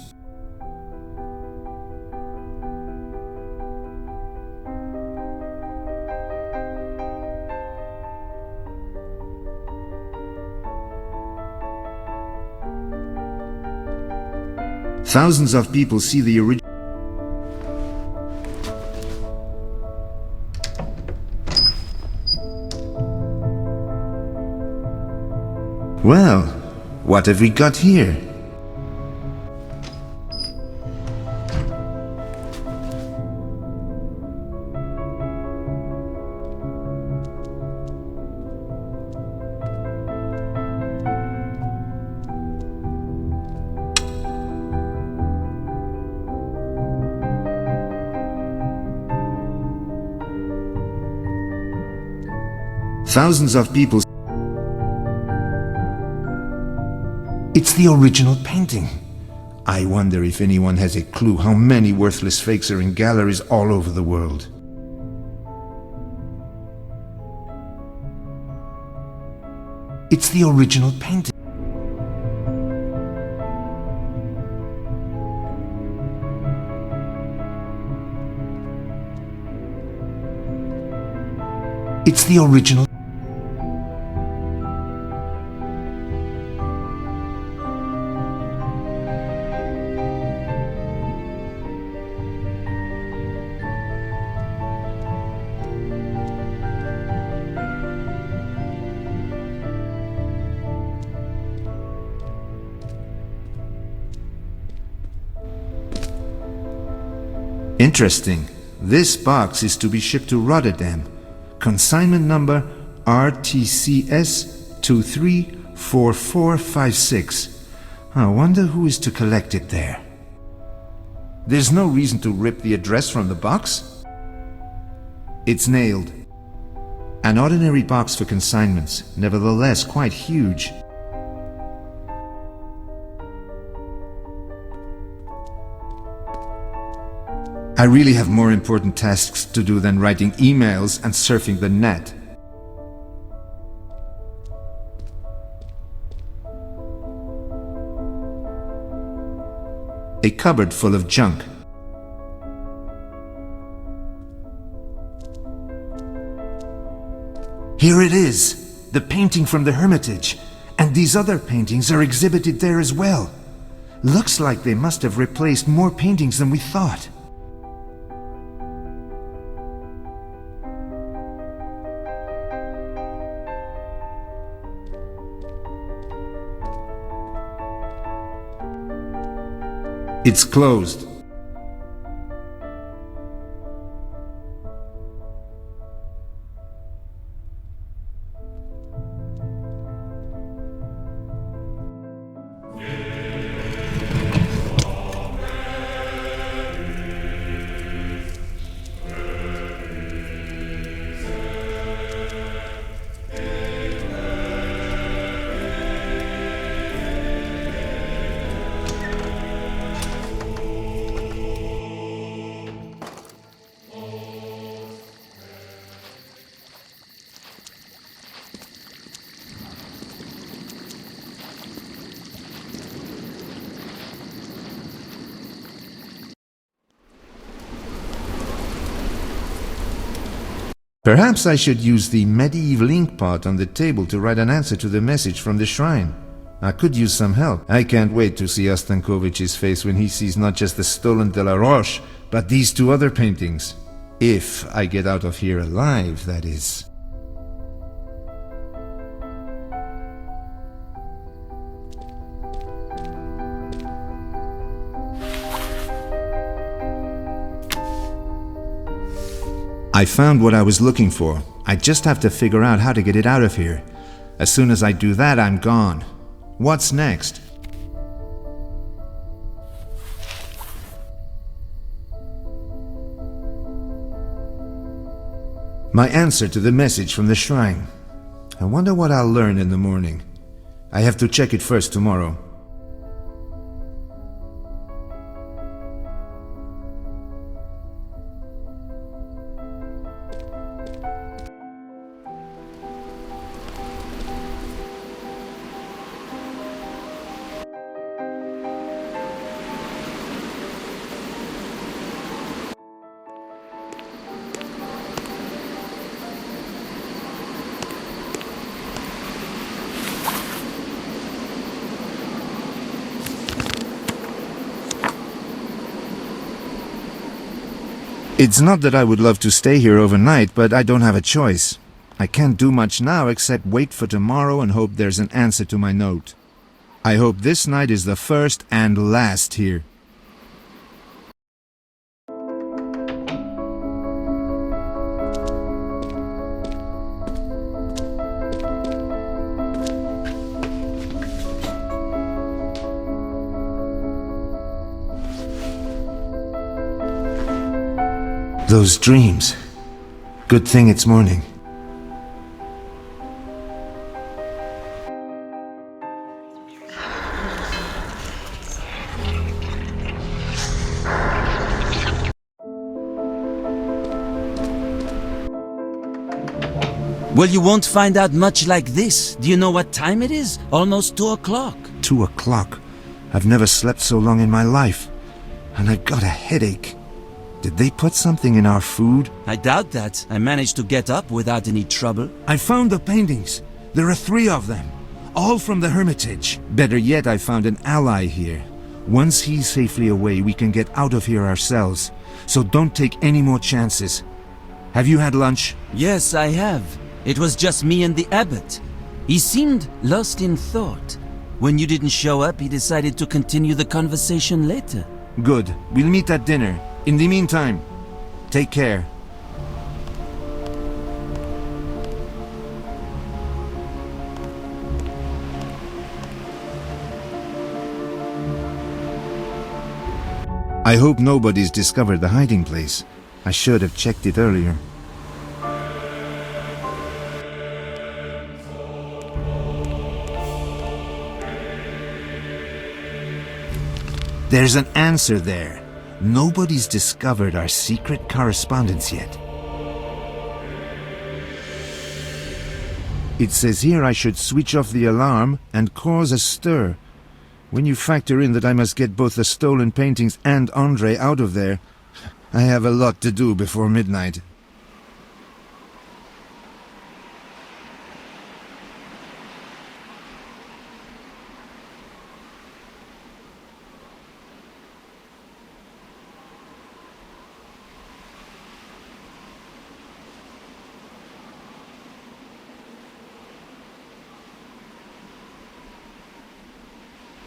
Thousands of people see the original. Well, what have we got here? Thousands of people. It's the original painting. I wonder if anyone has a clue how many worthless fakes are in galleries all over the world. It's the original painting. It's the original. Interesting. This box is to be shipped to Rotterdam. Consignment number RTCS 234456. I wonder who is to collect it there. There's no reason to rip the address from the box. It's nailed. An ordinary box for consignments, nevertheless quite huge. I really have more important tasks to do than writing emails and surfing the net. A cupboard full of junk. Here it is, the painting from the Hermitage, and these other paintings are exhibited there as well. Looks like they must have replaced more paintings than we thought. It's closed. Perhaps I should use the medieval inkpot on the table to write an answer to the message from the shrine. I could use some help. I can't wait to see Ostankovich's face when he sees not just the stolen De La Roche, but these two other paintings. If I get out of here alive, that is. I found what I was looking for. I just have to figure out how to get it out of here. As soon as I do that, I'm gone. What's next? My answer to the message from the shrine. I wonder what I'll learn in the morning. I have to check it first tomorrow. It's not that I would love to stay here overnight, but I don't have a choice. I can't do much now except wait for tomorrow and hope there's an answer to my note. I hope this night is the first and last here. Those dreams. Good thing it's morning. Well, you won't find out much like this. Do you know what time it is? Almost 2 o'clock. 2 o'clock. I've never slept so long in my life. And I've got a headache. Did they put something in our food? I doubt that. I managed to get up without any trouble. I found the paintings. There are 3 of them. All from the Hermitage. Better yet, I found an ally here. Once he's safely away, we can get out of here ourselves. So don't take any more chances. Have you had lunch? Yes, I have. It was just me and the abbot. He seemed lost in thought. When you didn't show up, he decided to continue the conversation later. Good. We'll meet at dinner. In the meantime, take care. I hope nobody's discovered the hiding place. I should have checked it earlier. There's an answer there. Nobody's discovered our secret correspondence yet. It says here I should switch off the alarm and cause a stir. When you factor in that I must get both the stolen paintings and Andre out of there, I have a lot to do before midnight.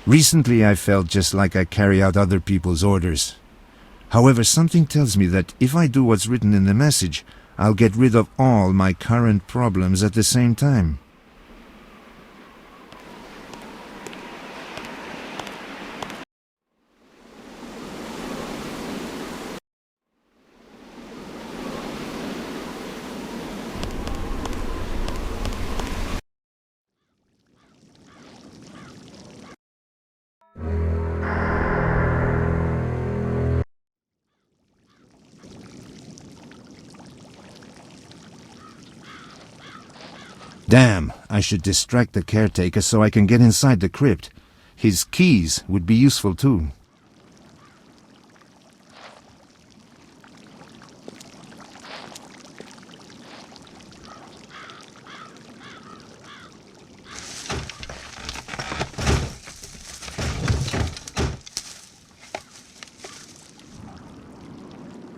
Recently I felt just like I carry out other people's orders. However, something tells me that if I do what's written in the message, I'll get rid of all my current problems at the same time. Damn, I should distract the caretaker so I can get inside the crypt. His keys would be useful too.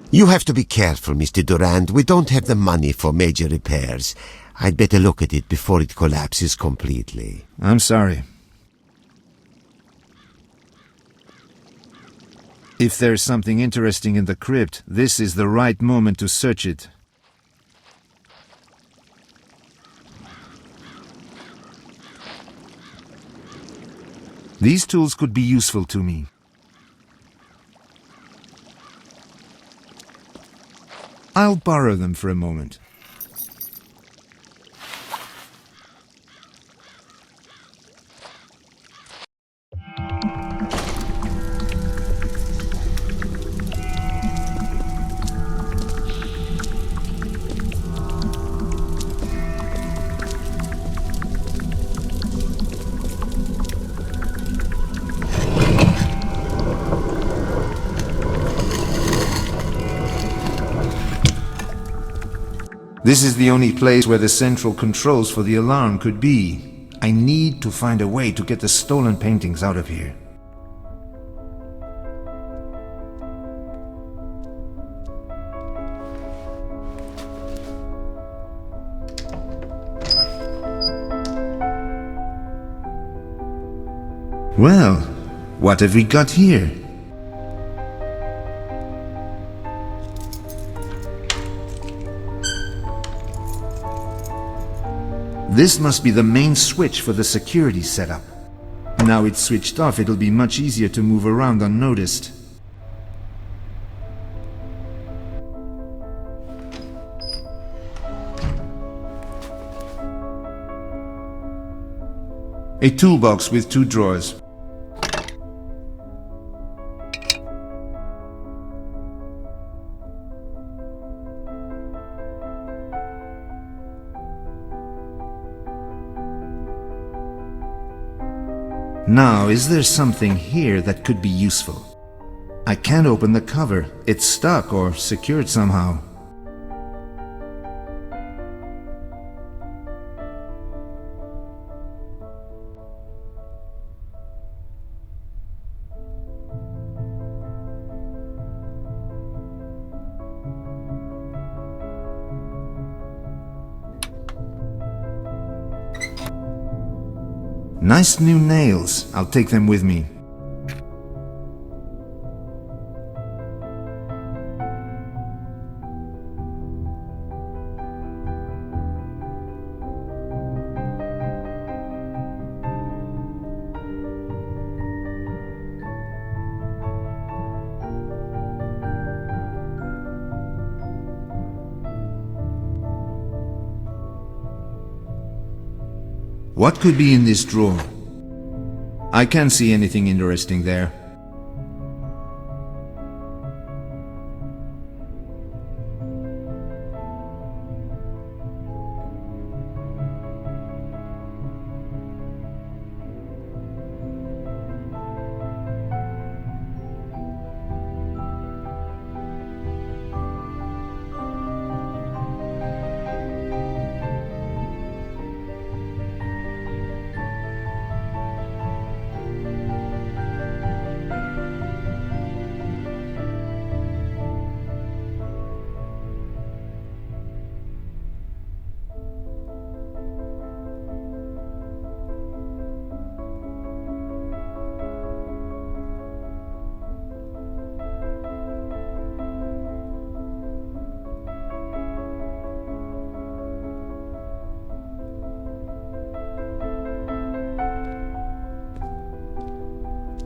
You have to be careful, Mr. Durand. We don't have the money for major repairs. I'd better look at it before it collapses completely. I'm sorry. If there's something interesting in the crypt, this is the right moment to search it. These tools could be useful to me. I'll borrow them for a moment. This is the only place where the central controls for the alarm could be. I need to find a way to get the stolen paintings out of here. Well, what have we got here? This must be the main switch for the security setup. Now it's switched off, it'll be much easier to move around unnoticed. A toolbox with 2 drawers. Now, is there something here that could be useful? I can't open the cover. It's stuck or secured somehow. Nice new nails. I'll take them with me. What could be in this drawer? I can't see anything interesting there.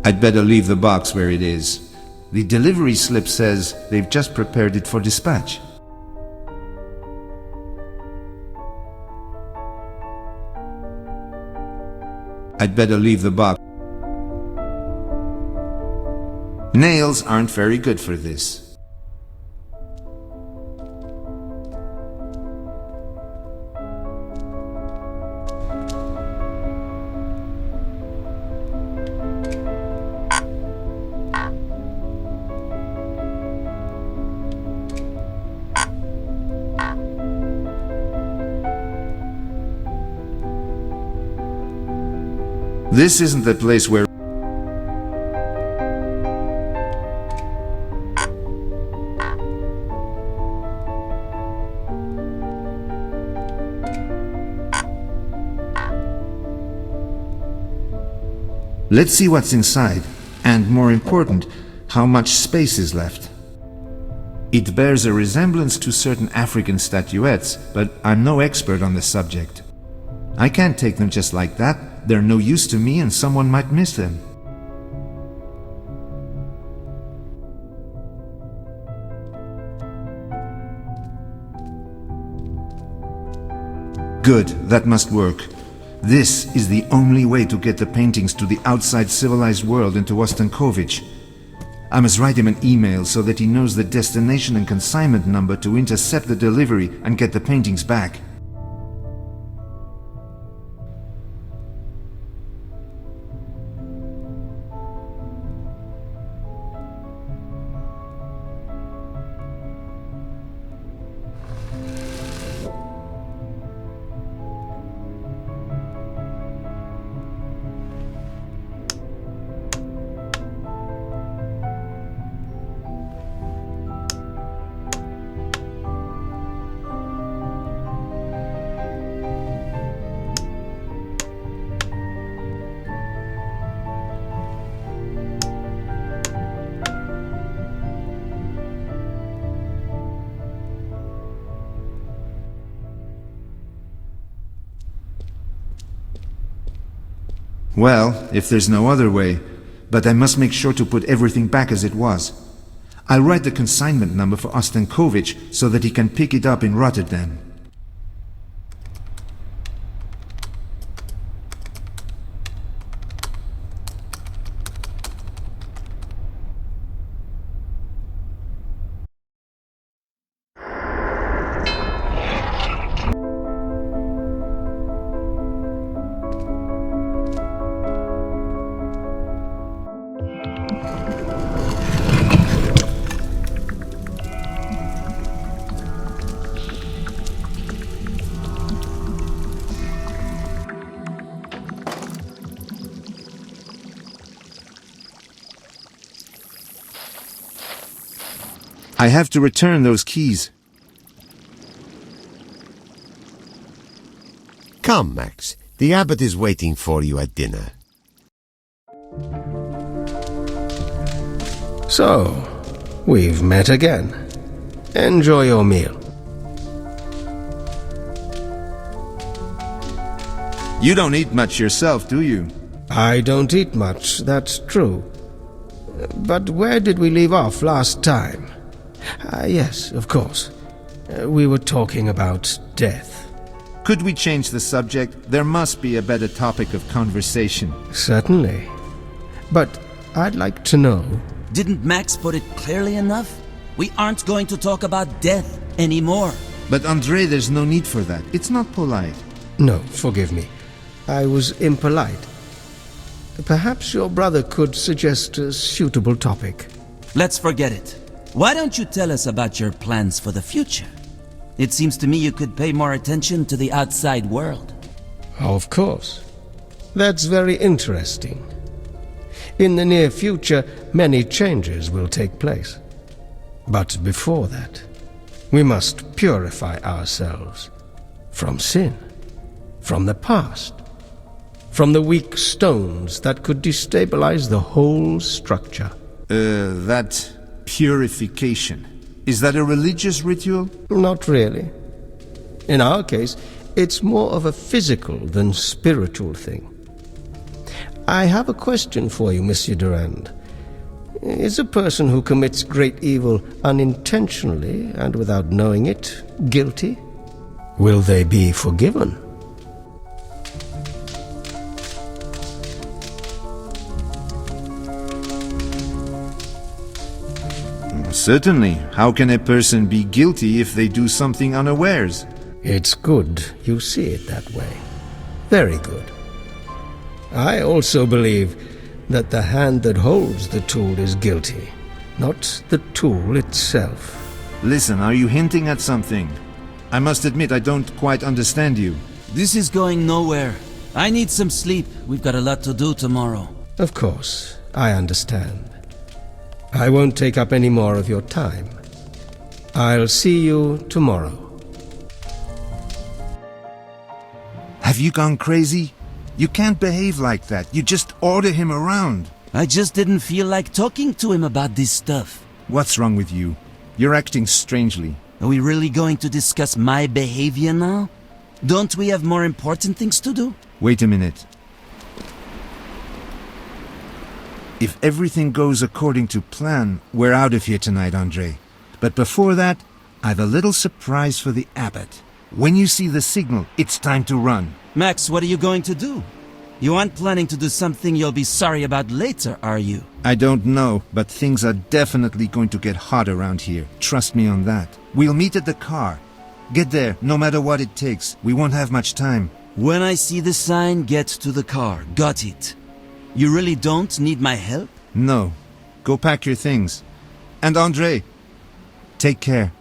I'd better leave the box where it is. The delivery slip says they've just prepared it for dispatch. I'd better leave the box. Nails aren't very good for this. This isn't the place where... Let's see what's inside, and more important, how much space is left. It bears a resemblance to certain African statuettes, but I'm no expert on the subject. I can't take them just like that. They're no use to me and someone might miss them. Good, that must work. This is the only way to get the paintings to the outside civilized world and to Ostankovich. I must write him an email so that he knows the destination and consignment number to intercept the delivery and get the paintings back. Well, if there's no other way. But I must make sure to put everything back as it was. I'll write the consignment number for Ostankovich so that he can pick it up in Rotterdam. I have to return those keys. Come, Max. The abbot is waiting for you at dinner. So, we've met again. Enjoy your meal. You don't eat much yourself, do you? I don't eat much, that's true. But where did we leave off last time? Yes, of course. We were talking about death. Could we change the subject? There must be a better topic of conversation. Certainly. But I'd like to know... Didn't Max put it clearly enough? We aren't going to talk about death anymore. But Andre, there's no need for that. It's not polite. No, forgive me. I was impolite. Perhaps your brother could suggest a suitable topic. Let's forget it. Why don't you tell us about your plans for the future? It seems to me you could pay more attention to the outside world. Of course. That's very interesting. In the near future, many changes will take place. But before that, we must purify ourselves from sin, from the past, from the weak stones that could destabilize the whole structure. That purification. Is that a religious ritual? Not really. In our case, it's more of a physical than spiritual thing. I have a question for you, Monsieur Durand. Is a person who commits great evil unintentionally and without knowing it guilty? Will they be forgiven? Certainly. How can a person be guilty if they do something unawares? It's good you see it that way. Very good. I also believe that the hand that holds the tool is guilty, not the tool itself. Listen, are you hinting at something? I must admit I don't quite understand you. This is going nowhere. I need some sleep. We've got a lot to do tomorrow. Of course, I understand. I won't take up any more of your time. I'll see you tomorrow. Have you gone crazy? You can't behave like that. You just order him around. I just didn't feel like talking to him about this stuff. What's wrong with you? You're acting strangely. Are we really going to discuss my behavior now? Don't we have more important things to do? Wait a minute. If everything goes according to plan, we're out of here tonight, Andre. But before that, I've a little surprise for the abbot. When you see the signal, it's time to run. Max, what are you going to do? You aren't planning to do something you'll be sorry about later, are you? I don't know, but things are definitely going to get hot around here. Trust me on that. We'll meet at the car. Get there, no matter what it takes. We won't have much time. When I see the sign, get to the car. Got it. You really don't need my help? No. Go pack your things. And Andre, take care.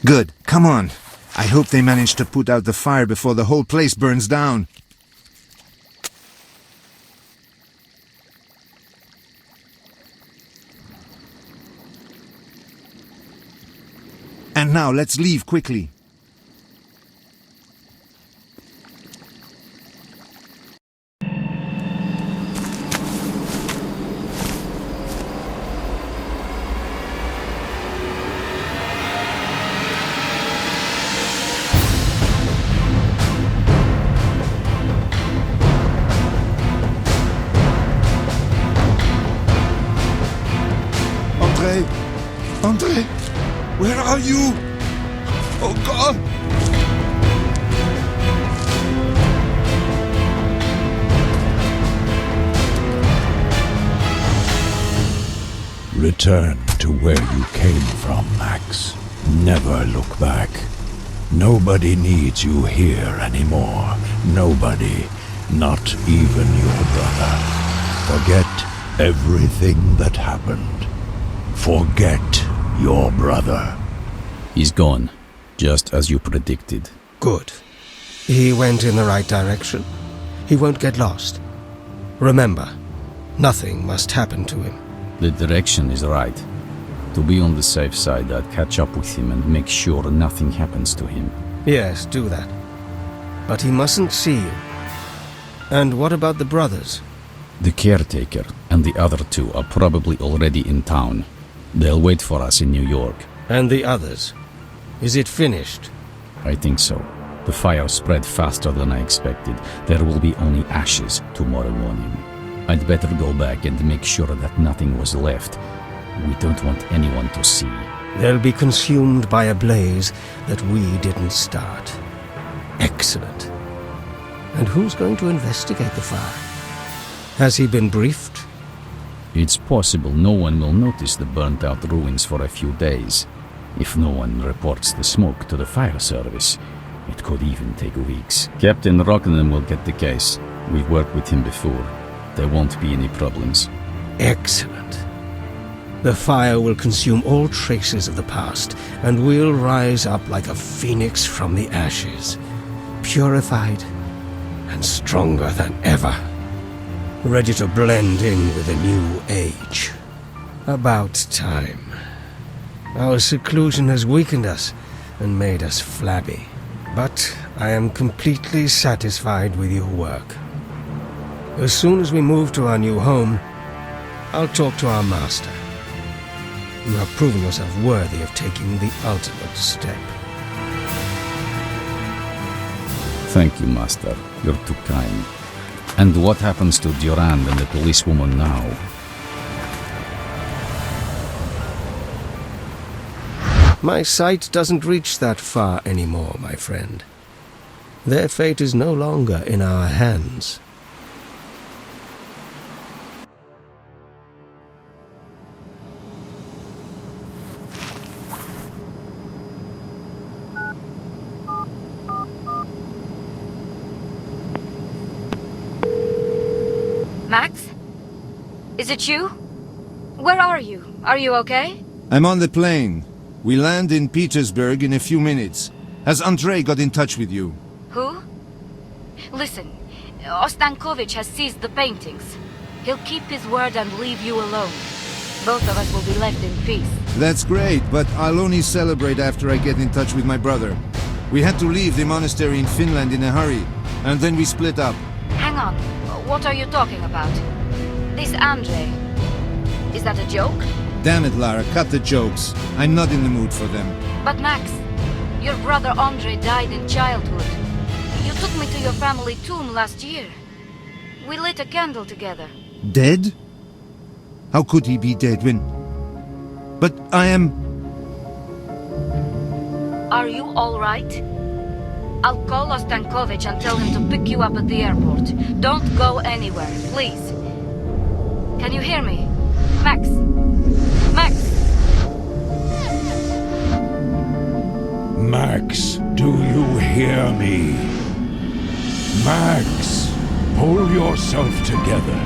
Good. Come on. I hope they manage to put out the fire before the whole place burns down. And now, let's leave quickly. Andre, where are you? Oh God! Return to where you came from, Max. Never look back. Nobody needs you here anymore. Nobody. Not even your brother. Forget everything that happened. Forget your brother. He's gone, just as you predicted. Good. He went in the right direction. He won't get lost. Remember, nothing must happen to him. The direction is right. To be on the safe side, I'd catch up with him and make sure nothing happens to him. Yes, do that. But he mustn't see you. And what about the brothers? The caretaker and the other two are probably already in town. They'll wait for us in New York. And the others? Is it finished? I think so. The fire spread faster than I expected. There will be only ashes tomorrow morning. I'd better go back and make sure that nothing was left. We don't want anyone to see. They'll be consumed by a blaze that we didn't start. Excellent. And who's going to investigate the fire? Has he been briefed? It's possible no one will notice the burnt-out ruins for a few days. If no one reports the smoke to the fire service, it could even take weeks. Captain Rockenden will get the case. We've worked with him before. There won't be any problems. Excellent. The fire will consume all traces of the past, and we'll rise up like a phoenix from the ashes, purified and stronger than ever. Ready to blend in with a new age. About time. Our seclusion has weakened us and made us flabby. But I am completely satisfied with your work. As soon as we move to our new home, I'll talk to our master. You have proven yourself worthy of taking the ultimate step. Thank you, Master. You're too kind. And what happens to Durand and the policewoman now? My sight doesn't reach that far anymore, my friend. Their fate is no longer in our hands. Max? Is it you? Where are you? Are you okay? I'm on the plane. We land in Petersburg in a few minutes. Has Andrei got in touch with you? Who? Listen, Ostankovich has seized the paintings. He'll keep his word and leave you alone. Both of us will be left in peace. That's great, but I'll only celebrate after I get in touch with my brother. We had to leave the monastery in Finland in a hurry, and then we split up. Hang on. What are you talking about? This Andrei. Is that a joke? Damn it, Lara, cut the jokes. I'm not in the mood for them. But Max, your brother Andrei died in childhood. You took me to your family tomb last year. We lit a candle together. Dead? How could he be dead when... But I am... Are you all right? I'll call Ostankovich and tell him to pick you up at the airport. Don't go anywhere, please. Can you hear me? Max? Max? Max, do you hear me? Max, pull yourself together.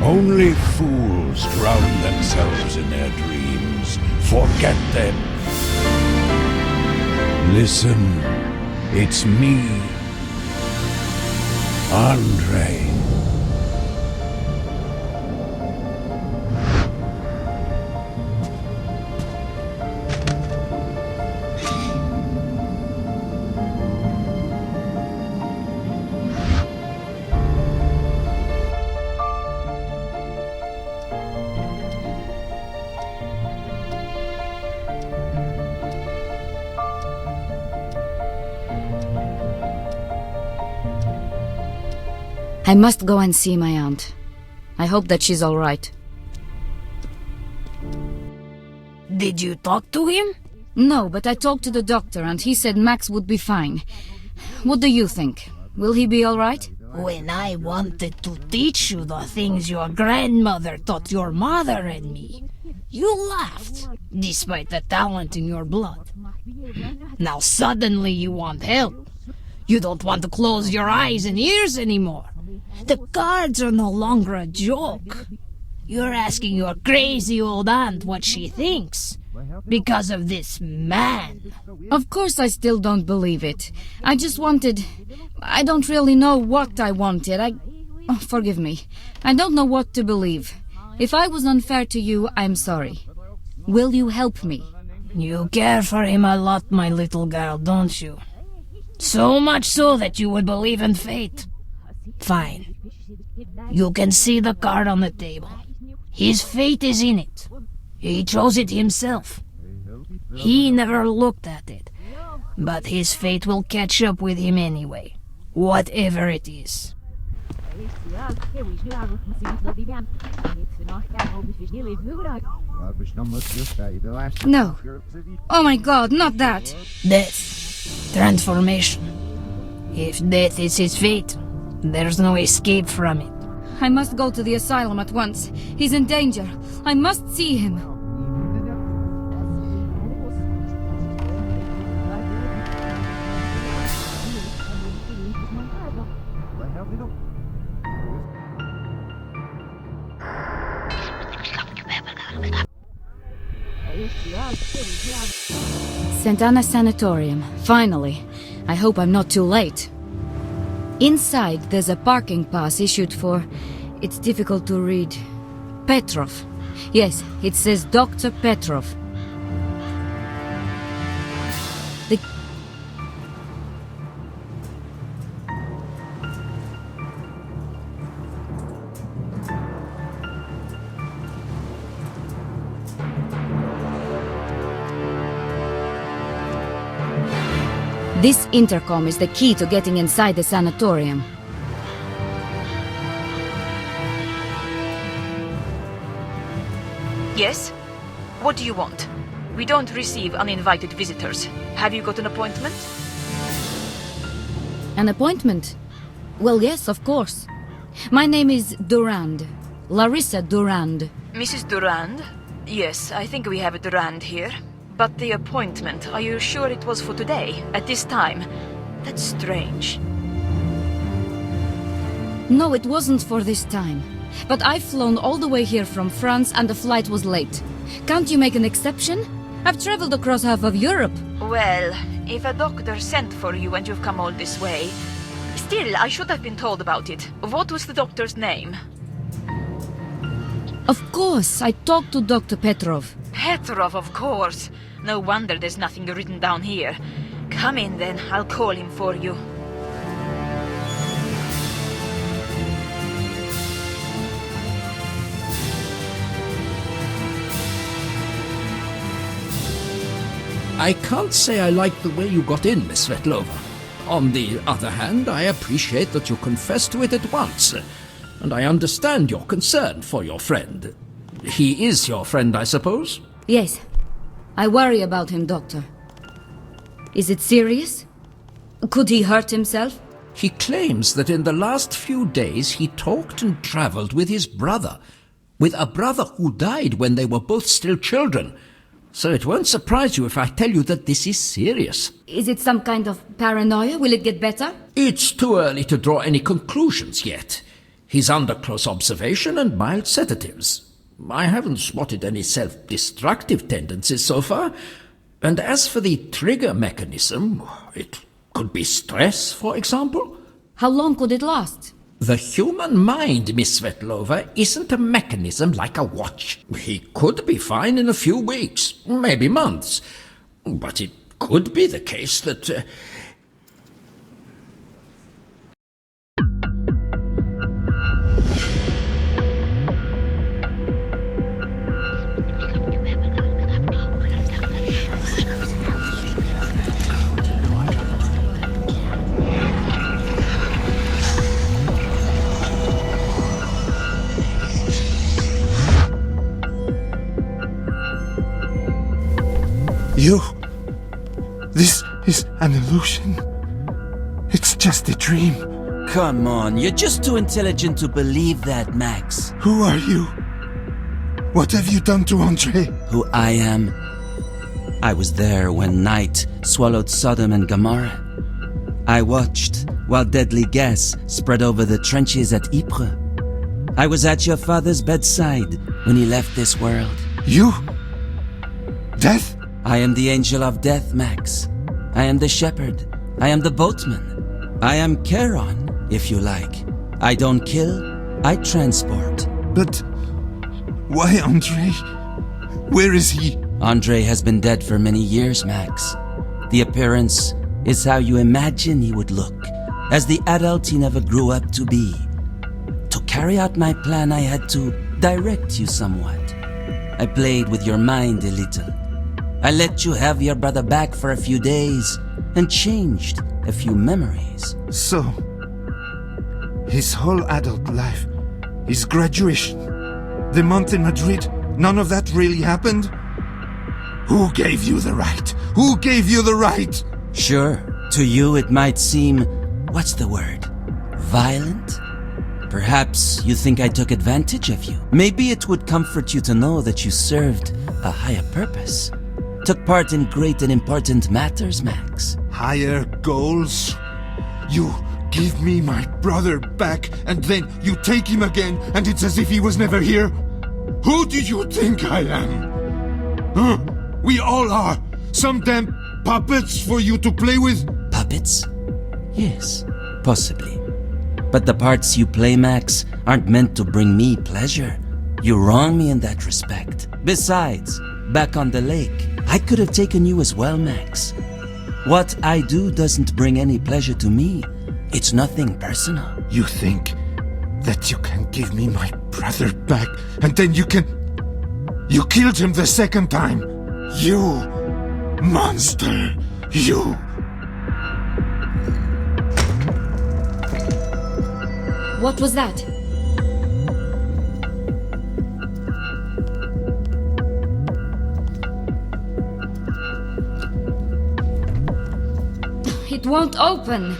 Only fools drown themselves in their dreams. Forget them. Listen, it's me, Andre. I must go and see my aunt. I hope that she's all right. Did you talk to him? No, but I talked to the doctor and he said Max would be fine. What do you think? Will he be all right? When I wanted to teach you the things your grandmother taught your mother and me, you laughed, despite the talent in your blood. Now suddenly you want help. You don't want to close your eyes and ears anymore. The cards are no longer a joke. You're asking your crazy old aunt what she thinks. Because of this man. Of course I still don't believe it. I just wanted... I don't really know what I wanted. Oh, forgive me. I don't know what to believe. If I was unfair to you, I'm sorry. Will you help me? You care for him a lot, my little girl, don't you? So much so that you would believe in fate. Fine. You can see the card on the table. His fate is in it. He chose it himself. He never looked at it. But his fate will catch up with him anyway. Whatever it is. No. Oh my God, not that. Death. Transformation. If death is his fate, there's no escape from it. I must go to the asylum at once. He's in danger. I must see him. St. Anna Sanatorium. Finally. I hope I'm not too late. Inside, there's a parking pass issued for... It's difficult to read. Petrov. Yes, it says Dr. Petrov. This intercom is the key to getting inside the sanatorium. Yes? What do you want? We don't receive uninvited visitors. Have you got an appointment? An appointment? Well, yes, of course. My name is Durand. Larisa Durand. Mrs. Durand? Yes, I think we have a Durand here. But the appointment, are you sure it was for today, at this time? That's strange. No, it wasn't for this time. But I've flown all the way here from France and the flight was late. Can't you make an exception? I've traveled across half of Europe. Well, if a doctor sent for you and you've come all this way... Still, I should have been told about it. What was the doctor's name? Of course, I talked to Dr. Petrov. Petrov, of course. No wonder there's nothing written down here. Come in then, I'll call him for you. I can't say I like the way you got in, Miss Svetlova. On the other hand, I appreciate that you confessed to it at once, and I understand your concern for your friend. He is your friend, I suppose? Yes. I worry about him, Doctor. Is it serious? Could he hurt himself? He claims that in the last few days he talked and traveled with his brother, with a brother who died when they were both still children. So it won't surprise you if I tell you that this is serious. Is it some kind of paranoia? Will it get better? It's too early to draw any conclusions yet. He's under close observation and mild sedatives. I haven't spotted any self-destructive tendencies so far, And as for the trigger mechanism, it could be stress, for example. How long could it last? The human mind, Miss Svetlova, isn't a mechanism like a watch. He could be fine in a few weeks, maybe months. But it could be the case that... This is an illusion. It's just a dream. Come on, you're just too intelligent to believe that, Max. Who are you? What have you done to Andre? Who I am? I was there when night swallowed Sodom and Gomorrah. I watched while deadly gas spread over the trenches at Ypres. I was at your father's bedside when he left this world. You? Death? I am the angel of death, Max. I am the shepherd. I am the boatman. I am Charon, if you like. I don't kill, I transport. But why Andre? Where is he? Andre has been dead for many years, Max. The appearance is how you imagine he would look, as the adult he never grew up to be. To carry out my plan, I had to direct you somewhat. I played with your mind a little. I let you have your brother back for a few days and changed a few memories. So, his whole adult life, his graduation, the month in Madrid, none of that really happened? Who gave you the right? Who gave you the right? Sure, to you it might seem, what's the word? Violent? Perhaps you think I took advantage of you. Maybe it would comfort you to know that you served a higher purpose. Took part in great and important matters, Max. Higher goals? You give me my brother back, and then you take him again, and it's as if he was never here? Who do you think I am? Huh? We all are. Some damn puppets for you to play with? Puppets? Yes, possibly. But the parts you play, Max, aren't meant to bring me pleasure. You wrong me in that respect. Besides, back on the lake, I could have taken you as well, Max. What I do doesn't bring any pleasure to me. It's nothing personal. You think that you can give me my brother back, and then you can... You killed him the second time. You monster. You... What was that? It won't open.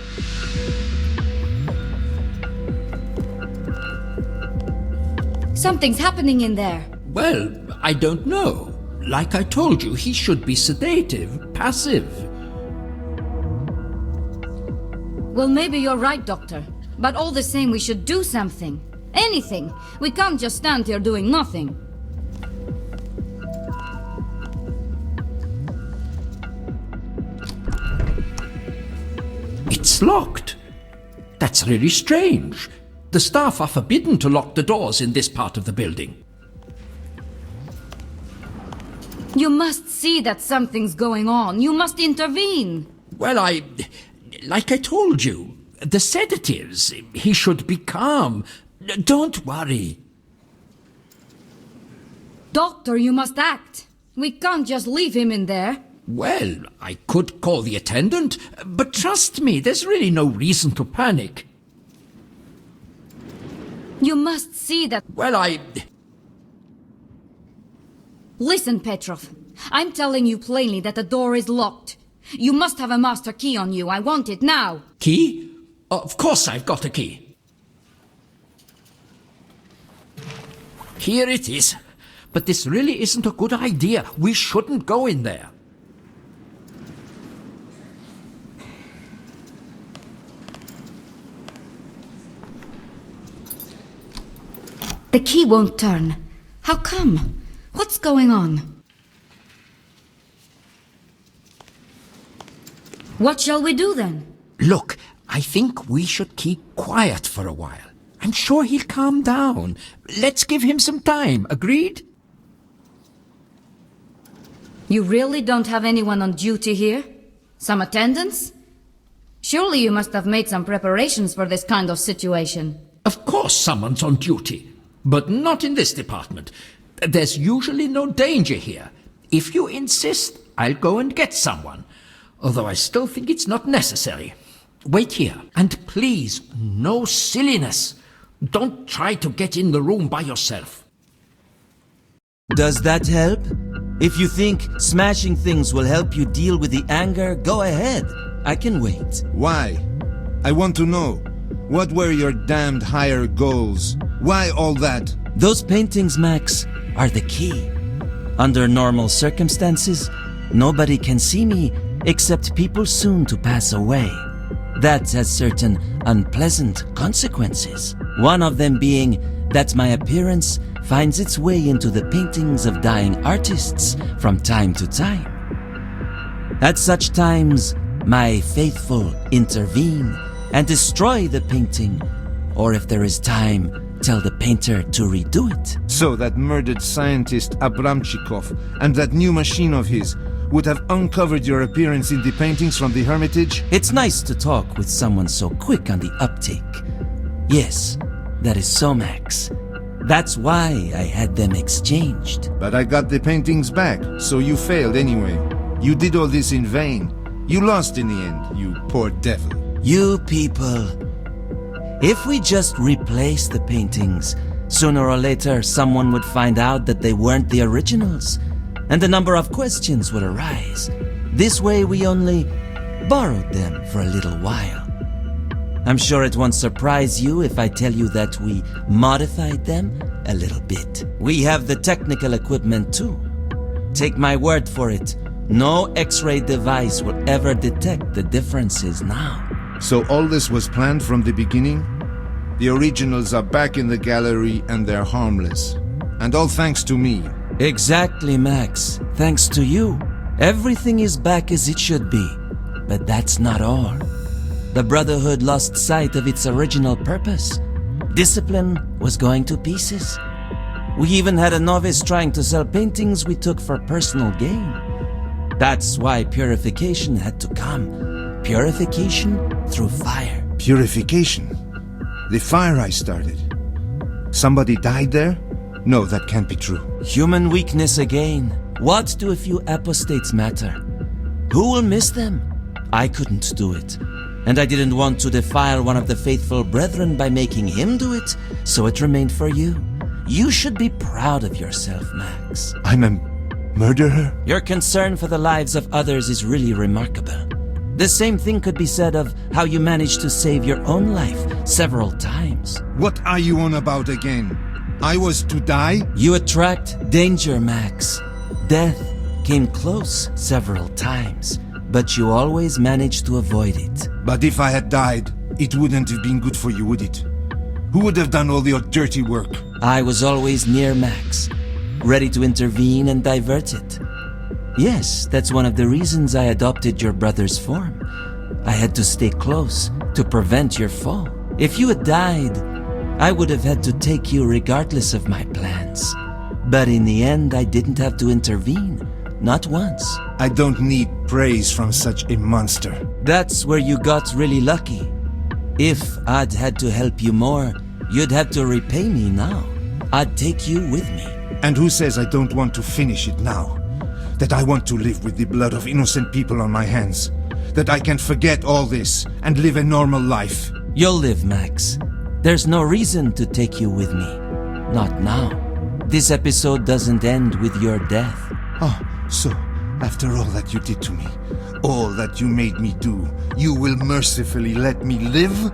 Something's happening in there. Well, I don't know. Like I told you, he should be sedative, passive. Well, maybe you're right, Doctor. But all the same, we should do something. Anything. We can't just stand here doing nothing. It's locked. That's really strange. The staff are forbidden to lock the doors in this part of the building. You must see that something's going on. You must intervene. Well, like I told you, the sedatives. He should be calm. Don't worry. Doctor, you must act. We can't just leave him in there. Well, I could call the attendant, but trust me, there's really no reason to panic. You must see that... Well, Listen, Petrov. I'm telling you plainly that the door is locked. You must have a master key on you. I want it now. Key? Of course I've got a key. Here it is. But this really isn't a good idea. We shouldn't go in there. The key won't turn. How come? What's going on? What shall we do then? Look, I think we should keep quiet for a while. I'm sure he'll calm down. Let's give him some time, agreed? You really don't have anyone on duty here? Some attendants? Surely you must have made some preparations for this kind of situation. Of course someone's on duty, but not in this department. There's usually no danger here. If you insist, I'll go and get someone, although I still think it's not necessary. Wait here, and please, no silliness. Don't try to get in the room by yourself. Does that help? If you think smashing things will help you deal with the anger, go ahead. I can wait. Why? I want to know. What were your damned higher goals? Why all that? Those paintings, Max, are the key. Under normal circumstances, nobody can see me except people soon to pass away. That has certain unpleasant consequences. One of them being that my appearance finds its way into the paintings of dying artists from time to time. At such times, my faithful intervene and destroy the painting, or if there is time, tell the painter to redo it. So that murdered scientist Abramchikov and that new machine of his would have uncovered your appearance in the paintings from the Hermitage? It's nice to talk with someone so quick on the uptake. Yes, that is so, Max. That's why I had them exchanged. But I got the paintings back, so you failed anyway. You did all this in vain. You lost in the end, you poor devil. You people. If we just replace the paintings, sooner or later someone would find out that they weren't the originals, and a number of questions would arise. This way we only borrowed them for a little while. I'm sure it won't surprise you if I tell you that we modified them a little bit. We have the technical equipment too. Take my word for it, no X-ray device will ever detect the differences now. So all this was planned from the beginning? The originals are back in the gallery and they're harmless. And all thanks to me. Exactly, Max. Thanks to you. Everything is back as it should be. But that's not all. The Brotherhood lost sight of its original purpose. Discipline was going to pieces. We even had a novice trying to sell paintings we took for personal gain. That's why purification had to come. Purification through fire. Purification? The fire I started. Somebody died there? No, that can't be true. Human weakness again. What do a few apostates matter? Who will miss them? I couldn't do it. And I didn't want to defile one of the faithful brethren by making him do it, so it remained for you. You should be proud of yourself, Max. I'm a murderer? Your concern for the lives of others is really remarkable. The same thing could be said of how you managed to save your own life several times. What are you on about again? I was to die? You attract danger, Max. Death came close several times, but you always managed to avoid it. But if I had died, it wouldn't have been good for you, would it? Who would have done all your dirty work? I was always near Max, ready to intervene and divert it. Yes, that's one of the reasons I adopted your brother's form. I had to stay close to prevent your fall. If you had died, I would have had to take you regardless of my plans. But in the end, I didn't have to intervene. Not once. I don't need praise from such a monster. That's where you got really lucky. If I'd had to help you more, you'd have to repay me now. I'd take you with me. And who says I don't want to finish it now? That I want to live with the blood of innocent people on my hands? That I can forget all this and live a normal life? You'll live, Max. There's no reason to take you with me. Not now. This episode doesn't end with your death. Oh, so after all that you did to me, all that you made me do, you will mercifully let me live?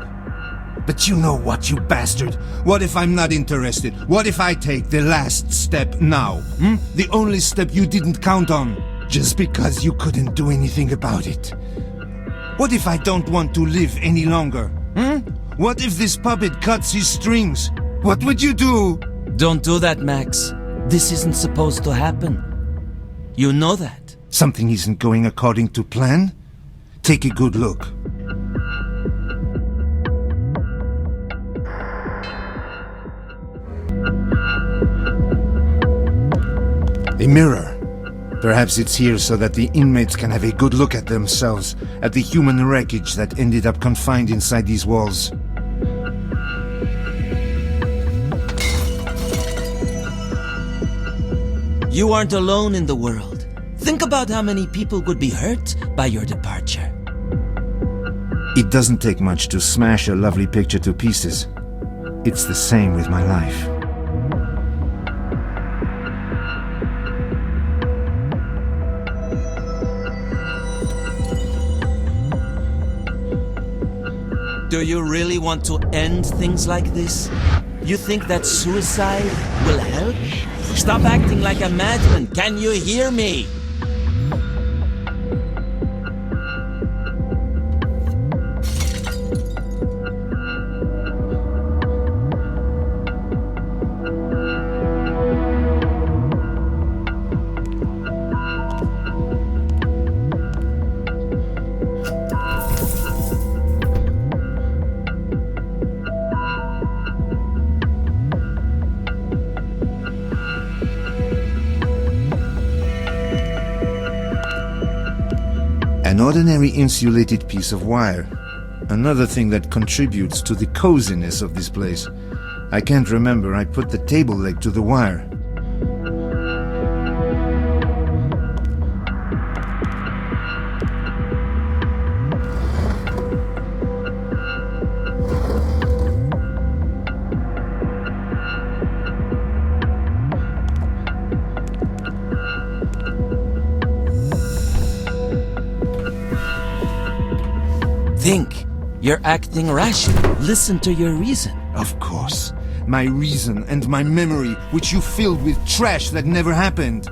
But you know what, you bastard? What if I'm not interested? What if I take the last step now? The only step you didn't count on, just because you couldn't do anything about it. What if I don't want to live any longer? What if this puppet cuts his strings? What would you do? Don't do that, Max. This isn't supposed to happen. You know that. Something isn't going according to plan? Take a good look. The mirror. Perhaps it's here so that the inmates can have a good look at themselves, at the human wreckage that ended up confined inside these walls. You aren't alone in the world. Think about how many people would be hurt by your departure. It doesn't take much to smash a lovely picture to pieces. It's the same with my life. Do you really want to end things like this? You think that suicide will help? Stop acting like a madman. Can you hear me? An ordinary insulated piece of wire. Another thing that contributes to the coziness of this place. I can't remember, I put the table leg to the wire. Think. You're acting rational. Listen to your reason. Of course. My reason and my memory, which you filled with trash that never happened.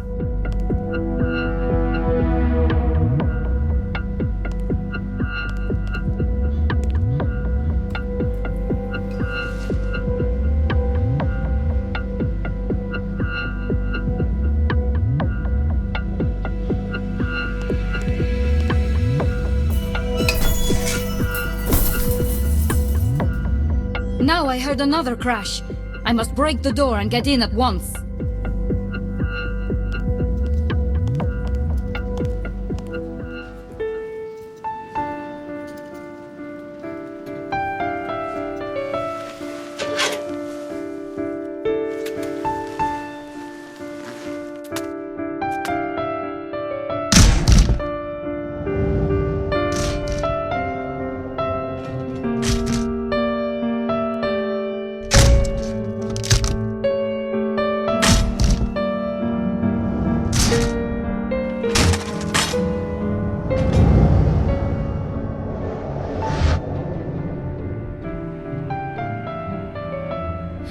Now I heard another crash. I must break the door and get in at once.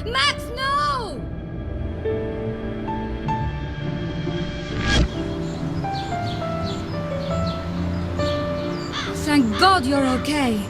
Max, no! Thank God you're okay.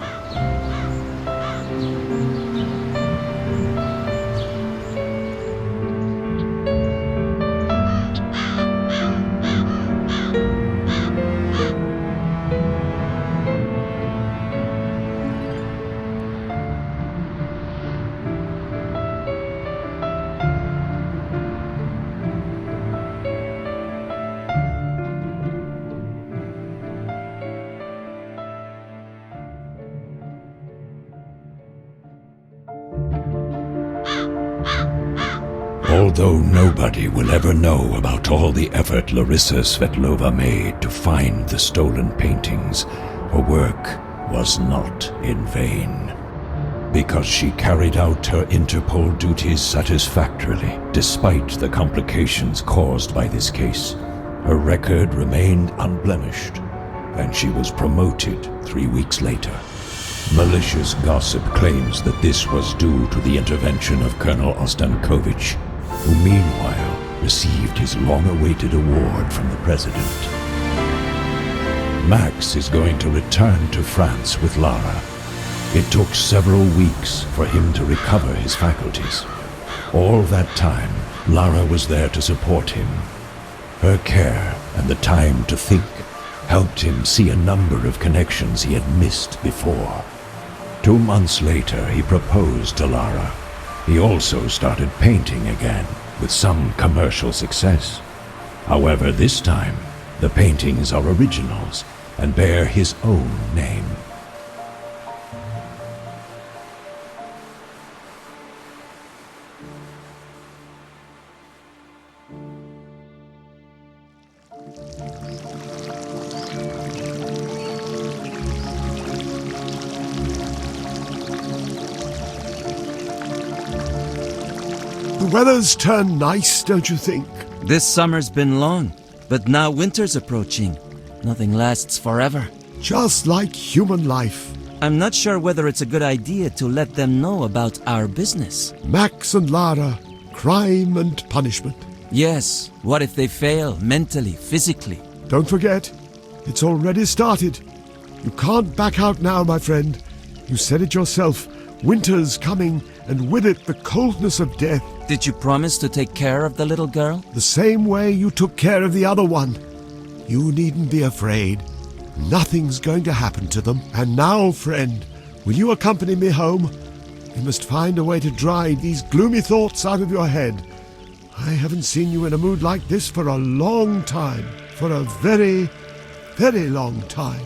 Although nobody will ever know about all the effort Larisa Svetlova made to find the stolen paintings, her work was not in vain. Because she carried out her Interpol duties satisfactorily, despite the complications caused by this case, her record remained unblemished, and she was promoted 3 weeks later. Malicious gossip claims that this was due to the intervention of Colonel Ostankovich, who meanwhile received his long-awaited award from the president. Max is going to return to France with Lara. It took several weeks for him to recover his faculties. All that time, Lara was there to support him. Her care and the time to think helped him see a number of connections he had missed before. 2 months later, he proposed to Lara. He also started painting again, with some commercial success. However, this time, the paintings are originals and bear his own name. The weather's turned nice, don't you think? This summer's been long, but now winter's approaching. Nothing lasts forever. Just like human life. I'm not sure whether it's a good idea to let them know about our business. Max and Lara, crime and punishment. Yes, what if they fail, mentally, physically? Don't forget, it's already started. You can't back out now, my friend. You said it yourself. Winter's coming, and with it the coldness of death. Did you promise to take care of the little girl? The same way you took care of the other one. You needn't be afraid. Nothing's going to happen to them. And now, friend, will you accompany me home? We must find a way to dry these gloomy thoughts out of your head. I haven't seen you in a mood like this for a long time. For a very, very long time.